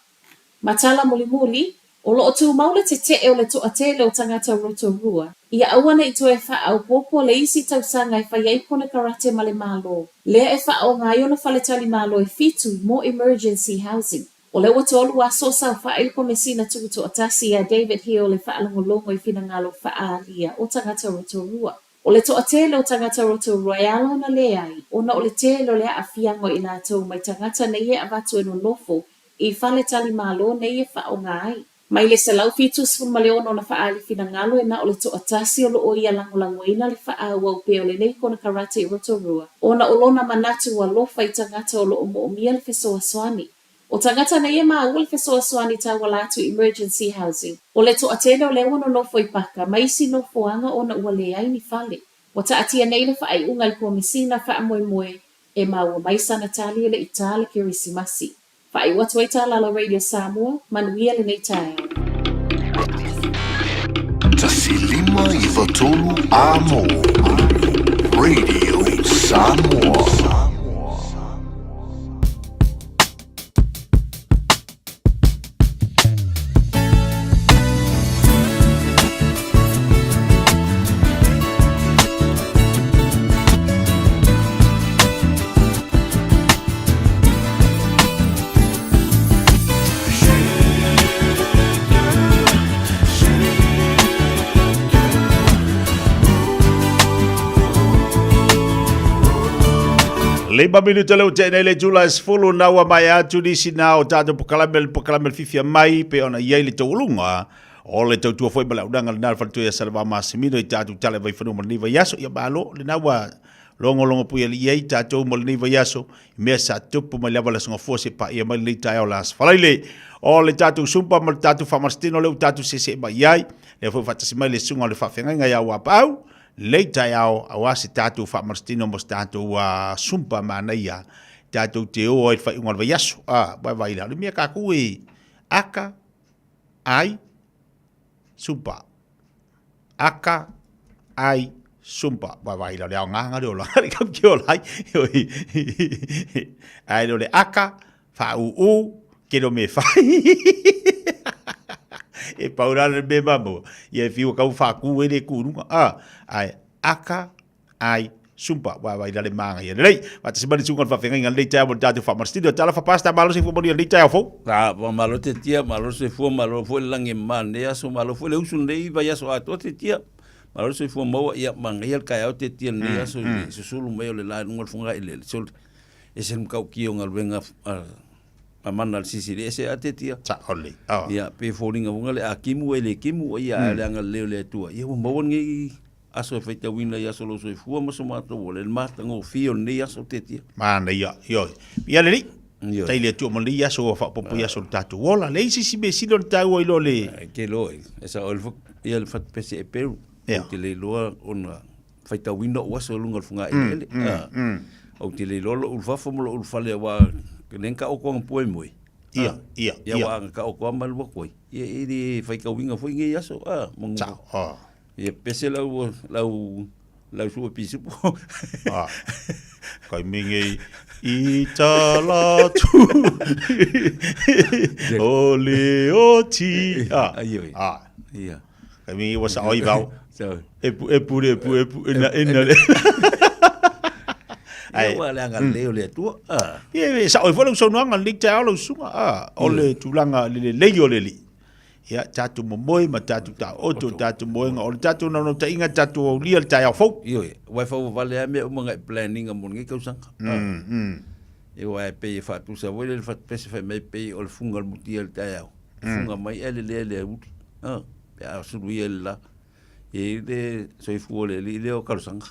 Matala muli o lo tu maule te o le to atele o tangata Rotorua. Ia awana i toe wha au popo le isi tausanga i whai ei kone karate ma le malo. Lea e wha o ngā iona whaletali malo e fitu mo emergency housing. O le watolu a sosa wha ilko mesina tuku to atasi a David Hill le wha alongolongo i fina ngalo wha alia o tangata Rotorua. O le to atele o tangata Rotorua e alo na leai. O na o le tele o lea a fiango i nātou mai tangata na ie avatu e no lofo i whaletali malo na ie wha o ngā ai. Mai le salau fitu sifun ma le ono na whaali fina ngalo e na o le to atasi o lo o ia lango ina le wha au pe o le nei kona karate i Rotorua. Ona o lona manatu wa lofa i tangata o lo o mo o mia le fesoa soani. O tangata na ia maa ua le fesoa soani ta wala atu emergency housing. O le to atene o le ono nofo i paka, maisi nofo anga ona ua le ai ni fale. Wa ta atia nei le wha ai unga i komisina wha moe moe e maa ua maisa na tali le itale kirisimasi. Whai watu ai la Radio Samoa, manuia le nei Taeao. Tasilima i Vatolu Amo. Radio Samoa. Lima minuta leo tena ile July sfulu na wa mai atu disi na o tato pokalamel Fiafia mai pe ona iai le taulunga o le tautua foi bala udanga le nalfaltu ya salva masimino i tatu tale vai fanu malniva yaso ya balo le na wa longo pu ya iai tatu malniva yaso me sa tupu mai lava la songa fose pa ia mai le tayo las falaile o le tatu sumpa mal tatu famastino le tatu sese ba iai le foi fatasi mai le sunga le fafenga ya wa pau le Taeao awasi tatu whamarstino mos tatu wa sumpa manaia tatu te o ai whai ungal vayasu vai la mia kaku e aka ai sumpa aka ai sumpa vai la le nganga le la kam ki olai ai le aka fa u ke do me fai e paurana me mamo e fiu ka fa ku e le kurunga ai aka ai sumpa vai dale manga ye lei wat se bali sunga fa fenga ngal le tau tatu fa marstido tala fa pasta malo se fu boni le tau fo malo te tia malo se fu malo fu lange man ya so malo fu le usun le va ya so ato te tia malo se fu mo ya manga ya ka ya te tia ne ya so se sulu me le la ngol funga ile sol ese mkau ki ngal venga amana sisi ese atetia ta ole ya pe folinga ngale akimu ele kimu ya le ngal le tua ya mo ngi aso feita wina ya solo so fu mo so mato le mata ngo fio ne ya so tetia mana ya yo ya le tai le tu mo le ya so fa popo ya so tatu wala le sisi be silo tau ilo le ke lo esa ol ya el fat pese peru ke le lo ona feita wina wa so lunga funga ele o te le lo ul fa fo mo ul fa le wa nenka o ko poi moi ia wa ka o ko mal wo koi e di fai ka winga foi ngi yaso mo e pese la su pisu kai mingi i tala tu ole oti ia kai mingi was oi vau e pure ina ai wa la ngal le tu sa oi folo so no ngal lik ta lo sunga ole tulanga le le le li ya tatu mooi ma tatu ta oto tatu mooi nga ole tatu no ta inga tatu o li ta ya fo yo wa fo vale me mo ngai planning mo ngai ka sang e wa pe fa tu sa wele fa pese fa me pe ol fungal mutiel ta ya funga mai ele le ya su la e de so fu le li o ka sang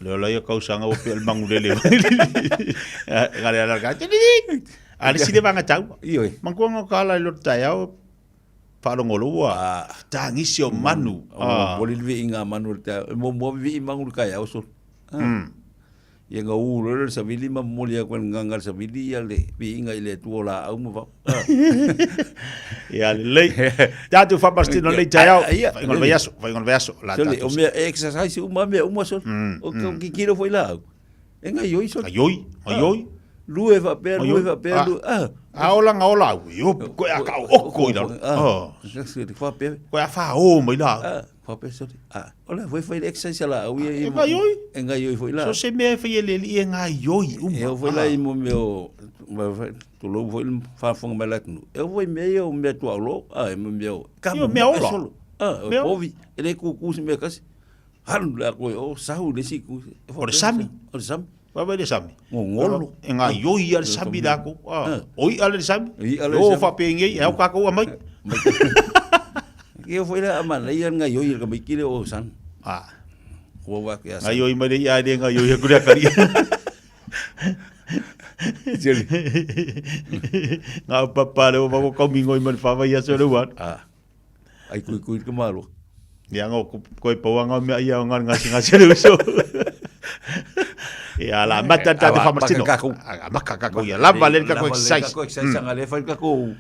lo yo kausanga o pe el mangulele ngale ala ka ali sile banga tau mangkuanga kala lo Taeao falongolo wa tangisi o manu bolilvi inga manu ta mo vi mangul ka ya so ye nga uro sa vili ma molia kwen ngangal sa vili ya le vi inga ile tuola au mo va ya le tatu fa pastino le Taeao ngol vayaso la tatu o me exercise o me so o que quiero foi lá enga yo so ayoi lue va per ola yo ko aka o ko ila fa pe ko fa o mo ila fa pe so ola foi exercise la o enga yo foi lá so se me foi ele enga yo eu foi lá e mo meu tu lo foi fa fong melat nu eu foi meio me tu alo mo meu yo me ola povi ele ku se me kasi halu la ko o sahu de si ku o sami Wa le sami. Ngolo. Nga yoi al sami la ko. Oi al sami. O fa pengi e ka ko mai. Ke foi la amana ia nga yoi ka mai kile o san. Wa ke asa. Nga yoi mai ia de nga yoi ku kari. Jeli. Nga papa le o ko mingo i man fa vai aso le wa. Ai kui ke malo. Yang ko pawanga me ia ngasi le so. Ya la mata ta fa martino. Maka kako ya la vale kako exercise. Kako exercise nga le fa kako.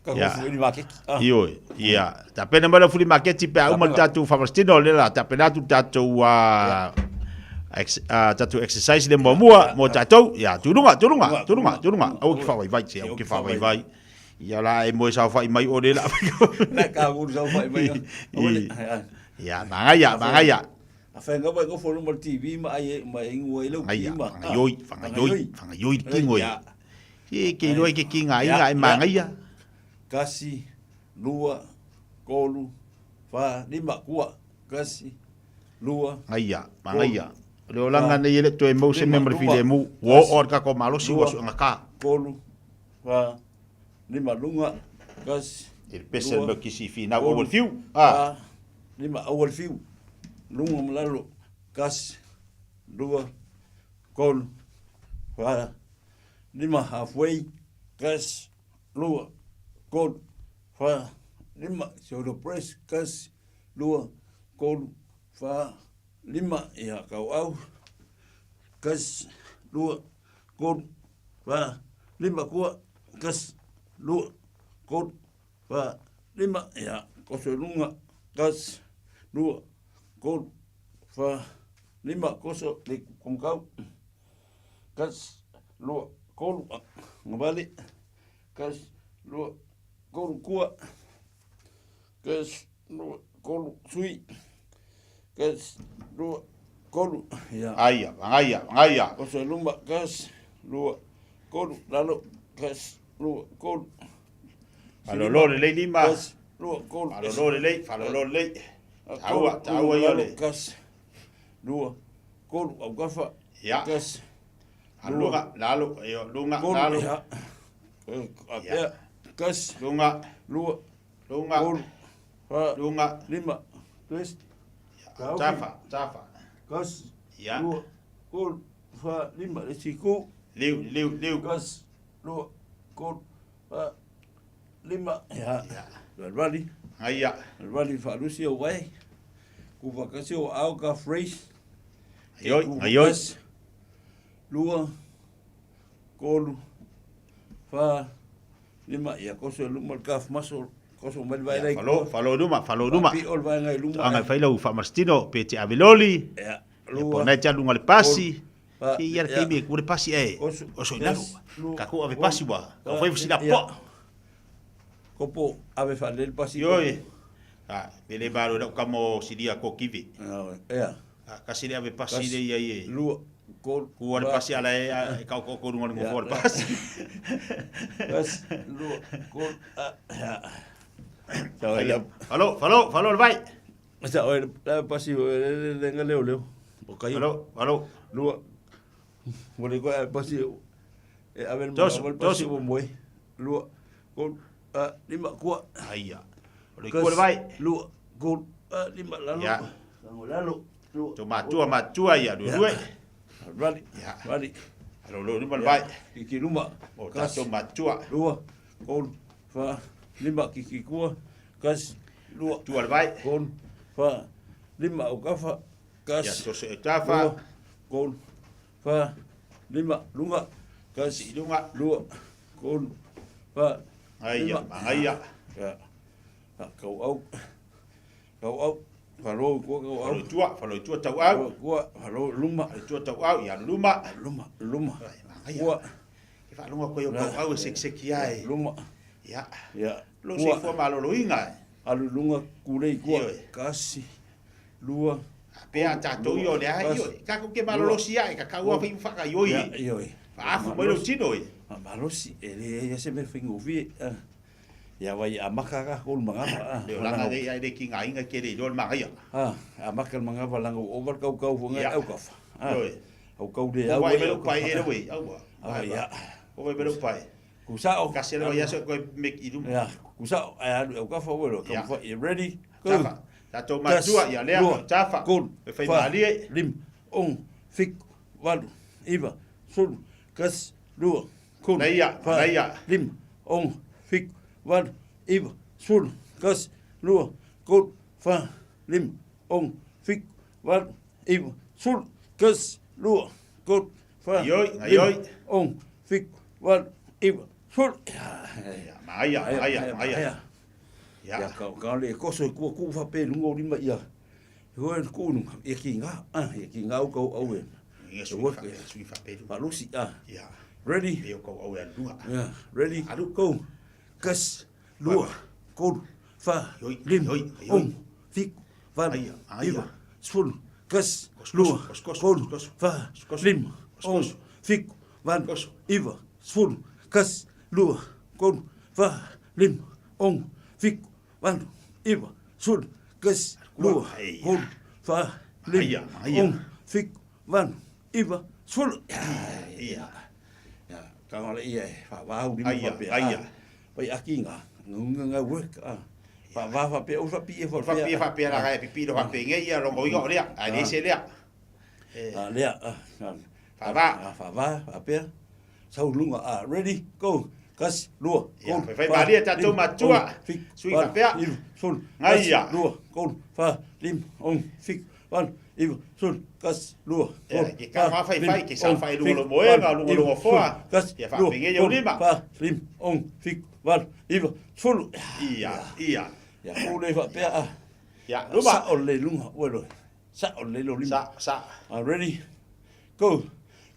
Fuli market. Yo, ya. Ta pena mala fuli market pe au mal tatu fa martino le la ta pena tu tatu tatu exercise le mo tatu ya turunga. Au ki fa vai se au ki fa vai. Ya la e mo sa fa mai o le la. Na ka u sa fa mai. Ya, mangaya. Afenga ba ko folu mal TV ma ai ngoi lo ki ma. Fanga yoi ki ngoi. Ke loi ke ki ngai mangaya. Kasi, lua, kolu, fa, lima kua, kasi, lua. Mangaya. Le olanga nei ele to emotion memory file mu wo or ka ko malo si was ngaka. Kolu, fa, lima lunga, kasi. Il pesa be kisi fi na over view. Lima over view. Lunga malalo, kasi, lua, kolu, fa, lima halfway, kasi, lua. Kol, fa, lima, shoulder press, kas, lua, kol, fa, lima, ia kau au, kas, lua, kol, fa, lima kua, kas, lua, kol, fa, lima, ia koso lunga, kas, lua, kol, fa, lima koso le kongkau, kas, lua, kol, ngabali, kas, lua, kolu kua, kas lua kolu sui, kas lua kolu ya. Aya. Koso lumba kas lua kolu lalo kas lua kolu. Falolo le lima. Kas lua kolu. Falolo le. Taua yole. Kas lua kolu au gafa. Ya. Kas lunga lalo lunga lalo. Ya. Kas lunga lua lunga lunga lima twist tafa kas ya lua kol fa lima siku liu kas lua kol fa lima ya rally rally fa lucia way ku vakasio au ka phrase ayoi lua kol fa lima ia koso luma kaf maso koso mal vai lai falo duma pi ol vai ngai luma anga faila u famastino pe te aveloli ya lua na cha lunga le pasi ki ia ke me ku le pasi oso lalo ka ko ave pasi wa ka foi fusina po kopo ave fa le pasi yoi pele baro da kamo sidia ko kivi ya kasi le ave pasi le ia lua kol ku ora pasi ala e ka ko runga ngo for pasi kas lu kol falo vai sa oi pasi le ngaleo o kai falo lu mo le ko pasi e avel pasi mo moi lu kol lima ku aya le ko vai lu kol lima lalo to matua ya due Rally. Halo ni balbai. Kiki luma. Kas matua. Lua. Kol. Fa. Lima kiki kua. Kas. Lua. Tu balbai. Kol. Fa. Lima ukafa. Kas. Ya tose etafa. Kol. Fa. Lima lunga. Kas. Lunga. Lua. Kol. Fa. Aya. Ya. Kau au. Falo ko falo tua tau au ko falo luma tua tau au ya luma ko ke fa luma ko yo au sek ai luma ya lo ko se fo malo lo inga alu lunga kulei ko kasi lua pe ata to yo le ai yo ka ko ke malo lo si ai ka ka wa fi fa ka yo fa fu mo lo tino malo si ele ya se me fingo vi ya vai amaka ko manga le langa dei ai de kinga inga ke le dol manga ya amaka manga langa over kau funga au ka au kau de au au vai belo pai e we au ai ya o vai belo pai ku sa o kasi le ia so ko make idu ya ku sa ai au ka fa welo ka fa ready go ta to ma tua ya le tafa kun e fai mali lim ong fik walu iwa sul kas lua kun naia lim ong fik walu iwa sul kas lua kun fa lim ong fik walu iwa sul kas lua kun fa ayoi ong fik walu iwa sul maia ya ka le ko so ku fa pe lungo lima ia ho ku nu e ki nga ko au e sui fa pe pa lusi ya ready e ko au e lunga ready adu ko kas lua ko fa lim ong fik van iwa sul kas lua ko fa lim ong fik van iwa sul kas lua ko fa lim ong fik van iwa sul kas lua ko fa lim ong fik van iwa sul ia ka ngala ia fa va u lim fa pe pai akinga nga work fa va pe o fa pi e fa pi la ga pi do fa pe nge ia lo go yo le a le se le le fa va pe sau lunga ready go kas lua kon fai maria ta to matua sui fa pe sul ngai ia lua kon fa lim ong fik van iwa sul kas lua ke ka fa fai ke sa fai lu lo moenga lu lo fo kas ya fa pe nge yo lima fa lim ong fik van iwa sul ia ya o le fa pe ya luma sa o le lunga welo sa o le lo lima sa ready go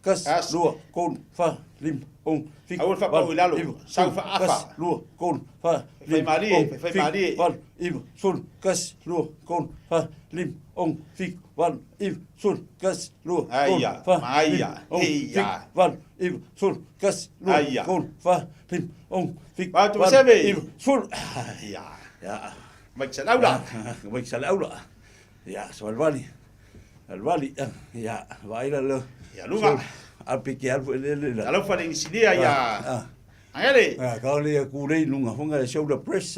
kas lua kon fa lim ong fik au fa pa ulalo sa fa afa lua kon fa fai mali van iwa sul kas lua kon fa lim ong fik van iwa sul kas lua kon fa fik van iwa sul kas lua kon fa lim ong fik ba tu se ve iwa sul ya mai sa laula mai sa laula ya so alvali ya vai la ya lunga apike alfu le alo fa ni sidia ya angele ka le ku le lunga fonga shoulder press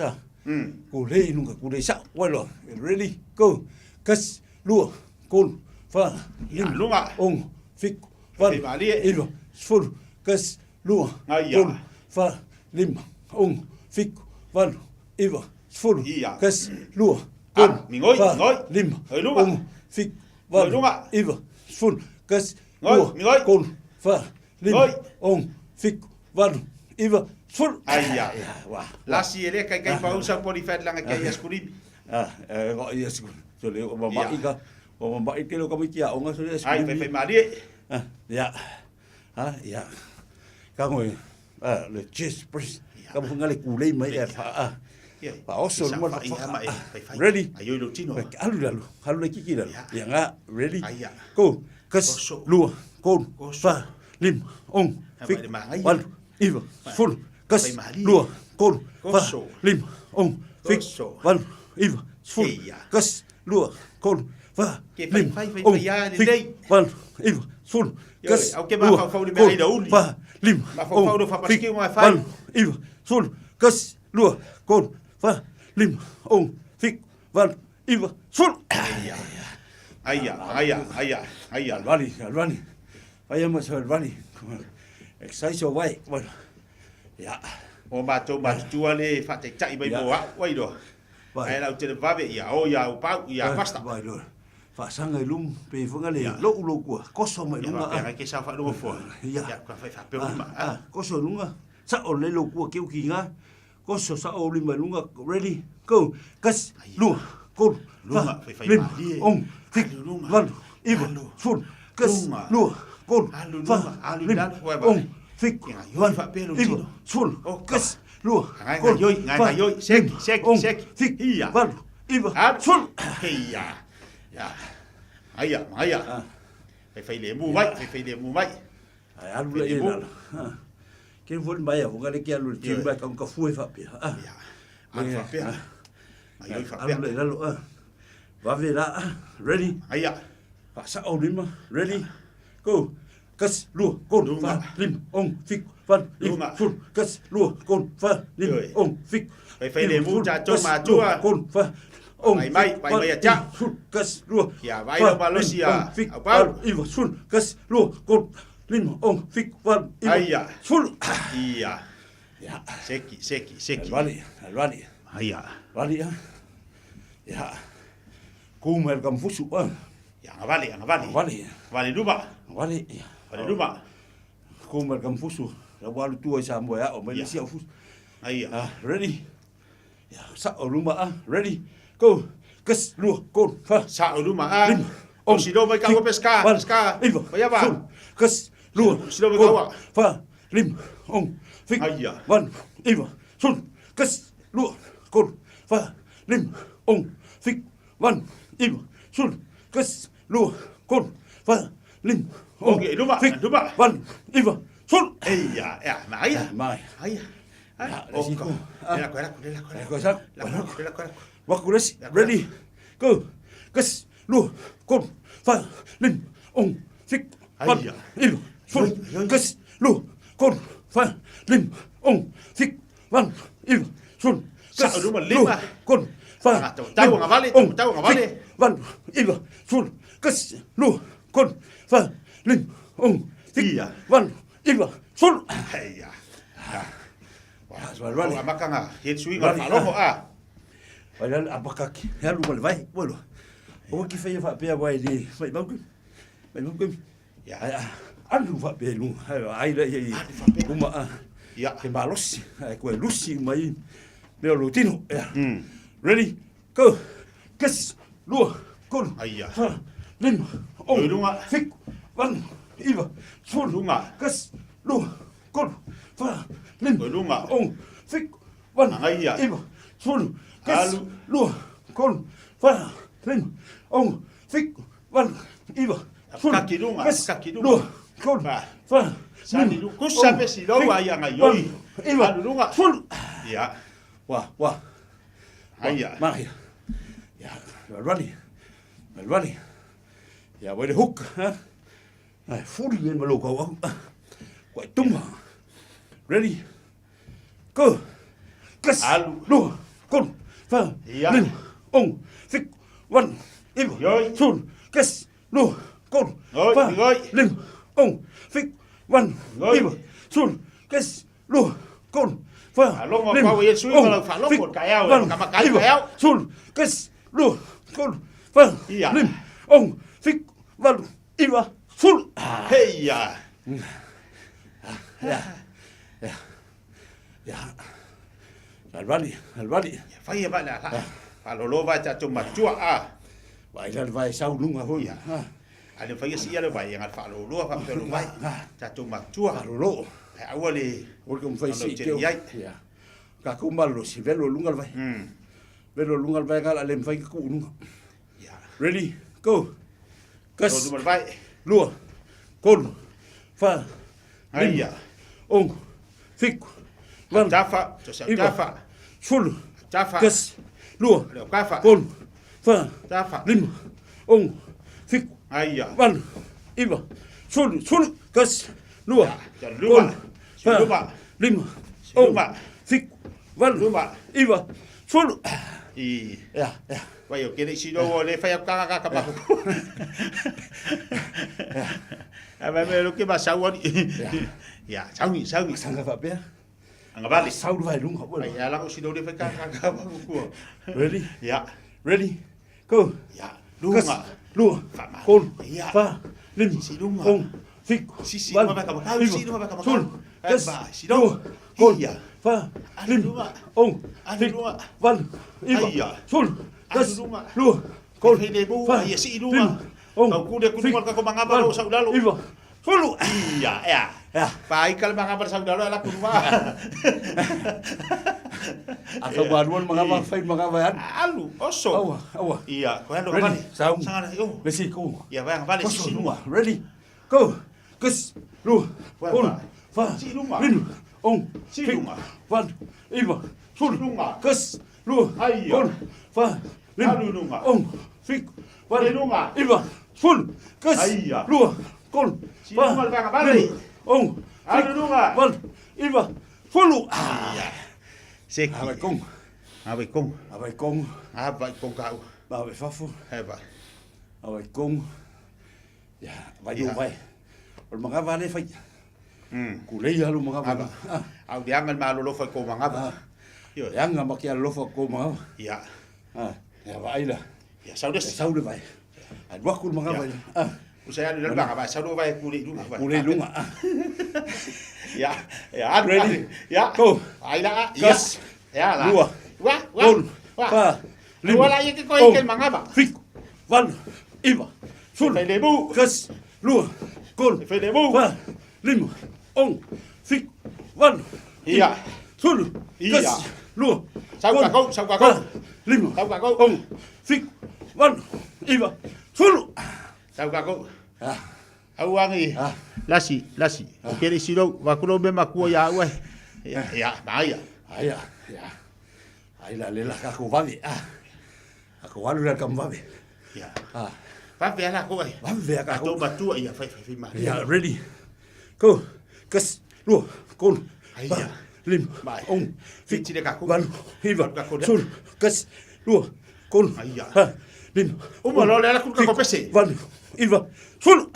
ku le lunga ku le sa welo really go kas lua kon fa lim lunga ong fik van iwa sul kas lua kon fa lim ong fik van iwa sul kas lua kon ngoi lim ong fik van iwa sul kas lua kon fa lim ong fik van iwa sul aia la si ele kai pa usa por ifat langa kai escuri go yes so le o mama ika o mama ike lo kami kia onga so escuri ai fe mari ya ya ka ngoi le cheese press ka mo ngale kulei mai pa oso mo ready ayo lo tino halu le kiki la ya nga ready go kas lua kon fa lim ong fik van iwa sul kas lua kon fa lim ong fik van iwa sul kas lua kon fa lim ong fik van iwa sul kas lua kon fa lim ong fik van iwa sul kas lua kon fa lim ong fik van iwa sul Aya. Alvani. Vaya mas Alvani. Exercise vai. Bueno. Ya. O matou tua le fa te tai mai moa. Wai do. Ai la te vave ya o ya o pau ya pasta. Vai do. Fa sanga lum pe funga le lo ku. Koso mai lunga. Ya ke sa fa lo fo. Ya ka fa pe ma. Koso lunga. Sa o le lo ku ke ukinga. Koso sa o lima lunga ready. Go. Kas lu. Kon. Lunga fa lim ong fik van iwa sul kas lu kon fa lim ong fik van iwa sul kas lu kon ngai yoi sek fik van iwa sul ya aya fai le mu mai ai alu le ina ke vol mai o ngale ke alu ti ba ka fu fa pe alu le lalo va vera ready aya sa o lima ready Go. Kas lua kon fa lim ong fik van lim fun kas lua kon fa lim ong fik. Phải để mu cha cho mà chua kon fa ong mày cha kas lua. Ya vai đâu mà Lucia. Bao iva sun kas lua kon lim ong fik van iva sun. Iya. Ya seki. Alwali. Iya. Wali ya. Ya. Kumel kam fusu an. Ya ngavali. Vali duba. Wali. Vali duba. Kumel kam fusu. La walu tua Samoa ya o mai sia fusu. Iya. Ready. Ya sa o rumah ready. Go. Kas lua kon fa sa o rumah Om si do mai ka pesca. Iva. Vaya va. Kas lua si do mai ka fa lim ong fik. Iya. Van iva. Sun. Kas lua kon fa lim ong fik. Van iva. Sun. Kas lua kon fa lim ong fik. Van iva. Sun. Iya, mai. Oke. Wakules ready. Go. Kas lu kon fa lim ong fik. Van iva. Sun. Kas lu kon fa lim ong fik. Van iva. Sun. Kas lu kon fa tahu ngavali. Van iva. Sun. Kas lu kon fa lim ong fik. Van iva. Sun. Iya. Wah, makanga hitsui ngalo Padahal apakah ya lu boleh baik boleh. O ki fai fa pe vai di fai bang. Ya. Anu fa pe lu. Ai la ye. Uma ya ke balos. Ai ko lusi mai. Leo lutino. Ready? Go. Kes lu kon. Aiya. Lim. Lunga. Fik. Van. Iva. Sul lunga. Kes lu kon. Fa. Lim. Lunga. Fik. Van. Aiya. Iva. Sul. Kes lu kon. Fa. Lim. Fik. Van. Iva. Kaki lunga. Lu kon. Fa. Sani lu kusa pe si lo wa yang ayo. Iva. Lunga. Sul. Ya. Wah. Aiya. Mari. Ya, Alwani. Ya, boleh hook, ha? Ai, full yen malu kau. Kau tumma. Ready? Go. Kes. Lu. Kon. Fa. Lim. Ong. Fik. Wan. Iva. Sul. Kes. Lu. Kon. Fa. Lim. Ong. Fik. Wan. Iva. Sul. Kes. Lu. Kon. Fa. Long kau ye sui kalau fa long kon Taeao kama kai Taeao. Sul. Kes. Lu. Kon. Fa. Lim. Ong. Fik. Wan. Iva. Sul. Heya. Ya. Alwali. Fai ba la. Fa lo va cha chuma chua Vai lan vai sau lunga hoi. Ada fai si ada vai yang fa lo fa lo vai. Cha chuma chua. Lo. Awali. Orkom fai si teu. Ya. Ka kumbalo si velo lungal vai. Velo lungal vai kala lem fai ku lunga. Ya. Ready? Go. Kas. Lo vai. Lua. Kon. Fa. Aiya. Ong. Fik. Van. Jafa. Jafa. Sul. Jafa. Kas. Lua. Jafa. Kon. Fa. Jafa. Lim. Ong. Fik. Aiya. Van. Iva. Sul. Kas. Lua. Kon. Fa. Lim. Ong. Fik. Van. Iva. Sul. Ya. Vai eu querer si do le fai ka ba. Vai me lo que va sau ni. Ya, sau ni. Sanga fa pe. Angavali. Sau vai lunga. Ya la si do le fai ka ba ku. Ready? Ya. Ready? Go. Ya. Lunga. Lua. Kon. Fa. Lim. Si lunga. Ong. Fik. Si ma ba ka ba. Si ma ba ka ba. Sul. Kas. Si do. Kon. Ya. Fa. Lim. Ong. Fik. Van. Iva. Sul. Kas. Lua. Kon. Fa. Ya si lunga. Kau kuda kunungan ka ko mga baro sa udalo. Iva. Sul. Ya. Pai kal mga baro sa udalo ala kunwa. Atau baruan mga fai mga bayan. Alu, oso. Awa. Iya, kau hendak Ready? kembali. Saung. Sangat yo. Besiku. Ya, bayang kembali si Lua. Ready? Go. Kes. Lu. Kon. Fa. Si lunga. Lim. Ong. Si Fik. lunga. Van. Iva. Sul. Lunga. Kes. Lu. Aiya. Kon. Fa. Lim. Alu lunga. Ong. Fik. Van. Lunga. Iva. Sul. Kes. Aiya. Lu. kon, Sino mal ka bali. ong, Alunga. wan, iwa, fulu. Seki. Abai kong. Abai kong. Abai kong. Abai kong kau. Abai fafu. Heba. Abai kong. Ya, vai yo vai. Ol mga vale fai. Kulei halu mga vale. Au diangan malu lo fai ko mga ba. Yo, yang makia lo fa ko mga. Ya. Ya vai la. Ya saudes. Saude vai. Ai wakul mga vai. Usaya ni lang ba saudo vai kuli dunga. Kulei dunga. Ya, ya, ready. Ya. Go. Ai la. Yes. Ya la. Dua. Wa. Pa. Wala yake ko iken mga ba. Fik. Wan. Iwa. Sul. Fai lebu. Kas. Lua. Kol. Fai lebu. Pa. Lima. Ong. Fik. Wan. Iya. Sul. Iya. Kas. Lua. Sau ka ko. Lima. Sau ka ko. Ong. Fik. Wan. Iwa. Sul. Sau ka ko. Awangi. Lasi. Kere siro wakulo be makua ya we. Ya, bahaya. Aya. Ya. Ai la lela ka ko vale. Aku walu la kam vale. Ya. Va ver la ko. Va ver ka ko. Batu ya fai ma. Ya, ready. Go. Kas. Lua. Kon. Aya. Lim. Ong. Fik de ka ko. Wan. Iwa. Sul. Kas. Lua. Kon. Aya. Lim. Uma lo le la ku ko pese. Wan. Iwa. Sul.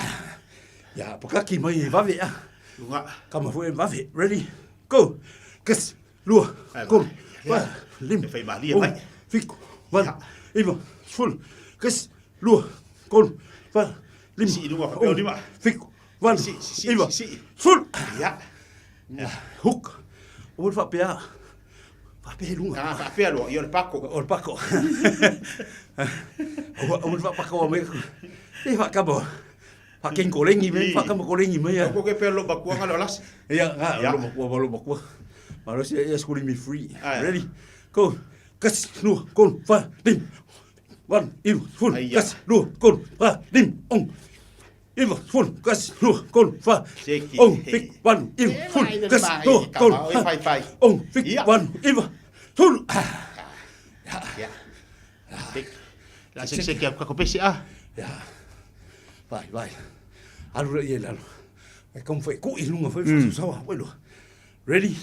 Ya, pakaki mai vave ah. Lunga. Kama foi vave. Ready? Go. Kas. Lua. Kon. Wa. Lim. Fai ma lia mai. Fik. Wan. Iwa. Sul. Kas. Lua. Kon. Wa. Lim. Si lunga pa lima. Fik. Wan. Iwa. Sul. Ya. Hook. Ul fa pea. Fa pea lunga. Fa pea lo, io il pacco. Ol pacco. Ul fa pacco me. E fa cabo. Fa ken kolengi me, fa cabo kolengi me ya. Ko ke pelo bakua ngalo las. Ya, lo bakua. Malo si ya schooling me free. Ready? Go. Kas nu kon fa dim. Wan, iu, fun. Kas nu kon fa dim. Ong. Iu, fun. Kas nu kon fa. Ong, fik wan, iu, fun. Kas nu kon. Ong, fik wan, iu. Fun. Ya. Fik. La se que ko pesi Ya. Vai. Alu ye lalu. Ai kom foi ku ilunga foi sawa, bueno. Ready?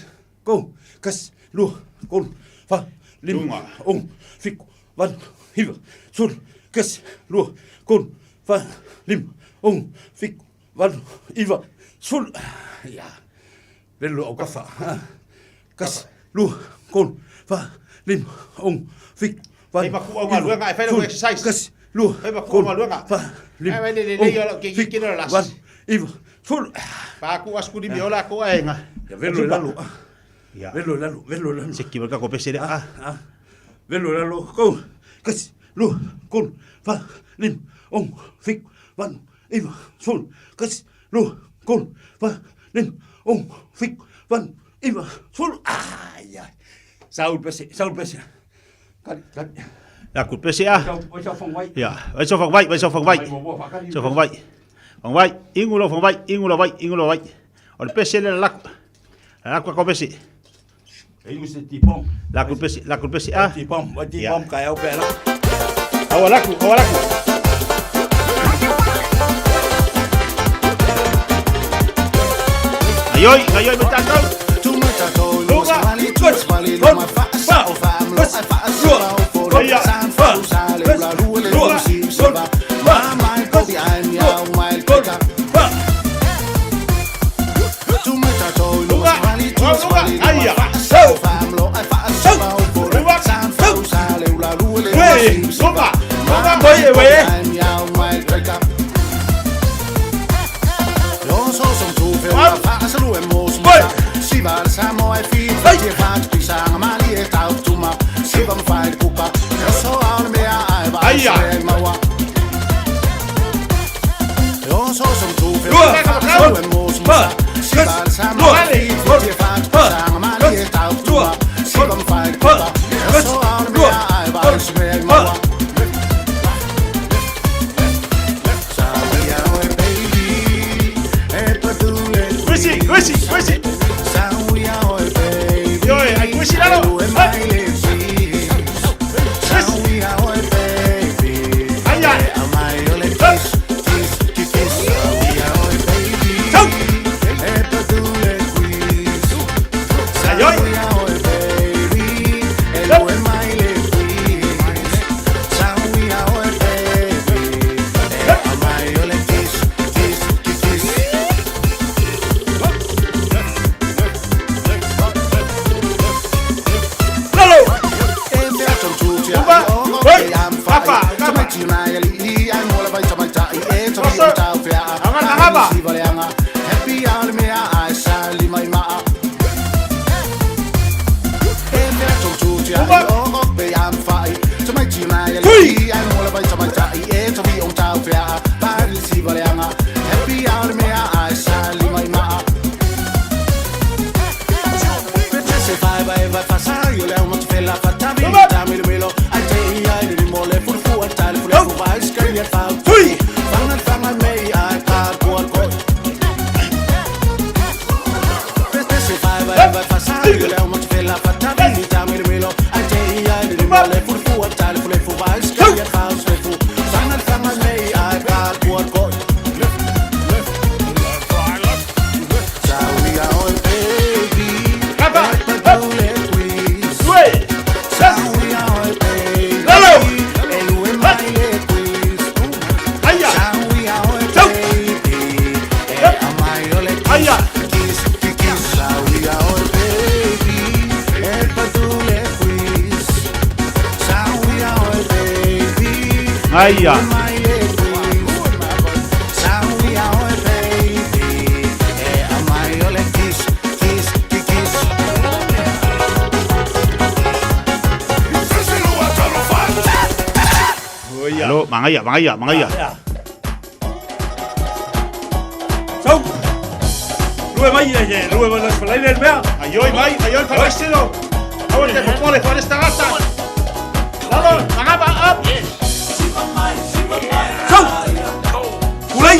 Go. Kas lu kon fa lim ong fik wan hiva sul kas lu kon fa lim ong fik wan iva sul ya bello au kafa kas lu kon fa lim ong fik wan iva ku ma lu nga fa lo exercise kas lu iva ku ma lu nga fa lim ong fik wan iva sul pa ku asku di biola ko ai nga ya bello lalu Ya. Velo lalu. Se que ka ko pese Velo lalu. Go. Kas. Lu. Kon. Fa. Lim. Ong. Fik. Wan. Iva. Sul. Kas. Lu. Kon. Fa. Lim. Ong. Fik. Wan. Iva. Sul. Ai. Saul pese. Kali. La ku pese Ya. Vai so fong vai. Ingulo fong vai. O pese le la. La ku ko pese. Aí você tipom. La culpa é Tipom cai ao pé lá. Awalaku. Ayoi, betako. Lunga, Samoa e Fiafia che fanno pisang mali e tau tuma si vam fai kupa so al me ai vai se mawa yo so som tu fe e mos si vam Samoa e Fiafia che fanno pisang mali e tau tuma si vam fai kupa so al me ai vai se mawa Questi. Cuisinalo. valeanga happy hour mea ai sali mai maa se vai vai passare io le ho molto bella fatta vita mi melo ai te ai di mole fu al tale fu vai scarica fa fanga mei ai pa buon coi se vai passare io le ho molto bella fatta vita mi melo ai te ai di mole fu al tale fu vai scarica fa fanga mei ai pa buon coi Aia. Halo, mangaya. Xong. Lue mai ye, lue vai las falai del mea. Ayoi falai silo. Ahora te popole para esta gata. Lalo, mangaba up. Xong. Kulai.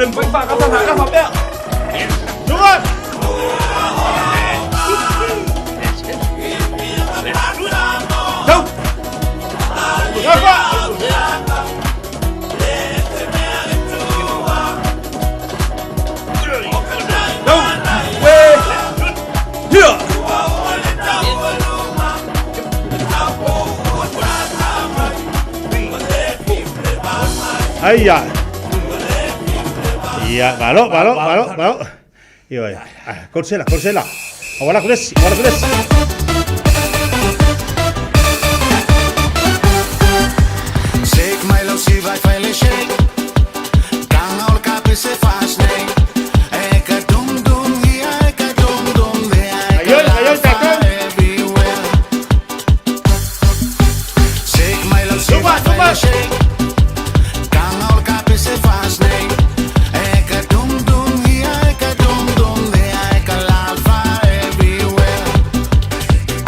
le mpoi pa ka fa bea. Lunga. Go. Rafa. Go. Way. Here. Ai ya. Iya, malo. Iyo ya. Korsela. Ahora kudes. Shake my love, see vai fai shake. Kanga ol kapi se fast name. Eka dum dum here, eka dum dum there. Ayol, everywhere. Shake my love, see vai fai shake. Kanga ol kapi se fast name. Eka dum dum here, eka dum dum there. Eka lava everywhere.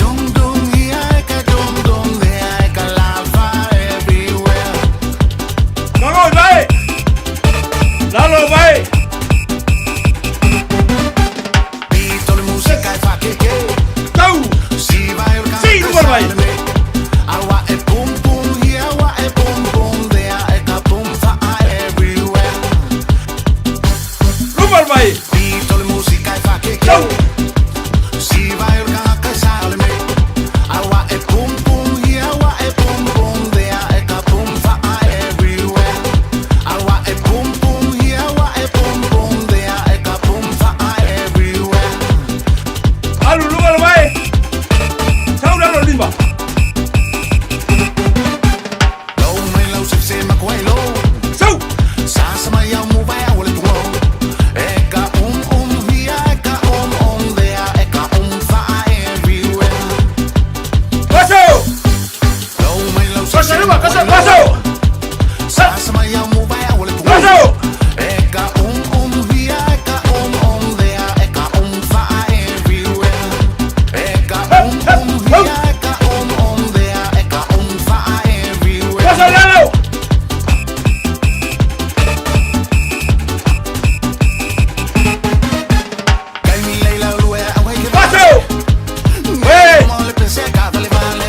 Dum dum here, eka dum dum there. Eka lava everywhere. Lalo vai. Pito le musica e fa che Go. Si vai il canto. Sì, tu vai. Awa e pum pum here, awa e pum pum there. E ka pum fa everywhere. Rumor vai. Pito le musica e fa che Si vai il canto e sale me. Awa e pum pum here, awa e pum pum there. E ka pum fa everywhere. Awa e pum pum here, awa e pum pum there. E ka pum fa everywhere. Alu rumor vai. Ciao Lalo Limba. Low may low sip se ma kwai low. So. Sasa ma ya mu vai awal tu. Eka here, eka there, eka fa everywhere. Paso. Low may low sip se Paso. Paso. Sasa ma ya mu vai awal tu. Paso. Eka here, eka there, eka fa everywhere. Eka here, eka there, eka fa everywhere. Paso Lalo. Kaimi leila lue away ke Paso. Hey. Mo le pense cada le vale.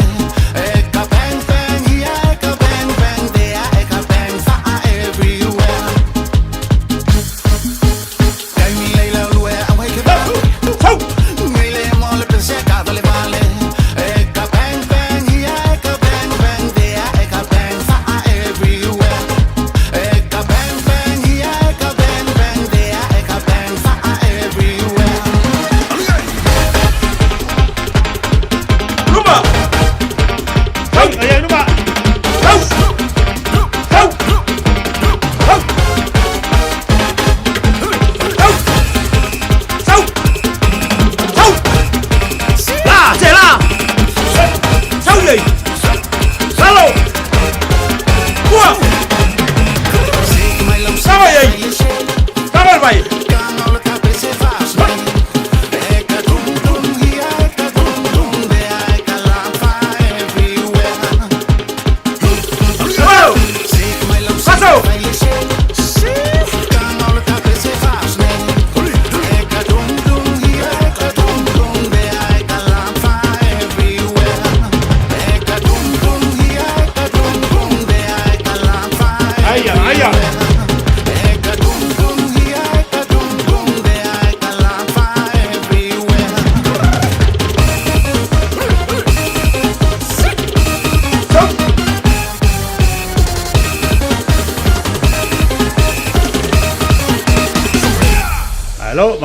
Eka bang bang here, eka bang bang there, eka bang fa everywhere. Kaimi leila lue away ke vale. Mile mo le pense cada le vale. Eka bang bang here, eka bang bang there, eka bang fa everywhere. Eka bang bang here, eka bang bang there, eka bang fa everywhere. Rumba. Hey, ayo rumba. Go. Go. Go.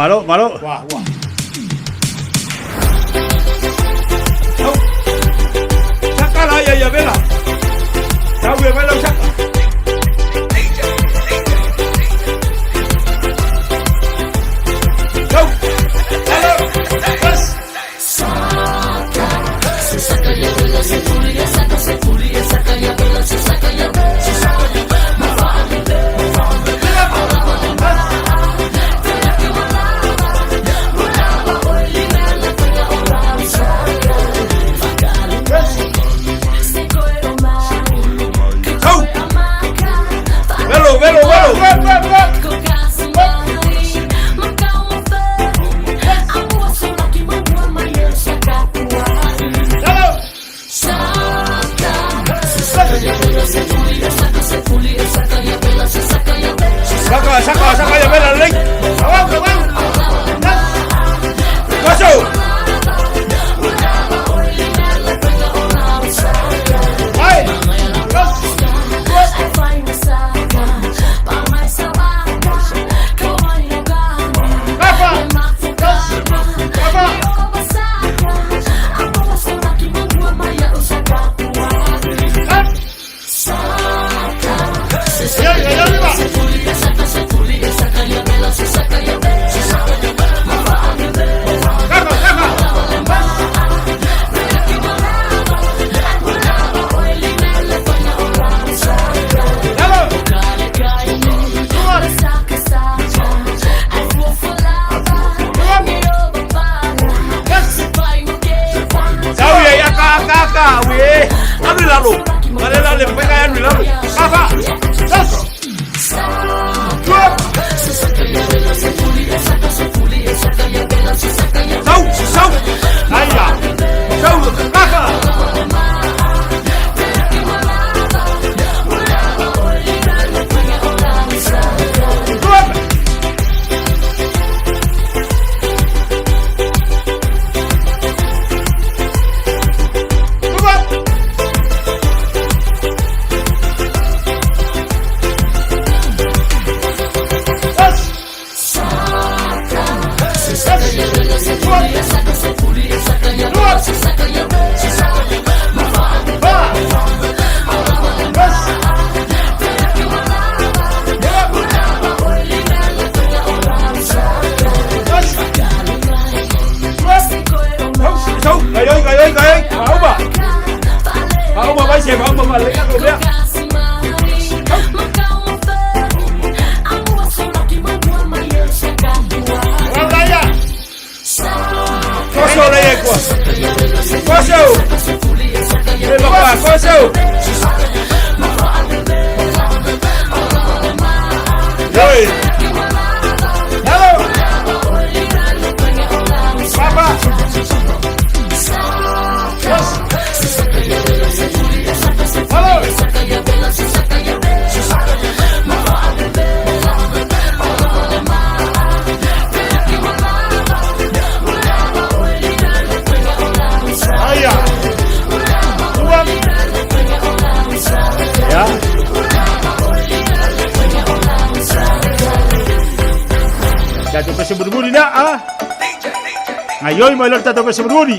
Malo. Wah. Sácala ya, vela. Ya, vela, saca. Go. Hello. Yes. Saca ya, vela, se pulia, saca ya, vela, se saca ya, se saca ya. Go! Saka ya bela lei. Awang. Masuk. Hai. Lalu, mana le pegangan lalu. Apa? Sos. Sau. Ayah. Sau. Kakak. Berbudi dah ah. Ngayon mo lang tato sa berbudi.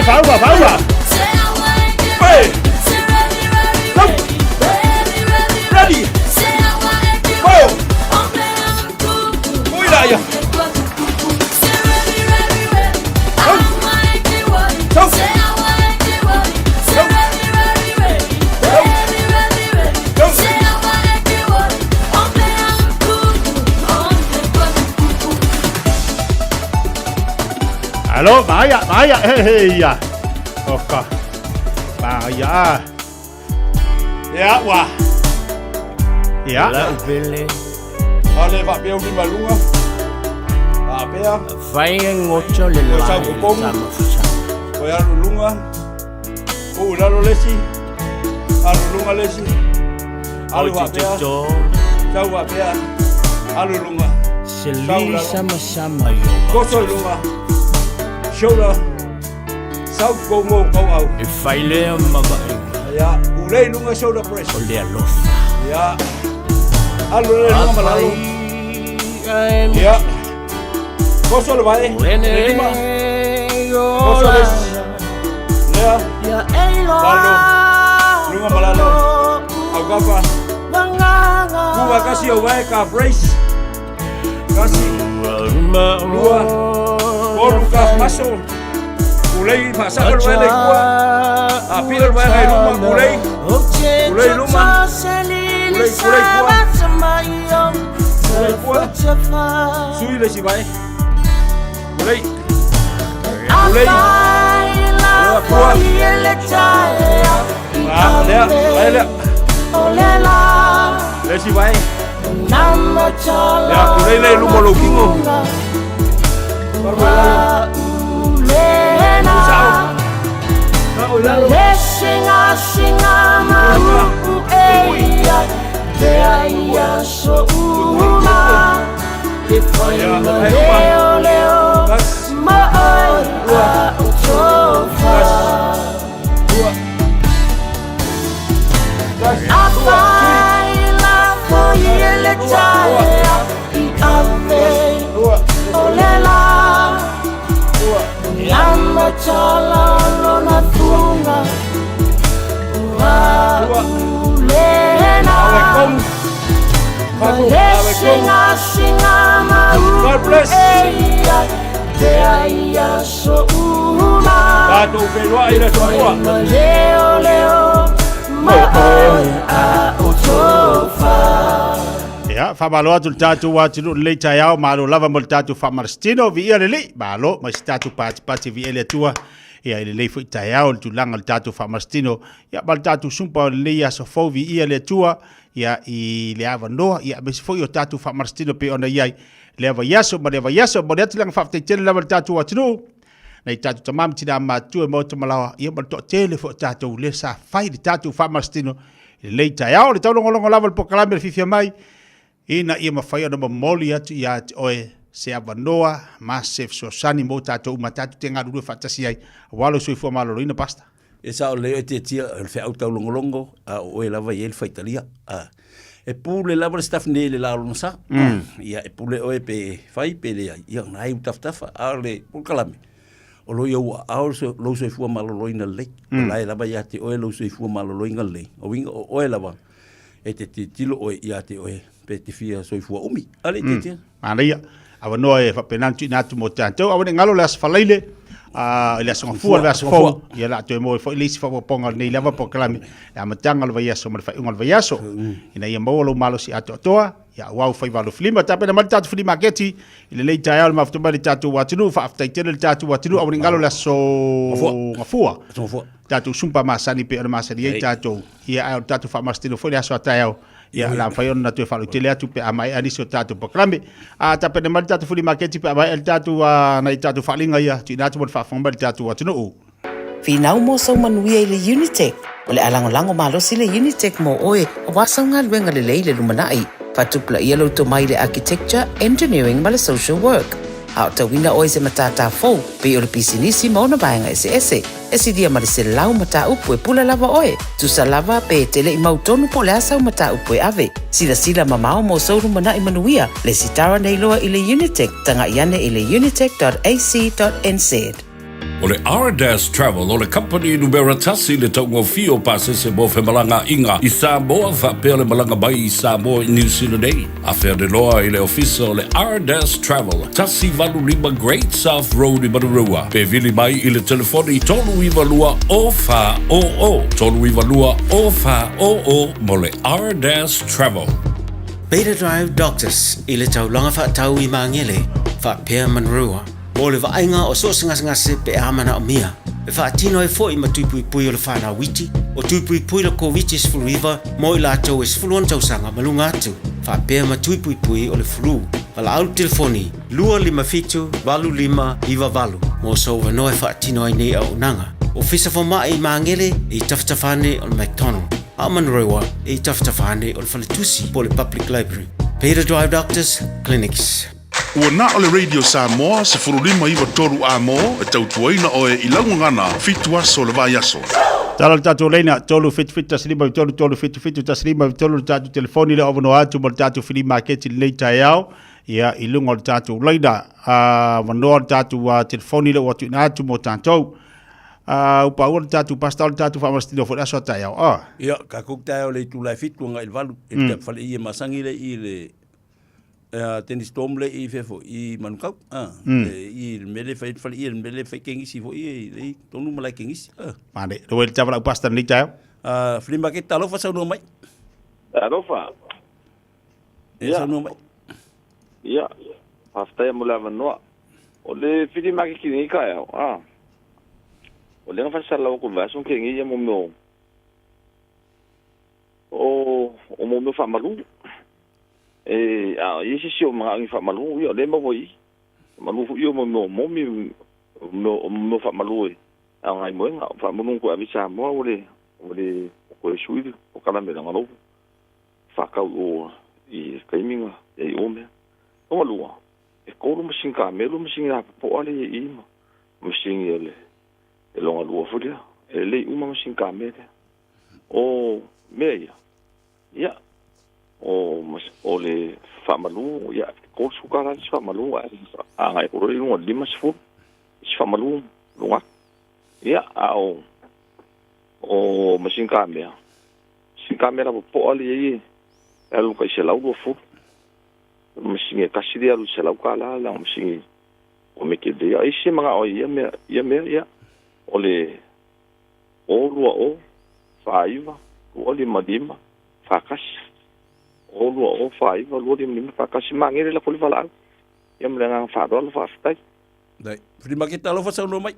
Fauba. Hey. Ready. Go. Cuidado. Halo, bahaya, ya. Oke, bahaya. Ya, wah. Ya. Ale va beo di malunga. Apea. Fai ngocho le la. Sa kupong. Koya lunga. Lalo lesi. Lunga lesi. Alu apea. Sa apea. Alu lunga. Seli sama-sama yo. Koso lunga. Shoulder, South Congo, go out. If I lay on my body, yeah, ulay lunga shoulder press. Only a loaf. Yeah, alulay lunga malalu. Yeah, koso le vai. Lima. Koso les. Yeah. Lalu, lunga malalu. Agafa. Kuwa kasi away ka brace. Kasi. Lua. Oruka maso ulay pasakal wala kuwa apil wala luma ulay luma ulay kuwa sui le si bai ulay kuwa le si bai ya ulay le luma lo kingo God bless. Ya, famalo atu tatu watu le Taeao Malu lava mo tatu famarstino vi ia le malo ma tatu pati vi ele tua ia le fu Taeao tu langa tatu famarstino ya bal tatu sumpa le ya so fo vi ia le tua ya I le ava no ya be fo yo tatu famarstino pe ona ia le ava yaso mo le langa fa te lava tatu watu nei tatu tamam tina ma tu mo to malawa ia bal to tele fo tatu le sa fai di tatu famarstino le Taeao le tau longo lava po kalame Fiafia mai ina ia mawhai ana mamoli atu ia te oe se avanoa ma se sosani mo tatou matatu te ngā rurua whatasi ai walo sui fua maloroina pasta. E sao leo e te tia e whi au tau longolongo a oe lava i ele whaitalia. E pūle lava le staff ne le lalo na sa. Ia e pūle oe pe whai pe le ia ngai utaftafa a le pulkalame. O lo iau a lo sui fua maloroina le. O lai lava ia te oe lo sui fua maloroina le. O winga o oe lava e te tilo oe ia te oe. Pe te fia soifua umi. Ale te tia. Maria, awa noa e whapenantu inatu mo tātou. Awa ne ngalo le asa whalaile. Le asa ngafua le asa fau. Ia la atoe mo e whai leisi whaponga nei lava po kalami. Ia matanga le vaiaso ma le whai unga le vaiaso. Ina ia maua lo malo si ato atoa. Ia wau whai walo whilima. Tāpe na mali tātou whilima keti. Ile lei Taeao le mawhtuma le tātou watinu. Whaaftaitele le tātou watinu. Awa ne ngalo le aso ngafua. Tātou sumpa masani pe ana masani ei tātou. Ia ai o tātou whaamastino fwoi le aso a Taeao. Ya la fayon na tu falu tele atu pe amai ani so tatu proklame a ta pe mal tatu fuli market pe amai el tatu na tatu falinga ya ti natu mo fa fong bal tatu wa tunu Finau mo so manuia le Unitech ole alango malo sile Unitech mo oe wasanga lwenga le leile lumanai fatupla yellow to mai le architecture engineering mal social work Auta wina oe se matata fou, pe o le pisinisi mauna baenga ese dia ma le se lau mata upu e pula lava oe, tu sa lava pe tele I mautonu po le asau mata upu e ave, sila mamao mo sauru mana I manuia, le sitara nei loa I le Unitech, tanga iane I le unitech.ac.nz. O le R-Dash Travel o le company numera tasi le taungo fio pasese mo Femalanga inga i Samoa whapea le malanga mai i Samoa i New Zealand ei. A whea de loa i le ofisa o le R-Dash Travel. Tasi valu lima Great South Road i Marurua. Pe vili mai i le telefoni tolu iwa lua o wha o o. Tolu iwa lua o wha o o mo le R-Dash Travel. Beta Drive Doctors i le taulanga whaatau i mangele whapea Marurua. Mo le vainga o so ngase pe amana o mia. E whaatino e fo i matupui pui o le whana witi. O tupui pui le COVID is flu iwa. Mo i lātou e sfuluan tausanga malunga atu. Whapea matupui pui o le flu. Wala au telefoni. Lua lima fitu, valu lima, iwa valu. Mo so wano e whaatino ai nei au nanga. O fisa fo maa i maangele e taftafane o le McDonald. A Manrewa e taftafane o le Faletusi po le Public Library. Beta Drive Doctors Clinics. Ua na o le Radio Samoa se furulima iwa toru a mo e tautuaina o e ilangu ngana fitu aso le vai aso. Tala tatu leina tolu fit taslima tolu fit taslima tolu tatu telefoni le ovno atu mo tatu fili market le Taeao ia ilungo tatu leina vano tatu telefoni le watu atu mo tatu upa ua tatu pastal tatu famastino fo aso Taeao ia ka kuk Taeao le tu lai fitu nga il valu e te fale i masangi le i le tenis tom le i fefo i manukau i mele fai fai i mele fai kengisi fo i tonu malai kengisi mane do el tava pasta ni tao flimba ke talo fa sau no mai alofa ia no mai ia hafta mo la no o le flimba ke kini ka ya o le fa sala ko va son kengi ya mo o mo fa malu isi si o mga fa malu yo le mo voi malu yo mo mi mo fa malu ai mo nga fa mo ko avisa mo ole ko sui o kala me nga no fa ka o i timing e o me o malu e ko mo singa me lo mo singa po ale i mo singa le e lo nga lo fo dia e le uma mo singa me o me ya o le famalu ya ko sukara famalu a ngai ko ri no lima sfu famalu lunga ya o machine camera po ali e lu ka se lau fu machine ka si dia lu se lau kala la machine o me ke dia isi manga o ya me ya o le o lu o faiva o le madima fakas o lo o fai va lo di mi fa kasi mangere la kuli vala ia me nga fa do fa stai dai prima ke talo fa sa no mai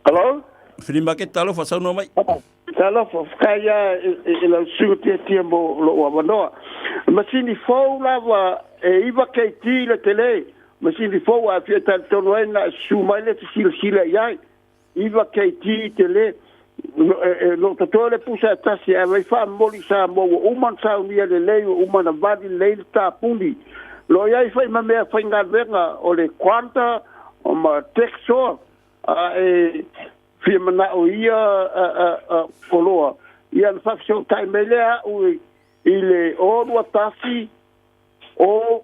hello prima ke talo fa sa no mai talo fa kaya ila suti tiempo lo wa no masini fo la va e iva ke ti le tele masini fo wa fieta tonoena sumale sila ya iva ke ti tele lo tole pusa tasi e vai fa moli sa mo uman sa unia le lei uman vadi lei ta pundi lo ia fa ma me fa nga venga o le quanta o ma texo e fi mana o ia koloa ia fa so tai melea u ile o wa tasi o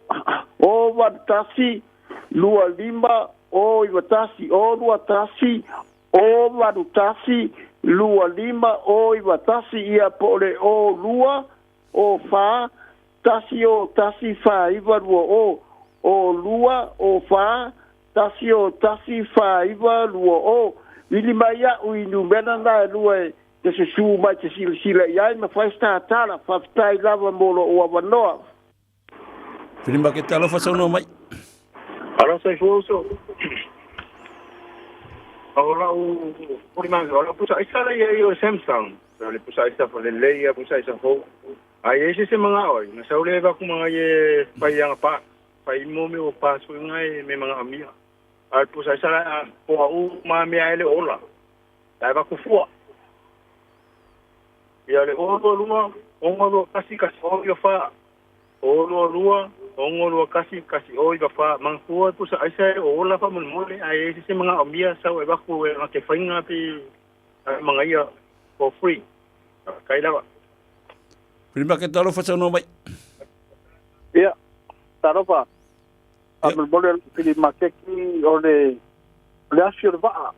wa tasi lua lima o i tasi o wa tasi o wa tasi lua lima o i watasi ia pole o lua o fa tasi o tasi fa iwa lua o lua o fa tasi o tasi fa iwa lua o ili mai ya u inu mena na lua te se su mai te sila ia ma fa sta tala fa tai lava molo o wanoa filimba ke talo fa sono mai ara sai foso ahora por más ahora pues ahí sale yo Samsung le pues ahí está por el ley pues ahí está fo ahí ese se manga hoy na saule ba ku mga ye payang pa pai mo me o paso ngai me mga amia al pues ahí sala po u ma me ele ola dai ba ku fu ya le o luma ongo kasi o yo fa o lua ongo kasi o iba fa mangkua pu sa ai o la fa mole ai se mga amia sa e ba ku e ke fainga pi mga ia for free kai la prima ke talo fa no mai ia tarofa Mole pili makeki o le asio le vaa.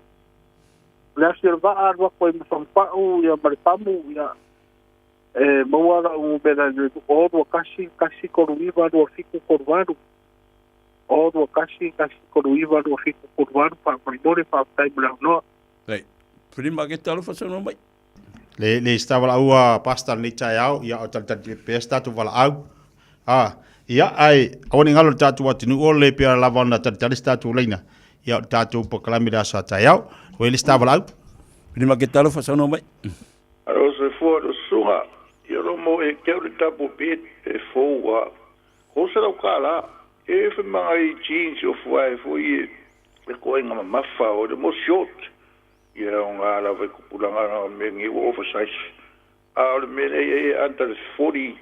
Le asio le vaa rua koe mawhampau ia maripamu ia mawara u mena o rua kasi koruiva rua fiku koruaru. O rua kasi koruiva rua fiku koruaru whakarimore whakatai mula noa. Right. Pili makeki alo whasano mai. Le sta wala ua pastor ni Taeao ia o tata pesta tu wala au. Ia ai awani ngalo tatu watinu o le pia lava na tata statu leina. Ia o tatu proclame da sa Taeao. O le sta wala au. Pili makeki alo whasano mai. Aro se fua do sunga. Ia lo mo e keu le tapu pit e foua. Hosa rau kala. E fe mga i jeans o fua e fua i e koe ngama mafa o de mo short. Ia o ngā lawa e kupulanga na me ngi oversize. A o le me e anta 40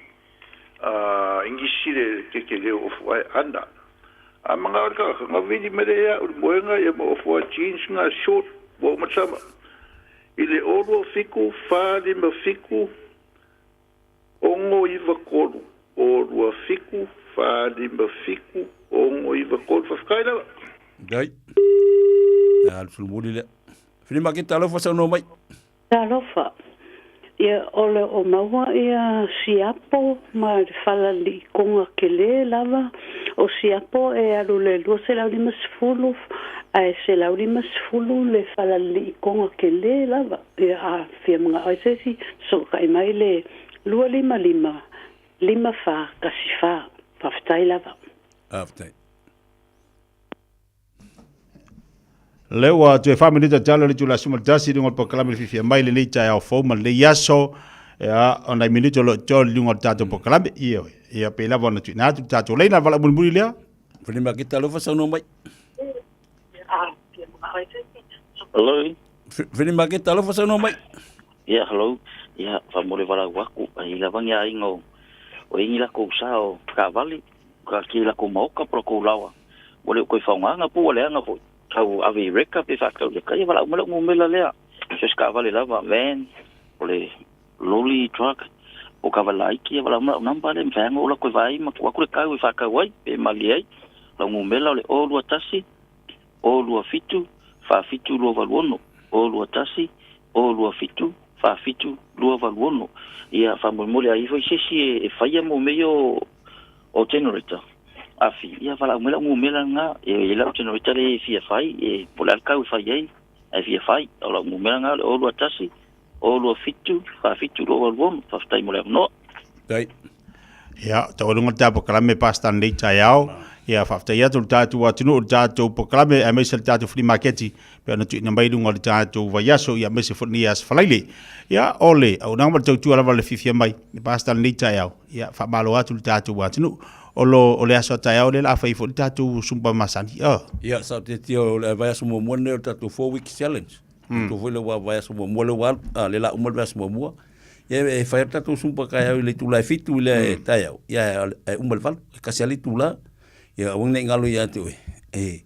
ingisire keke leo o fua e anda. A mga orka ngā vidi me rea o le moenga e mo o fua jeans ngā short o matama. I le oro fiku, whāre ma fiku, ongo iwa koru. Oro fiku, whāre ma fiku, ongo iwa koru. Whakaila. Gai. Alful muri le. Fili makita alofa sa no mai. Alofa. Ia ole o maua ia siapo ma fala li konga kele lava o siapo e alu le lua se lau lima sefulu a se lau lima sefulu le fala li konga kele lava ia a fia mga aisesi so kai mai le lua lima fa kasi fa paftai lava. Aftai. Lewa tu e family da jalo le tula suma dasi ngol proclame Fiafia mai le nei Taeao fo ma le yaso ya ona minuto lo tol ngol tato proclame ia pe lava na tu na tu tato le na vala bulbuli le fili makita lo fa sa no mai. Hello. Fili makita lo fa sa no mai. Yeah, hello. Yeah, fa mole vala waku ai la vanga ingo o ingi la ko sao ka vali ka ki la ko moka pro ko lawa ole ko fa nga pu ole nga fo kau avi reka pe fa kau ka wala umela ngumela lea just ka vale lava van ole lolly truck o ka vala iki wala umela namba le mfango la ko vai ma ko ka fa ka wai pe maliai la ngumela ole o lua tasi o lua fitu fa fitu lo valuono o lua tasi o lua fitu fa fitu lua valuono ia fa mole ai foi sesi e faia mo meio o generator afi ia fala umela nga e la generator le Fiafia e polar ka fa ai e Fiafia o umela nga o lo tasi o lo fitu fa fitu lo valuono fa stai mole no dai ia to lunga ta proclame pasta nei Taeao ia fa fta ia tu tatu atinu tatu proclame a mesel tatu free marketi pe na tu na mai lunga tatu va yaso ia mese fonias falaile ia ole au na ma tu ala vale Fiafia mai pasta nei Taeao ia fa malo atu tatu atinu o le aso Taeao le la fai fo tatu sumpa masani ia sa te tio le vai sumo mo ne tatu 4 week challenge tu foi le vai sumo mo le wa le la umal vai sumo mo ia e fai tatu sumpa ka le tu la fitu le Taeao ia umal val kasiali tu la ia wong ne ngalo ia tu e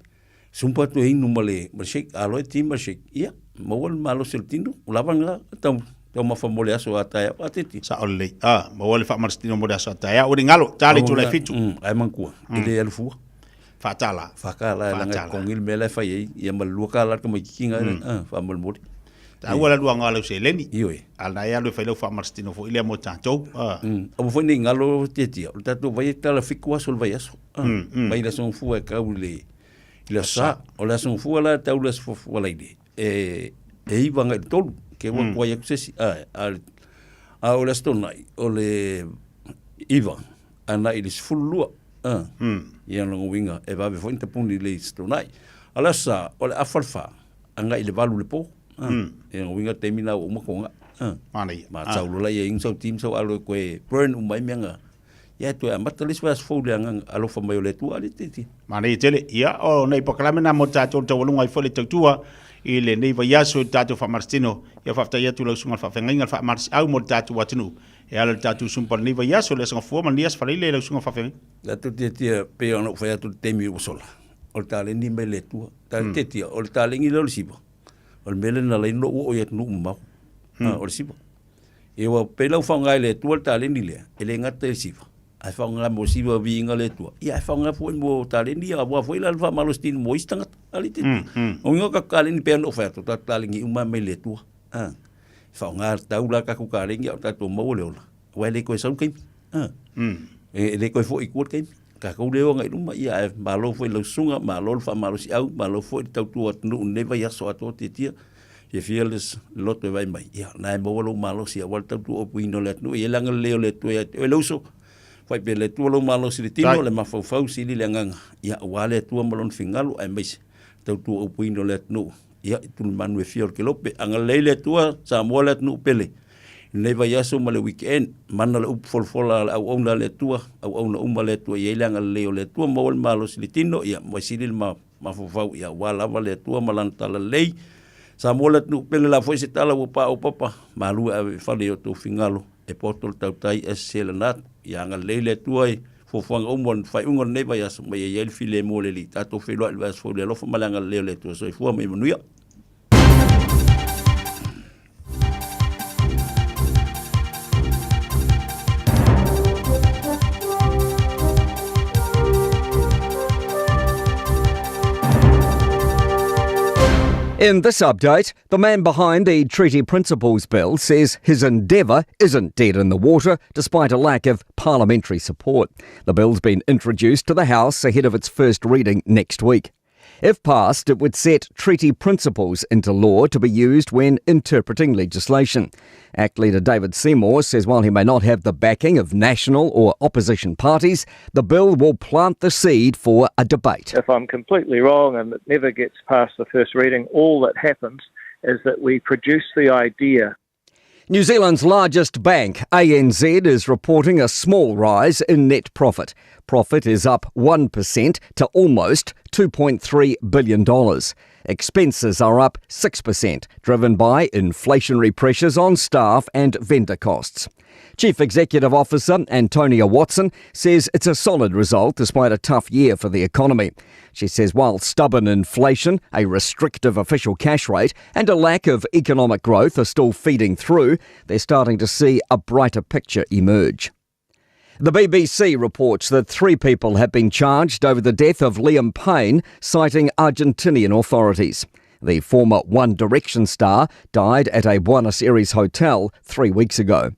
sumpa tu inu male shake alo timba shake ia mo wal malo seltino ulavanga tam ma fa mole aso Taeao atiti sa ole mo wal fa marstino mo aso Taeao o ngalo tali tu le fitu ai manku ile alfu fatala fakala la kongil mele fa ia malu kala ko kinga fa mol mol ta wala lu ngalo se leni ioi ala ia lu fa lo fa marstino fo ile mo tanto o fo ni ngalo teti o tatu vai tala fikwa sol vai aso vai la son fu ka ule ile sa o la son fu la ta ule fo wala ide e ivanga tolu ke wa kwa ya kusesi a o la stonai o le iva ana ilis fulua ia no winga e va vo inte pundi le stonai ala sa o le afalfa anga ile valu le po e no winga termina o makonga mani ma taulo la ia inso team so alo ko burn umai menga ia tu a matalis was fo le anga alo fa mai le tu ali titi mani tele ia o nei proclame na mo tato to lunga i fo le tua ile nei va yaso tato fa marstino ia fa ya tu lo sunga fa fenga fa mars au mo tato watinu e ala tato sumpa nei va yaso le sunga fo man nias fa ile lo sunga fa fenga la tu te pe ono fa ya tu temi o sola o tale ni mele tu ta te ti o tale ngi lo sibo o mele na le no o ya nu ma o sibo e wa pe lo fa ngai le tu tale ni le ele ngata sibo ai whaunga mo siwa vinga le tua. Ia whaunga fo mo taleni a wa foi la fa malostin mo istanga ali te. O ngo ka kaleni pe no fa to talingi uma me le tua. Whaunga tau la ka ku kalengi o ta to mo le ola. Wa le ko sau kai. Le ko fo ikut kai. Ka ko le nga uma ia malo foi lo sunga malo fa malo si au malo foi tau tua no neva ya so ato te tia. Ye fearless lot vai mai. Ia na mo lo malo si awal tau tu o puino le no ia langa le le tu e lo so. Fai pe le tua lo malo si le tino le mafau si li le nganga. Ia wale tua malon fingalu ai mai. Tau tu o puino le no. Ia tu manu e fior ke lope anga le tua sa mo le no pele. Neva yaso male weekend mana le up folfola au ona le tua au ona uma le tua ia langa le tua mo malo si le tino ia mo si le mafau ia wala vale tua malanta la lei. Sa mo le no pele la foi se tala o papa Malu e fale o to fingalo e potol tau tai e selenat ia nga le tua fo fang umon fai ungon neva ya so mai ye file mo le li tato felo al vas fo le lo malanga le tua so fu mai manuia. In this update, the man behind the Treaty Principles Bill says his endeavour isn't dead in the water despite a lack of parliamentary support. The bill's been introduced to the House ahead of its first reading next week. If passed, it would set treaty principles into law to be used when interpreting legislation. ACT leader David Seymour says while he may not have the backing of national or opposition parties, the bill will plant the seed for a debate. If I'm completely wrong and it never gets past the first reading, all that happens is that we produce the idea. New Zealand's largest bank, ANZ, is reporting a small rise in net profit. Profit is up 1% to almost $2.3 billion. Expenses are up 6%, driven by inflationary pressures on staff and vendor costs. Chief Executive Officer Antonia Watson says it's a solid result despite a tough year for the economy. She says while stubborn inflation, a restrictive official cash rate and a lack of economic growth are still feeding through, they're starting to see a brighter picture emerge. The BBC reports that 3 people have been charged over the death of Liam Payne, citing Argentinian authorities. The former One Direction star died at a Buenos Aires hotel 3 weeks ago.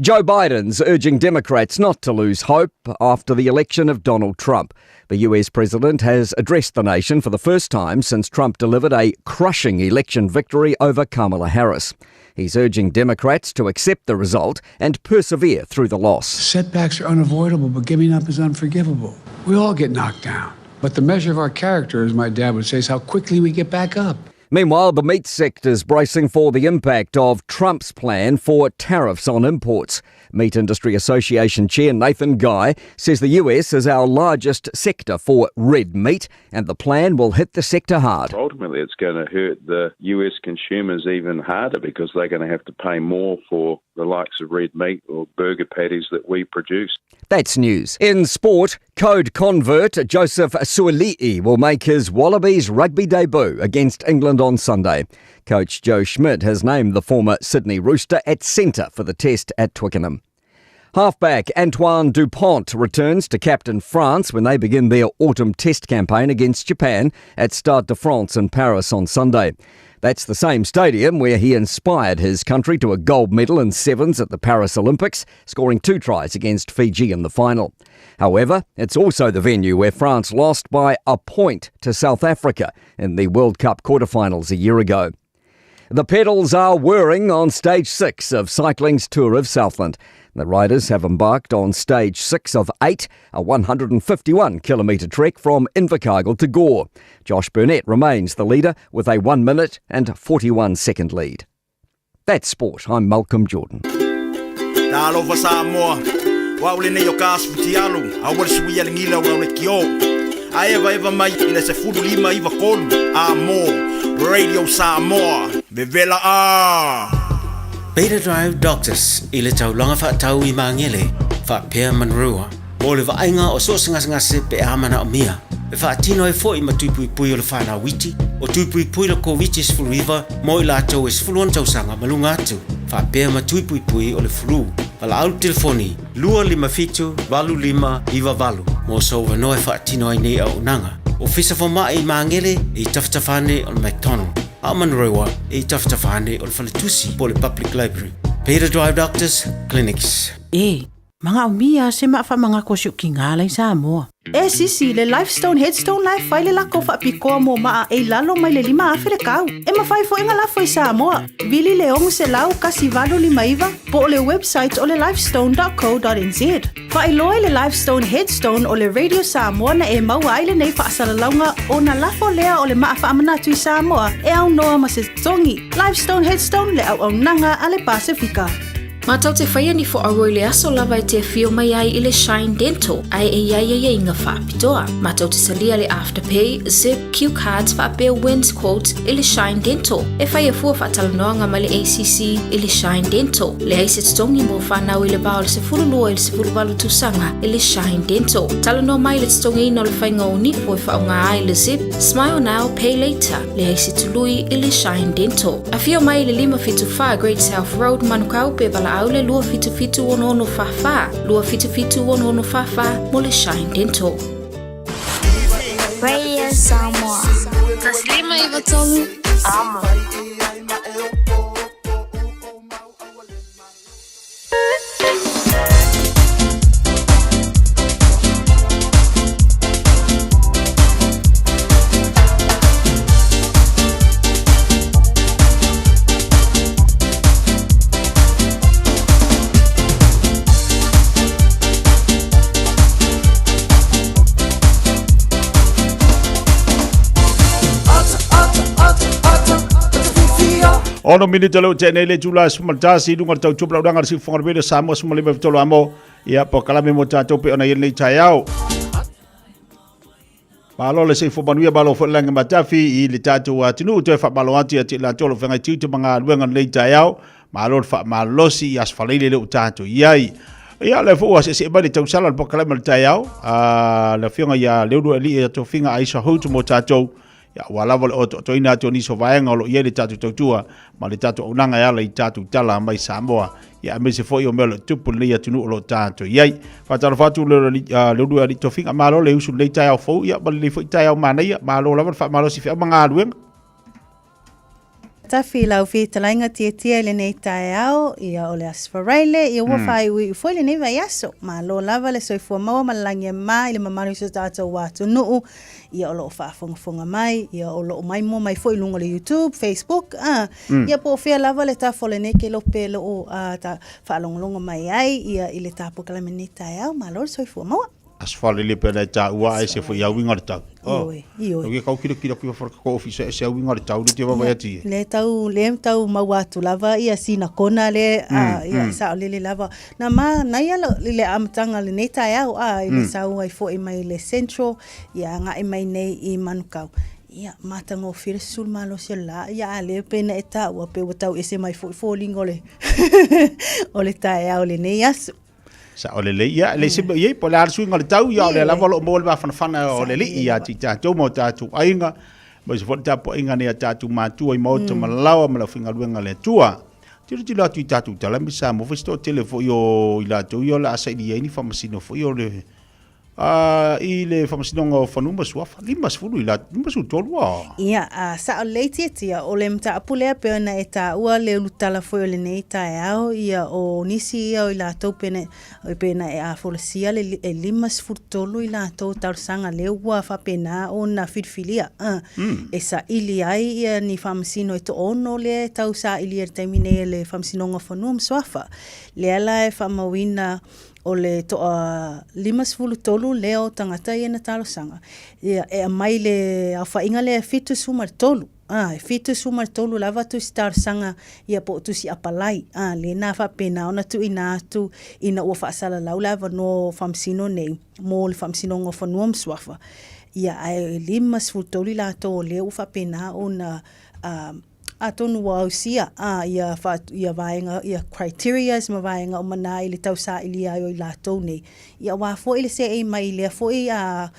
Joe Biden's urging Democrats not to lose hope after the election of Donald Trump. The US president has addressed the nation for the first time since Trump delivered a crushing election victory over Kamala Harris. He's urging Democrats to accept the result and persevere through the loss. Setbacks are unavoidable, but giving up is unforgivable. We all get knocked down. But the measure of our character, as my dad would say, is how quickly we get back up. Meanwhile, the meat sector's bracing for the impact of Trump's plan for tariffs on imports. Meat Industry Association Chair Nathan Guy says the US is our largest sector for red meat and the plan will hit the sector hard. Ultimately, it's going to hurt the US consumers even harder because they're going to have to pay more for the likes of red meat or burger patties that we produce. That's news. In sport, code convert Joseph Suali'i will make his Wallabies rugby debut against England on Sunday. Coach Joe Schmidt has named the former Sydney Rooster at centre for the test at Twickenham. Halfback Antoine Dupont returns to captain France when they begin their autumn test campaign against Japan at Stade de France in Paris on Sunday. That's the same stadium where he inspired his country to a gold medal in sevens at the Paris Olympics, scoring 2 tries against Fiji in the final. However, it's also the venue where France lost by a point to South Africa in the World Cup quarterfinals a year ago. The pedals are whirring on Stage 6 of cycling's Tour of Southland. The riders have embarked on Stage 6 of 8, a 151-kilometre trek from Invercargill to Gore. Josh Burnett remains the leader with a 1 minute and 41-second lead. That's sport. I'm Malcolm Jordan. Nalova Samoa, waule ne yokas futialu, awal suia lingila waule kio. Eva mai ina se fudu lima iva kolu, amo, Radio Samoa, bevela a. Beta Drive Doctors, ile taulanga fa tau I mangele, fa pia manrua, o le vainga o so ngase pe amana o mia. E fa tino e foi matupui pui o le whana witi, o tupui pui le COVID is full river, mo I lato is full on tausanga malunga atu, fa pia matupui pui o le flu. Pala au telefoni 255-25 mo so vanoe whaatino ai nei au nanga. O fisa whamai i maangele i taftafane o McDonald. A manrewa i taftafane o Whalatusi po le Public Library. Peter Drive Doctors Clinics. Mga umia se maafa mga kosyo kingalay sa Samoa. Sisi, le Lifestone Headstone Life file lako fa piko mo maa lalo may le 5 Afrikau. Mafai fo inga lafo i Samoa. Bili leong se lau kasi valo 5 po le website o le lifestone.co.nz. Fa iloy le Lifestone Headstone o le Radio Samoa na mawai le nei fa asalalaunga o na lafo lea o le maafa amanatu i Samoa au noa masetongi. Lifestone Headstone le au nanga ale Pasifika. Matau te whaia ni fo aroi le aso lava te fio mai ai i le Shine Dental ai ai inga whaapitoa. Matau te salia le Afterpay, Zip, Q-Cards whaapea wins quote i le Shine Dental. E whaia fua whaatalanoanga ma le ACC i le Shine Dental. Le aise tongi mo whanau i le bao le se furulua i le se furuwalu tusanga i le Shine Dental. Talanoa mai le tongi ino le whainga o nifo i whaunga ai le Zip, Smile Now, Pay Later. Le aise tului i le Shine Dental. A fio mai le 555 Great South Road manukau pe bala aule lua fitu ono fafa. Lua fitu ono fafa mo le Shine Dental. Radio Samoa. Taslima Ivatolu. Amo. Ono minute lo tene le jula sumaltasi dunga tau chupla udanga si fonga be Samoa sumalima vitolo amo ia po kalame mo tato pe ona yele Taeao. Balo le se fo banuia balo fo langa matafi I le tato wa tinu to fa balo ati ati la tolo fenga tiu manga luenga le Taeao malo fa malosi asfalile le tato iai. Ia le fo se ba le tau sala po kalame le Taeao la finga ya le do ali to finga aisa hotu mo tato. Ya wala wala o to ina to ni so vaenga o ye le tatu tua ma le tatu unanga ya le tatu tala mai Samoa ya me se foi o melo tupu le ya tunu o lo tatu yai fa tala fatu le do ali to finga malo le usu le Taeao fo ya ba le foi Taeao mana ya malo la fa malo si fa manga lueng tafi lau fi talainga tia le nei Taeao ia o le asfaraile ia ua fai ui foi le nei vai aso ma lo lava le soifua maua malangi mai le mamanu so tata watu nuu ia o lo whaafonga mai ia o lo mai mo mai foi lunga le YouTube, Facebook ia po fia lava le tafo le nei ke lo pe lo o ta whaalonga mai ai ia i le tapo kalame nei Taeao ma lo soifua maua asfale le pele ta ua ai se foi ya winga ta Ioi. Oke kau kira for ko office se winga ta u te baba ati le tau mawatu lava ia sina kona le ia sa le lava na ma na ia le amtanga le nei Taeao le sau ai fo mai le central ia nga mai nei I manukau ia matango fir sul malo se la ia le pena eta wa pe tau ese mai fo lingole ole Taeao le nei asu sa ole le ia le se ye polar swing ole tau ia le la volo mo va fana ole le ia ti ta to mo ta tu ainga mo se fota po inga ne ta tu ma tu I mo to malawa ma la finga luenga le tua ti la tu ta tu tala mi sa mo festo telefo yo ila to yo la sa I ni famasino fo yo le I le whamasinonga whanuma suafa, limas fulu I la, limas utolua. Ia, sa o leiti tia, o le mta apulea peona e ta ua le ulutala foi o le nei Taeao, ia o nisi ia o I la tau pena e a folasia le limas futolu I la tau tausanga le ua whapena o na whirwhilia. E sa ili ai ia ni whamasino e to ono le tau sa ili e taimine le whamasinonga whanua msuafa. Le ala e whamawina o le toa 53 leo tangata I na talosanga. Ia e mai le awhainga le fitu sumar tolu. Fitu sumar tolu lava tu star sanga ia po tu si apalai. Le na whapena ona tu ina tu ina ua whaasala lau lava no whamsino nei. Mo le whamsino ngā whanua mswafa. Ia ai 53 la to le ua whapena ona atonu wa usia ia vaenga ia criteria ma vaenga o mana I le tausa ili ai o I latou nei ia wa fo ile se e mai le fo ia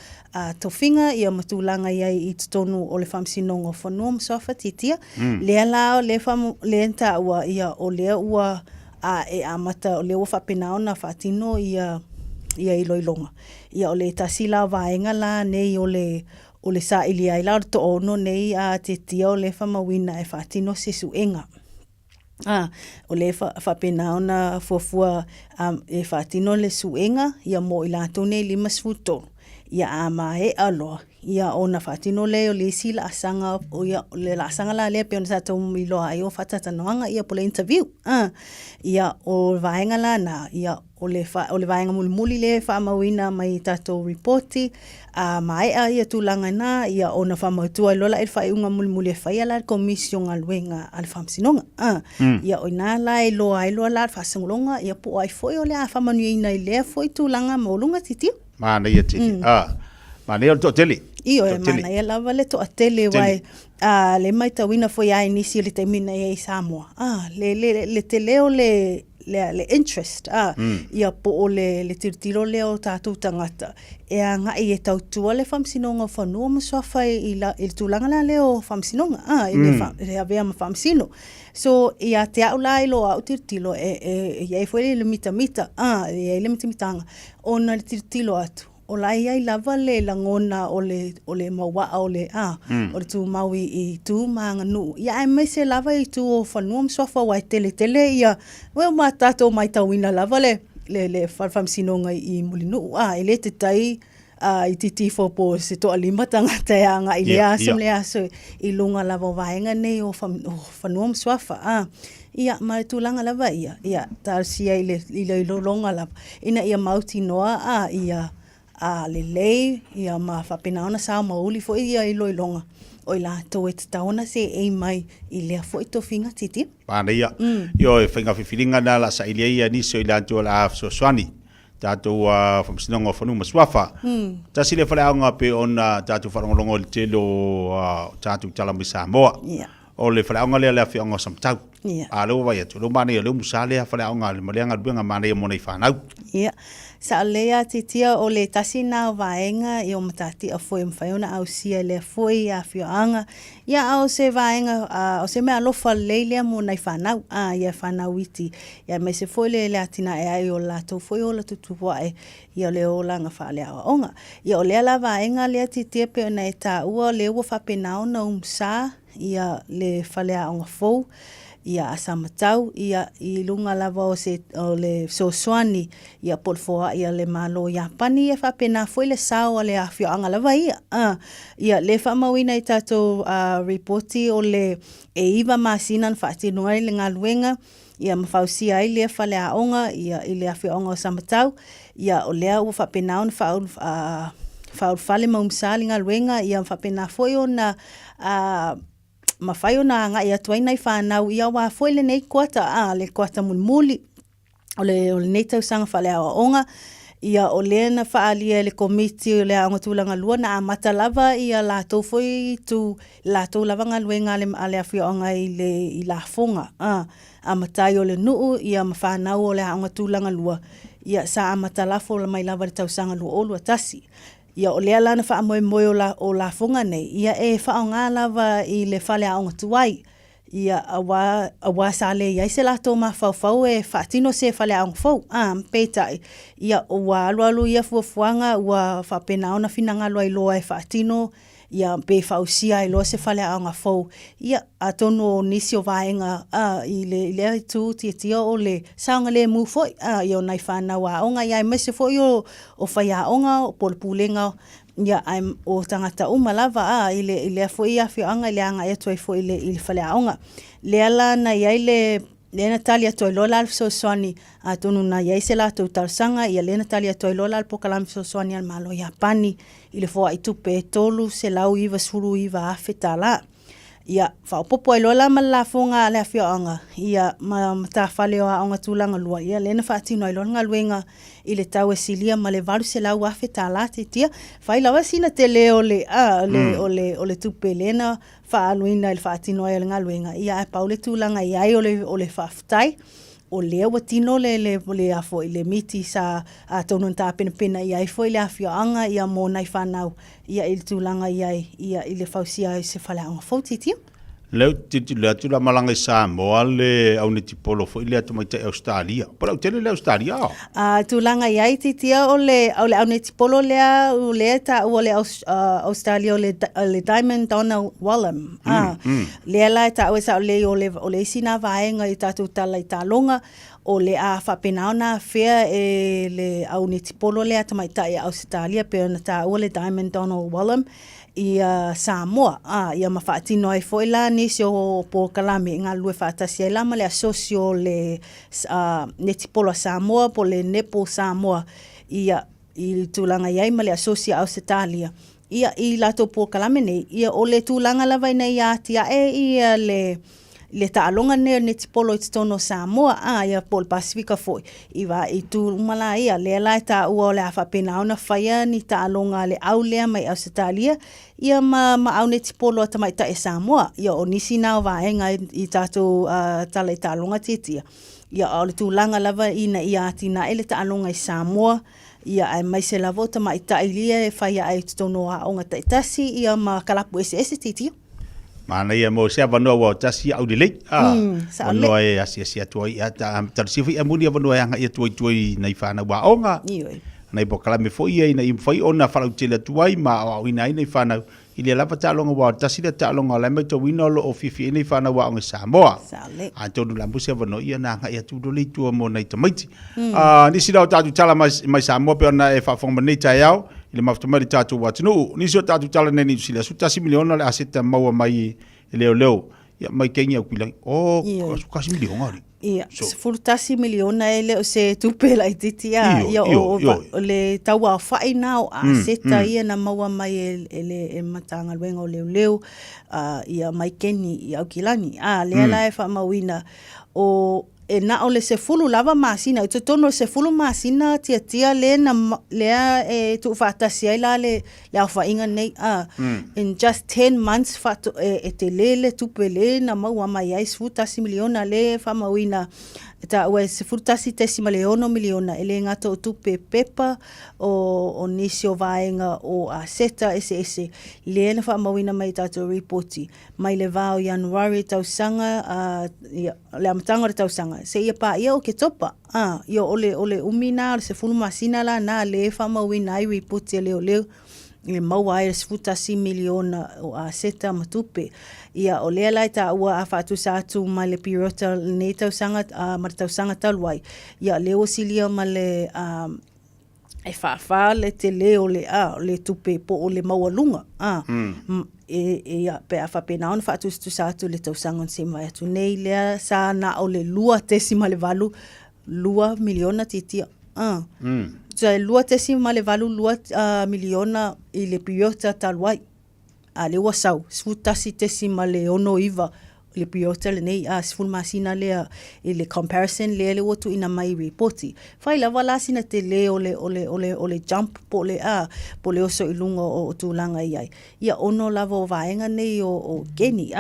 tofinga ia matulanga ia I tonu o le whamsinonga whanua msofa titia le ala le enta ua ia o le ua e amata o le ua whapena ona whaatino ia iloilonga. Ia o le tasila vaenga la nei o le sa ili ai la to ono nei a te tia o le whamawina e whaatino se suenga. O le whapena ona fuafua e whaatino le suenga ia mo i lato nei 5 sfuto. Ia ama e aloa. Ia ona whaatino le o le isi la asanga o ia le la asanga la lea pe ona sa tau miloa ai o whatatanoanga ia po le interview. Ia o vaenga la na ia o le vaenga muli le whaamawina mai tatou reporti mai a ia tūlanga na ia ona whamautua lola e whaiunga muli e whaia la komisio ngā luenga al whamsinonga. Ia o ina la e loa la whasangolonga ia po ai foi o le a whamanu ina i lea foi tūlanga maulunga titi. Mana ia titi. Mana ia o to tele. Iyo e mana ia lava le to atele wai le mai tawina foi ai nisi le taimina e Samoa. Le teleo le interest ia po o le tirtiro le o tātou tangata e a ngai e tautua le whamsinonga whanua maswafa i tūlanga la le o whamsinonga le avea ma whamsino so ia te au la ilo au tirtilo e iai foi le mita e le mitamitanga ona le tirtilo atu o la ia i lava le langona o le mawaa o le o le tu maui i tu maanga nu. Ia ai mai se lava i tu o whanua mswafa wai tele ia weo ma tato mai tawina lava le whamsinonga i muli nu. E le te tai i titi fopo se toa lima tangata e anga i le aso i lunga lava vaenga nei o whanua mswafa. Ia mai tūlanga lava ia tarsia i le longa lava. Ina ia mauti noa ia le lei ia ma whapena ona sa mauli fo ia i loilonga o i la tau e te taona se ei mai i lea fo i to finga titi. Pana ia. Io e whainga whiwhiringa na la sa ilia ia niso i la tua la so swani. Tātou whamsinonga whanu maswafa. Tasi le whaleaonga pe ona tātou wharongolongo le telo tātou talami Samoa. O le whaleaonga lea lea whionga samtau. Leo vai atu. Leo mane leo musa lea whaleaonga le maleanga luenga mane ia mona i whanau. Sa lea titia o le tasi nā vaenga i o matati a foi mwhaiona au sia le foi a whioanga. Ia au se vaenga, o se mea lofa leilea mo nei whanau, ia whanau iti. Ia me se foi le atina e ai o lato foi o la tutupua e ia le o langa whalea o onga. Ia o lea la vaenga lea titia pe o nei ta ua le ua whapenao na umsa ia le whalea onga fou. Ia asamatau, ia i lunga lava o le sosoani, ia polfoa ia le malo Japani e whapena foi le sao le awhioanga lava ia. Ia le whamawina i tātou reporti o le e iwa māsinan whaatinua i le ngā luenga, ia mawhausia i le whale aonga, ia i le awhioanga o samatau, ia o lea ua whapena on whale maumsali ngā luenga, ia whapena foi o na mawhai o na ngai atuaina i whanau ia wā foi le nei kuata, le kuata mulmuli o le nei tausanga whale aonga ia o le na whaalia le komiti o le aonga tūlanga lua na amata lava ia lātou foi tu lātou lava ngā luenga ale awhionga i la fonga amatai o le nuu ia mawhanau o le aonga tūlanga lua ia sa amata lafo la mai lava le tausanga lua o lua tasi. Ia o lea lana wha moe o la fonga nei. Ia e wha o ngā lava i le whale aonga tuai. Ia awa sa le iai se lato ma whau e whaatino se whale aonga fau. Peitai. Ia o wa alu ia fuafuanga ua whapena ona finanga loa i loa e whaatino. Ia pe whausia i loa se whale aonga fau. Ia atono nisi o vaenga i le tu tia o le saonga le mu foi. Ia o nai whanau aonga. Ia e mese foi o whai aonga o polpulenga. Ia o tangata umalava i le foi a whioanga i le anga e toi foi i le whale aonga. Le ala na ia i le Natalia toi lola al sosoani atonu na ia se la tau tarsanga ia le Natalia toi lola al pokalam sosoani al malo Japani i le foa i tupe tolu se lau iwa suru iwa afetala. Ia whaopopo ai lola ma la fonga le awhioanga. Ia mata whale o aonga tūlanga lua. Ia lena whaatino ai lola ngā luenga i le tau e silia ma le varu se lau awhetala te tia. Whai lawa sina te le o le tupe lena whaaluina i le whaatino ai ngā luenga. Ia e pau le tūlanga i ai o le whaftai. O lea wa tino le afo i le miti sa tonu ta pena i ai foi le awhioanga ia mo nai whanau ia i le tūlanga i ai ia i le whausia i se whale anga fautiti. Leu titi le atu la malanga I Samoa le au ne tipolo fo ile atu mai te Australia. Pala utele le Australia. Tulanga iai titia o le au ne tipolo lea o le ta o le Australia o le Diamond Donna Wallam. Lea la ta o sa o le sina vaenga I tatu tala I talonga o le a whapenaona fea le au ne tipolo lea tamai ta I Australia pe ona ta o le Diamond Donna Wallam I Samoa. Ia mawhaatino ai fo ila nisi o po kalame ngā lue whaatasi ai lama le asosio le netipolo Samoa po le nepo Samoa ia I tūlanga iai ma le asosia Australia. Ia I lato po kalame nei, ia o le tūlanga lava ina ia tia ia le taalonga ne netipolo I tono Samoa, ia po le Pasifika foi. Iwa I tūmala ia, le lai ta ua o le awhapena ona whaia ni taalonga le au lea mai Australia, ia ma au netipolo atamai ta Samoa, ia o nisi nao vaenga I tātou tala I taalonga titia. Ia o le tūlanga lava ina ia atina ele taalonga I Samoa, ia ai mai se lavo tamai ta ilia whaia ai tono a onga taitasi, ia ma kalapu ese titia. Mana ia mo sia vanua wa tasi au di lei. Vanua e asia tuai ata tarsifu ia muni vanua anga ia tuai nei fana wa onga. Nei po kala me foi ia nei foi ona fala utile tuai ma au ina nei fana ile lava talonga wa tasi da talonga la mai to wino lo ofifi nei fana wa onga Samoa. A tonu la musia vanua ia na anga ia tu do lei tu mo nei tamaiti. Ni sida tatu tala mai Samoa pe ona e fa fonga nei Taeao. Ile maftamari tatu watinu ni so tatu tala neni sila sutasi miliona le aseta maua mai leo ya mai Kenya kuila kasi miliona ri ia fultasi miliona ele o se tupela ititia ia o le taua fai nao aseta ia na maua mai ele matanga wenga o leo ia mai Kenya ia kilani le la fa mawina o e na ole se fulu lava masina I tono se fulu masina tia lea tu fatasi ai la le fa inga nei in just 10 months fatu te lele tupele na maua mai ai futasi miliona le fa mawina ta we se futasi tesima miliona ele ngato tupe pepa o nisi o vaenga o aseta ese le na fa mawina mai tato reporti mai le vao January tausanga le amatanga tausanga se ia pa ia o ke topa ia ole umina se fulu masina la na le fa mawina I reporti le maua ai se futasi miliona o aseta matupe ia o lea lai ta ua a whaatu saatu ma le pirota nei tausanga ma le tausanga taluai ia leo silia ma le e whawha le te leo le tupe po o le maua ia pe a whapena on whaatu saatu le tausanga se mai atu nei lea sa na o le lua tesi ma le valu 2 miliona titia so lua tesi ma le valu 2 miliona I le pirota taluai le wasau sfutasi tesi ma le ono iva le pirota le nei sful masina le comparison le watu ina mai reporti fai la wala sina te le ole jump po le oso ilunga o tulanga iai ia ono lava o vaenga nei o geni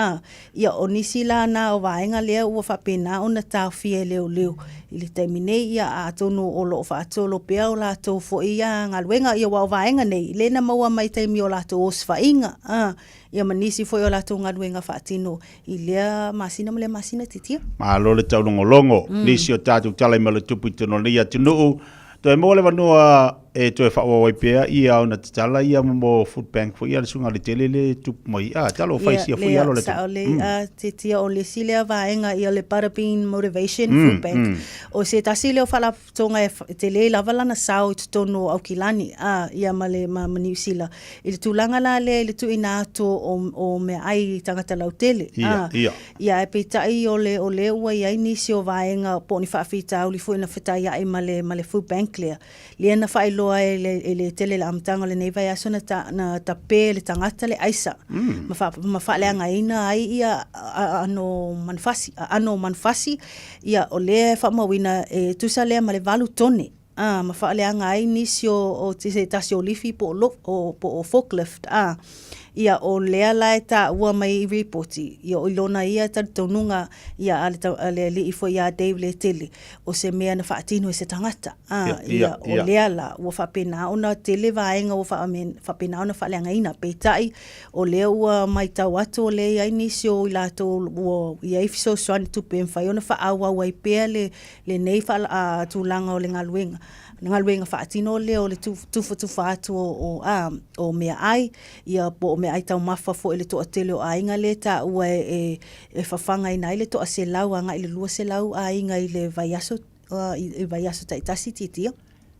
ia onisi la na o vaenga le ua whapena ona tau fie leo ile terminei ia atonu o lo fatolo pea o la to fo ia ngaluenga ia wa vaenga nei le na maua mai taimi o la to osfainga ia manisi foi o la to ngaluenga fatino ile masina mele masina titia ma lo le tau longo nisi o tatu tala ma le tupu tono ia tunu to e mo le vanua e to e fa o pea ia ona tala ia mo food bank foi ia sunga le tele le tupu mai talo fai sia foi alo le titia o le sile vaenga ia le parapin motivation food bank o se tasile o fala tonga tele la vala na sao tono au kilani ia male ma New Zealand ile tulanga la le tu inato o me ai tangata lau tele ia e petai o le ua ia inisi o vaenga po ni faafita o li foi na fita ia e male food bank le na fai loa ele tele la amtanga le nei vai aso na tape le tangata le aisa ma fa le anga ina ai ia ano manfasi ia o le fa mawina tusa le ma le valu tone ma fa le anga ai nisi o te tasi o lifi po forklift ia o lea la e tā ua mai I reporti, ia o ilona ia taununga ia ale li ifo ia Dave le tele, o se mea na whaatino e se tangata. Ia o lea la, ua whapena ona tele vaenga o whapena ona whaleanga ina, peitai, o lea ua mai tau atu o lea ia inisi o ilato ua ia ifiso soani tupe mwhai ona whaawa wai pea le nei wha tūlanga o le ngaluenga. Ngaluenga whaatino lea o le tufa atu o mea ai, ia po o mea ai tau mawha fo ele toa tele o ainga le ta ua e whawhanga ina ile toa se lau anga ile lua se lau ainga ile vaiaso taitasi titia.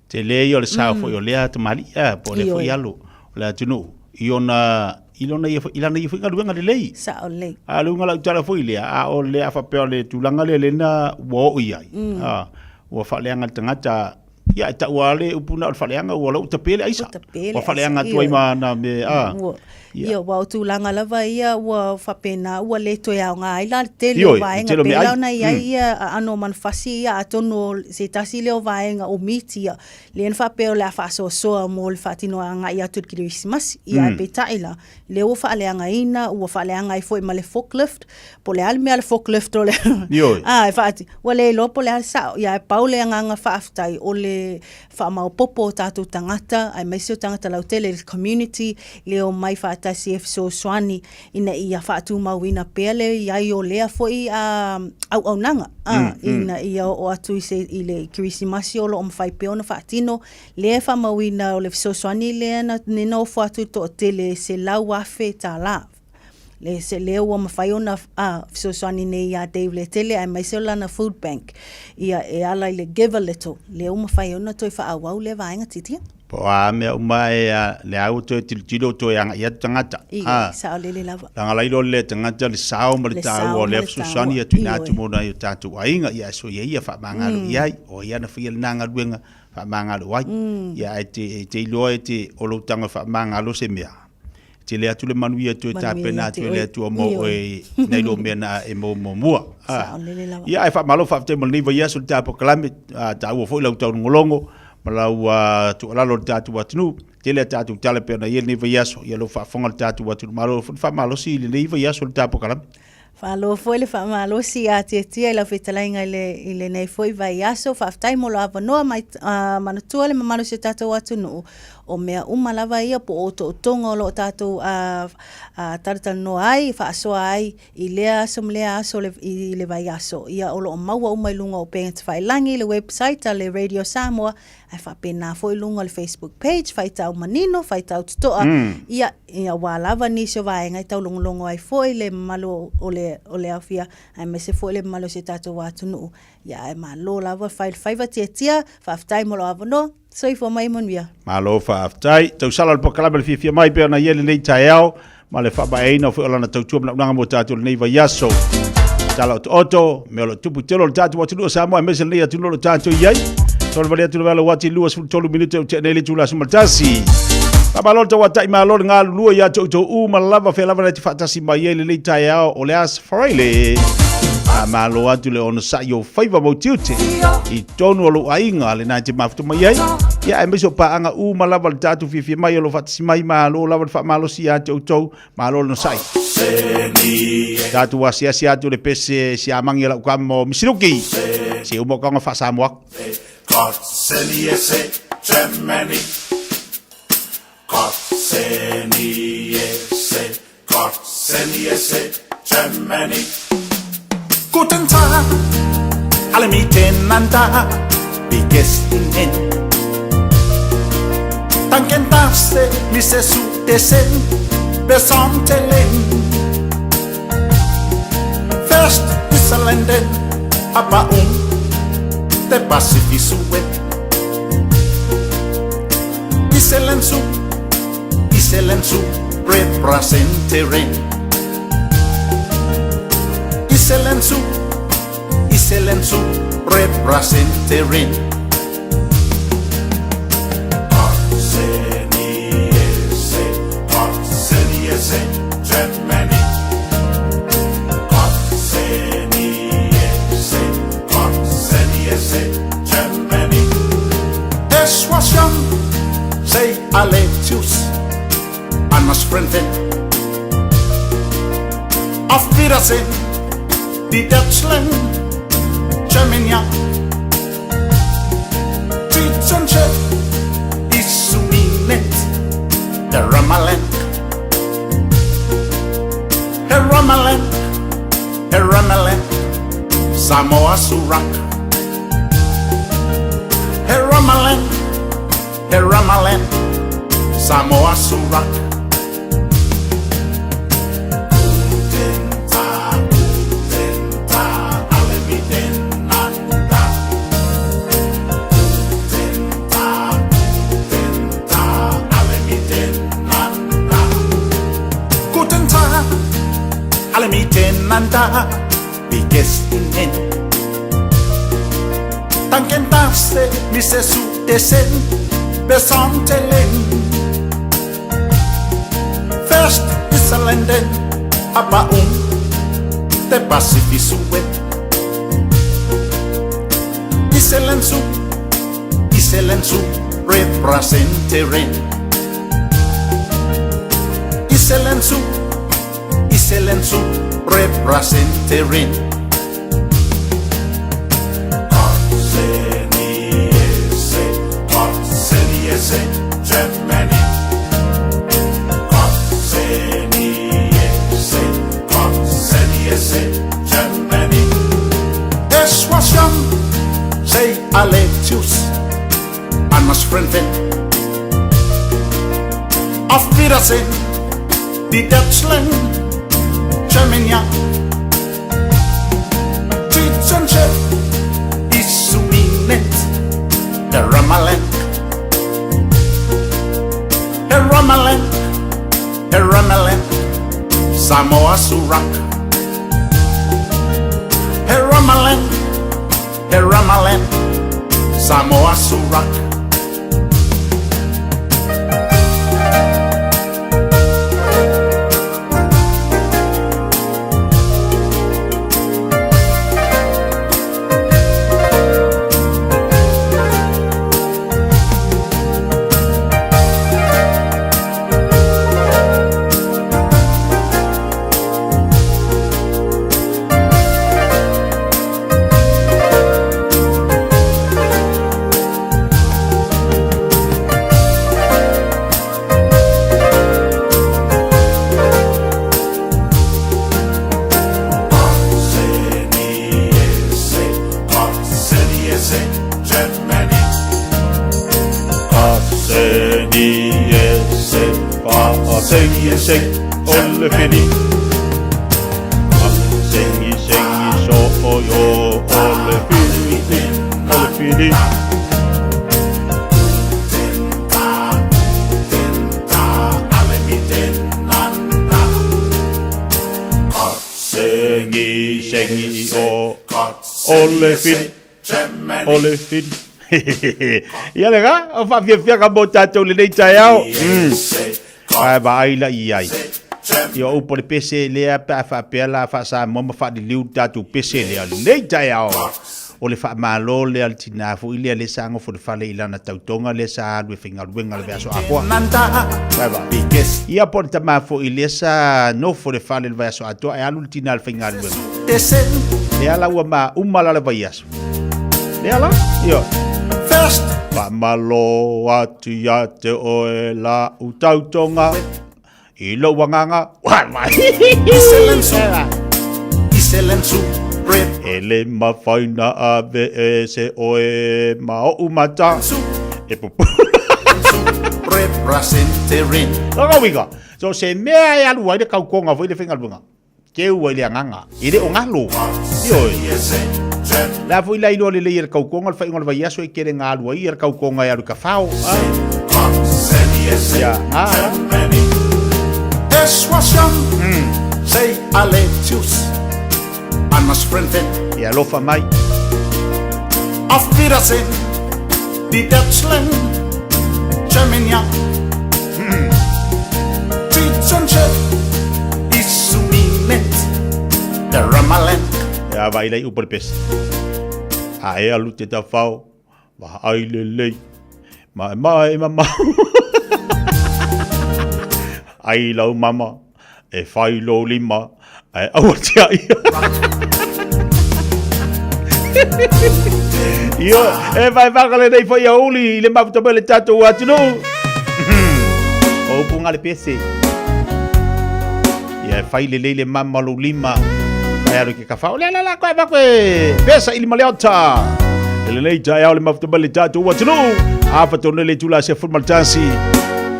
Te lea I o le sao fo I o lea te mali, po le fo I alo, o lea tunu, ilona I fo ngaluenga le lei. Sa o lei. A lunga lau tala fo I lea, a o lea whapea le tūlanga le lena ua o iai. Ua whaleanga tangata, ia ta wale upuna o whaleanga ua lau tapele aisa. Ua whaleanga tuai mana me Ia wa tūlanga lava ia ua whapena ua le toi au ngā ila te leo vaenga pēlau na ia ano manfasi ia atono se tasi leo vaenga o miti ia len whapeo le a whasoa mo le whatino a ngā ia tuki Christmas ia pe taila leo whaleanga ina ua whaleanga I foi ma le forklift po le alme al forklift o le e whaati ua le lopo le al sao ia pau le nganga whaaftai o le whaamau popo tātou tangata ai maisio tangata lau tele le community leo mai whaati si so swani ina ia fatu mawina pele ia o lea foi au nanga ina ia o atu se ile Christmas o lo mfai pe ona fatino le fa mawina o le so swani le na no fatu to tele se la wafe tala le se leo o mfai ona so swani ne ia Dave le tele ai mai se na food bank ia e ala le give a little le o mfai ona toi fa au le vainga titia po a me uma e le au to tilo to yang ia tangata sa le lava langa lailo le tangata le sao ma le tau o le susani atu na tu mo na yo tatu ainga ia so ia fa manga ia o ia na fia nanga luenga fa manga lo wai ia te lo te o lo tanga fa manga lo se mea te le atu le manuia tu ta pena tu le tu mo e nei lo mena e mo mua ia fa malo fa te mo ni va ia sul ta proclame ta o fo lo tau ngolongo malau tu alalo tatu watunu tele tatu tale pena ye ni vayaso ye lo fa fonga tatu watunu malo fa malo si le vayaso tapo kala fa lo foi le fa malo si ati la fetalainga ile nei foi vayaso fa tai mo lo avano mai manatua le malo se tatu watunu o mea lava ia po o tonga lo tatu tartan no ai fa so ai ilea somlea so le vayaso ia o lo maua mai lunga o pent fai langi le website le Radio Samoa ai fa pena foi lunga le Facebook page fai tau manino fai tau toa ia wa lava ni so vai ngai tau longo ai foi le malo o le afia ai me se foi le malo se tatu watunu ia ai malo lava fai va tia fa tai mo lo avano so I for mai monvia. Malo fa aftai, tau sala le pokalama le Fiafia mai pe na yele nei Taeao, ma le fa baina fo ona tau tuam na mo tatu nei va yaso. Tala oto, me lo tupu telo tatu watu lo Samoa me se le tu lo tatu yai. Tolo vale tu vale wati lu asu tolo minuto te nei tu la sumaltasi. Pabalo to wata malo nga lu ya to ma lava fe lava te fatasi mai yele nei Taeao o le as foile. Malo atu le ono sa yo faiva mo tiute I tonu lo ainga le na te maftu mai ai ia e meso pa anga malava le tatu Fiafia mai lo fatsi mai malo lava fa malo si atu to malo no sai tatu wasia si atu le pese si amangi la kamo misiruki si umo kanga fa Samoa Kotseniese Germany Kotseniese Germany Guten Tag, alle miteinander, wie gestern. Danken darfst du, misse su desen, besonderen. Fest ist Länden, aber der Pazifik suet. Iselensu, representeren. Iselensu, representeren. Kotseniese, Germany. Kotseniese, Germany. Es was schon, sei alle tschüss, an das Freundin. Auf Wiedersehen, die Deutschland, Germania. Titsunche, Isuminet, der Ramaland. Herr Ramaland, Samoa Surak. Herr Ramaland, Samoa Surak. Alle miteinander, wie gestern. Danken darfst du, misse su desen, besonderen. First is a London, aber der Pacific Suet. Iselensu, representeren. Iselensu, representeren. Kotseniese, Germany. Kotseniese, Germany. Es was young, say Aletius, Annas Freundin. Auf Wiedersehen, die Deutschland. Germania. Titsunche, Isuminet, der Ramaland. Herr Ramaland, Samoa Surak. Herr Ramaland, Samoa Surak. Olle fini. Sengi so yo olle fini. Sengi o olle fini. Ia lega, o fa Fiafia ka mo tatou le nei Taeao. Ai ba ai la ai. Yo upo le pese lea pa fa pela fa sa mo fa di liu tatu pese lea nei Taeao. O le fa malo le altina fu ile le sango fu le fa le ilana tautonga le sa le finga wenga le aso akwa. Bye bye. Ia por tama fu ile sa no fu le fa le aso ato ai alultina le finga le wenga. E ala uma umala le vaiaso. Le ala? Yo. First pa malo atu ya te oe la utautonga I lo wanganga Iselensu ele mafaina ave se oe mao umata e pupu representerin Langa wiga so se mea ya luai de kaukonga foi de fingal bunga ke ua le nganga ire o ngalo yo La foi la ilo le le kaukonga al fainga vai aso e kere nga lua I kaukonga ya ka fao ya This was young say Aletius Annas Freundin ja lo van mij Auf Wiedersehen die Deutschland Germania Titsunche Isuminet der Ramaland Ja, vai lei upor pes. Ai a lute ta fao. Va ai le. Mai mama. Ai lo mama. E fai lo lima. Ai awatia Yo, vai le dei foi auli le mafuta bele tato watino. O punga le pese. Ya fai le mamma lo lima. Ai ro ke ka fa. La ko ba ko. Pesa ili maleota. Ele nei Taeao le mafuta bele tato watino. Afa tonu le tula se formal tansi.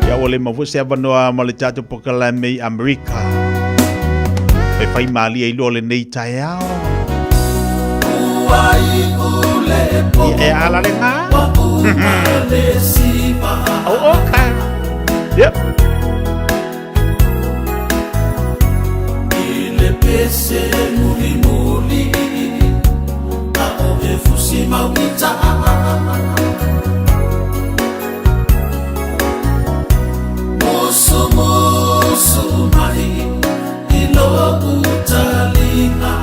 Ya ole mafu se abanoa male tato pokala me America. Fai mali ai lo le nei Taeao. E ala le nga. Oh, okay. Yep. Ile pese muli a ove fusi mauita. Moso mai ilo utalinga.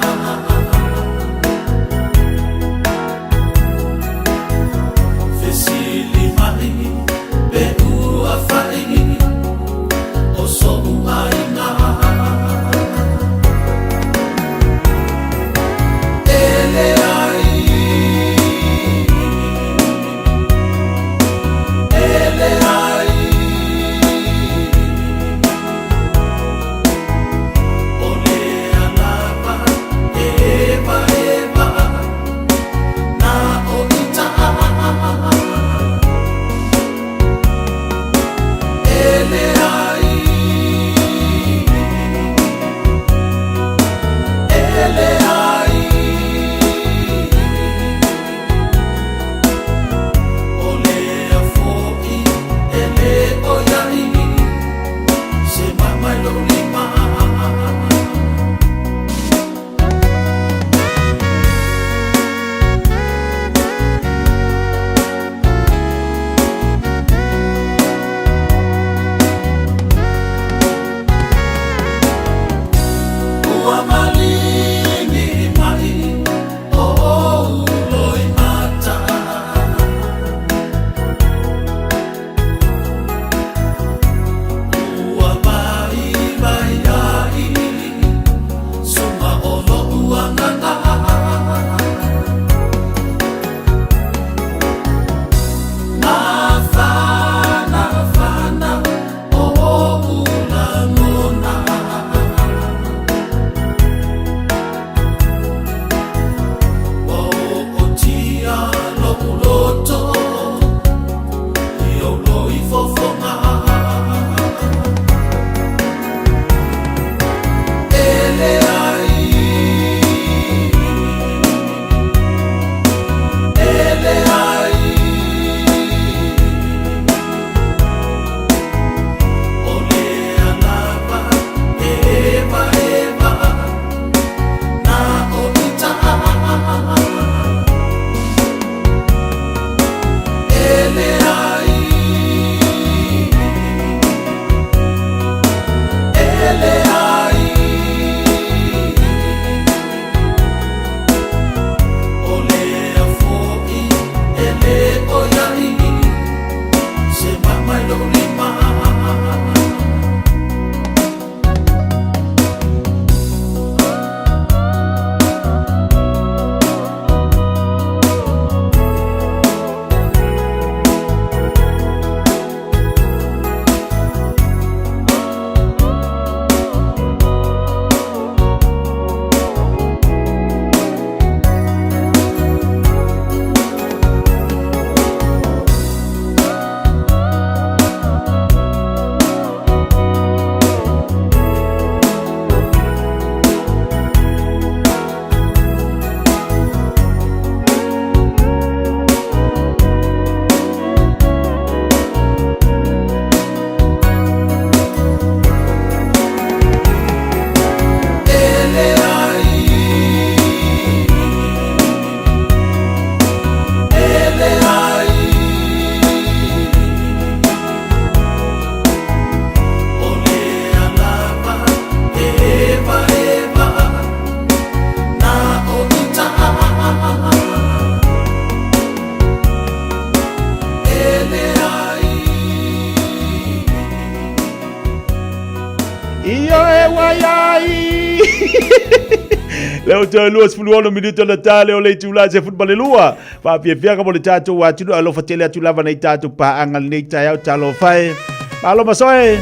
Leo te lua sepuluono minuto na tale o le tula se futbale lua. Fiafia ka mo le tatu wa tunu alo fatele atu lava nei tatu pa angal nei Taeao talo fai. Malo masoe.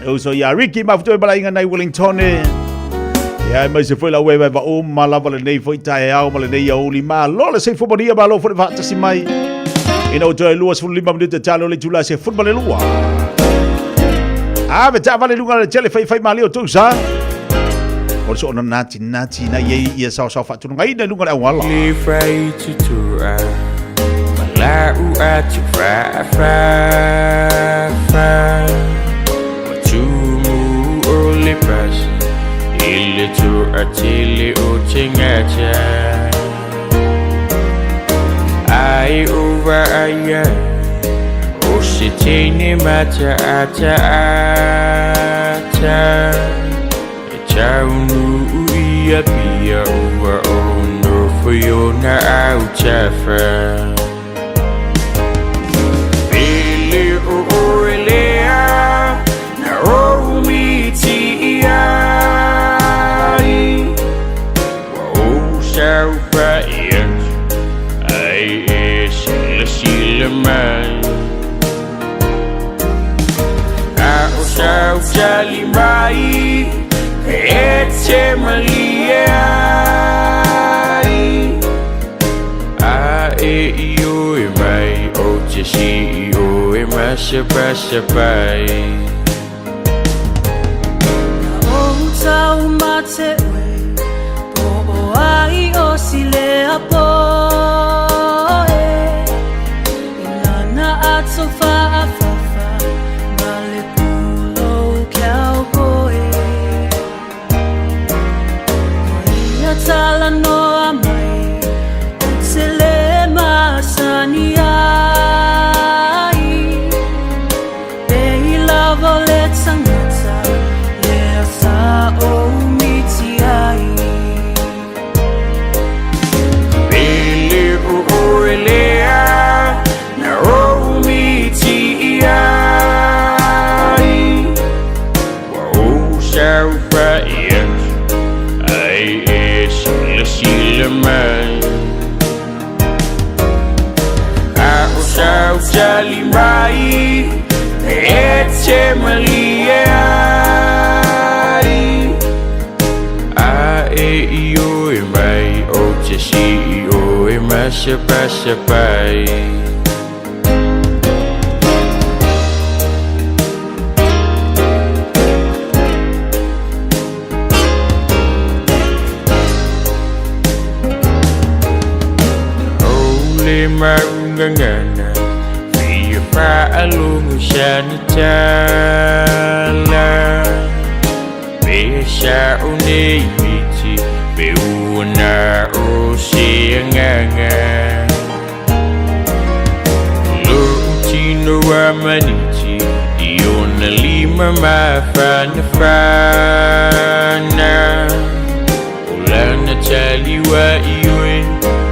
Eu so ya Ricky mafuto e bala inga nei Wellington. Ya mai se foi la weba va o malava le nei foi Taeao ma le nei oli ma lo le se fobodia ba lo foi va tasi mai. Ina o te lua sepuluono minuto tale le tula se futbale lua. Ah, beta vale lunga le tele fai mali o tu sa. O so ona nati na ia sa fatu ngai na lunga au ala. Li frai tu tua. Mala u atu fa. Matumu o le pas. Ile tu atili o chingacha. Ai uva aya. O se tene mata ata. Taunu ia pia ua ono Fiona au chafa. Pele o oelea na o miti ai. Wa o sau pa iat ai e sila mai. A o sau jali mai. Ete Malia A e io e mai O te si io e masa pasa pai O tau mate Po o ai o si lea po Ilana ato fa Male pulo kiau koe Tala no amai Sele masani ai Ei lava le tangata Le asa o miti ai Pele o oelea Na o miti ai Wa o sau pa iat Ai sila mai A o sau jali mai Ete Malia A e io e mai O te si io e masa pasa pai Maungangana Fia pa'alungu sanitala Besa unei miti Beuna o sianganga Lutino amaniti Iona lima mafana Ulana taliwa iwe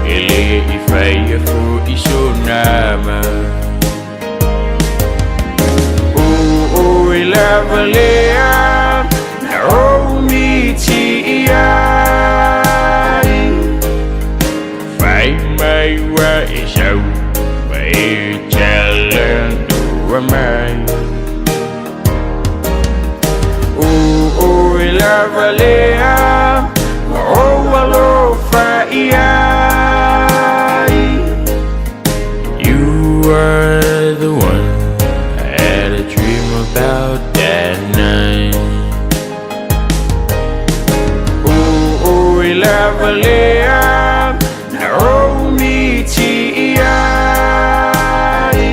Ele ifaya fu isonama O ilavalea Na o miti ai Fai mai wa isau Mai jalan dua mai O ilavalea O walo fai You were the one I had a dream about that night Oh, ilavalea Na o miti ai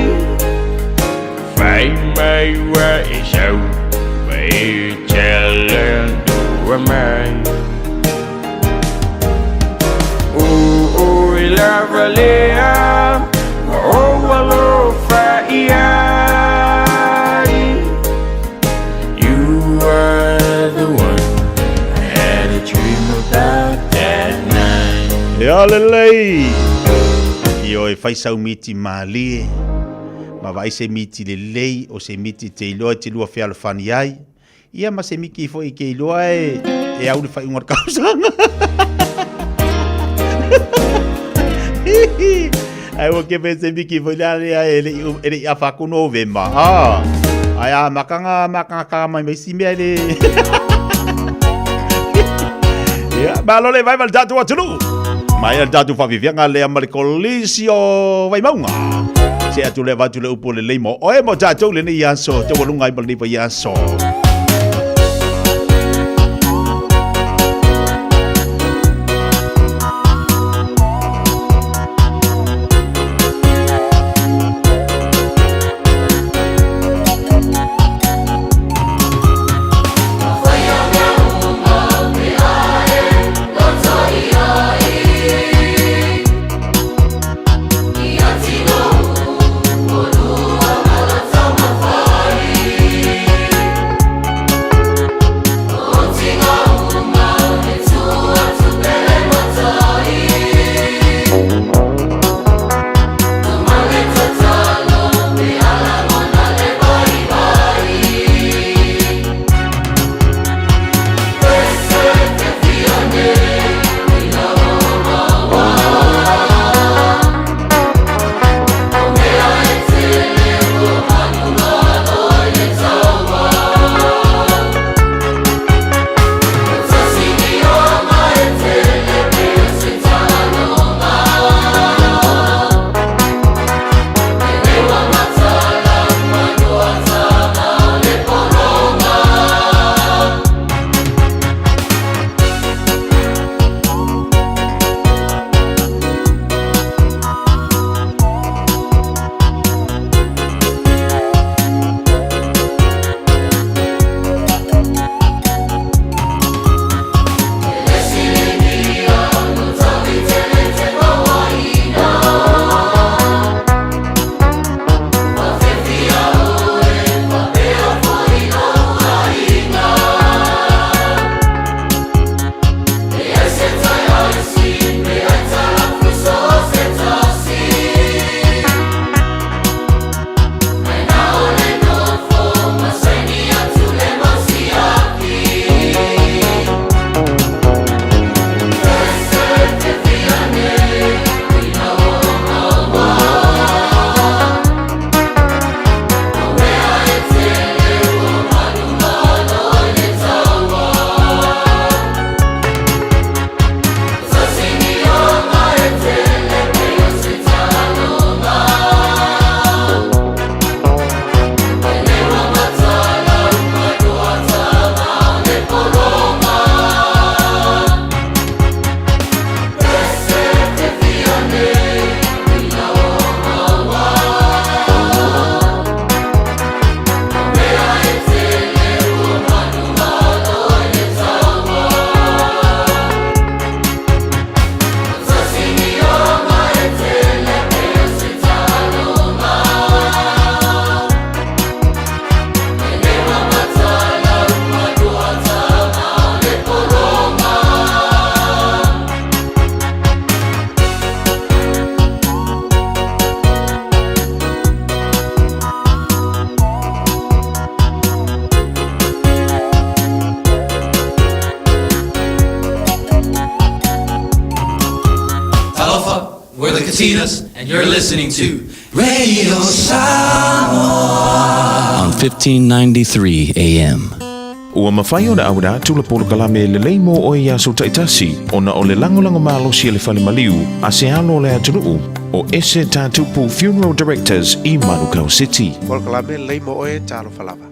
Fai mai wa isau Mai jalan dua mai Oh, ilavalea Oh, walo fai You were the one I had a dream about that night Ya lelei Io e fai sau miti malie Ma vai se miti lelei O se miti te iloa te lua fialofani ai Ia ma se miki fo i ke iloa e E au le fai ungar kausanga. Ai o ke pese biki volare ele a fa kuno vema. Ai a makanga ka mai sime ele. Ya, malo le vai datu atulu. Mai al datu fa vivia le amale colisio vai maunga. Se atu le vatu le upo le leimo. O e mo datu le ni yaso, te walunga i bali pa yaso. Katinas, and you're listening to Radio Samoa on 1593 AM. Ua mawhai o na awada tula polo kalame le leimo o ia so taitasi o na o le lango malo si le fale maliu a se alo le atunuu o ese tatupu Funeral Directors i Malu City. Polo kalame le leimo o e talo falava.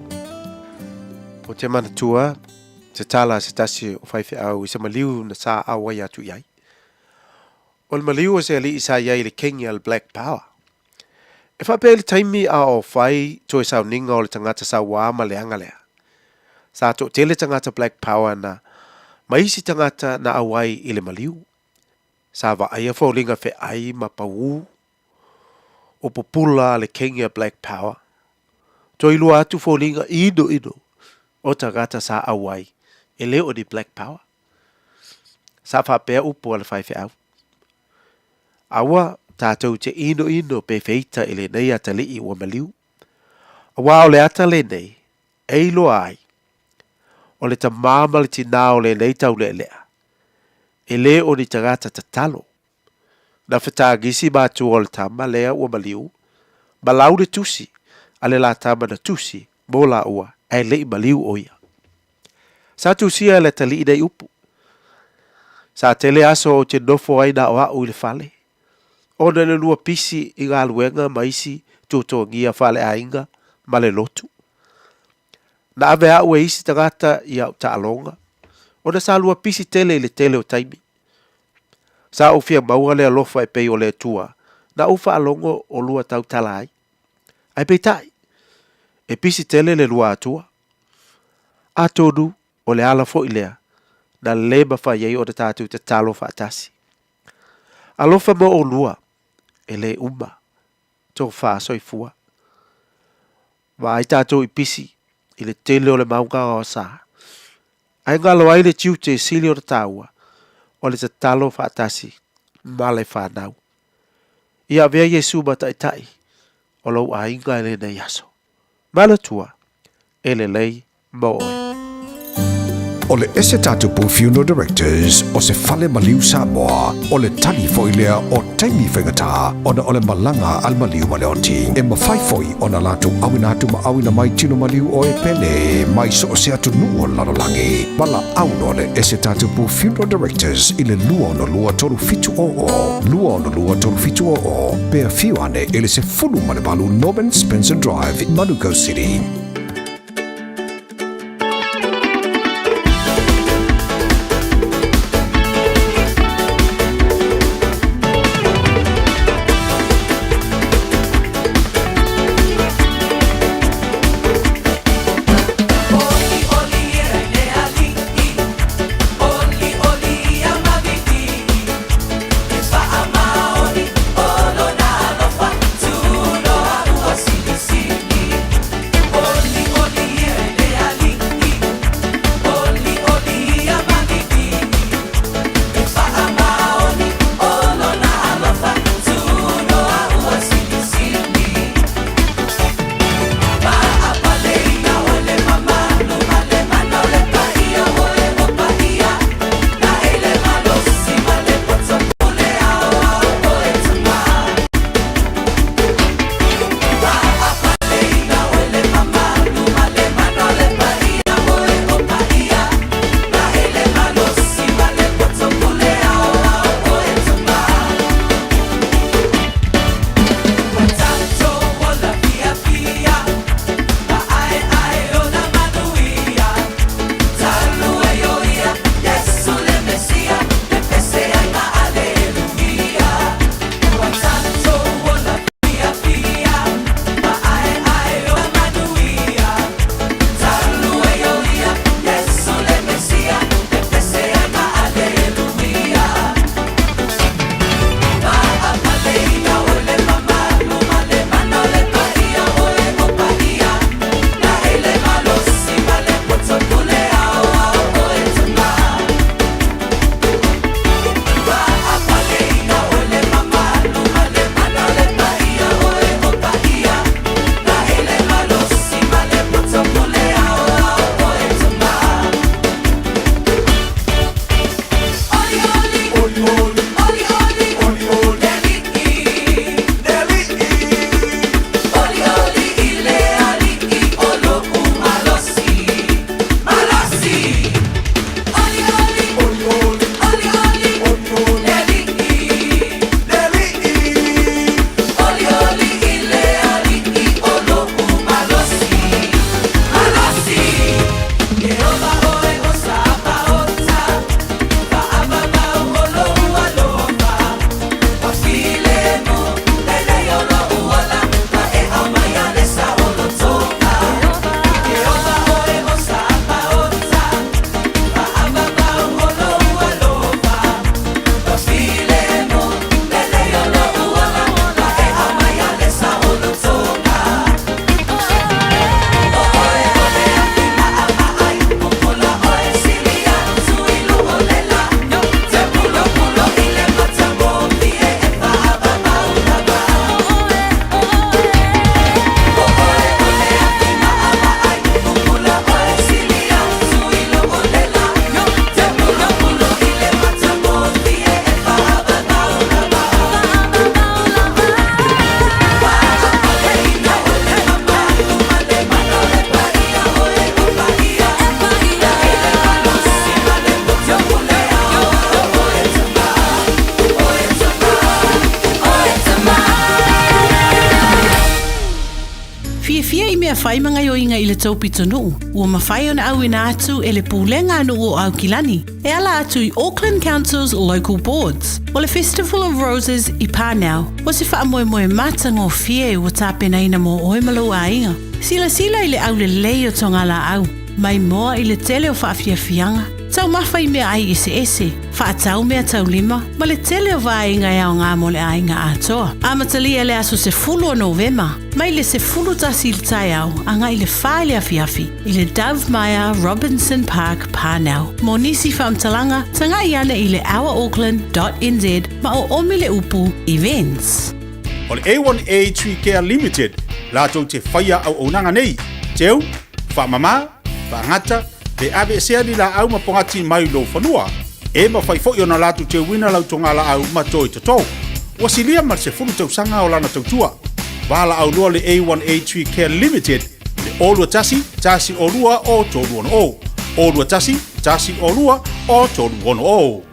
O te manatua, te tala se tasi o Fiafia au i se maliu na sa awa ia tu iai. O le maliu o se ali isa iai le kengia le Black Power. E whape le taimi a o whai to e sau ninga o le tangata sa wāma le angalea. Sa to tele tangata Black Power na maisi tangata na awai i le maliu. Sa wa aia faulinga fe ai ma pau o popula le kengia Black Power. To ilu atu faulinga ido o tangata sa awai e leo di Black Power. Sa whapea upo le Fiafia au. Awa tātou te ino pe feita i le nei ata lii ua maliu. Awa o le ata le nei, ei loa ai. o le tamama le tina o le nei tau le lea. E le o ni tangata tatalo. Na whetagisi mātua o le tama lea ua maliu, ma lau le tusi, a le la tama na tusi, mō la ua, ai le i maliu o ia. Sa tusia le tali i nei upu. Sa tele aso o te nofo ai na o au i le fale. O na le lua pisi i ngā luenga maisi tūtoa ngia fale a inga, ma le lotu. Na ave au e isi tangata i au ta alonga. O na sa lua pisi tele i le tele o taimi. Sa ufia maua le alofa e pei o le tua, na ufa alongo o lua tau talai. Ai pei tai, e pisi tele le lua atua. A tonu o le ala fo ilea, na le mafa iei o na tātou te talo fa atasi. Alofa mo o lua, e le uma, tō wha soifua. Ma ai tātou i pisi, i le tele o le maunga o sa. Ai ngalo ai le tiu te sili o na tāua, o le te talo fa atasi, ma le whanau. Ia vea Yesu ma tai, o lau a inga ele nei aso. Mana tua, ele lei mo oe. O le ese tatupu funeral directors o se fale maliu Samoa o le tali foilea o taimi whengata o na o le malanga al maliu maleoti e mawhaifoi o na latu awina atu ma awina mai tino maliu o e pene mai so o se atu nuo lalolangi wala auno le ese tatupu funeral directors i le lua no lua toru fitu lua no lua toru fitu pea fiu ane ele se fulu mane balu Norman Spencer Drive in Manuko City. Oh Fiafia I mea whai mga yo inga I le tau pitonu. Ua mawhai ona au ina atu e le pūlenga anu o au kilani. E ala atu I Auckland Council's local boards. O le Festival of Roses I Pānau. O se wha moe moe mata ngō fie ua tāpena ina mo oe malau a inga. Sila I le au le lei o tonga la au. Mai moa I le tele o whaafiafianga. Tau mawhai mea ai ese. Whaatau mea tau lima. Ma le tele o vainga e au ngā mo le ainga atoa. Amatalia le aso se fulu o Novema. Mai le se fulu tasi I le Taeao. Anga I le whae le Fiafia. I le Dove Maya Robinson Park Pānau. Mo nisi whaamtalanga. Tanga I ana I le ourauckland.nz. Ma o omi le upu events. O le A1A Tree Care Limited. Lātou te whaia au onanga nei. Teu, whaamama, whaangata, pe ave sea ni la au mapongati mai lo whanua. E mawhai fo na lātou te wina lau tonga la au matoi tatou. Wasilia mar se fulu tausanga o lana tautua. Wala au lua le A1A Tree Care Limited. Le olua tasi olua o tolu ono o. Olua tasi olua o tolu ono o.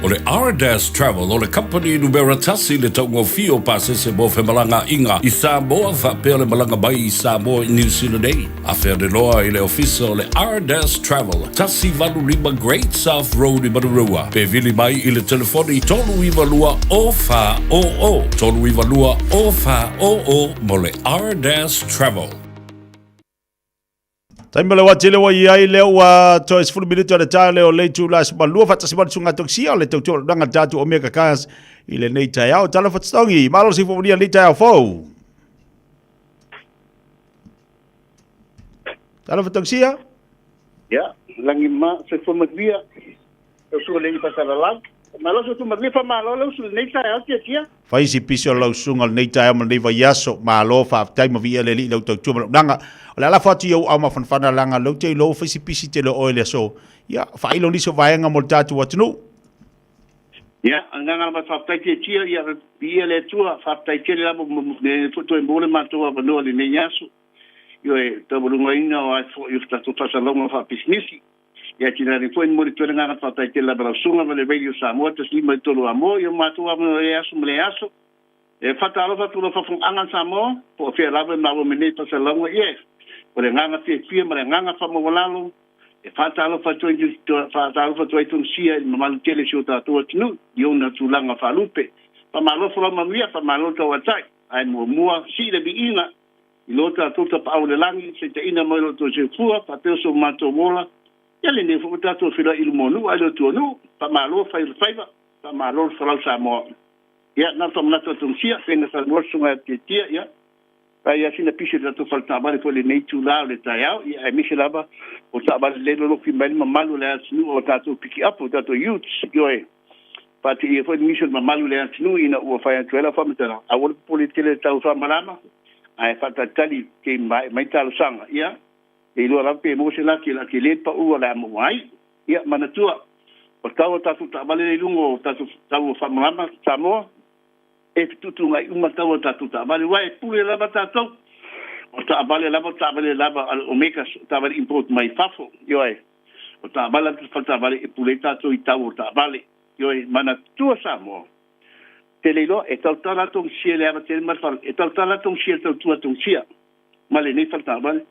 O le R-Dash Travel o le company numera tasi le taungo fio pasese mo whemalanga inga I Samoa whapea le malanga mai I Samoa I New Zealand ei. A whea de loa I le ofisa o le R-Dash Travel. Tasi valu lima Great South Road I Marurua. Pe vili mai I le telefoni tolu iwa lua o wha o o. Tolu iwa lua o wha o o mo le R-Dash Travel. Taimale wa tele wa iai leo wa tois fulu minuto de tale o le tu las malua fata siman sunga toksia le tau danga tatu o mega kas I le nei Taeao tala fatstongi malo si fo dia le Taeao fo tala fatoksia ya langi ma se fo magia o so le pasara lag malo so tu magia fa malo lo so nei Taeao tia fai si piso lo sunga nei Taeao ma nei va yaso malo fa taima via le lo tau danga Ola la fatu yo au mafanfana langa lo te lo fisi pisi te lo oile so ya fa ilo liso vaenga mo tatu watunu ya nganga ma fa tai te tia ya bia le tua fa tai te la mo ne foto en bole ma tua no le nyaso yo e to bulunga ina o fo yo sta to fa longa fa pisnisi ya tina ni foi mo to nganga fa tai te la bra sunga le radio Samoa te slima to lo amo yo ma tua mo le aso e fata lo fa tu lo fa fun anga Samoa po fe la ma mo mene to sa longa yes o le nganga fia ma le nganga whamawalalo, e whātalo whatuai tonsia I mamalu tele si o tātua tinu, I ona tūlanga whalupe. Whamalofa la mamia, whamalota watai, ai mua, si le bi inga, I lota tota pa au le langi, se te ina mai loto se fua, whapeo so mato mola, ia le ne whapatatua whila ilu monu, ai lo tuanu, whamalofa I le whaiva, whamalofa lau Samoa. Ia, nā whamanata tonsia, whenga sa nuasunga te tia, ia, Pai asina pisi tatu faltabale fo le nei tula le Taeao I misi lava o tabale le lo fi mai Malu le asinu o tatu piki up o tatu youth yoe pati e fo misi Malu le asinu ina o fa ya tuela fa meta a wol politele tau fa malama ai fata tali ke mai talo sanga ia e lo rampe mo se la ke le pa u la mo ai ia manatua o tatu tabale le lungo tatu fa malama Samoa e tutu ngai uma tawa tatu tabale wai pule lava tatu o tabale lava al omega tabale import mai fafo yoe o tabale faltabale e pule tatu I tawo tabale yoe mana tua Samoa telelo e tala tong siele ava tel marfal e tala tong siele tua tong sia male nei faltabale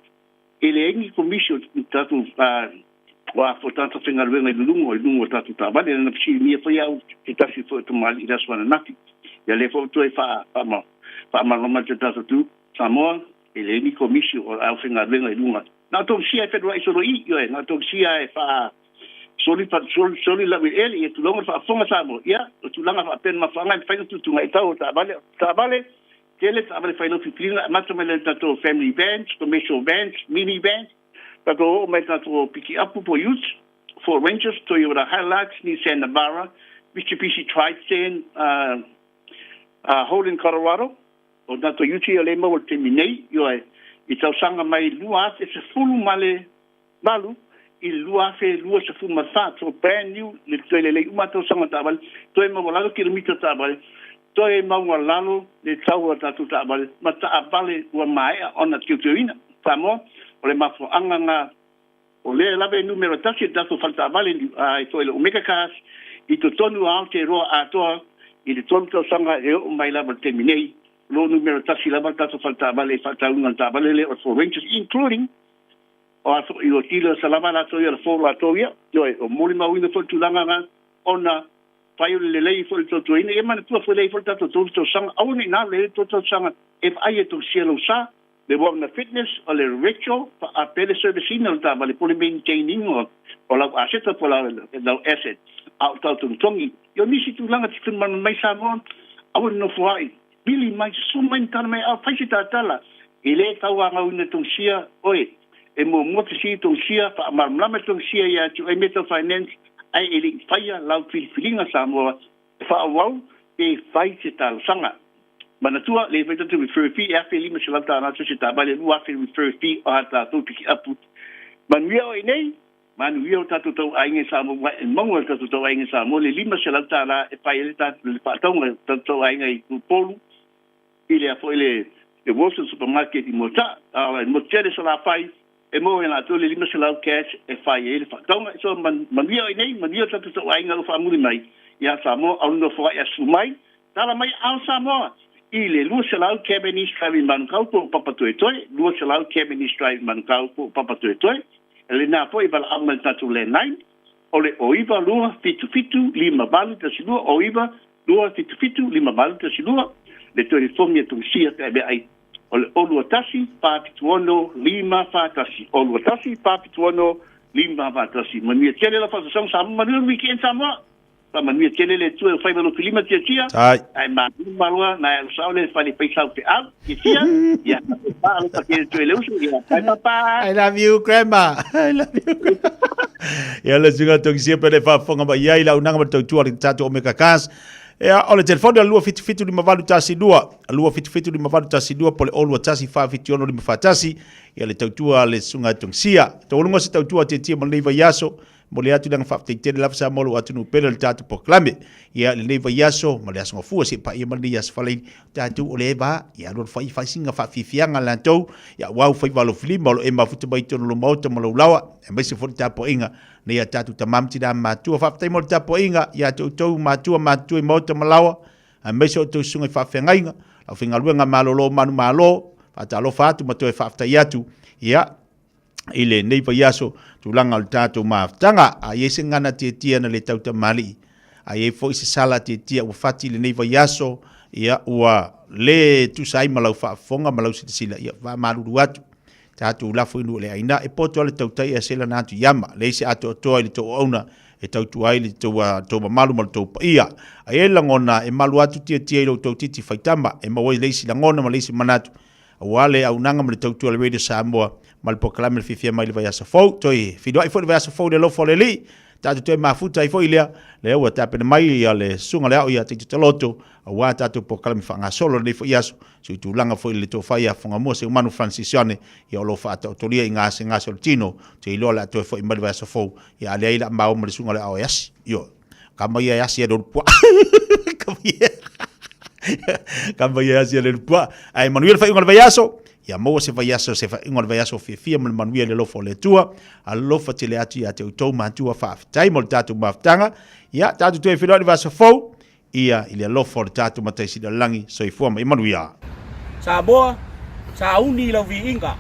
ele engi commission tatu wa fotanto finga luenga lungo tatu tabale na psi mia fa ya tasi fo to mali das wana nati ya le foto e fa ma te tatu tu Samoa ele ni commission o au finga luenga lunga na to sia fe do iso I yo na to sia e fa soli la ele e tu longa fa fonga Samoa ya tu longa fa pen ma fanga fa tu ngai tau tabale tele tabale fa no fitrina mato mele tatu family events commercial events mini events Tato mai tato piki apu po youth for Rangers Toyota Hilux Nissan Navara Mitsubishi Triton Holden Colorado o tato youth le mo te minei yo e tau sanga mai lua se fulu male balu I lua se fulu masa so brand new le tele uma tau sanga tabal to e mo la kilomita tabal to e mo lalo le tau tato tabal mata abale wa mai ona kiuina Samoa o le mafo anganga o le lave numero tasi tato falta vale ai to le omega kas I to tonu au te roa atoa I le tonu tau sanga e o mai lava terminei lo numero tasi lava tato faltabale fataunga tabale le for rangers including o aso I o tila salama na to ia fo la to ia yo o moli ma winda fo tulanga nga ona pai le lei fo to to ina e man tu fo lei fo tato to sang au ni na le to sanga if ai to sielo sa le wo na fitness o le ritual a pele service ina tabale po le maintaining o la asset po la asset out to tongi yo nisi tulanga tikun man mai sa mo au no fo ai Billy mai sumain tan mai a faisita tala ile tawa ngauna tong sia oi e mo si tong sia fa marmlama tong sia ya tu e metal finance ai ele faia lau filinga Samoa fa wau e faisita sanga manatua le faita tu refer fee e feli masalata na tu sita bale lu afi refer fee o ata tu piki apu manuia o nei manuia tatu tau ainge Samoa e mongo tatu tau ainge Samoa le lima salata na e faile tatu le patonga tatu ainge tu polu ile a foi le Wilson supermarket I mota a motere so la fai e mo na to le lima sala cash e fai ele fa então so man via nei man via tatu so ainga lo famuli mai ya Samoa au no foi a sumai tala mai au Samoa ile lu sala cabin drive man kau po papa tu etoi lu sala cabin drive man kau po papa tu etoi ele na foi bal amal tatu le nine ole oiva lu fitu lima balu tasi lu oiva lu fitu lima balu tasi lu le tō reformia tō sia te abe ai. O le olua tasi, pāpituono, lima whātasi. Olua tasi, pāpituono, lima whātasi. Manuia tele la whātasang Samoa, manuia weekend Samoa. Pa manuia tele le tue whaimalo pilima tia tia. Ai manuia malua, na e usao le whale paisau te au, tia tia. Ia, pa alo pakere tue le usu. Ia, pai papa. I love you, Grandma. I love you. Ia le sunga tō kisia pere whafonga ba iai la unanga ma tō tua ri tātou o me kakas. O le telefone a lua fitu lima valu tasi dua. A lua fitu lima valu tasi dua po le olua tasi wha fiti ono lima whatasi. Ia le tautua le sunga tongsia. Tau ulunga se tautua te tia mo leiva yaso. Mo le atu langa whafteitele lafa sa molo atu nu pere le tatu po klame. Ia le leiva yaso. Ma le asonga fua se pa ia ma le yas whaleini. Tatu o le eba. Ia lua whai singa whafifianga lantou. Ia wau whai walo filima. O le ema futa baitono lo mauta ma lo lawa. E maise fori tapo inga. Ne ia tatu tamamti da matua whaftai mo le tapo inga. Ia tau matua i mauta malawa. A maise o tau sunga I whawhenga inga. Lau whenga luenga malolo manu malo. Whata alo whatu matua I whaftai atu. Ia. Ile neiva yaso. Tulanga o le tatu maaftanga. A iese ngana tia na le tau tamali. A ie fo isi sala tia ua whati le neiva yaso. Ia ua le tusai malau whafonga malau sitasila. Ia wha maruru atu. Tatu lafo inu le aina e poto ale tautai a sela natu yama le isi ato atoa ili tau auna e tau tuai ili tau mamalu mal tau paia a e langona e malu atu tia ilo tau titi faitama e mawai le isi langona ma le isi manatu a wale au nanga ma le tau tua le radio Samoa ma le pokalame le Fiafia mai le vai asa fau toi fidua I fo le vai asa fau le lofo le li tatu toi mafuta I fo ilea le ua tapene mai ia le sunga le au ia te taloto a wā tatu pokalame whanga solo le fo iaso so tu langa foi le to fai a fonga mo se manu francisione ia lo fa ta tolia inga se o tino te ilo la to foi malva so fo ia le ila ma o mo sunga le ao yas yo kama ia yas ia do po kama ia yas ia le po ai manuel fai ngal vayaso ia mo se vayaso se fai ngal vayaso Fiafia mo manuel le lo fo le tua a lo fa te le atu ia te to ma tua fa tai mo tatu maftanga ia tatu to filo le vaso fo ia ile lo fo tatu matai si langi so I forma Emanuia Samoa, sa uni la vi inga.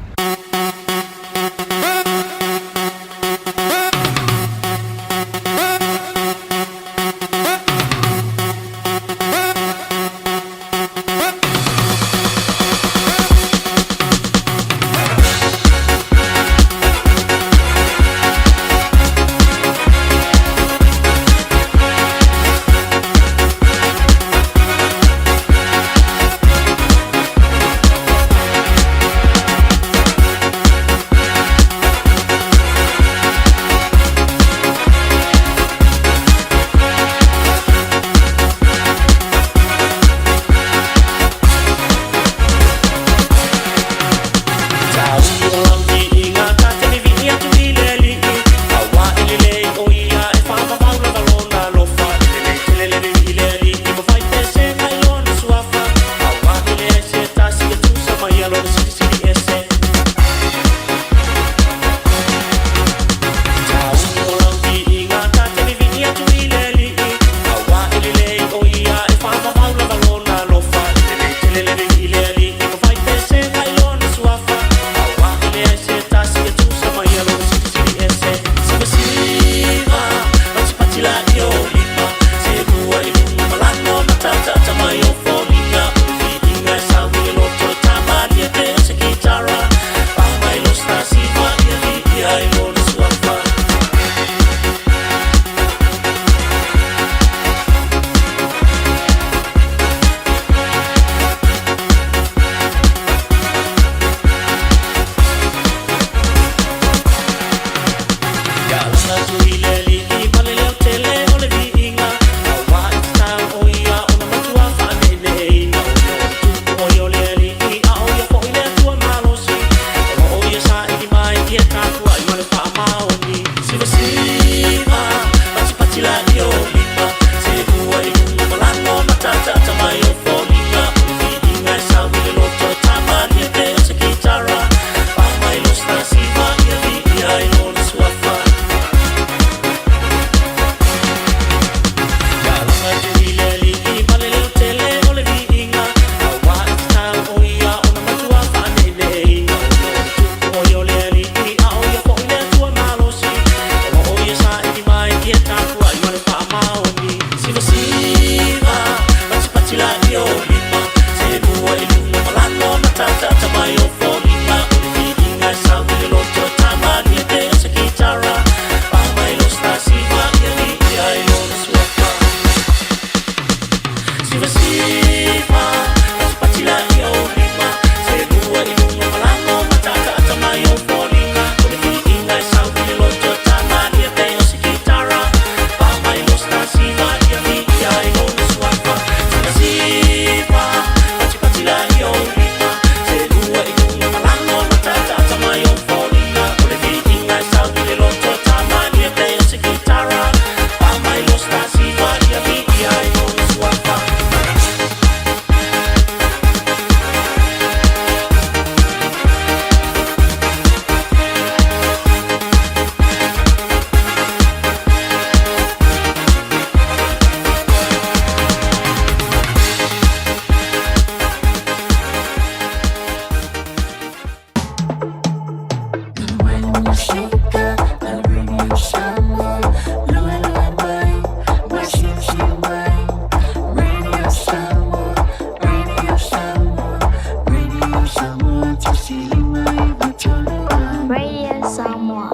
Samoa.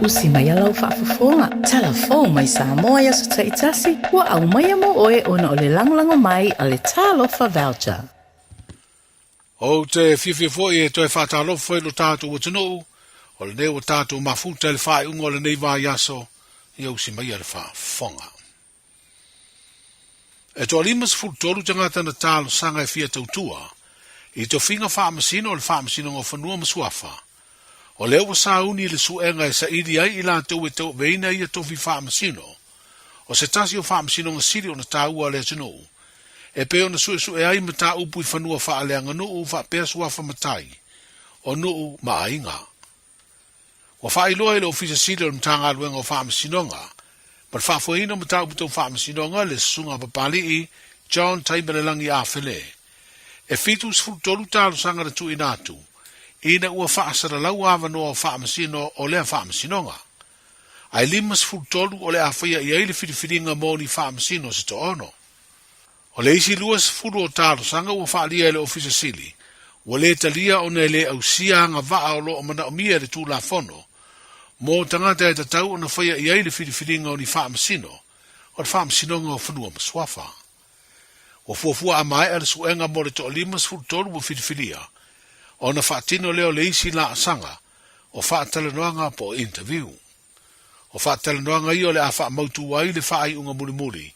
Usi mai alau whaafafonga. Telefon mai Samoa ia so taitasi. Ua au mai amo oe ona o le langolango mai a le talofa voucher. O te Fiafia foi e toi whaatalofa i lo tātou o tanu. O le neo tātou mafuta le whae ungo le nei vā yaso. Ia usi mai a le whaafonga. E toa limas fultoru tangata na tālo sanga e fia tautua. I to finga whaamasino o le whaamasino ngā whanua masuafa. O leo wa sauni le suenga e sa idi ai ila tau e tau veina ia tofi whaamasino. O se tasi o whaamasino ngā siri o na tāua le tunu. E peo na sue ai ma tā upu i whanua whaaleanga nuu whaapea suafa matai. O nuu maainga. Wa whaailoa ele ofisa siri o mtanga luenga o whaamasinonga. Ma whaafuaina ma tā upu tau whaamasinonga le sunga papali John Taimelelangi Afele. E fitus fultolu tālu sanga na tu inatu. Ina ua whaasara lau awa noa o whaamasino o lea whaamasinonga. Ai limas fultolu o le awhaia i aile whiriwhiringa mōni whaamasino se to ono. O le isi luas fulu o tālo sanga ua whaalia ele ofisa sili. Wa le talia o ne le au sianga vaa o lo o mana o mia le tū la fono. Mō tangata e tatau o na whaia i aile whiriwhiringa o ni whaamasino. O le whaamasinonga o whanua maswafa. O fuafua a mai ala suenga mo le to limas fultolu o whiriwhiria. O na whaatino leo le isi la asanga, o whaatalanoanga po interview. O whaatalanoanga i o le a whaamautu wai le whaai unga muri,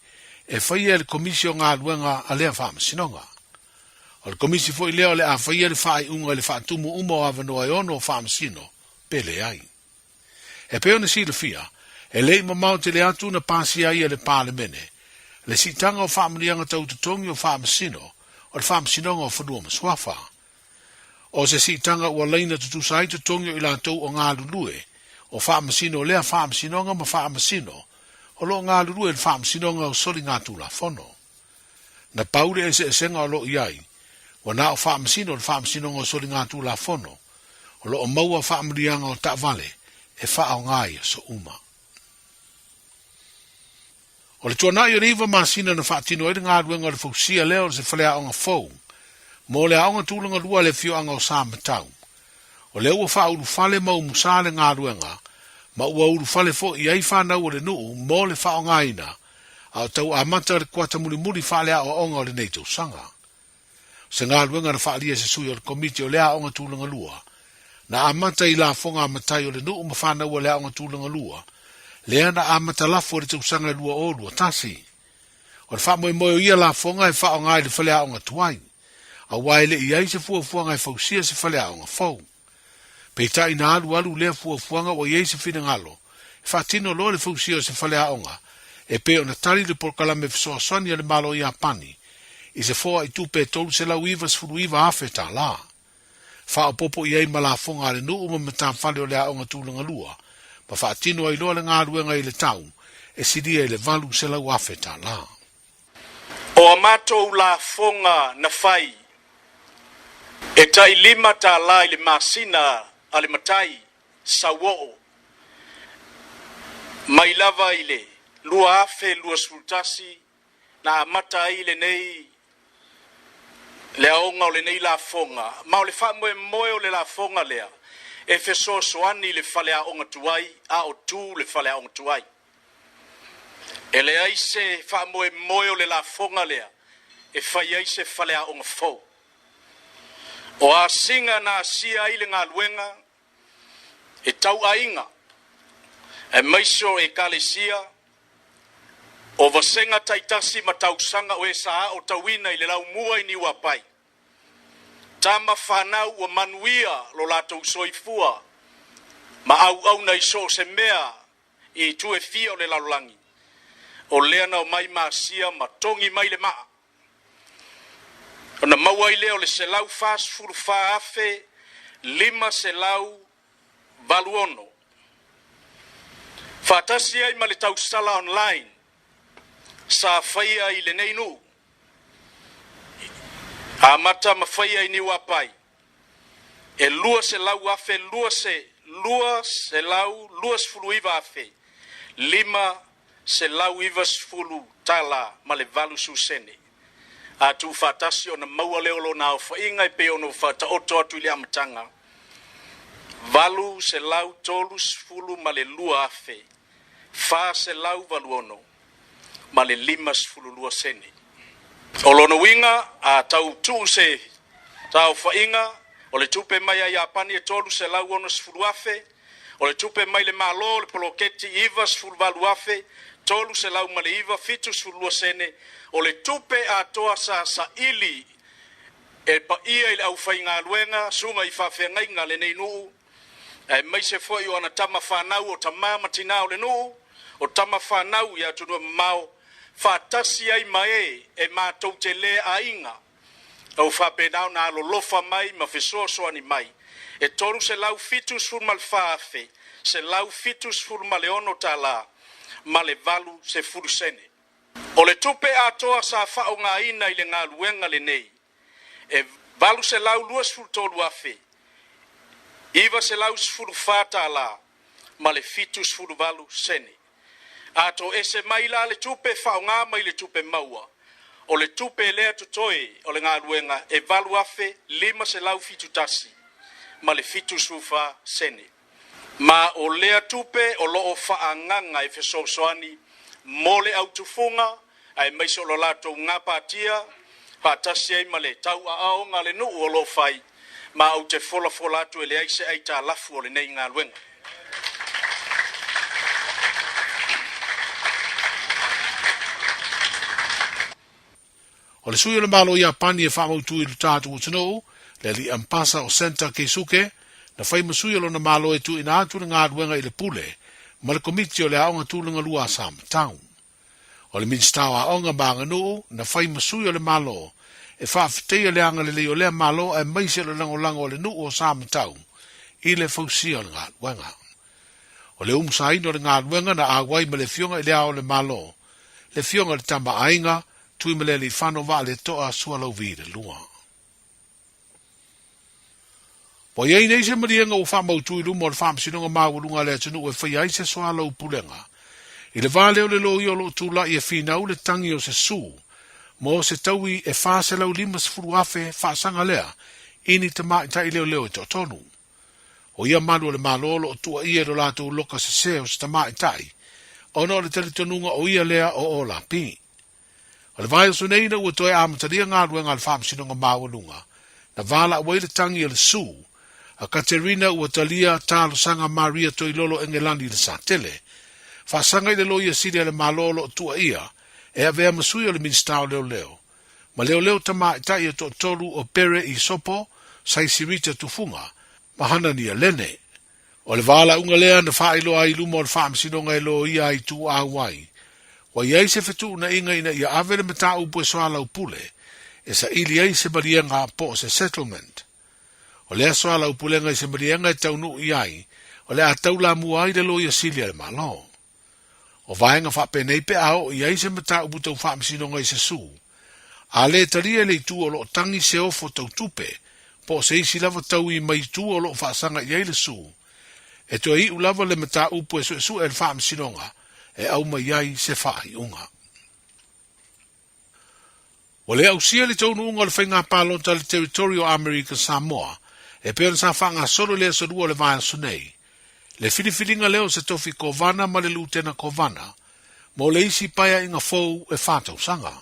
e whaia le komisio ngā luenga a lea whaamasinonga. O le komisi fo i leo le a whaia le whaai unga le whaatumu uma o avanoa e ono o whaamasino, pele ai. E peo na sila fia, e lei mamau te le atu na pasi ai le pālemene, le sitanga o whaamanianga tau tutongi o whaamasino, o le whaamasinonga o whanua maswafa. O se sitanga ua leina tutusai tutongi o ilantou o ngā lulue, o whaamasino lea whaamasinonga ma whaamasino, o lo ngā lulue le whaamasinonga o soli ngā tūla fono. Na paure e se esenga o lo iai, wa na o whaamasino le whaamasinonga o soli ngā tūla fono, o lo o maua whaamarianga o ta vale, e whaao ngai so uma. O le tuanai o riva masina na whaatino e ngā ruenga le fausia leo se whalea o ngā fau, mo le aonga tūlanga lua le fio anga o sā matau. O le ua wha uru whale mau musale ngā ruenga, ma ua uru whale fo i ai whanau o le nuu mo le wha o ngaina, au tau amata le kuata muri whale a o onga o le neitau sanga. Se ngā ruenga na whaalia se sui o le komiti o le aonga tūlanga lua, na amata i la fonga matai o le nuu ma whanau o le aonga tūlanga lua, le ana amata lafo o le tau sanga lua o lua tasi. O le wha moe ia la fonga e wha o ngai le whale aonga tuai. A waile i aise fuafuanga e fausia se whale aonga fau. Peitai na alu lea fuafuanga o i aise whina ngalo. E whaatino lo le fausia se whale aonga. E peo na tali le porkalame fisoa sani le malo i apani. I se foa i tupe tolu se lau iwa sfuru iwa afe ta la. Wha o popo i ai malafonga le nuu ma mata whale o le aonga tūlanga lua. Ma whaatino ai loa le ngā ruenga i le tau. E sidia i le valu se lau afe ta la. O amato la fonga na fai. E tai lima ta lai le masina ale matai sawo. Mai lava ile lua afe lua sultasi na mata ile nei le aonga o le nei la fonga. Ma o le wha moe o le la fonga lea. E fe so soani le whale aonga tuai a o tu le whale aonga tuai. E le aise wha moe o le la fonga lea. E whai aise whale aonga fau. O a singa na sia ile ngā luenga, e tau ainga, e maiso e kalesia, o vasenga taitasi ma tau sanga o e saa o tauina i le lau mua i ni wapai. Tama whanau o manuia lo latou soifua, ma au na iso se mea i tu e fia o le lalulangi. O leana o mai maa sia ma tongi mai le maa. Ona maua i leo le selau fast food fa afe, lima selau valuono. Fatasi ai ma le tausala online, sa whaia i le neinu. Amata ma whaia i ni wapai. E lua selau afe, lua selau sfulu iwa afe. Lima selau iwa sfulu tala ma le valu susene. A tu fatasi o na maua leo lo na o whainga i peo no whata oto atu ili amatanga. Valu se lau tolu sfulu ma le lua afe. Fa se lau valu ono. Ma le lima sfulu lua sene. O lona winga a tau tu se tau whainga. O le tupe mai a Japani e tolu se lau ono sfulu afe. O le tupe mai le malo, le poloketi iwa sfulu valu afe. Tolu se lau ma le iwa fitu sfulu lua sene. O le tupe a toa sa ili. E pa ia i le au whainga luenga. Sunga i Fiafia ngai ngā le nei nuu. E mai se foi o ana tama whanau o tamama tina o le nuu. O tama whanau ia tunua mau. Whatasi ai mai e mātou te le a inga. Au whapenau na alo lofa mai ma whesoso ani mai. E toru se lau fitus fur mal whaafe. Se lau fitus fur male ono ta la. Male valu se furu sene. O le tupe atoa sa whao ngā ina i le ngā luenga le nei. E valu se lau luas fur tolu afe. Iwa se lau sfuru whata la. Male fitus furu valu sene. Ato ese mai la le tupe whao ngā mai le tupe maua. O le tupe lea tutoe o le ngā luenga e valu afe lima se lau fitu tasi. Ma le fitu sufa sene. Ma o lea tupe o loo wha nganga e whesosoani mo le autufunga ai maiso lo lato ngā pātia pātasi ai ma le tau a ao ngā le nuu o lo whai ma au te fola atu e le aise ai tā lafu o le nei ngā luenga. O le sui o le malo ia pani e whamautu i lutatu o tino, le li ampasa o senta ke suke, na whai masui o lona malo e tu ina atu ngā ruenga i le pule, ma le komiti o le aonga tūlanga lua Sam Town. O le minstau aonga maanga nuu, na whai masui o le malo, e whaafitea le anga le leo lea malo e maise le lango o le nuu o Sam Town, i le fausia o le ngā ruenga. O le umsaino le ngā ruenga na awai ma le fionga i le ao le malo, le fionga le tama ainga, tui mele li whano wa le toa sualau vire lua. Po iei nei se marienga o whamau tui lumo o le whamsinonga mawurunga le atunu e whai se sualau pulenga. I le vale o le lo i o lo tula i e whina le tangi o se su, mo se taui e whase lau limas furu afe whaasanga lea, ini te mai tai leo e tonu. O ia manu o le malolo o tua ia do lato loka se se o se ta mai tai, ono le teletonunga o ia lea o la pi. O le vai o suneina ua toe amataria ngā ruenga le whaamsinonga mawalunga. Na vala awai le tangi le su. A Katerina ua talia talo sanga Maria toi lolo engelani le satele. Whaasanga i le loia siri le malolo o tua ia. E a vea masui o le minstao leo. Ma leo tama itai to tolu o pere i sopo. Sai sirita tufunga. Ma hana ni a lene. O le vala unga lea na whailo ai lumo le whaamsinonga e lo ia i tu awai. Wa iei se fetu na inga ina ia avere mata upo e soala upule, e sa ili ei se marienga po se settlement. O lea soala upulenga i se marienga e taunu iai, o lea tau la mua ai le lo ia silia le malo. O vaenga whapenei pe ao, iei se mata upo tau whaamsinonga i se su. A le taria le tu o lo tangi se ofo tau tupe, po se isi lava tau i mai tu o lo whaasanga iei le su. E to i ulava le mata upo e su e le whaamsinonga, e au mai ai se whaai unga. O le au sia le taunu unga le whainga pālonta le Territorial America Samoa, e pēra sa whaanga soro le asadua le vāia sunei. Le whiriwhiringa leo se tofi kovana ma le lutena kovana, mo le isi paia inga fou e whātau sanga.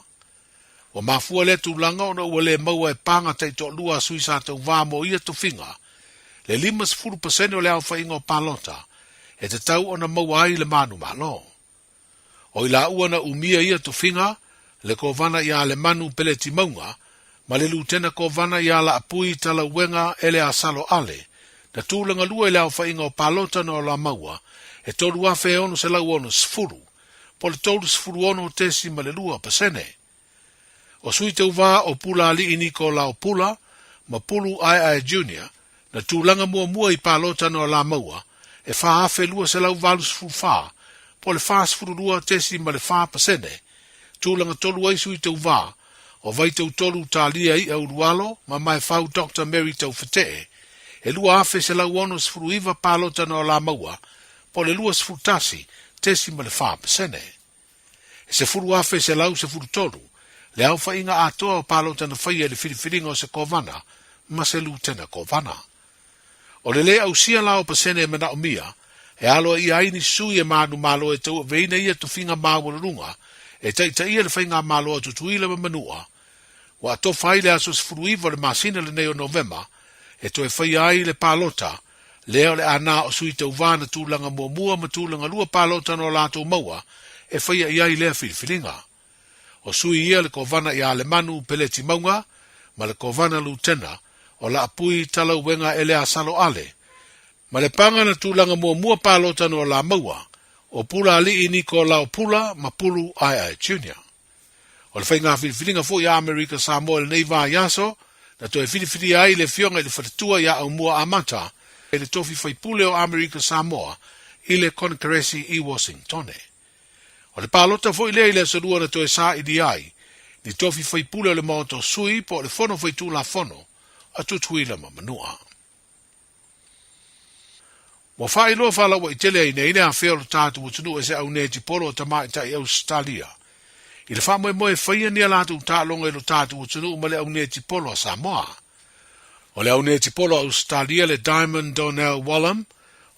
O mafua le tūlanga ona ua le maua e panga tei to lua sui sa tau vā mo ia tofinga, le 5% o le au whainga o pālonta, e te tau ona maua ai le manu malo. O ila uana umia ia tofinga, le kovana ia le manu peleti maunga, ma le lutena kovana ia la apui tala wenga ele asalo ale, na tūlanga lua ele au whainga o pālota no la maua, e tolu awhe ono se lau ono sfuru, po le tolu sfuru ono tesi ma le lua pasene. O sui te uva o pula ali iniko la o pula, ma pulu ai junior, na tūlanga mua i pālota no la maua, e wha awhe lua se lau valu sfuru wha, po le wha sfuru lua tesi ma le wha pasene, tūlanga tolu aisu i te uva, o vai tau tolu tālia i au rualo, ma mai whau Dr. Mary tau whatee, e lua awhe se lau ono sfuru iwa pālota no la maua, po le lua sfuru tasi, tesi ma le wha pasene. E se furu awhe se lau se furu tolu, le au whainga atoa o pālota na whaia le whiriwhiringa o se kovana, ma se lutena kovana. O le au sia lao pasene e mana o mia, e alo i aini sui e manu malo e tau veina ia tu finga mawa runga, e tai ia le whainga malo atu tuila ma manua. Wa ato whai le aso sfuruiva le masina le neo November, e to e whai ai le palota, leo le ana o sui tau vana tūlanga mua ma tūlanga lua palota no lato maua, e whai ai lea filifilinga. O sui ia le kovana ia le manu peleti maunga, ma le kovana lutena, o la apui tala wenga ele asalo ale. Ma le panga na tūlanga mua palota no la maua, o pula ali ini ko la o pula ma pulu ai junior. O le whainga filifilinga fo ia Amerika Samoa le neiva yaso, na to e filifili ai le fionga le whatatua ia au mua amata, e le tofi whaipule o Amerika Samoa, i le Conkeresi i Washington. O le palota fo i le sarua na to e sa i di ai, ni tofi whaipule o le maoto sui po le fono whaitu la fono, a tutuila ma manua. Mo whai loa whala wa i tele ai nei a wheo lo tātu utunu e se au ne tipolo o tamai tai Australia. I le wha moe whaia ni alatu tālonga i lo tātu utunu ma le au ne tipolo a Samoa. O le au ne tipolo a Australia le Diamond Donnell Wallam,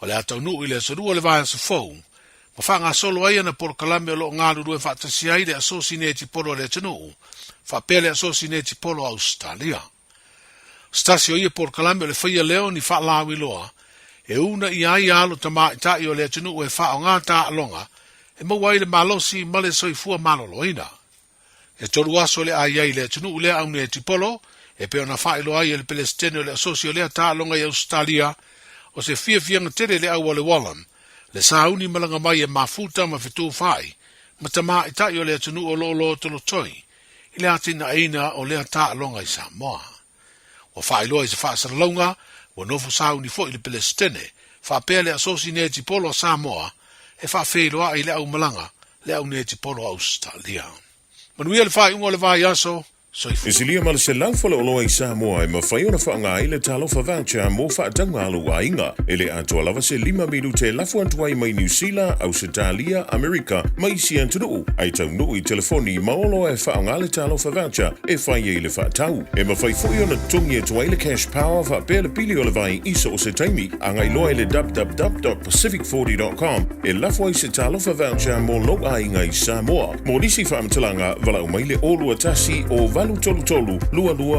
o le atau nu i le sarua le vaya sa fau. Ma wha ngā solo ai ana por kalame o lo ngā lurue whaatasi ai le asosi ne tipolo le tanu, wha pele asosi ne tipolo a Australia. Stasio ia por kalame o le whaia leo ni wha lawi loa, e una i ai alo tama i tai o le tunu e wha o ngā tā alonga, e mawai le malosi male soifua maloloina. E toru aso le ai ai le tunu le au ne tipolo, e pe ona wha ilo ai le Palestine o le asosio le tā alonga i Australia, o se fiafianga tere le au o le Wallam, le sauni malanga mai e mafuta ma fitu whai, ma tama i tai o le tunu o lo tolo toi, i le atina aina o le tā alonga i Samoa. O wha ilo i se wha saralonga, o nofu sauni fo i le Palestine, wha pea le asosi ne tipolo Samoa, e wha wheloa i le au malanga, le au ne tipolo Australia. Manuia le wha ingo le vai aso, E silia ma le se laufale o loa i Samoa e mawhai ona whaanga i le talofa voucher mō whaatanga alu a inga. E le atua lava se 5 miru te lafu antuai mai New Zealand, Australia, Amerika, mai si antunu. Ai tau nuu i telefoni maolo e whaanga le talofa voucher e whai e le whaatau. E mawhai fui ona tungi e tuai le cash power wha pēr le pili o le vai iso o se taimi. Angai loa i le www.pacific40.com e lafu ai se talofa voucher mō lo a inga i Samoa. Mō nisi whaamatulanga walau mai le olu atasi o valu tolu lua